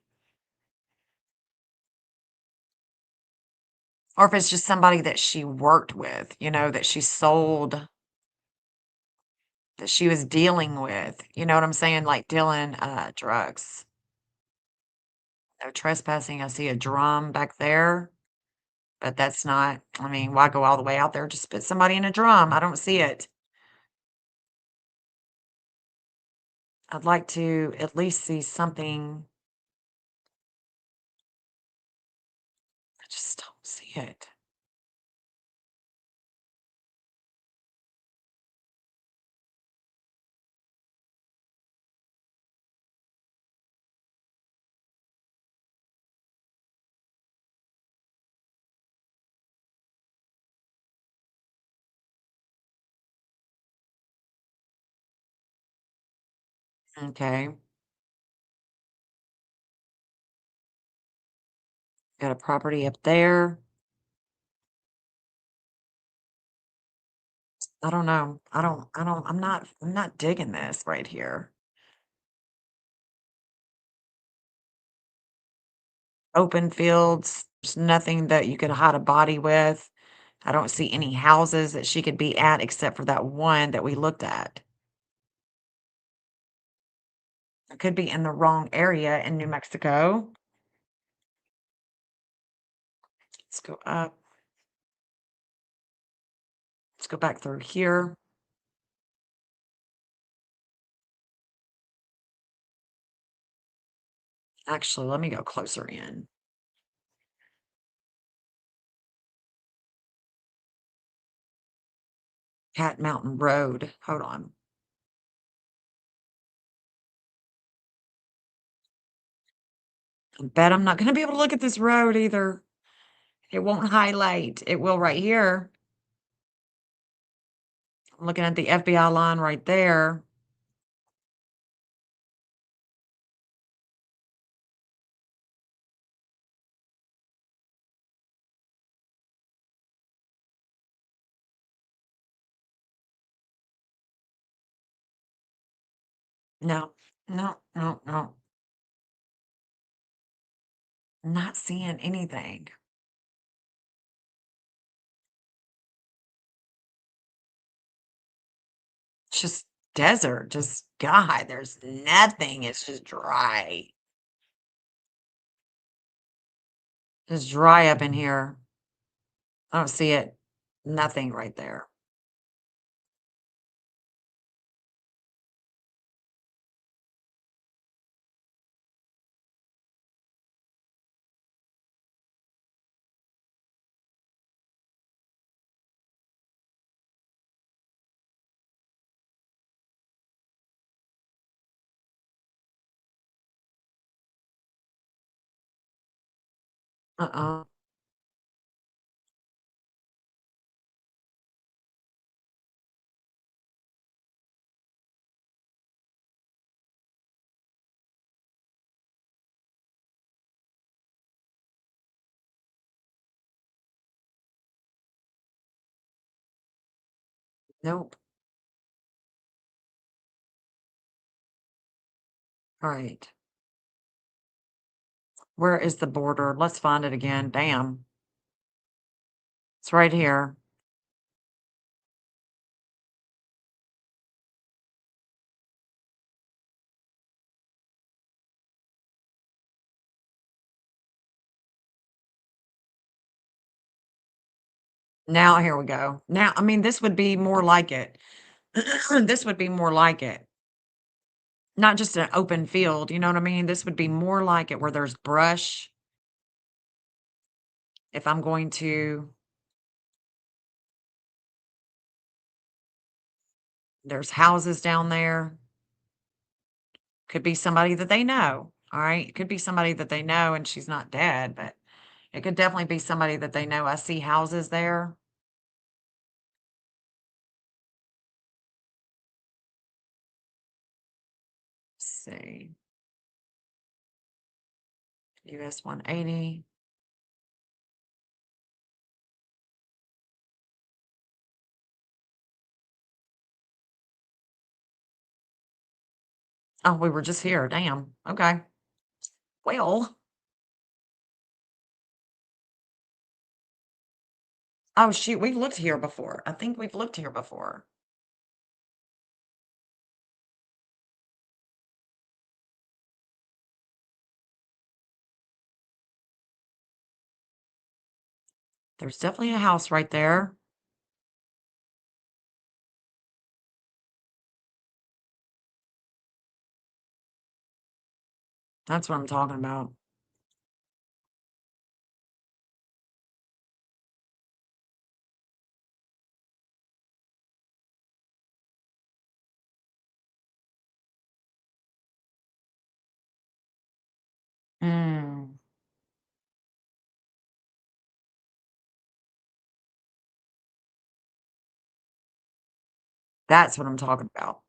Or if it's just somebody that she worked with, that she sold, that she was dealing with. You know what I'm saying? Like dealing drugs. No trespassing. I see a drum back there, but that's not, why go all the way out there? Just put somebody in a drum. I don't see it. I'd like to at least see something. I just don't see it. Okay. Got a property up there. I don't know. I'm not digging this right here. Open fields. There's nothing that you could hide a body with. I don't see any houses that she could be at except for that one that we looked at. It could be in the wrong area in New Mexico. Let's go up. Let's go back through here. Actually, let me go closer in. Cat Mountain Road. Hold on. I bet I'm not going to be able to look at this road either. It won't highlight. It will right here. I'm looking at the FBI line right there. No, no, no, no. Not seeing anything. It's just desert. Just God, there's nothing. It's just dry. Just dry up in here. I don't see it. Nothing right there. Uh-uh. Nope. All right. Where is the border? Let's find it again. Bam. It's right here. Now, here we go. Now, this would be more like it. This would be more like it. Not just an open field, you know what I mean? This would be more like it where there's brush. If I'm going to there's houses down there. Could be somebody that they know, all right? It could be somebody that they know and she's not dead, but it could definitely be somebody that they know. I see houses there. Let's see. US 180. Oh, we were just here. Damn. Okay. Well. Oh, shoot. We've looked here before. I think we've looked here before. There's definitely a house right there. That's what I'm talking about. Mm. That's what I'm talking about.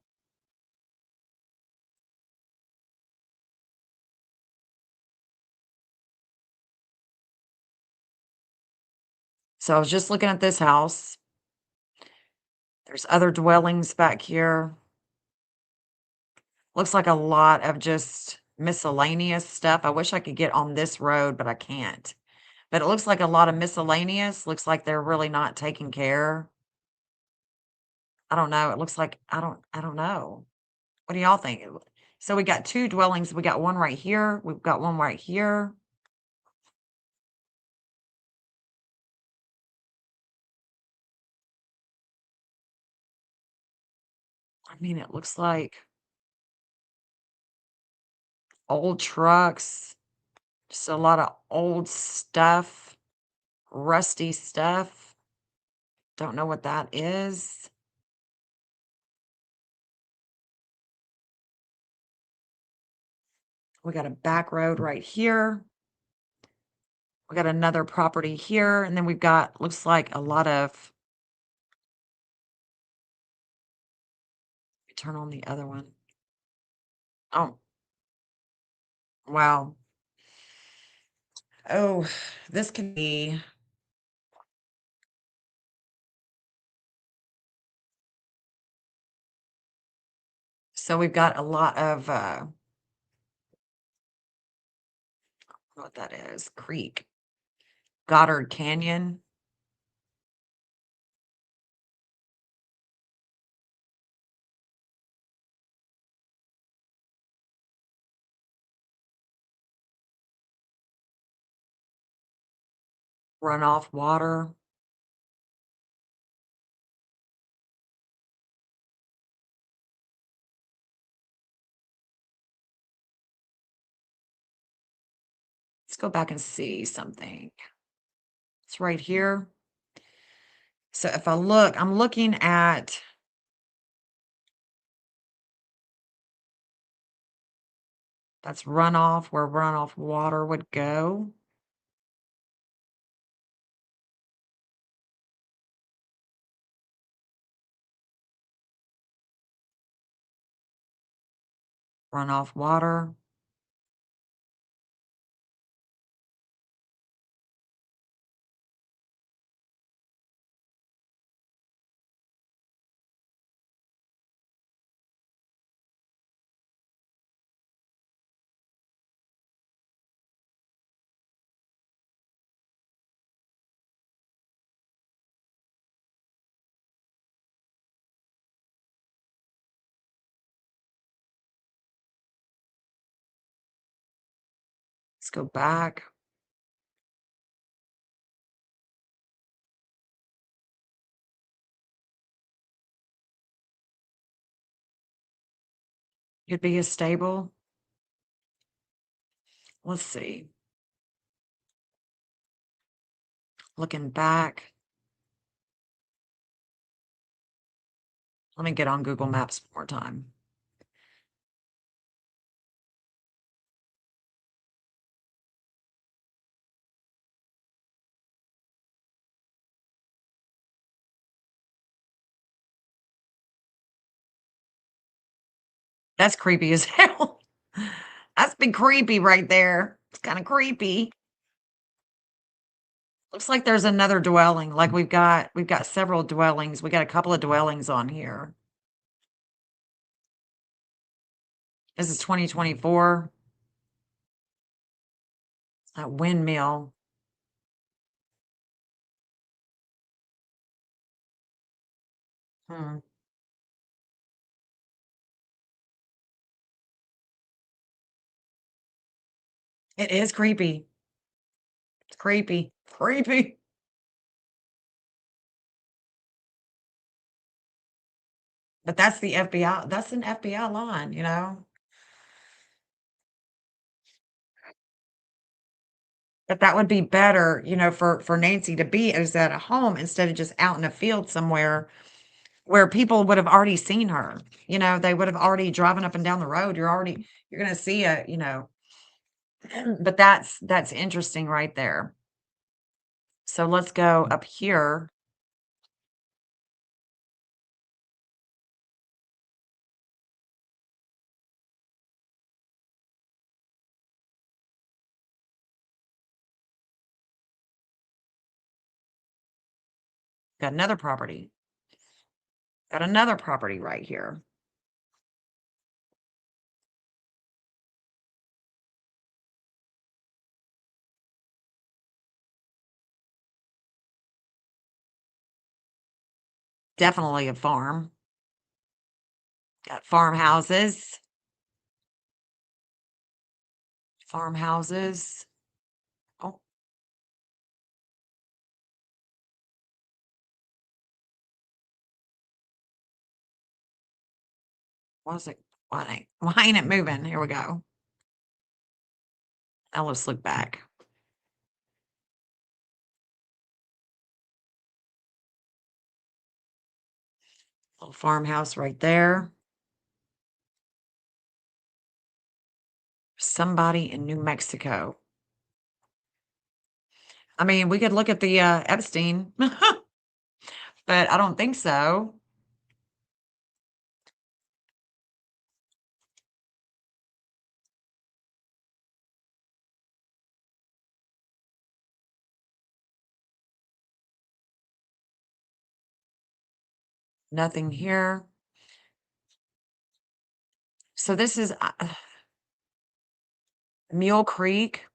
So I was just looking at this house. There's other dwellings back here. Looks like a lot of just miscellaneous stuff. I wish I could get on this road, but I can't. But it looks like a lot of miscellaneous. Looks like they're really not taking care. I don't know. It looks like I don't know. What do y'all think? So we got 2 dwellings. We got one right here. We've got one right here. I mean, it looks like old trucks, just a lot of old stuff, rusty stuff. Don't know what that is. We got a back road right here. We got another property here, and then we've got looks like a lot of turn on the other one. Oh, wow. Oh, this can be so we've got a lot of what that is, creek. Goddard Canyon. Runoff water. Let's go back and see something. It's right here. So if I look, I'm looking at that's runoff where runoff water would go. Runoff water. Let's go back. Could be a stable. Let's see. Looking back. Let me get on Google Maps one more time. That's creepy as hell. That's been creepy right there. It's kind of creepy. Looks like there's another dwelling. Like we've got several dwellings. We got a couple of dwellings on here. This is 2024. That windmill. Hmm. It is creepy. It's creepy. Creepy. But that's the FBI. That's an FBI line, you know? But that would be better, you know, for Nancy to be is at a home instead of just out in a field somewhere where people would have already seen her. You know, they would have already driven up and down the road. You're gonna see a, you know, but that's interesting right there. So let's go up here. Got another property. Got another property right here. Definitely a farm. Got farmhouses. Farmhouses. Oh, was it? Why ain't it moving? Here we go. Now let's look back. Little farmhouse right there. Somebody in New Mexico. I mean, we could look at the Epstein, but I don't think so. Nothing here. So this is Mule Creek.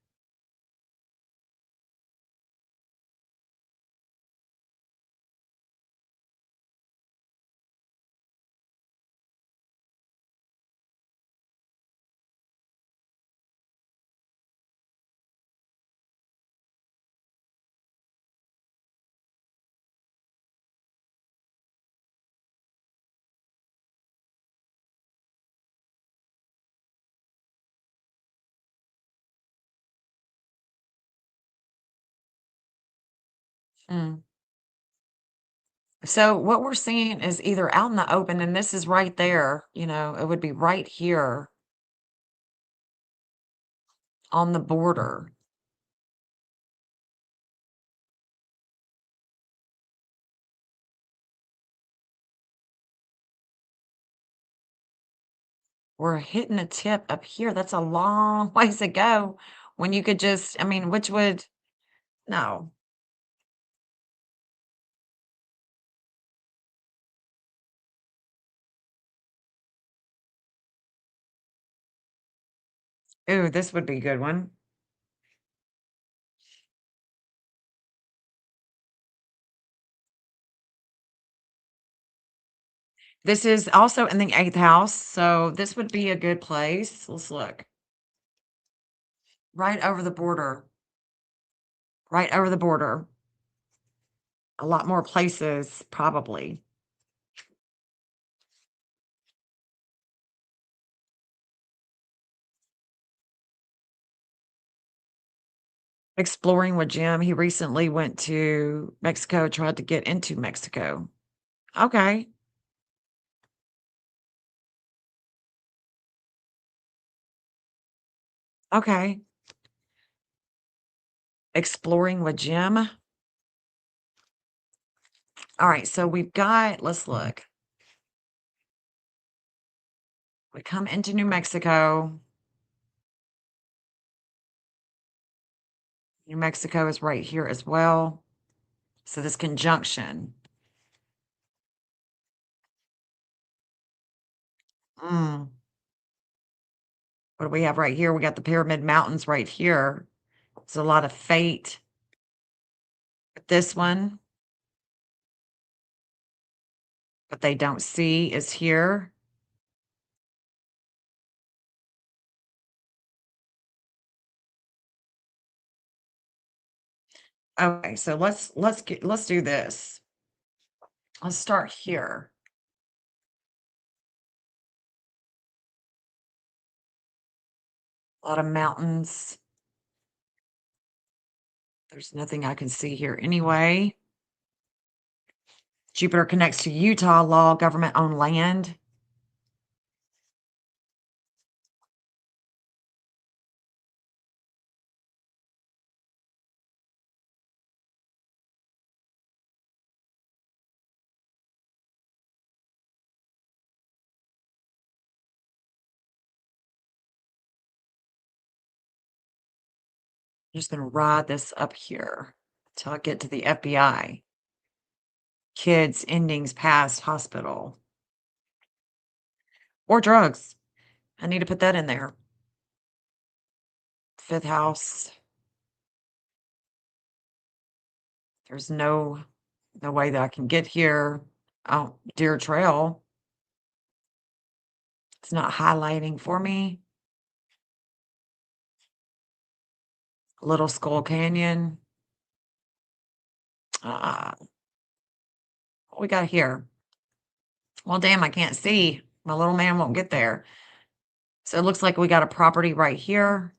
Mm. So what we're seeing is either out in the open, and this is right there, you know, it would be right here on the border. We're hitting a tip up here. That's a long ways to go when you could just, I mean, which would, no. Ooh, this would be a good one. This is also in the 8th house, so this would be a good place. Let's look. Right over the border. Right over the border. A lot more places, probably. Exploring with Jim. He recently went to Mexico, tried to get into Mexico. Okay. Okay. Exploring with Jim. All right, so we've got, let's look. We come into New Mexico. New Mexico is right here as well. So this conjunction. What do we have right here? We got the Pyramid Mountains right here. It's a lot of fate. But this one, what they don't see is here. Okay, so let's do this. Let's start here. A lot of mountains. There's nothing I can see here anyway. Jupiter connects to Utah law, government-owned land. I'm just gonna ride this up here till I get to the FBI. Kids, endings, past, hospital. Or drugs. I need to put that in there. Fifth house. There's no way that I can get here. Oh, Deer Trail. It's not highlighting for me. Little Skull Canyon. What we got here? Well, damn, I can't see. My little man won't get there. So it looks like we got a property right here.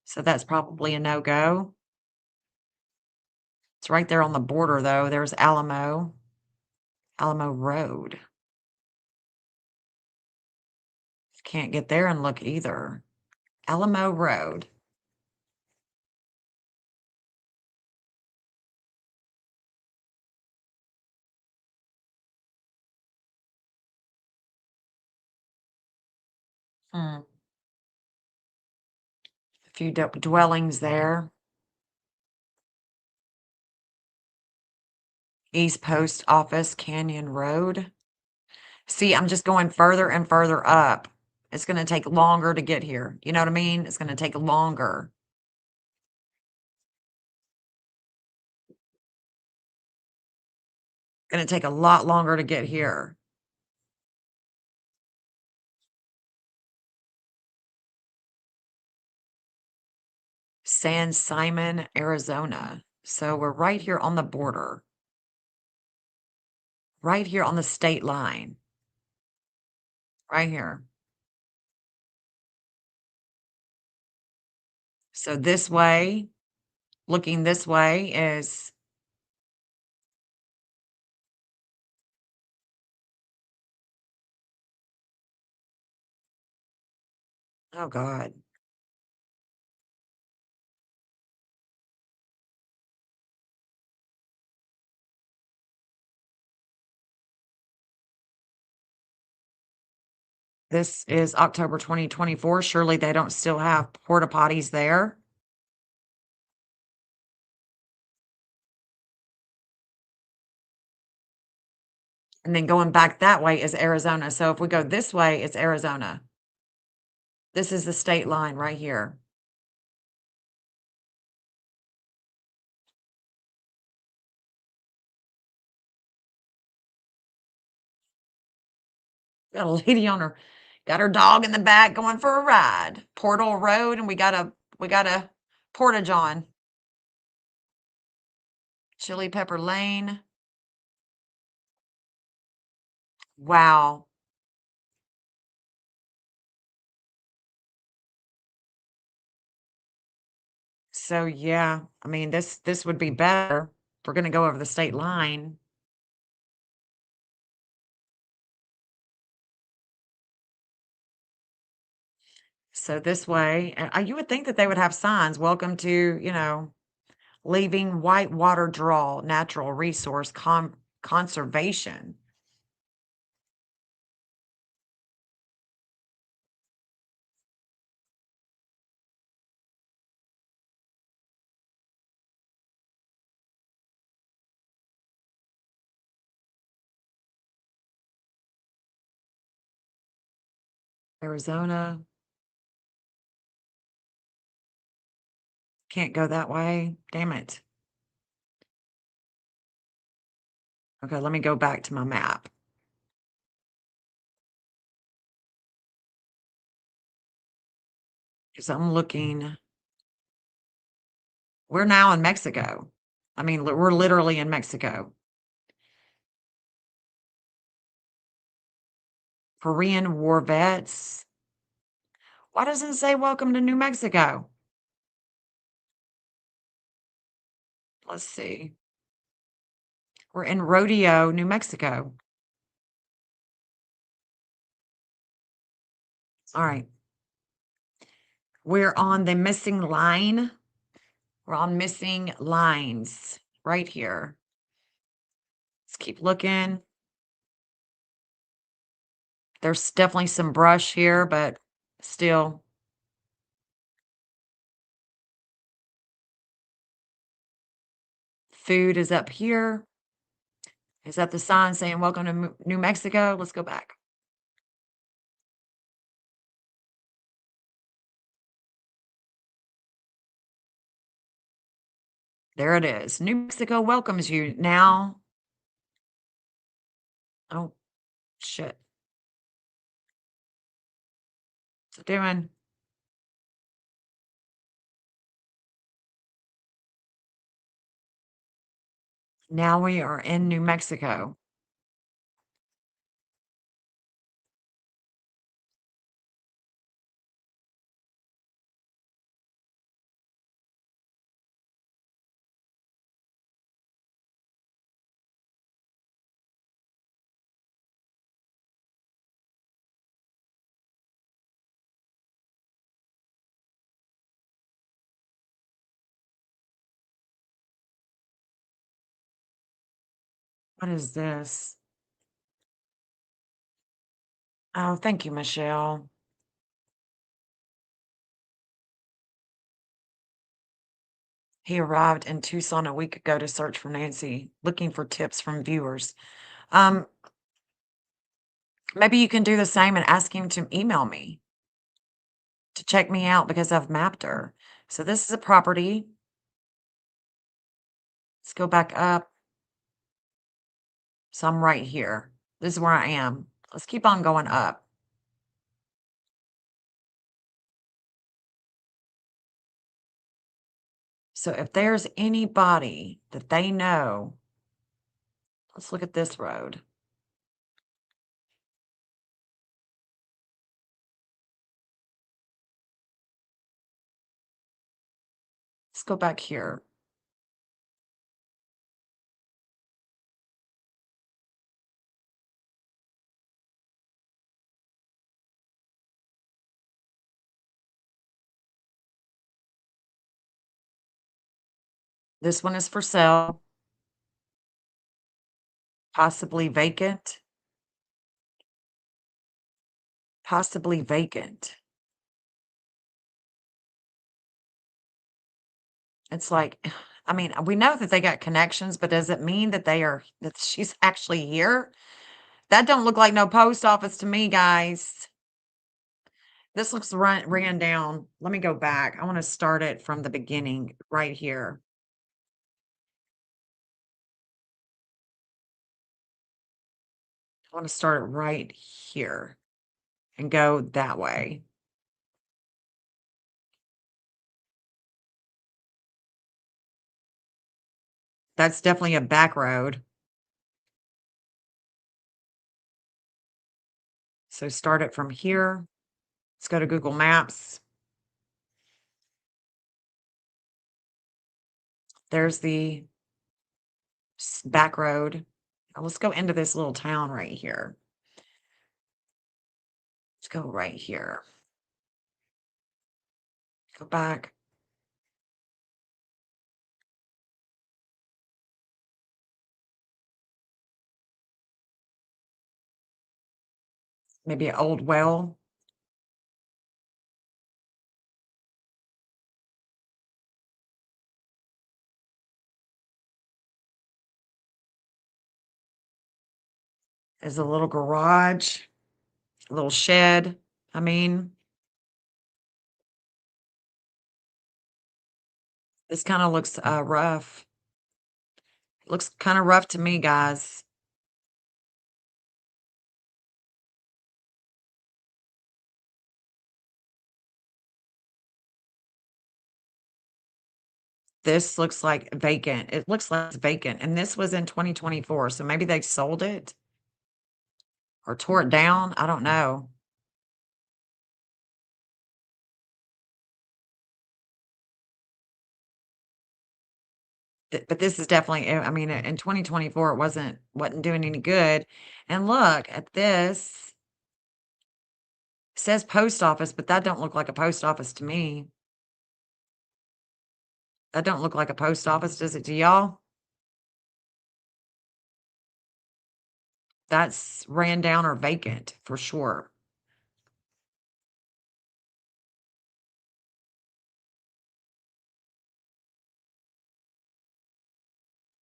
So that's probably a no-go. It's right there on the border, though. There's Alamo Road. Can't get there and look either. Alamo Road. A few dwellings there. East Post Office, Canyon Road. See, I'm just going further and further up. It's going to take longer to get here. You know what I mean? It's going to take longer. Going to take a lot longer to get here. San Simon, Arizona. So we're right here on the border. Right here on the state line. Right here. So this way, looking this way is oh God. This is October 2024. Surely they don't still have porta potties there. And then going back that way is Arizona. So if we go this way, it's Arizona. This is the state line right here. Got a lady on her, got her dog in the back going for a ride. Portal Road, and we got a portage on. Chili Pepper Lane. Wow. So yeah, I mean this would be better. If we're gonna go over the state line. So this way, you would think that they would have signs. Welcome to, leaving whitewater draw natural resource conservation. Arizona. Can't go that way. Damn it. Okay, let me go back to my map. Because I'm looking. We're now in Mexico. I mean, we're literally in Mexico. Korean war vets. Why doesn't it say welcome to New Mexico? Let's see. We're in Rodeo, New Mexico. All right. We're on the missing line. We're on missing lines right here. Let's keep looking. There's definitely some brush here, but still. Food is up here. Is that the sign saying welcome to New Mexico? Let's go back. There it is. New Mexico welcomes you now. Oh, shit. What's it doing? Now we are in New Mexico. What is this? Oh, thank you, Michelle. He arrived in Tucson a week ago to search for Nancy, looking for tips from viewers. Maybe you can do the same and ask him to email me to check me out because I've mapped her. So this is a property. Let's go back up. So I'm right here. This is where I am. Let's keep on going up. So if there's anybody that they know, let's look at this road. Let's go back here. This one is for sale. Possibly vacant. Possibly vacant. It's like, I mean, we know that they got connections, but does it mean that that she's actually here? That don't look like no post office to me, guys. This looks ran down. Let me go back. I want to start it from the beginning right here. I want to start it right here and go that way. That's definitely a back road. So start it from here. Let's go to Google Maps. There's the back road. Now let's go into this little town right here. Let's go right here. Go back. Maybe an old well. There's a little garage, a little shed. I mean, this kind of looks rough. Looks kind of rough to me, guys. This looks like vacant. It looks like it's vacant. And this was in 2024. So maybe they sold it or tore it down. I don't know. But this is definitely, I mean, in 2024, it wasn't doing any good. And look at this. It says post office, but that don't look like a post office to me. That don't look like a post office, does it to y'all? That's ran down or vacant for sure.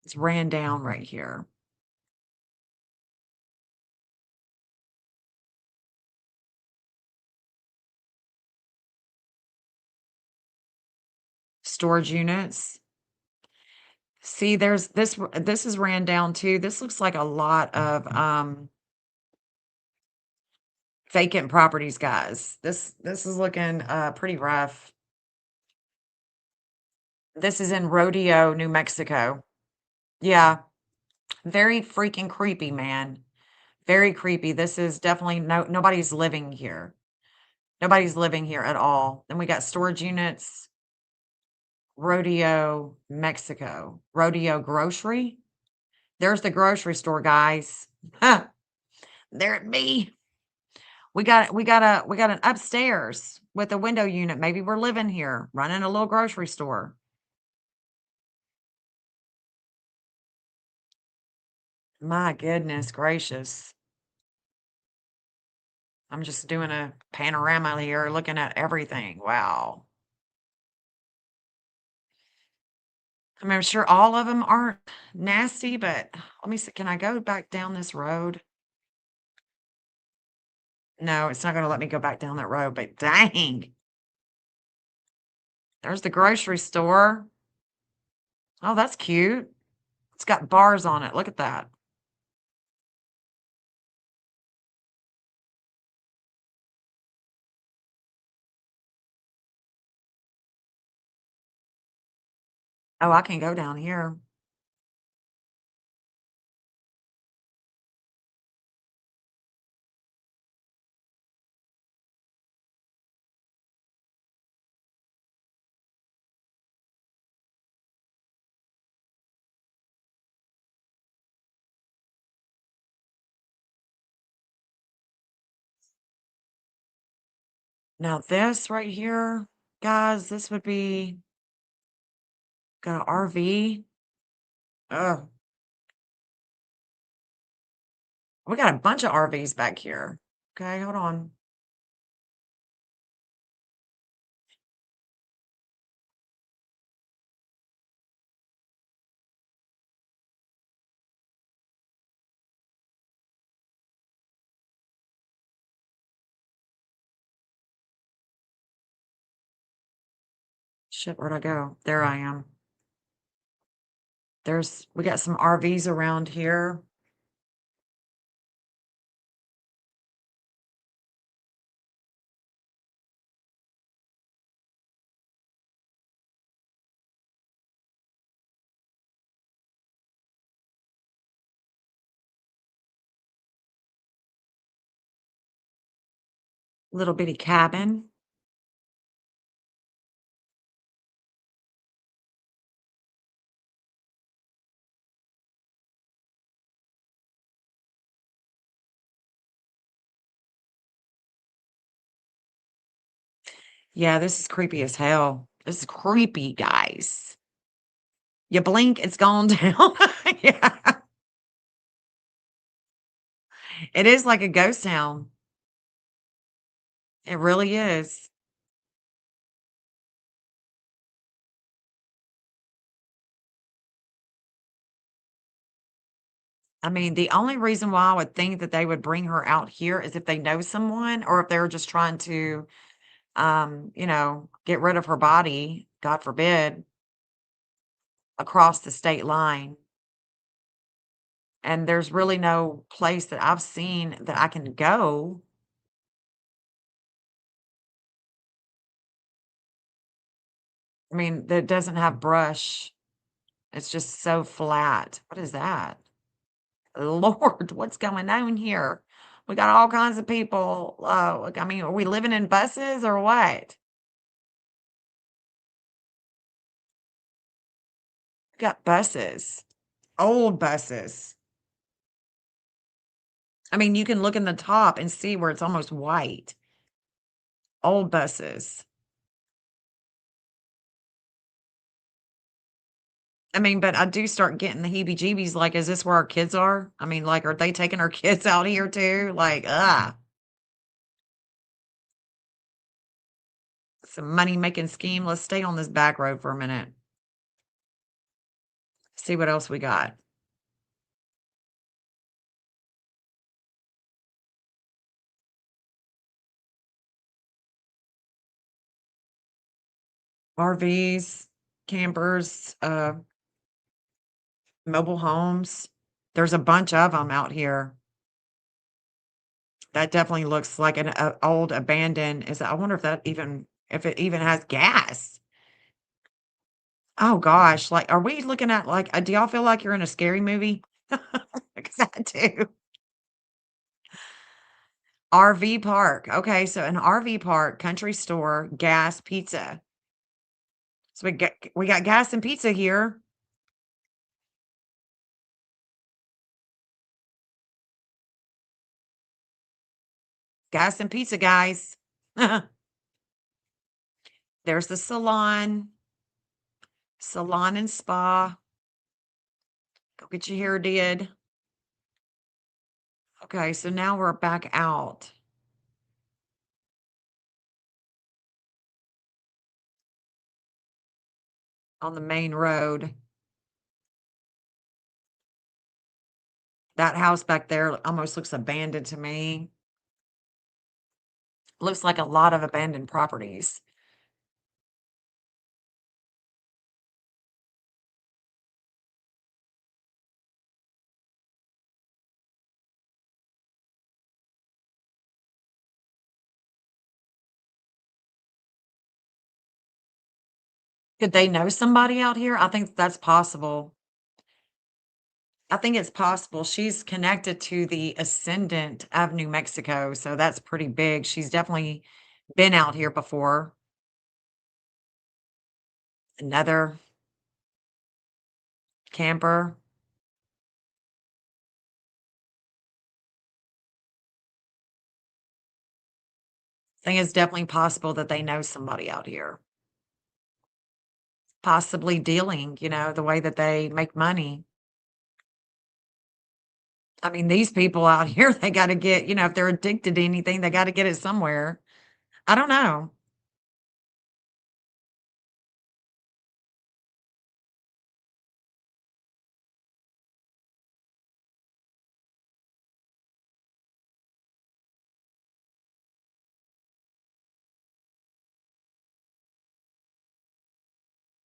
It's ran down right here. Storage units. See, there's this is ran down too. This looks like a lot of vacant properties, guys. This is looking pretty rough. This is in Rodeo, New Mexico. Yeah, very freaking creepy, man. Very creepy. This is definitely nobody's living here. Nobody's living here at all. Then we got storage units. Rodeo, Mexico. Rodeo grocery. There's the grocery store, guys. Huh. There it be. We got an upstairs with a window unit. Maybe we're living here, running a little grocery store. My goodness gracious. I'm just doing a panorama here, looking at everything. Wow. I mean, I'm sure all of them aren't nasty, but let me see. Can I go back down this road? No, it's not going to let me go back down that road, but dang. There's the grocery store. Oh, that's cute. It's got bars on it. Look at that. Oh, I can go down here. Now this right here, guys, this would be got an RV. Oh, we got a bunch of RVs back here. Okay, hold on. Shit, where'd I go? There I am. We got some RVs around here. Little bitty cabin. Yeah, this is creepy as hell. This is creepy, guys. You blink, it's gone down. Yeah. It is like a ghost town. It really is. I mean, the only reason why I would think that they would bring her out here is if they know someone or if they're just trying to, get rid of her body, God forbid, across the state line. And there's really no place that I've seen that I can go. I mean, that doesn't have brush. It's just so flat. What is that? Lord, what's going on here? We got all kinds of people. Like, I mean, are we living in buses or what? We got buses, old buses. I mean, you can look in the top and see where it's almost white. Old buses. I mean, but I do start getting the heebie-jeebies, like, is this where our kids are? I mean, like, are they taking our kids out here too? Like, it's a money-making scheme. Let's stay on this back road for a minute. See what else we got. RVs, campers, mobile homes. There's a bunch of them out here. That definitely looks like an old abandoned I wonder if it even has gas. Oh gosh, like, are we looking at, like, do y'all feel like you're in a scary movie? Because I do. RV park. Okay, so an RV park, country store, gas, pizza. So we got gas and pizza here. Gas and pizza, guys. There's the salon and spa. Go get your hair did. Okay, so now we're back out on the main road. That house back there almost looks abandoned to me. Looks like a lot of abandoned properties. Could they know somebody out here? I think that's possible. I think it's possible. She's connected to the Ascendant of New Mexico, so that's pretty big. She's definitely been out here before. Another camper. I think it's definitely possible that they know somebody out here. Possibly dealing, the way that they make money. I mean, these people out here, they gotta get, if they're addicted to anything, they gotta get it somewhere. I don't know.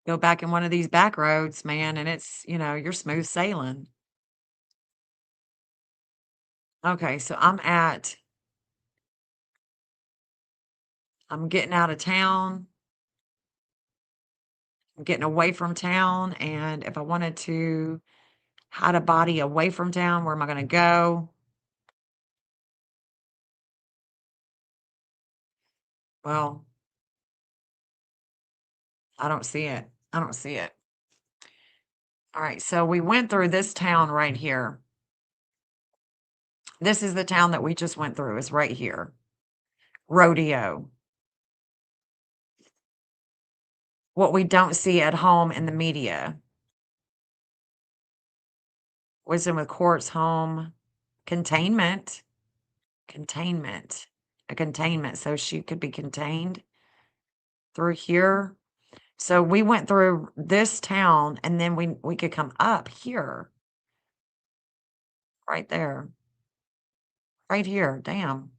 Go back in one of these back roads, man, and it's, you're smooth sailing. Okay, so I'm getting out of town. I'm getting away from town, and if I wanted to hide a body away from town, where am I gonna go? Well, I don't see it. I don't see it. All right, so we went through this town right here. This is the town that we just went through, is right here. Rodeo. what we don't see at home in the media. Wisdom with quartz home. Containment. Containment. A containment. So she could be contained through here. So we went through this town and then we could come up here. Right there. Right here. Damn.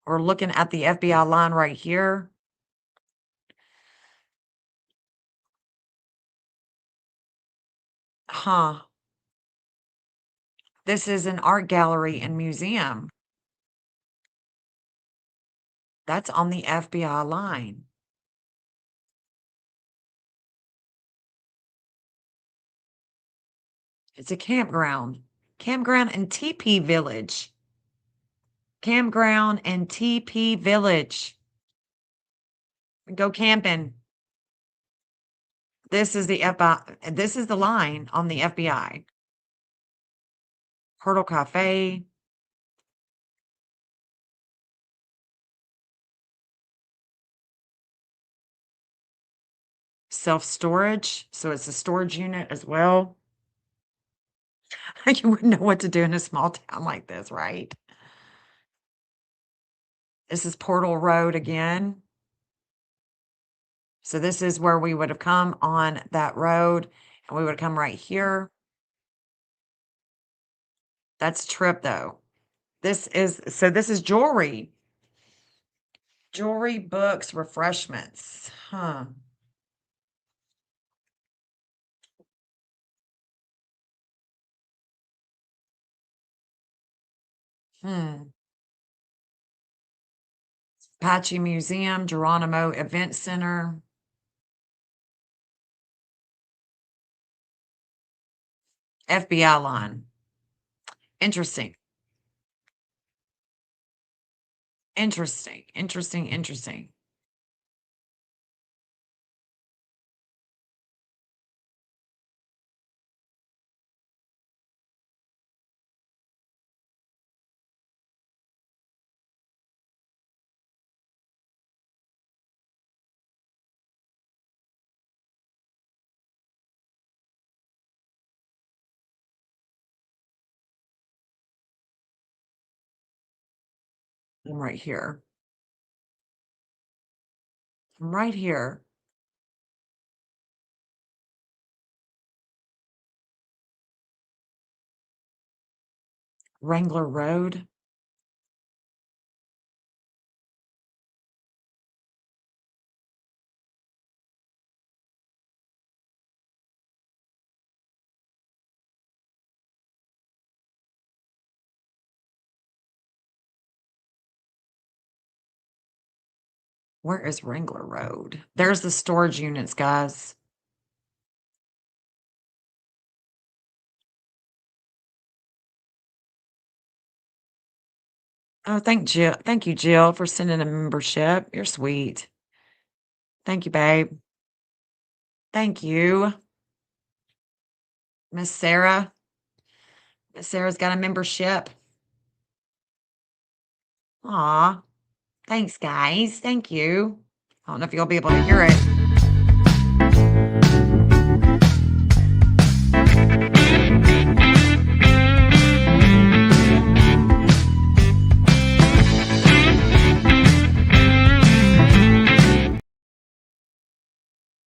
We're looking at the FBI line right here. Huh. This is an art gallery and museum. That's on the FBI line. It's a campground. Campground and TP Village. Campground and TP Village. Go camping. This is the FBI. This is the line on the FBI. Hurdle Cafe. Self-storage. So it's a storage unit as well. You wouldn't know what to do in a small town like this, right? This is Portal Road again. So this is where we would have come on that road, and we would have come right here. That's Trip, though. This is jewelry. Jewelry, books, refreshments. Huh. Apache Museum, Geronimo Event Center. FBI line. Interesting. Interesting, interesting, interesting. I'm right here. I'm right here. Wrangler Road. Where is Wrangler Road? There's the storage units, guys. Oh, thank you, Jill, for sending a membership. You're sweet. Thank you, babe. Thank you. Miss Sarah. Miss Sarah's got a membership. Aw. Thanks, guys. Thank you. I don't know if you'll be able to hear it.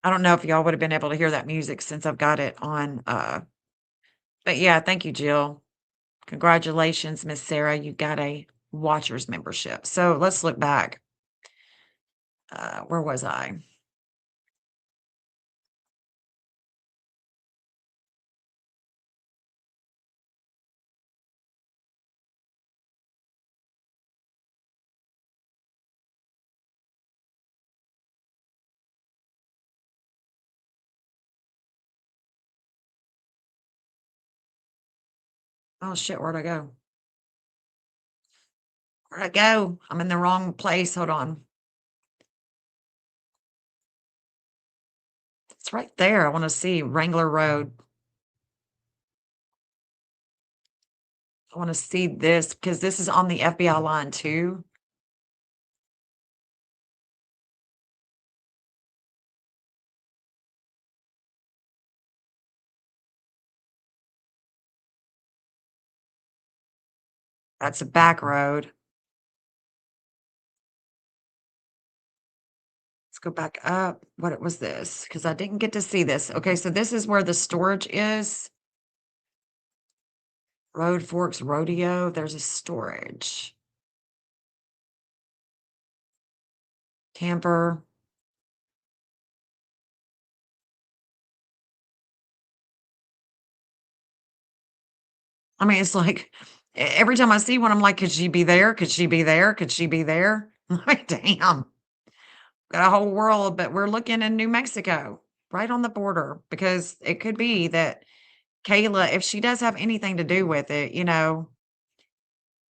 I don't know if y'all would have been able to hear that music since I've got it on. But yeah, thank you, Jill. Congratulations, Miss Sarah. You got a Watchers membership. So let's look back. Where was I? Oh shit, where'd I go? Where'd I go? I'm in the wrong place. Hold on. It's right there. I want to see Wrangler Road. I want to see this because this is on the FBI line too. That's a back road. Let's go back up. What was this? Because I didn't get to see this. Okay, so this is where the storage is. Road Forks Rodeo. There's a storage. Camper. I mean, it's like every time I see one, I'm like, could she be there? Could she be there? Could she be there? Like, damn. Got a whole world, but we're looking in New Mexico, right on the border, because it could be that Kayla, if she does have anything to do with it,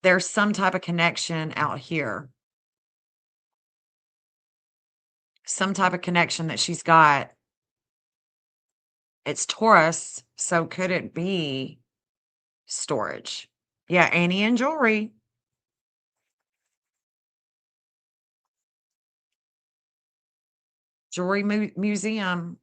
there's some type of connection out here. Some type of connection that she's got. It's Taurus, so could it be storage? Yeah, Annie and jewelry. Jewelry museum.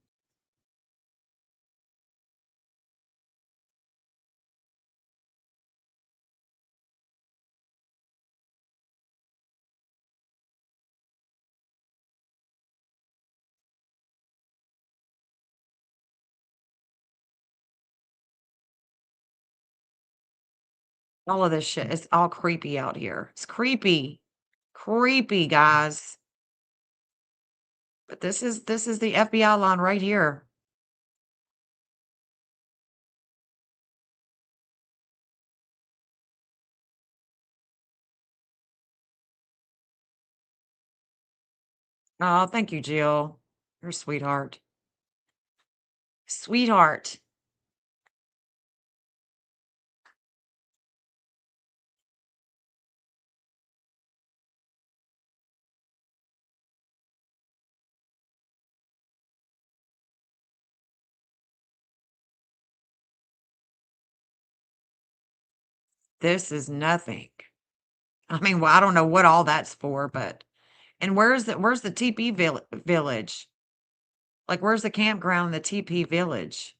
All of this shit is all creepy out here. It's creepy. Creepy, guys. But this is the FBI line right here. Oh, thank you, Jill. You're a sweetheart. Sweetheart. This is nothing. I mean, well, I don't know what all that's for, but and where's the TP village? Like, where's the campground in the TP village?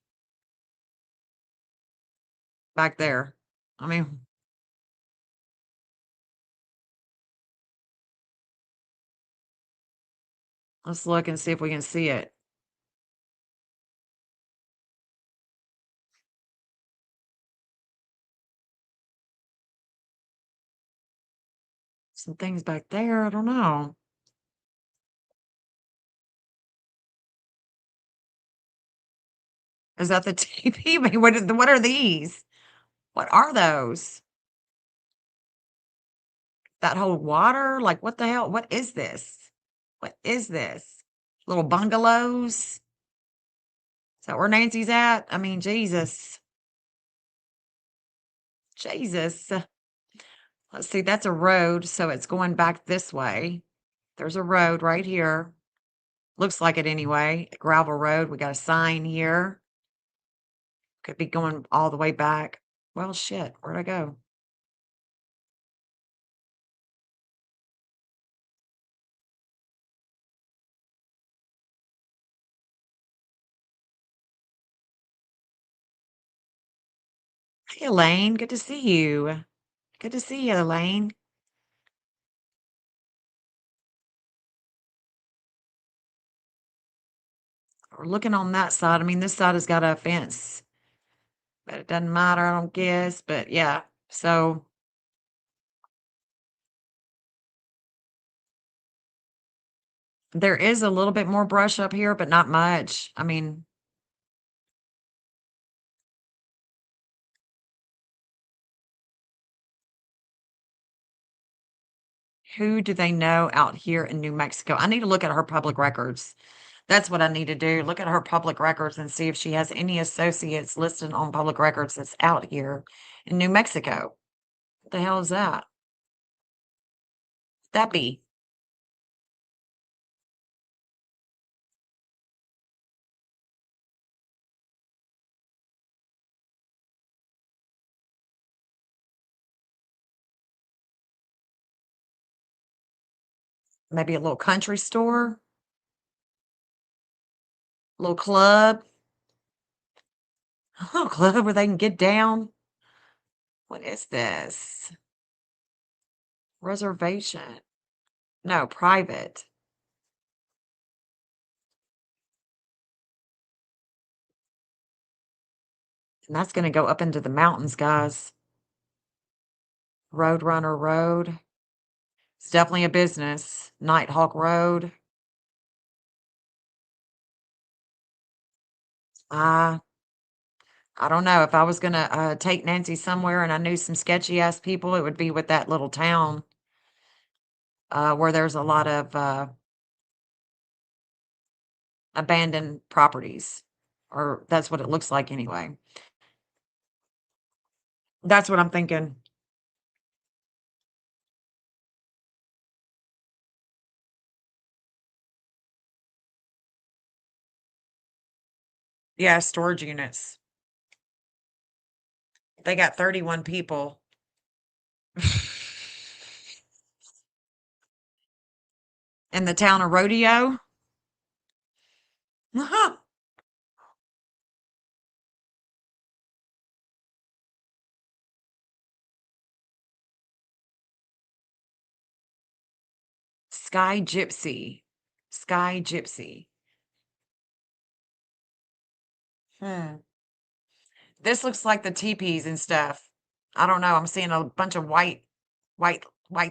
Back there. I mean, let's look and see if we can see it. Some things back there. I don't know. Is that the TP? What are these? What are those? That whole water? Like, what the hell? What is this? What is this? Little bungalows? Is that where Nancy's at? I mean, Jesus. Jesus. Let's see, that's a road, so it's going back this way. There's a road right here. Looks like it anyway. A gravel road. We got a sign here. Could be going all the way back. Well, shit. Where'd I go? Hey, Elaine. Good to see you. Good to see you, Elaine. We're looking on that side. I mean, this side has got a fence, but it doesn't matter, I don't guess. But yeah, so there is a little bit more brush up here, but not much. I mean, who do they know out here in New Mexico? I need to look at her public records. That's what I need to do. Look at her public records and see if she has any associates listed on public records that's out here in New Mexico. What the hell is that? That be? Maybe a little country store? Little club? A little club where they can get down? What is this? Reservation. No, private. And that's going to go up into the mountains, guys. Roadrunner Road. It's definitely a business. Nighthawk Road. I don't know. If I was going to take Nancy somewhere and I knew some sketchy ass people, it would be with that little town where there's a lot of abandoned properties. Or that's what it looks like anyway. That's what I'm thinking. Yeah, storage units. They got 31 people. In the town of Rodeo. Sky Gypsy. Sky Gypsy. This looks like the teepees and stuff. I don't know. I'm seeing a bunch of white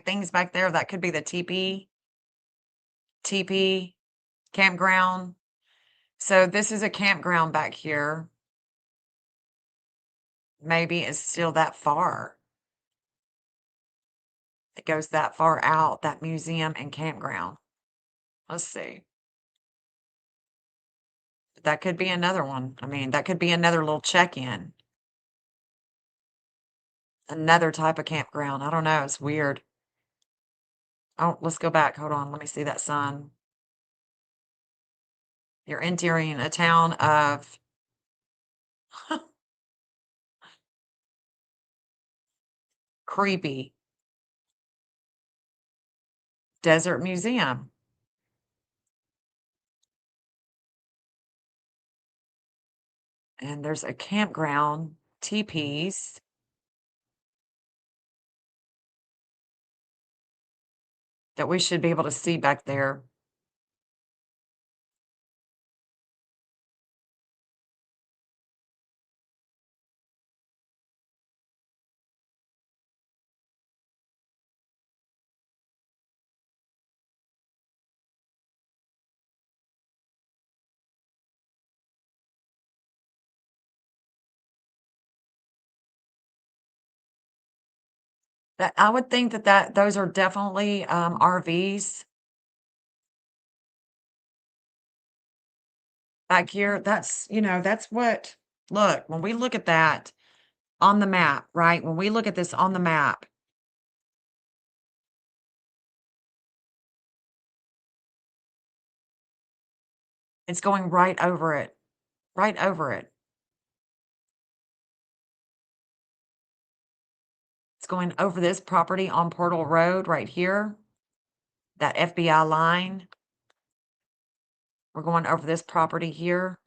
things back there. That could be the teepee campground. So this is a campground back here. Maybe it's still that far. It goes that far out, that museum and campground. Let's see. That could be another one. I mean, that could be another little check-in. Another type of campground. I don't know. It's weird. Oh, let's go back. Hold on. Let me see that sign. You're entering a town of creepy desert museum. And there's a campground, teepees. That we should be able to see back there. That I would think that those are definitely RVs. Back here, that's, that's what, look, when we look at that on the map, right? When we look at this on the map, it's going right over it, right over it. It's going over this property on Portal Road right here, that FBI line. We're going over this property here.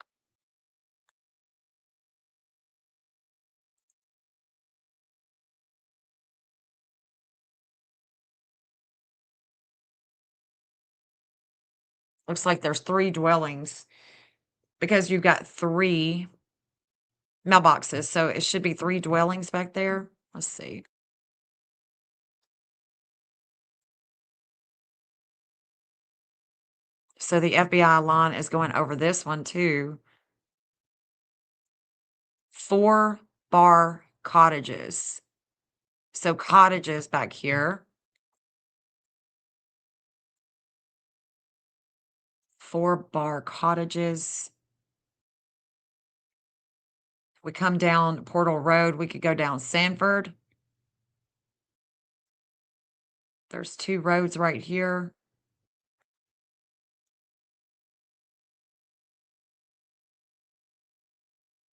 Looks like there's 3 dwellings because you've got 3 mailboxes. So it should be 3 dwellings back there. Let's see. So the FBI line is going over this one too. 4 bar cottages. So cottages back here. 4 bar cottages. We come down Portal Road. We could go down Sanford. There's 2 roads right here.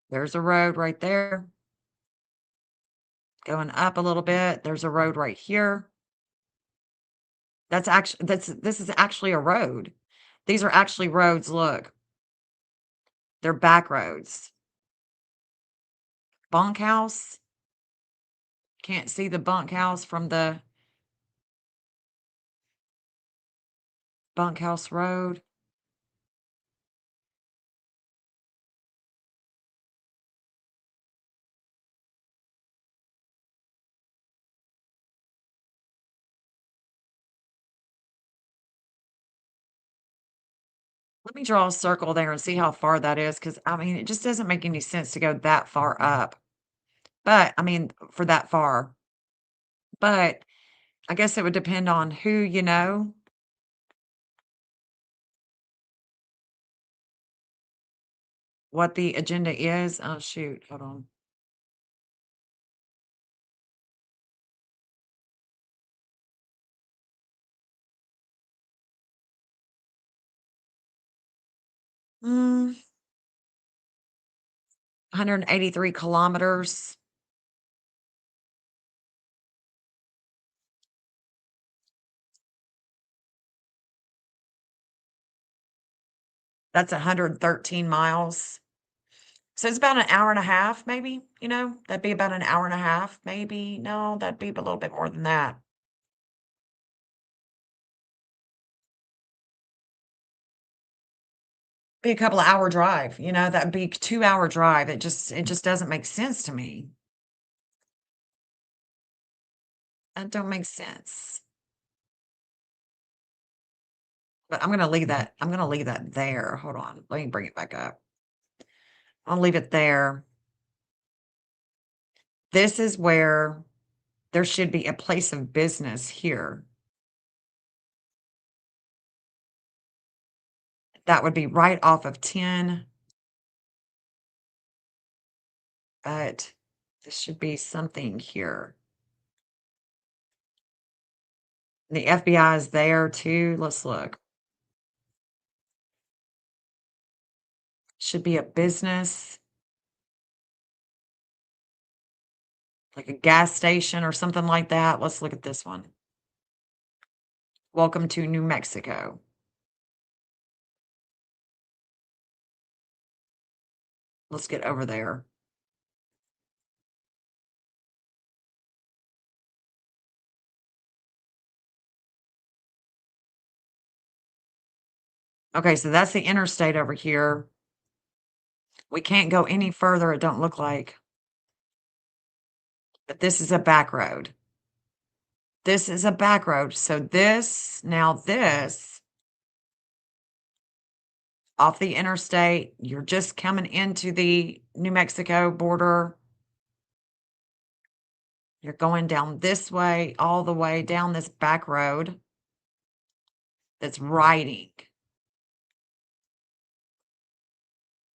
There's a road right there. Going up a little bit, there's a road right here. This is actually a road. These are actually roads, look. They're back roads. Bunkhouse. Can't see the bunkhouse from the Bunkhouse Road. Let me draw a circle there and see how far that is, because I mean, it just doesn't make any sense to go that far up. But I mean, for that far. But I guess it would depend on who you know. What the agenda is. Oh, shoot. Hold on. Mm, 183 kilometers. That's 113 miles. So it's about an hour and a half, maybe, that'd be about an hour and a half, maybe. No, that'd be a little bit more than that. Be a couple of hour drive, that'd be 2 hour drive. It just doesn't make sense to me. That don't make sense. But I'm gonna leave that there. Hold on. Let me bring it back up. I'll leave it there. This is where there should be a place of business here. That would be right off of 10. But this should be something here. The FBI is there too. Let's look. Should be a business. Like a gas station or something like that. Let's look at this one. Welcome to New Mexico. Let's get over there. Okay, so that's the interstate over here. We can't go any further, it don't look like. But this is a back road. This is a back road. So this off the interstate, you're just coming into the New Mexico border. You're going down this way, all the way down this back road that's riding.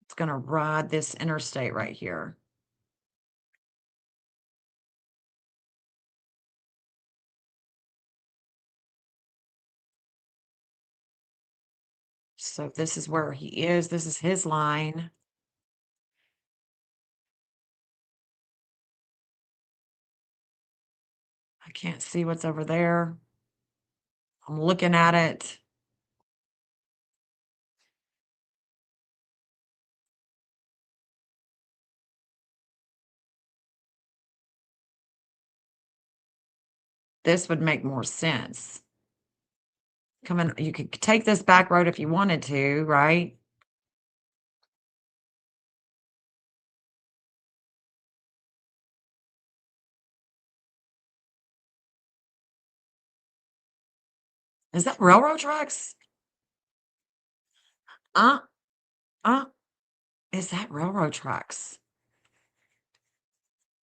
It's going to ride this interstate right here. So this is where he is. This is his line. I can't see what's over there. I'm looking at it. This would make more sense. You could take this back road if you wanted to, right? Is that railroad tracks? Is that railroad tracks?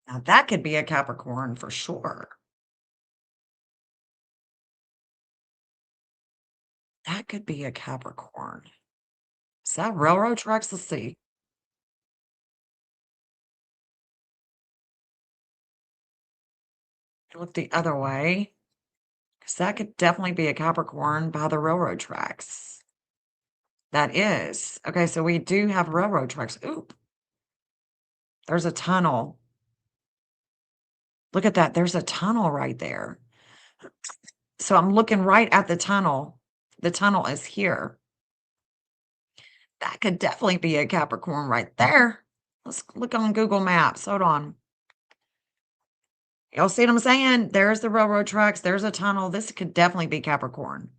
Now that could be a Capricorn for sure. That could be a Capricorn. Is that railroad tracks? Let's see. Look the other way. Because that could definitely be a Capricorn by the railroad tracks. That is. Okay, so we do have railroad tracks. Oop. There's a tunnel. Look at that. There's a tunnel right there. So I'm looking right at the tunnel. The tunnel is here. That could definitely be a Capricorn right there. Let's look on Google Maps. Hold on. Y'all see what I'm saying? There's the railroad tracks. There's a tunnel. This could definitely be Capricorn.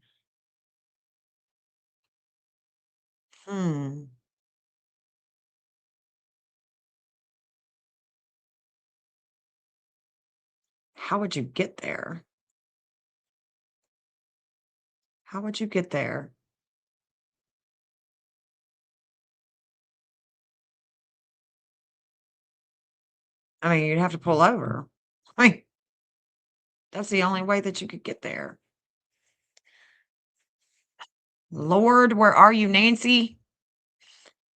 Hmm. How would you get there? How would you get there? I mean, you'd have to pull over. I mean, that's the only way that you could get there. Lord, where are you, Nancy?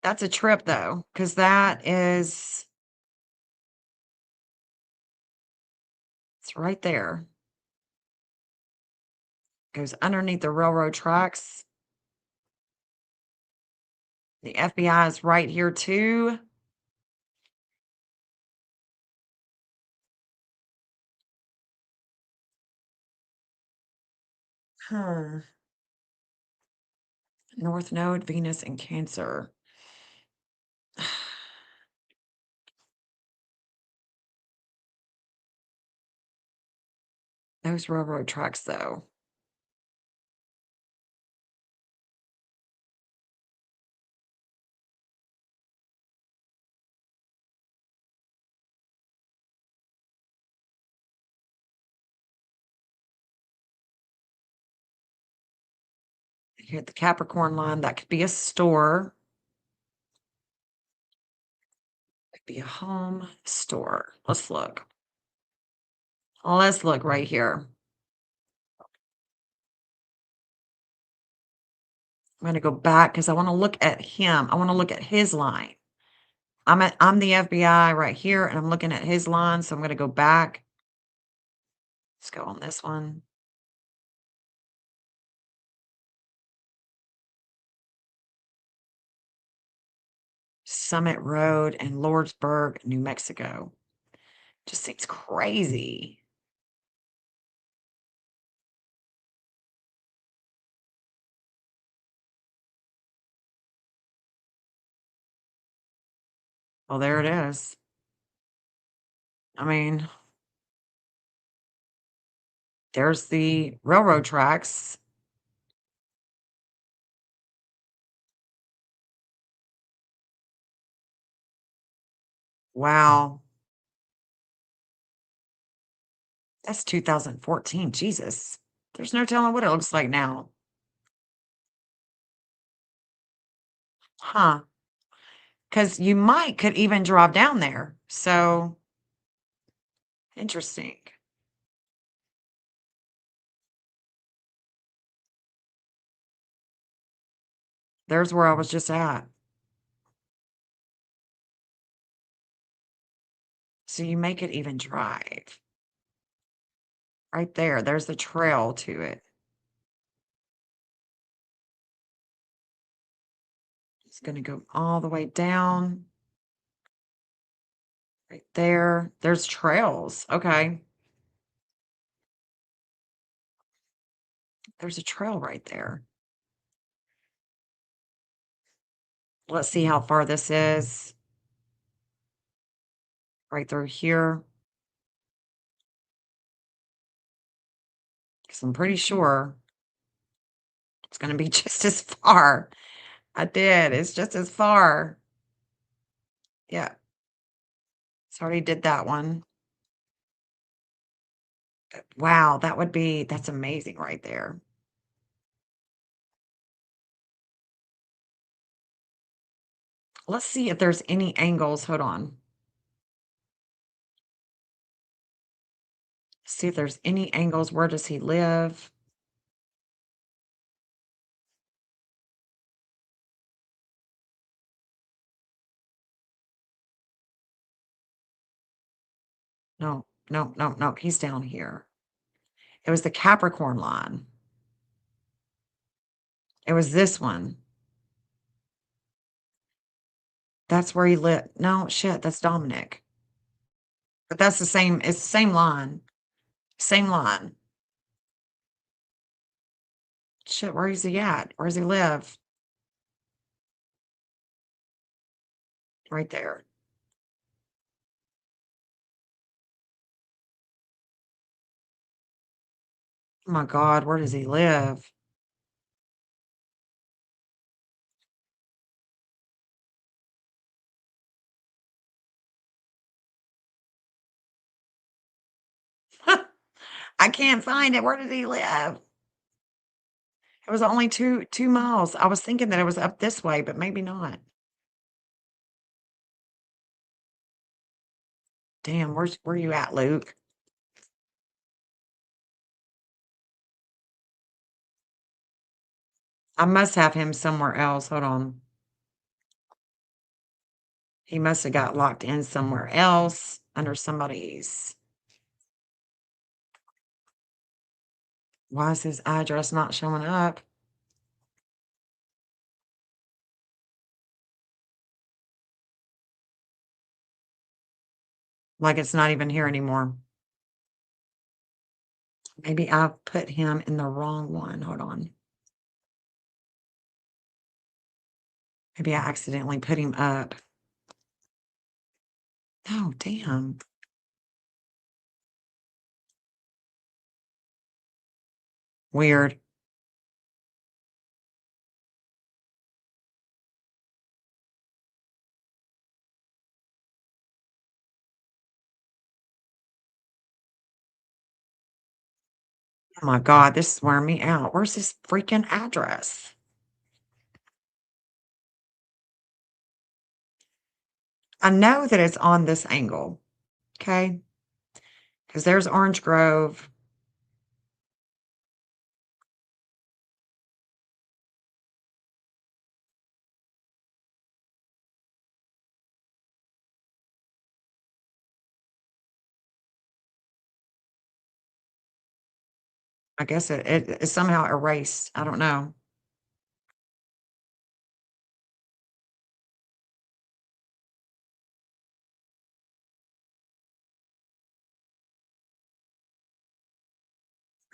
That's a trip though, because that is it's right there. Goes underneath the railroad tracks. The FBI is right here too. Hmm. North Node, Venus, and Cancer. Those railroad tracks, though. You hit the Capricorn line. That could be a store. Could be a home store. Let's look. Let's look right here. I'm going to go back because I want to look at him. I want to look at his line. I'm the FBI right here, and I'm looking at his line, so I'm going to go back. Let's go on this one. Summit Road and Lordsburg, New Mexico. Just seems crazy. Well, there it is. I mean, there's the railroad tracks. Wow. That's 2014. Jesus. There's no telling what it looks like now. Huh. Because you could even drive down there. So interesting. There's where I was just at. So you could even drive. Right there. There's the trail to it. It's going to go all the way down. Right there. There's trails. Okay. There's a trail right there. Let's see how far this is. Right through here. Because I'm pretty sure it's going to be just as far. I did. It's just as far. Yeah. So I already did that one. Wow, that's amazing right there. Let's see if there's any angles. Hold on. See if there's any angles. Where does he live? No, no, no, no. He's down here. It was the Capricorn line. It was this one. That's where he lived. No, shit, that's Dominic. But that's the same, it's the same line. Same line. Shit, where is he at? Where does he live? Right there. Oh my God, where does he live? I can't find it. Where did he live? It was only 2 miles. I was thinking that it was up this way, but maybe not. Damn, where you at, Luke? I must have him somewhere else. Hold on. He must have got locked in somewhere else under somebody's. Why is his address not showing up? Like it's not even here anymore. Maybe I put him in the wrong one. Hold on. Maybe I accidentally put him up. Oh, damn. Weird. Oh my God, this is wearing me out. Where's his freaking address? I know that it's on this angle. Okay. Because there's Orange Grove. I guess it somehow erased. I don't know.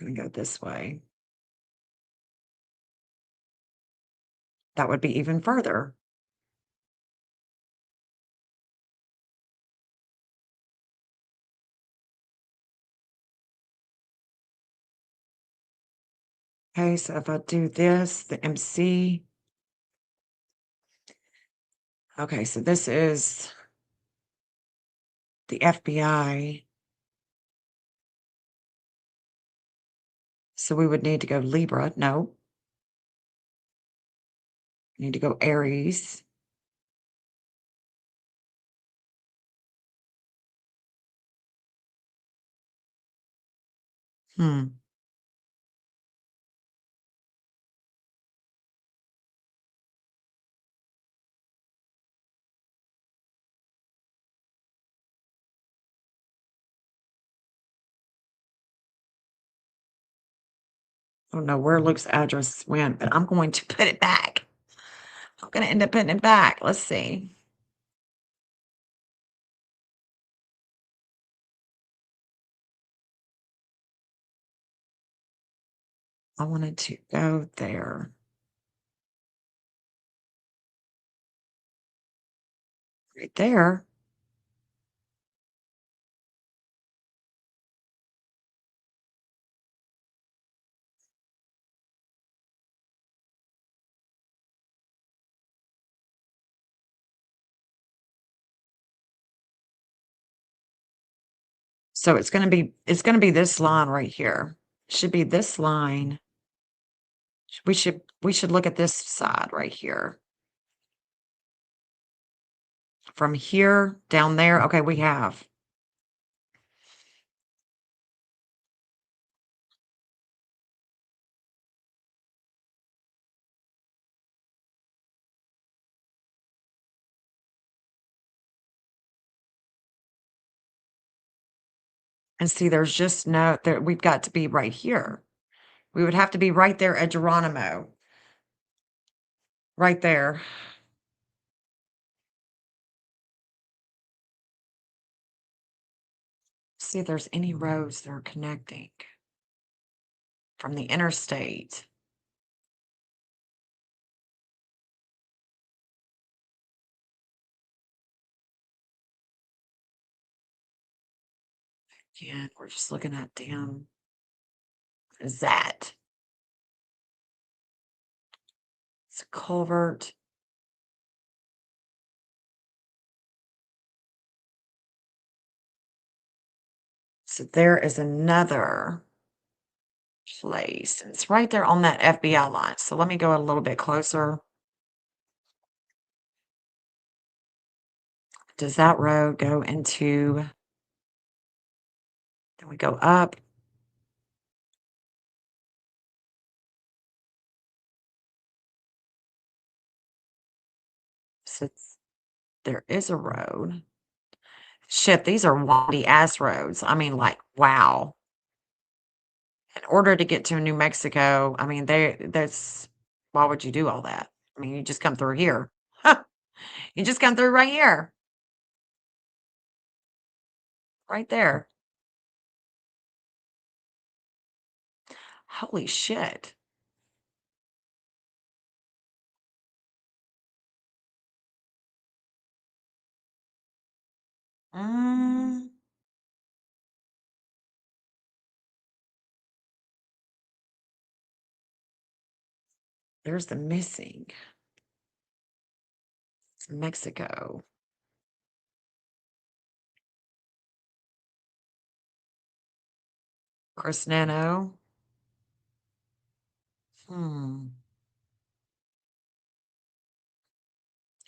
I'm going to go this way. That would be even further. Okay, so if I do this, the MC. Okay, so this is the FBI. So we would need to go Libra. No. Need to go Aries. Hmm. I don't know where Luke's address went, but I'm going to put it back. I'm going to end up putting it back. Let's see. I wanted to go there. Right there. So it's going to be this line right here. Should be this line. We should look at this side right here. From here down there. Okay, we have. And see, there's just no there. We've got to be right here. We would have to be right there at Geronimo. Right there. See if there's any roads that are connecting from the interstate. Again, we're just looking at damn. What is that? It's a culvert. So there is another place. It's right there on that FBI line. So let me go a little bit closer. Does that road go into, then we go up. So there is a road. Shit, these are windy ass roads. I mean, like, wow. In order to get to New Mexico, I mean, that's why would you do all that? I mean, you just come through here. You just come through right here. Right there. Holy shit. Mm, there's the missing. It's Mexico. Chris Nano.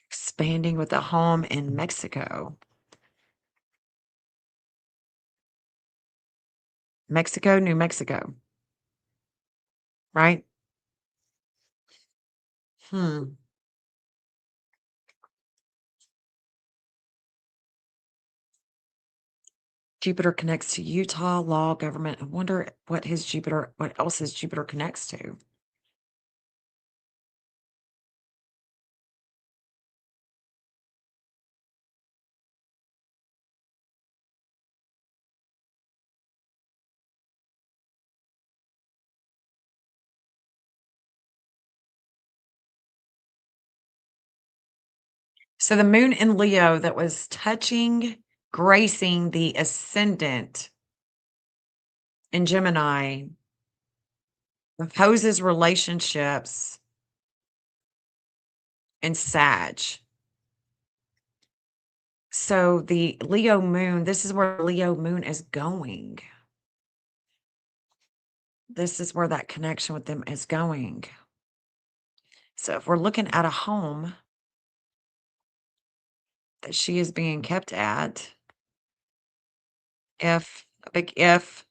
Expanding with a home in Mexico. Mexico, New Mexico. Right? Hmm. Jupiter connects to Utah, law, government. I wonder what else his Jupiter connects to. So the moon in Leo that was gracing the ascendant in Gemini opposes relationships in Sag. So the Leo moon, this is where Leo moon is going. This is where that connection with them is going. So if we're looking at a home that she is being kept at, a big if,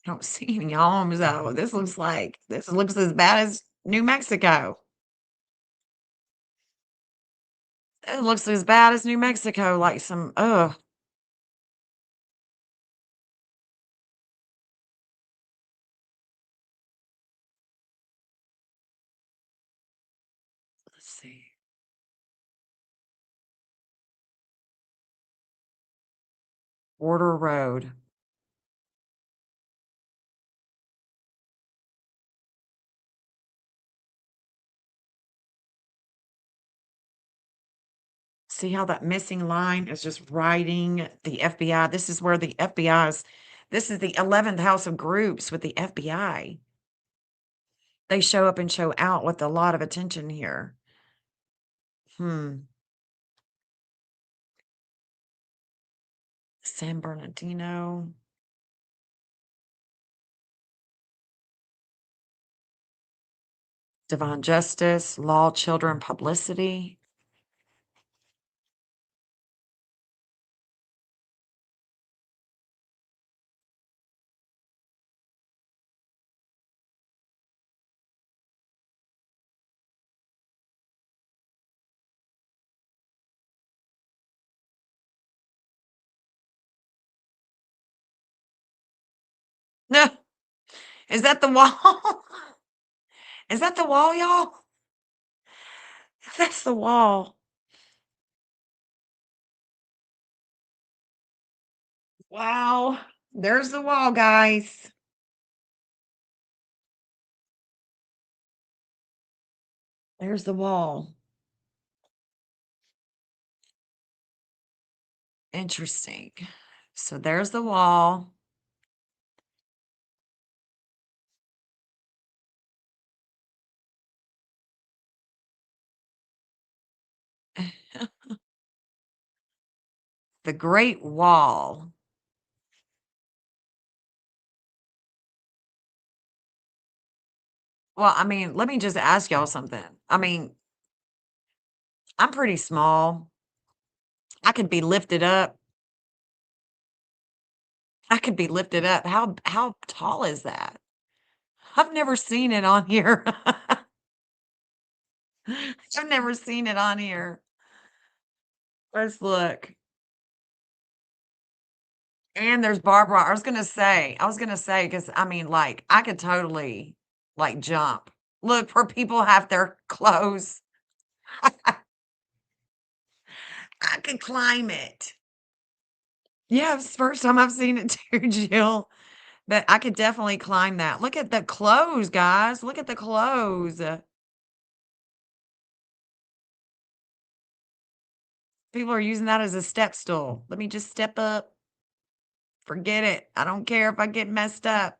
I don't see any homes though. This looks as bad as New Mexico. It looks as bad as New Mexico, like some ugh. Let's see. Border Road. See how that missing line is just riding the FBI? This is where the FBI's, this is the 11th house of groups with the FBI. They show up and show out with a lot of attention here. San Bernardino. Divine Justice, Law, Children, Publicity. No. Is that the wall? Is that the wall, y'all? That's the wall. Wow. There's the wall, guys. There's the wall. Interesting. So there's the wall. The Great Wall. Well, I mean, let me just ask y'all something. I mean, I'm pretty small. I could be lifted up. I could be lifted up. How tall is that? I've never seen it on here. I've never seen it on here. Let's look. And there's barbed wire. I was gonna say, because I mean, like, I could totally like jump. Look where people have their clothes. I could climb it. Yeah, it's the first time I've seen it too, Jill. But I could definitely climb that. Look at the clothes, guys. Look at the clothes. People are using that as a step stool. Let me just step up. Forget it. I don't care if I get messed up.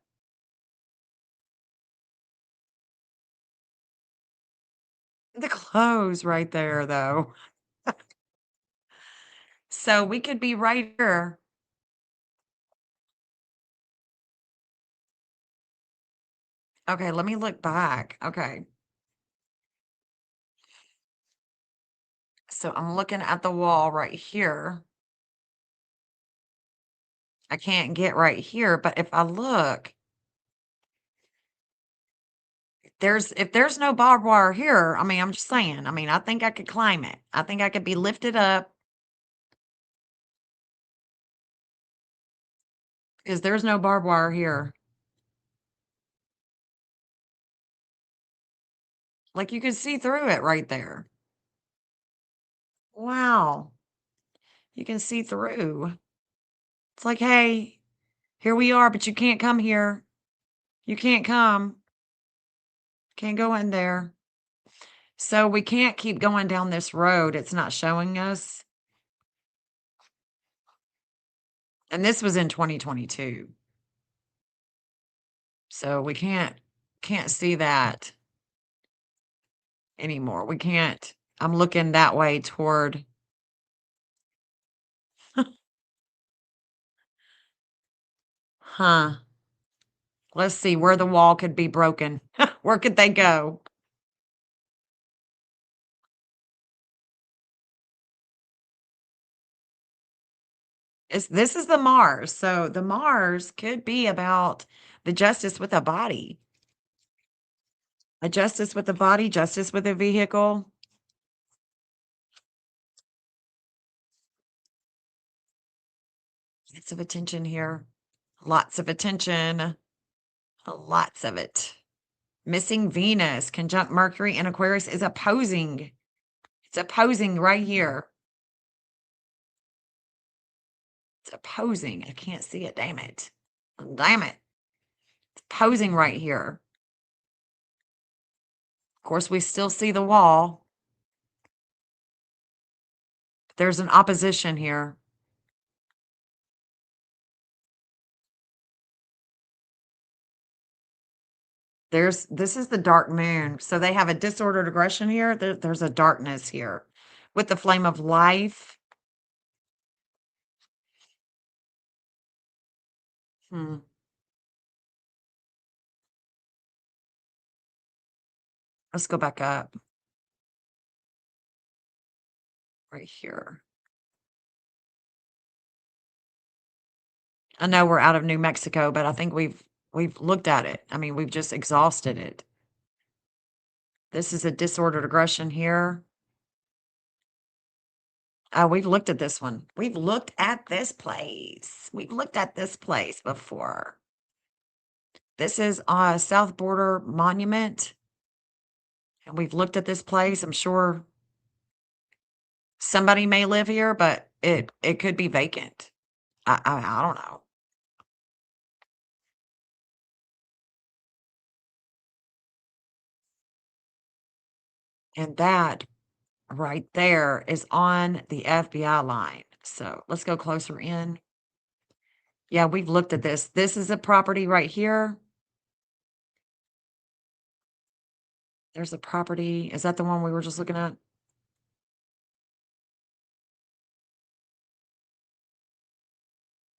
The clothes right there, though. So we could be right here. Okay, let me look back. Okay. So I'm looking at the wall right here. I can't get right here, but if I look, if there's no barbed wire here, I mean, I'm just saying, I mean, I think I could climb it. I think I could be lifted up because there's no barbed wire here. Like you could see through it right there. Wow. You can see through. It's like, hey, here we are, but you can't come here. You can't come. Can't go in there. So we can't keep going down this road. It's not showing us. And this was in 2022. So we can't see that anymore. We can't. I'm looking that way toward huh. Let's see where the wall could be broken. Where could they go? This is the Mars. So the Mars could be about the justice with a body. A justice with a body, justice with a vehicle. Lots of attention here. Lots of attention. Lots of it. Missing Venus, conjunct Mercury and Aquarius is opposing. It's opposing right here. It's opposing. I can't see it. Damn it. Damn it. It's opposing right here. Of course, we still see the wall. But there's an opposition here. This is the dark moon. So they have a disordered aggression here. There's a darkness here with the flame of life. Let's go back up. Right here. I know we're out of New Mexico, but I think we've looked at it. I mean, we've just exhausted it. This is a disordered aggression here. We've looked at this one. We've looked at this place. We've looked at this place before. This is a South Border Monument. And we've looked at this place. I'm sure somebody may live here, but it could be vacant. I don't know. And that right there is on the FBI line. So let's go closer in. Yeah, we've looked at this. This is a property right here. There's a property. Is that the one we were just looking at?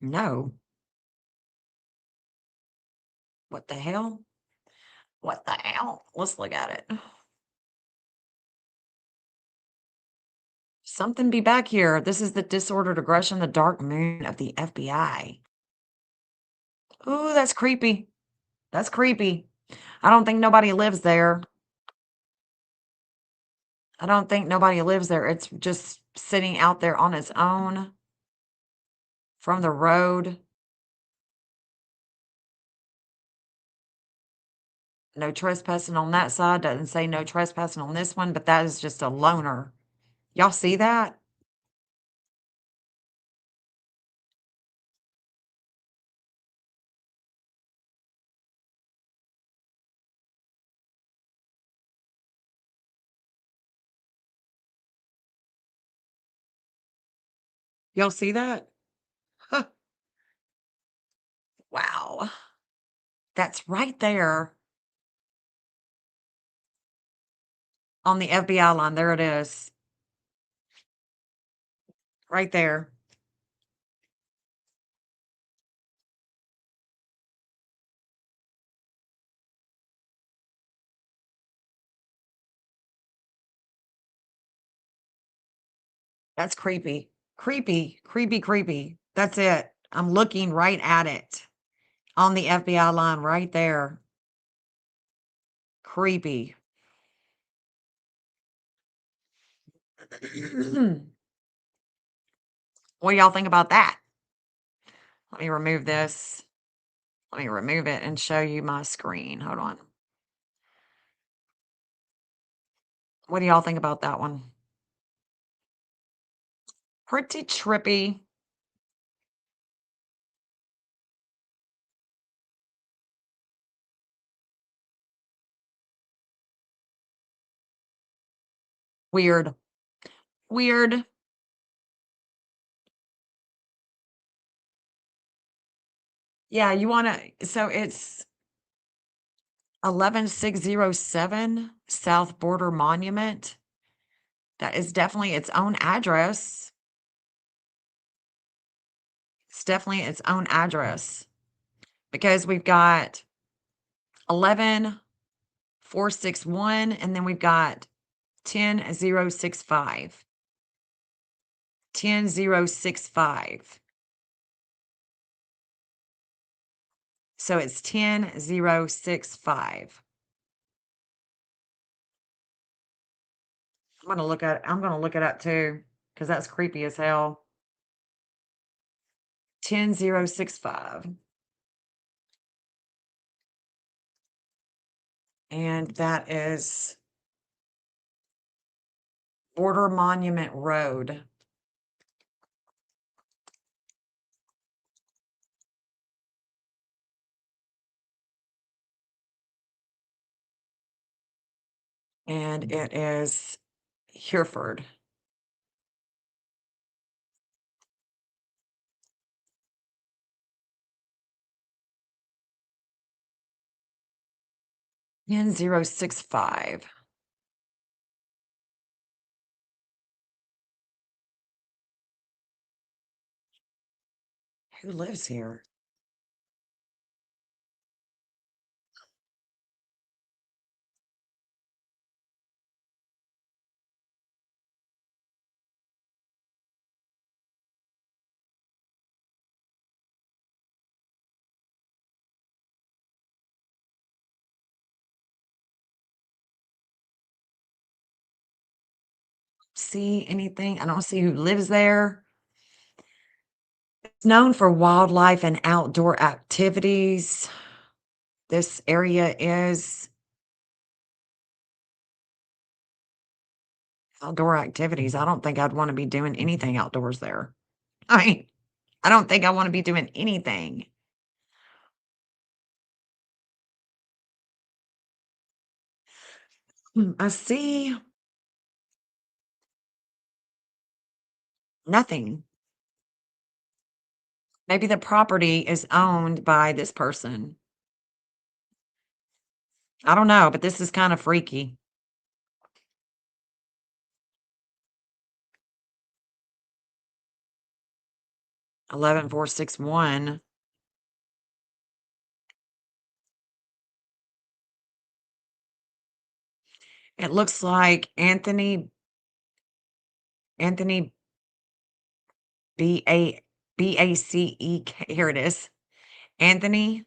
No. What the hell? What the hell? Let's look at it. Something be back here. This is the disordered aggression, the dark moon of the FBI. Ooh, that's creepy. That's creepy. I don't think nobody lives there. I don't think nobody lives there. It's just sitting out there on its own from the road. No trespassing on that side. Doesn't say no trespassing on this one, but that is just a loner. Y'all see that? Y'all see that? Huh. Wow. That's right there on the FBI line. There it is. Right there. That's creepy. Creepy, creepy, creepy. That's it. I'm looking right at it on the FBI line right there. Creepy. What do y'all think about that? Let me remove this. Let me remove it and show you my screen. Hold on. What do y'all think about that one? Pretty trippy. Weird. Weird. Yeah, you want to, so it's 11607 South Border Monument. That is definitely its own address. It's definitely its own address because we've got 11461 and then we've got 10065. 10065. So it's 10065. I'm gonna look it up too, because that's creepy as hell. 10065. And that is Border Monument Road. And it is Hereford. N065. Who lives here? See anything? I don't see who lives there. It's known for wildlife and outdoor activities. This area is outdoor activities. I don't think I'd want to be doing anything outdoors there. I mean, I don't think I want to be doing anything. I see nothing. Maybe the property is owned by this person. I don't know, but this is kind of freaky. 11461. It looks like Anthony BACEK. Here it is. Anthony.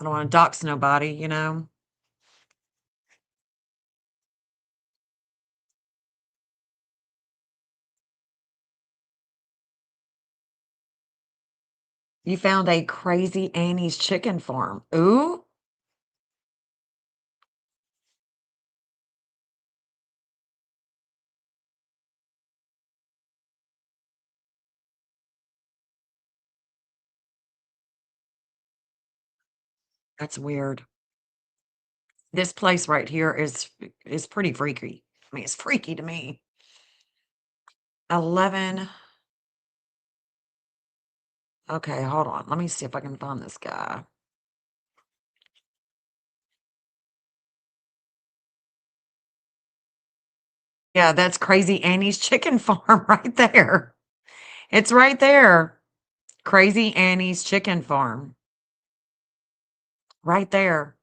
I don't want to dox nobody, you know. You found a Crazy Annie's chicken farm. Ooh. That's weird. This place right here is pretty freaky. I mean, it's freaky to me. 11. Okay, hold on. Let me see if I can find this guy. Yeah, that's Crazy Annie's chicken farm right there. It's right there. Crazy Annie's chicken farm. Right there.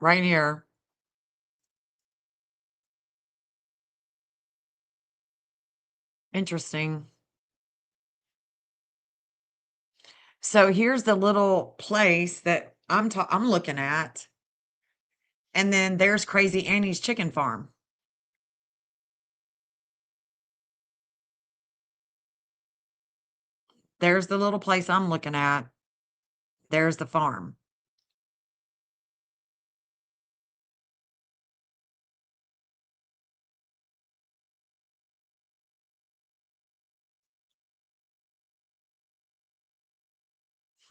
Right here. Interesting. So here's the little place that I'm looking at. And then there's Crazy Annie's chicken farm. There's the little place I'm looking at. There's the farm.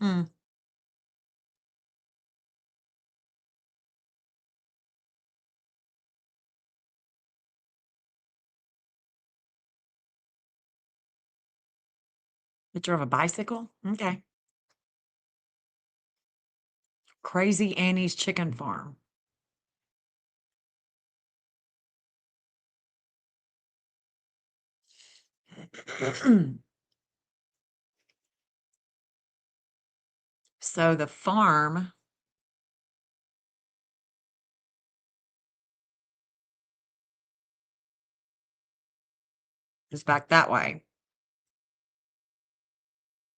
Hmm. Picture of a bicycle? Okay. Crazy Annie's chicken farm. So the farm is back that way.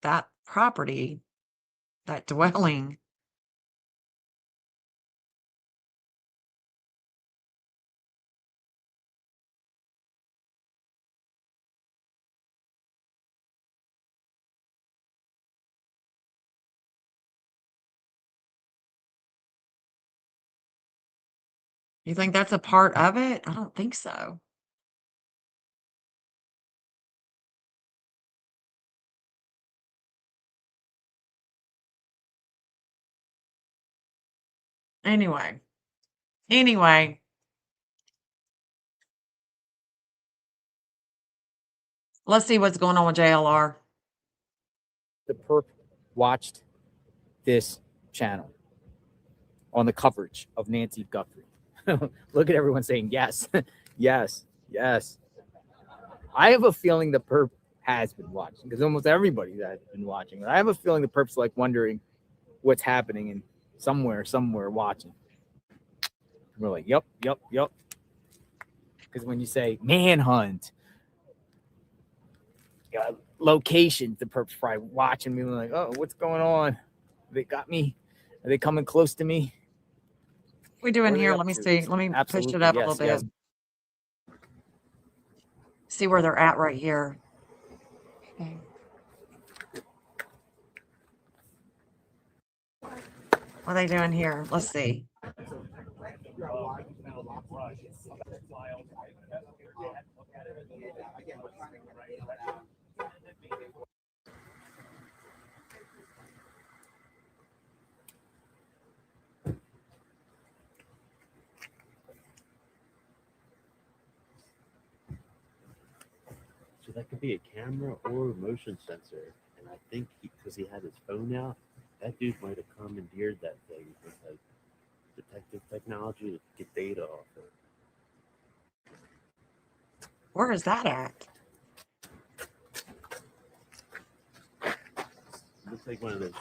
That property, that dwelling. You think that's a part of it? I don't think so. Anyway. Let's see what's going on with JLR. The perp watched this channel on the coverage of Nancy Guthrie. Look at everyone saying yes, yes, yes. I have a feeling the perp has been watching because almost everybody has been watching. I have a feeling the perp's like wondering what's happening and somewhere watching. We're like, yep. Because when you say manhunt, locations, the perp's probably watching me like, oh, what's going on? They got me. Are they coming close to me? What are we doing here? Let me see. Let me push it up a little bit. Yes. See where they're at right here. Okay. What are they doing here? Let's see. that could be a camera or a motion sensor. And I think because he had his phone out, that dude might have commandeered that thing with like detective technology to get data off it. Where is that at? Looks like one of those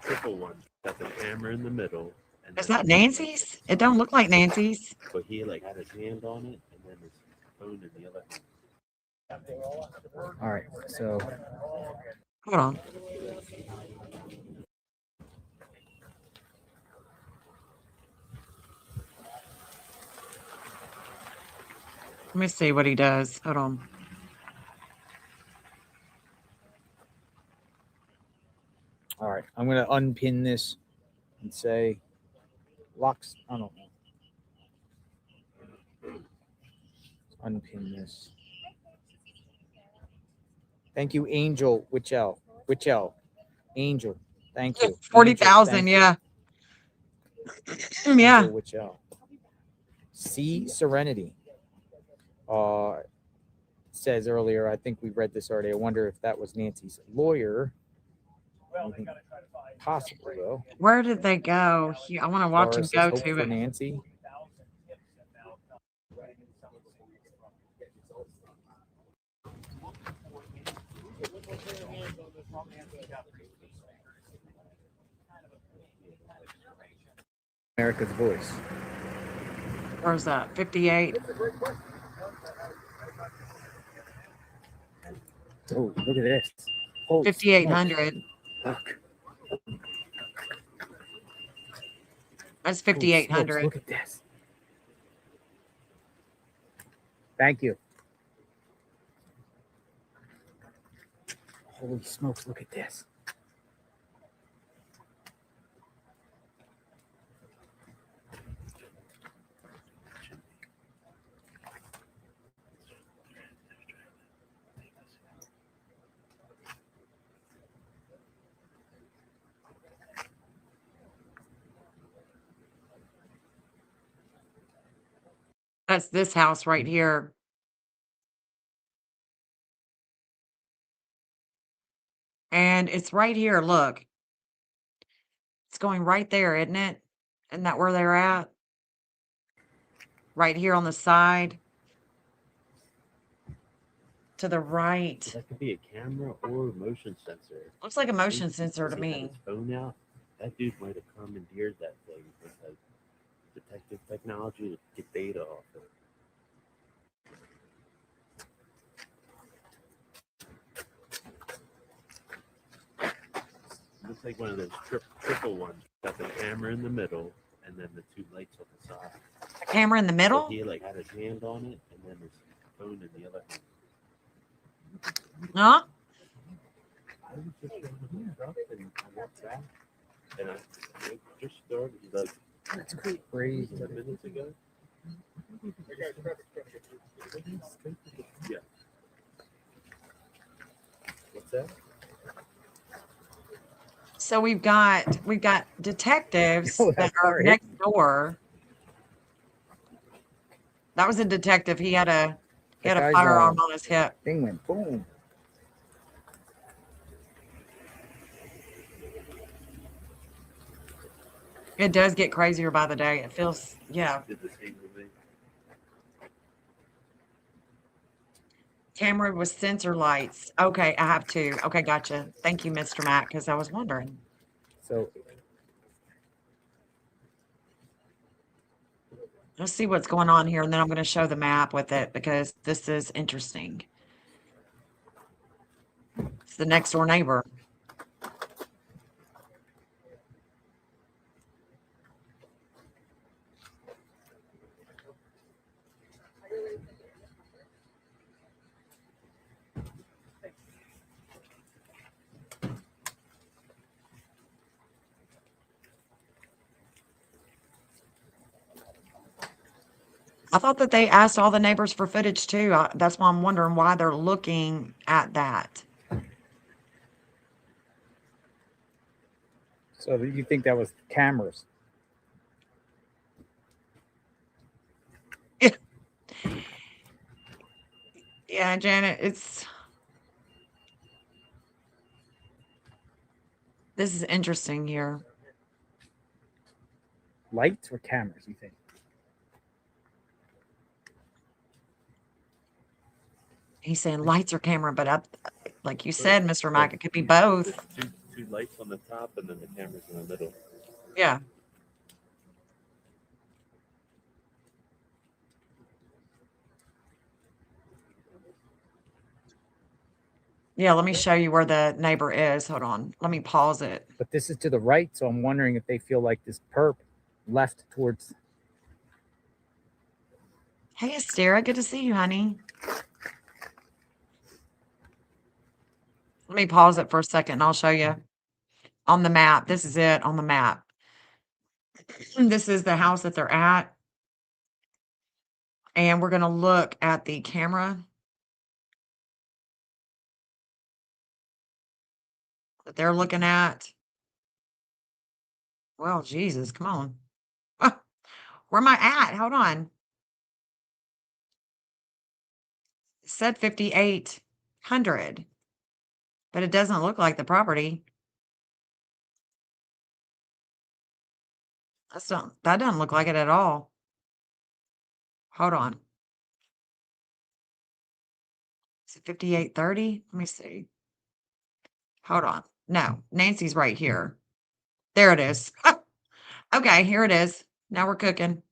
triple ones. Got the camera in the middle. And Is then that Nancy's? It don't look like Nancy's. but he like had his hand on it and then his phone in the other hand. All right, so Hold on. Let me see what he does. Hold on. all right, I'm gonna unpin this and say locks. I don't know. Unpin this. Thank you, Angel Witchell. Angel. Thank you. 40,000. Yeah. Yeah. Angel Witchell. C Serenity. Says earlier, I think we read this already. I wonder if that was Nancy's lawyer. Possibly though. Where did they go? I want to watch him go Hope to for it. Nancy. America's Voice. Where's that? 58. Oh, look at this. Holy 5,800. Look. That's 5,800. Look at this. Thank you. Holy smokes, look at this. That's this house right here. And it's right here. Look. It's going right there, isn't it? Isn't that where they're at? Right here on the side. To the right. That could be a camera or a motion sensor. Looks like a motion sensor to He had me. his phone out. That dude might have commandeered that thing with like detective technology to get data off it. Looks like one of those triple ones. Got the camera in the middle and then the two lights on the side. A camera in the middle? But he like had his hand on it and then his phone in the other hand. Huh? I was just driving the truck and I walked back and I just started like That's crazy. 10 minutes ago. Yeah. What's that? So we've got detectives that are next door. That was a detective. He had a firearm on his hip. Thing went boom. It does get crazier by the day. It feels, yeah. Did the same with me. Camera with sensor lights. Okay, I have two. Okay, gotcha. Thank you, Mr. Matt, because I was wondering. So let's see what's going on here, and then I'm going to show the map with it because this is interesting. It's the next door neighbor. I thought that they asked all the neighbors for footage too. That's why I'm wondering why they're looking at that. So you think that was cameras? Yeah, Janet, it's This is interesting here. Lights or cameras, you think? He's saying lights or camera, but like you said, Mr. Mike, it could be both. Two lights on the top and then the cameras in the middle. Yeah. Yeah, let me show you where the neighbor is. Hold on. Let me pause it. But this is to the right, so I'm wondering if they feel like this perp left towards. Hey, Astera, good to see you, honey. Let me pause it for a second and I'll show you on the map. This is it on the map. This is the house that they're at. And we're going to look at the camera that they're looking at. Well, Jesus, come on. Where am I at? Hold on. It said 5,800, but it doesn't look like the property. That doesn't look like it at all. Hold on. Is it 5,830? Let me see. Hold on. No, Nancy's right here. There it is. Okay, here it is. Now we're cooking.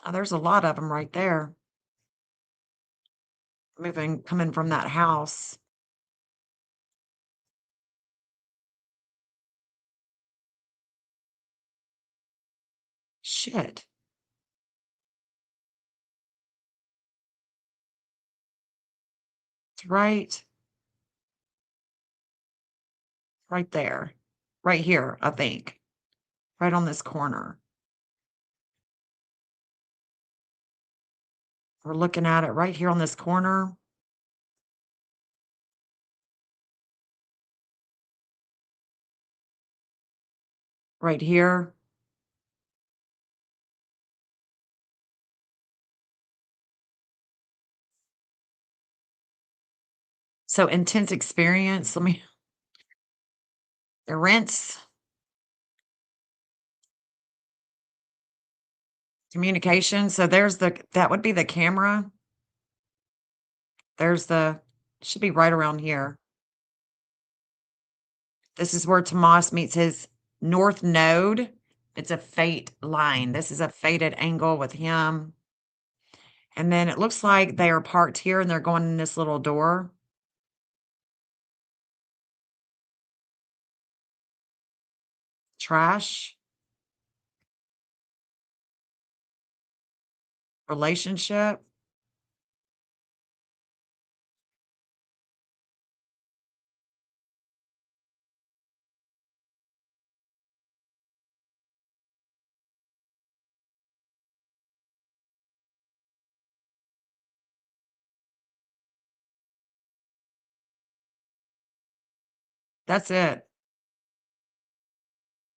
Oh, there's a lot of them right there. Coming from that house. Shit. It's right there. Right here, I think. Right on this corner. We're looking at it right here on this corner. Right here. So intense experience. The rents. Communication. So that would be the camera. Should be right around here. This is where Tomas meets his north node. It's a fate line. This is a fated angle with him. And then it looks like they are parked here and they're going in this little door. Trash. Relationship. That's it.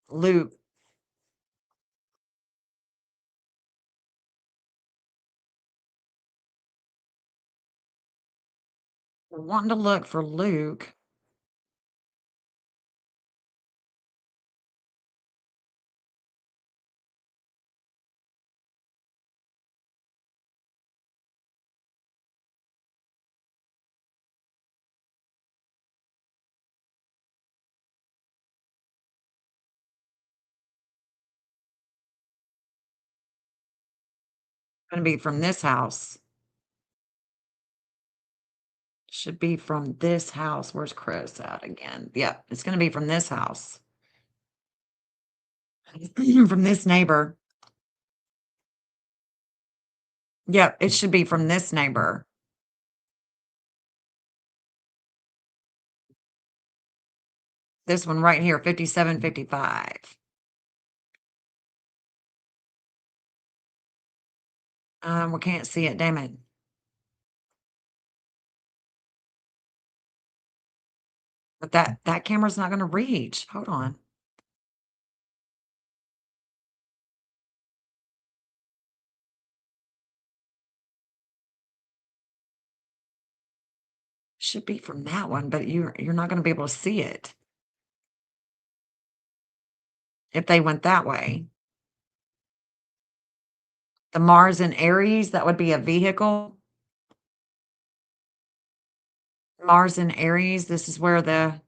Luke. We're wanting to look for Luke. Going to be from this house. Should be from this house. Where's Chris at again? Yep, it's going to be from this house. From this neighbor. Yep, it should be from this neighbor. This one right here, 5755. We can't see it, damn it. But that camera's not going to reach. Hold on. Should be from that one, but you're not going to be able to see it. if they went that way. The Mars and Aries, that would be a vehicle. Mars and Aries, this is where the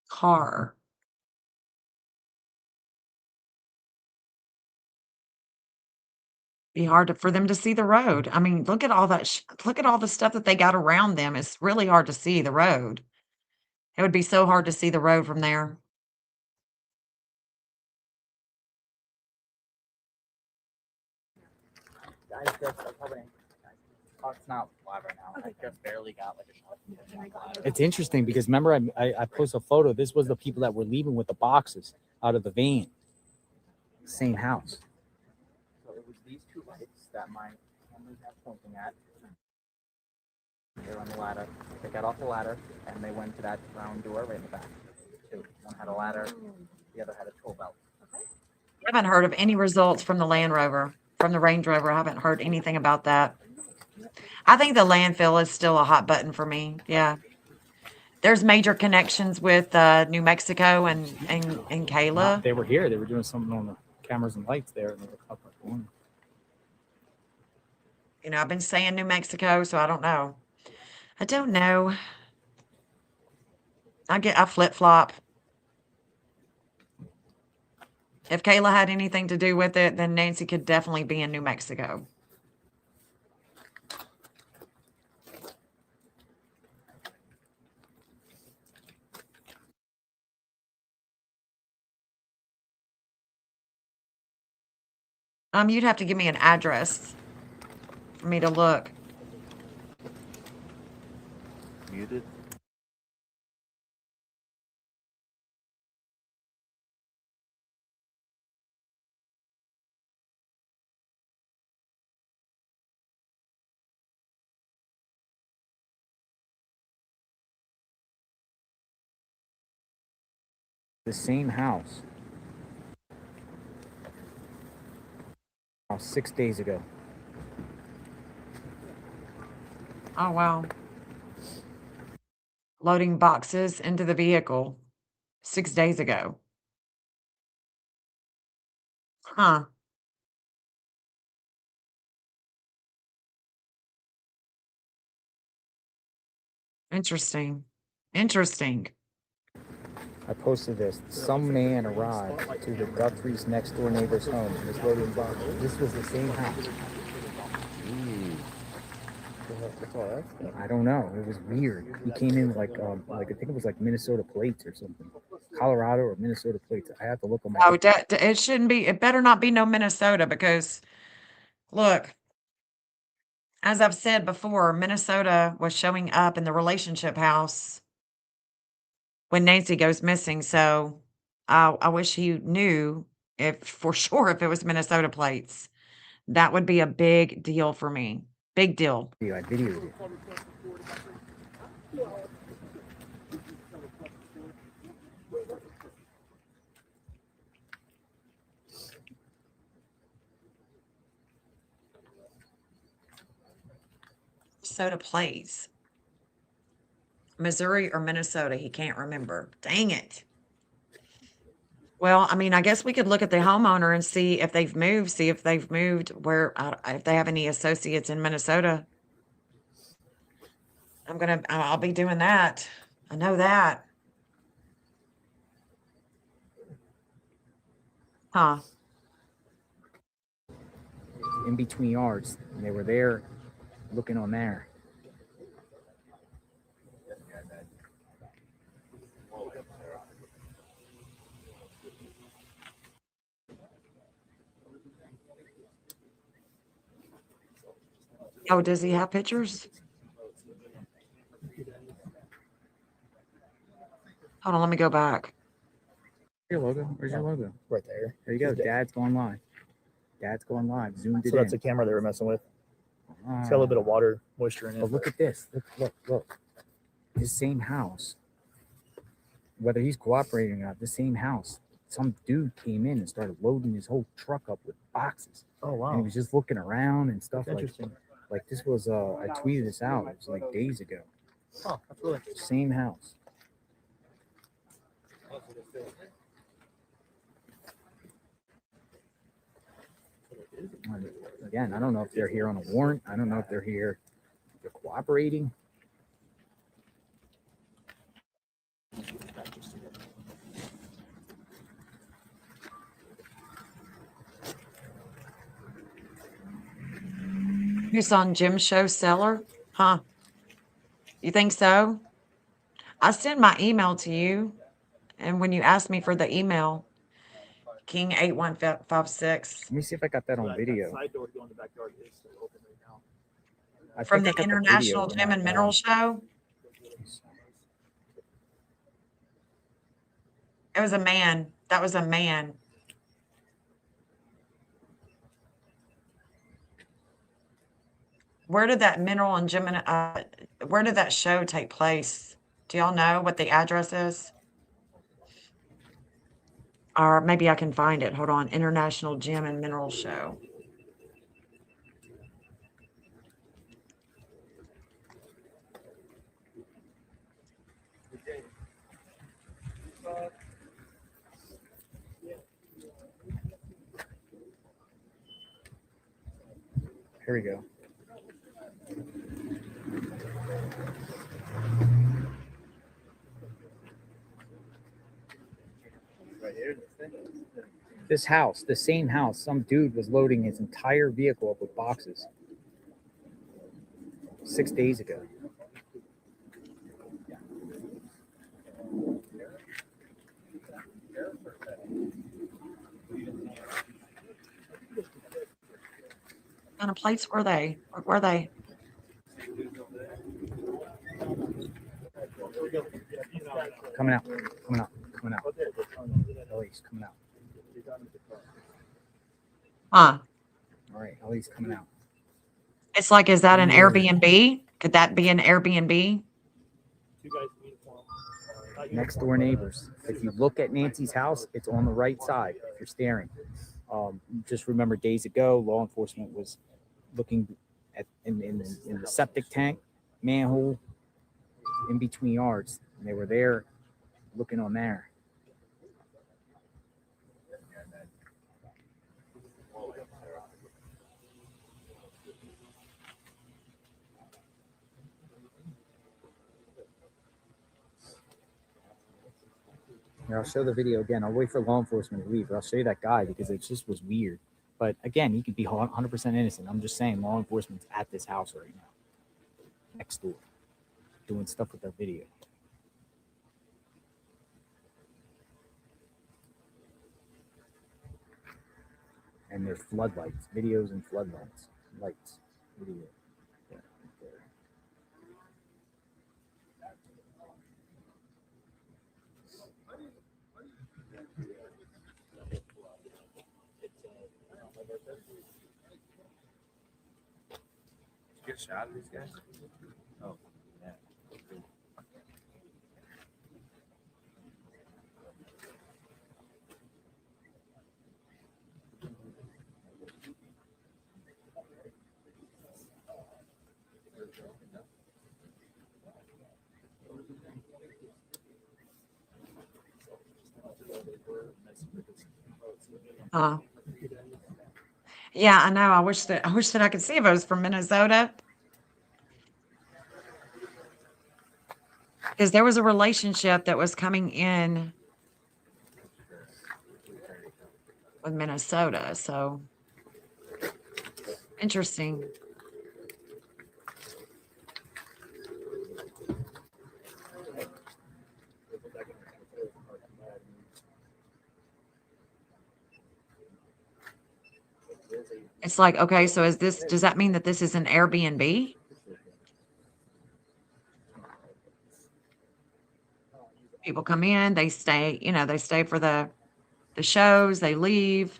car. Be hard for them to see the road. I mean, look at all that. Look at all the stuff that they got around them. It's really hard to see the road. It would be so hard to see the road from there. Guys, it's not live right now. I just barely got like a shot. It's interesting because remember I posted a photo. This was the people that were leaving with the boxes out of the van. Same house. So it was these two lights that my cameras are pointing at. They were on the ladder. They got off the ladder and they went to that round door right in the back. Two. One had a ladder. The other had a tool belt. I haven't heard of any results from the Land Rover, from the Range Rover. I haven't heard anything about that. I think the landfill is still a hot button for me. Yeah. There's major connections with New Mexico and Kayla. They were here. They were doing something on the cameras and lights there. And they were up like one. You know, I've been saying New Mexico, so I don't know. I don't know. I flip-flop. If Kayla had anything to do with it, then Nancy could definitely be in New Mexico. You'd have to give me an address for me to look. Muted. The same house. 6 days ago. Oh, wow. Loading boxes into the vehicle 6 days ago. Huh. Interesting. Interesting. I posted this. Some man arrived to the Guthrie's next door neighbor's home and was loading boxes. This was the same house. I don't know. It was weird. He came in like I think it was like Minnesota plates or something. Colorado or Minnesota plates. I have to look on my. Oh, it shouldn't be. It better not be no Minnesota because, look, as I've said before, Minnesota was showing up in the relationship house when Nancy goes missing. So I wish he knew if for sure if it was Minnesota plates. That would be a big deal for me. Big deal. I videoed it. Minnesota plates. Missouri or Minnesota, he can't remember. Dang it. Well, I mean, I guess we could look at the homeowner and see if they've moved, where, if they have any associates in Minnesota. I'll be doing that. I know that. Huh. In between yards, and they were there looking on there. Oh, does he have pictures? Hold on, let me go back. Your logo? Where's your logo? Right there. There you go. Dad's going live. Dad's going live. Zoomed it in. So that's a camera they were messing with. It's got a little bit of water moisture in it. But look at this. Look. This same house. Whether he's cooperating or not, the same house. some dude came in and started loading his whole truck up with boxes. Oh wow. And he was just looking around and stuff. That's interesting. Like this was I tweeted this out. It was like days ago. Oh, that's really interesting. Same house. Again, I don't know if they're here on a warrant. I don't know if they're here, if they're cooperating. Who's on Jim's show, Seller? Huh? You think so? I sent my email to you, and when you asked me for the email, King 8156 Let me see if I got that on video. Side door to go in the backyard is still open right now. I from think the I got International video Gem and now. Mineral Show. It was a man. That was a man. Where did that mineral and gem where did that show take place? Do y'all know what the address is? Or maybe I can find it. Hold on. International Gem and Mineral Show. Here we go. This house, the same house, some dude was loading his entire vehicle up with boxes 6 days ago. What kind of plates were they? What were they? Coming out. Ellie's coming out. Huh. All right, Ellie's coming out. It's like, is that an Airbnb? Could that be an Airbnb? Next door neighbors. If you look at Nancy's house, it's on the right side if you're staring. Just remember days ago, law enforcement was looking at in the septic tank, manhole, in between yards. And they were there looking on there. Here, I'll show the video again. I'll wait for law enforcement to leave, but I'll show you that guy because it just was weird. But again, he could be 100% innocent. I'm just saying law enforcement's at this house right now, next door, doing stuff with their video. And there's floodlights, videos and floodlights, lights, video. Yeah, right there. Get a shot of these guys? Oh, yeah. Yeah, I know. I wish that I could see if it was from Minnesota. Because there was a relationship that was coming in with Minnesota. So interesting. It's like, okay, so does that mean that this is an Airbnb? People come in, they stay, they stay for the shows, they leave.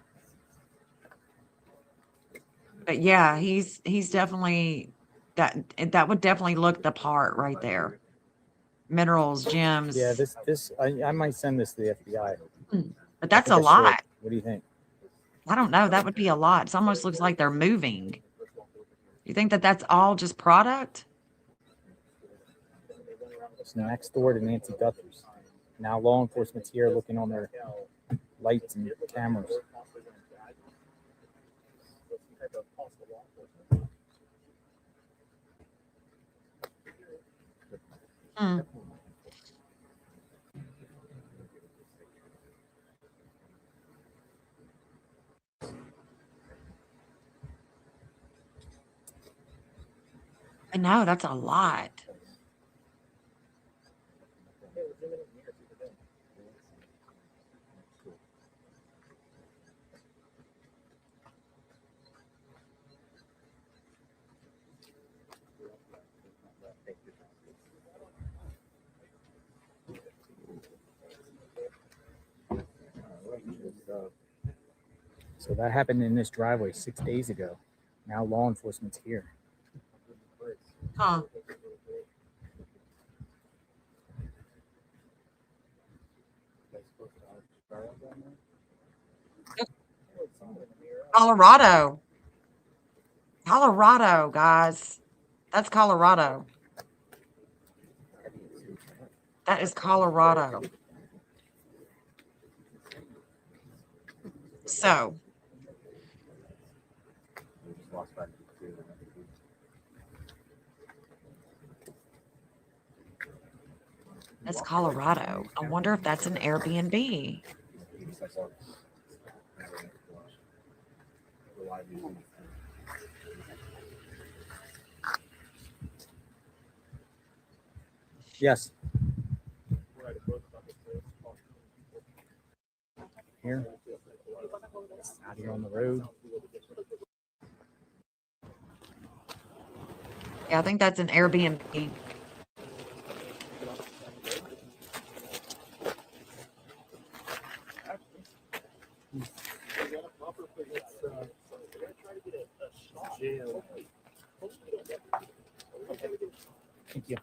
But yeah, he's definitely that would definitely look the part right there. Minerals, gems. Yeah, this I might send this to the FBI. But that's a think I should. lot. What do you think? I don't know. That would be a lot. It almost looks like they're moving. You think that that's all just product? It's next door to Nancy Guthrie's. Now law enforcement's here looking on their lights and cameras. Hmm. I know, that's a lot. So that happened in this driveway 6 days ago. Now law enforcement's here. Huh. Colorado. Colorado, guys. That's Colorado. That is Colorado. So, that's Colorado. I wonder if that's an Airbnb. Yes. Here. Out here on the road. Yeah, I think that's an Airbnb. Thank you.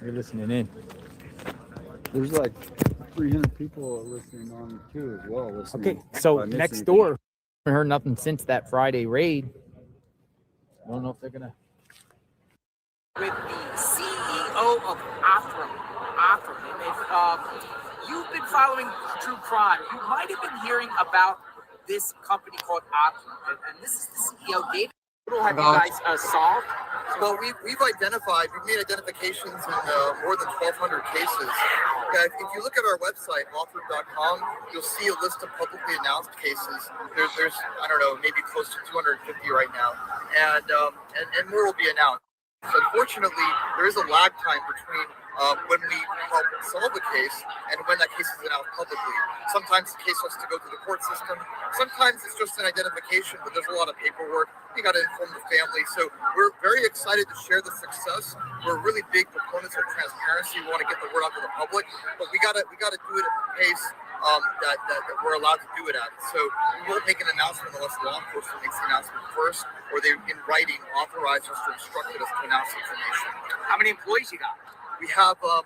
You're listening in. There's like 300 people listening on too as well. Okay, so next door, I heard nothing since that Friday raid. I don't know if they're gonna. With the CEO of Opera. And if you've been following true crime, you might have been hearing about this company called Opera. And this is the CEO, David. What have you guys solved? Well, we've made identifications in more than 1,200 cases. If you look at our website, author.com, you'll see a list of publicly announced cases. There's I don't know, maybe close to 250 right now, and more will be announced. Unfortunately, there is a lag time between when we help solve a case and when that case is announced publicly. Sometimes the case has to go through the court system. Sometimes it's just an identification, but there's a lot of paperwork. You got to inform the family. So we're very excited to share the success. We're really big proponents of transparency. We want to get the word out to the public, but we got to do it at the pace that we're allowed to do it at. So we won't make an announcement unless law enforcement makes the announcement first, or they, in writing, authorize us or instructed us to announce information. How many employees you got? We have over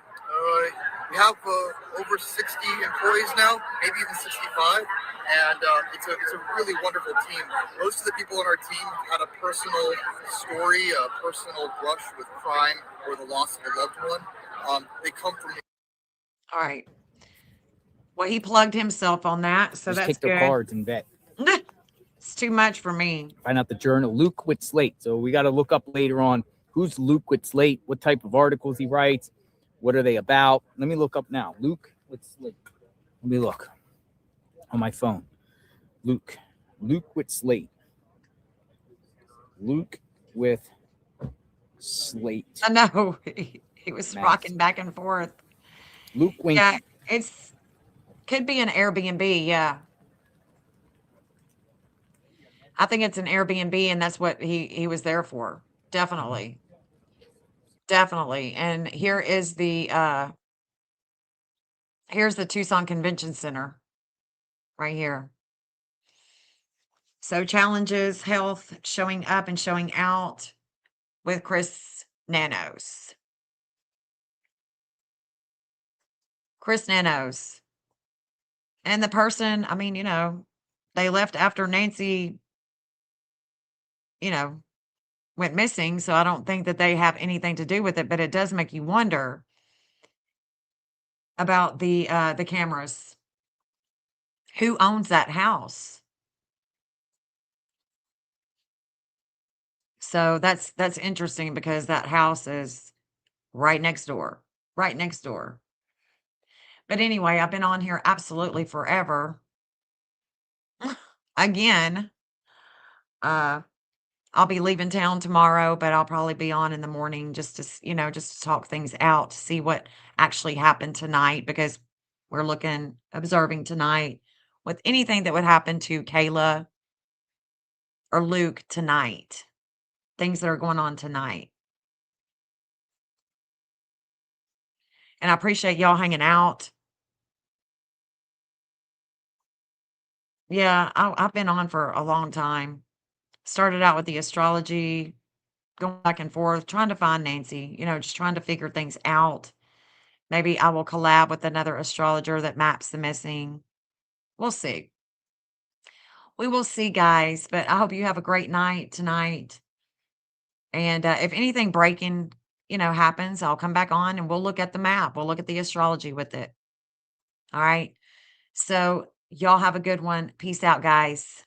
60 employees now, maybe even 65, and it's a really wonderful team. Most of the people on our team had a personal story, a personal brush with crime or the loss of a loved one. They come from. All right. Well, he plugged himself on that, so Just that's kick good. their cards and bet. It's too much for me. Find out the journal, Luke with Slate. So we got to look up later on who's Luke with Slate, what type of articles he writes, what are they about. Let me look up now. Luke with Slate. Let me look on my phone. Luke with Slate. Luke with Slate. I know. He was Math. rocking back and forth. Luke Winky. Yeah, could be an Airbnb, yeah. I think it's an Airbnb, and that's what he was there for. Definitely. Definitely. And here's the Tucson Convention Center right here. So challenges, health, showing up and showing out with Chris Nanos. Chris Nanos. And the person, I mean, they left after Nancy, went missing. So I don't think that they have anything to do with it, but it does make you wonder about the cameras. Who owns that house? So that's interesting because that house is right next door. Right next door. But anyway, I've been on here absolutely forever. Again, I'll be leaving town tomorrow, but I'll probably be on in the morning just to, just to talk things out, to see what actually happened tonight, because we're observing tonight with anything that would happen to Kayla or Luke tonight, things that are going on tonight. And I appreciate y'all hanging out. Yeah, I've been on for a long time. Started out with the astrology, going back and forth, trying to find Nancy, just trying to figure things out. Maybe I will collab with another astrologer that maps the missing. We'll see. We will see, guys. But I hope you have a great night tonight. And if anything breaking, happens, I'll come back on and we'll look at the map. We'll look at the astrology with it. All right. So y'all have a good one. Peace out, guys.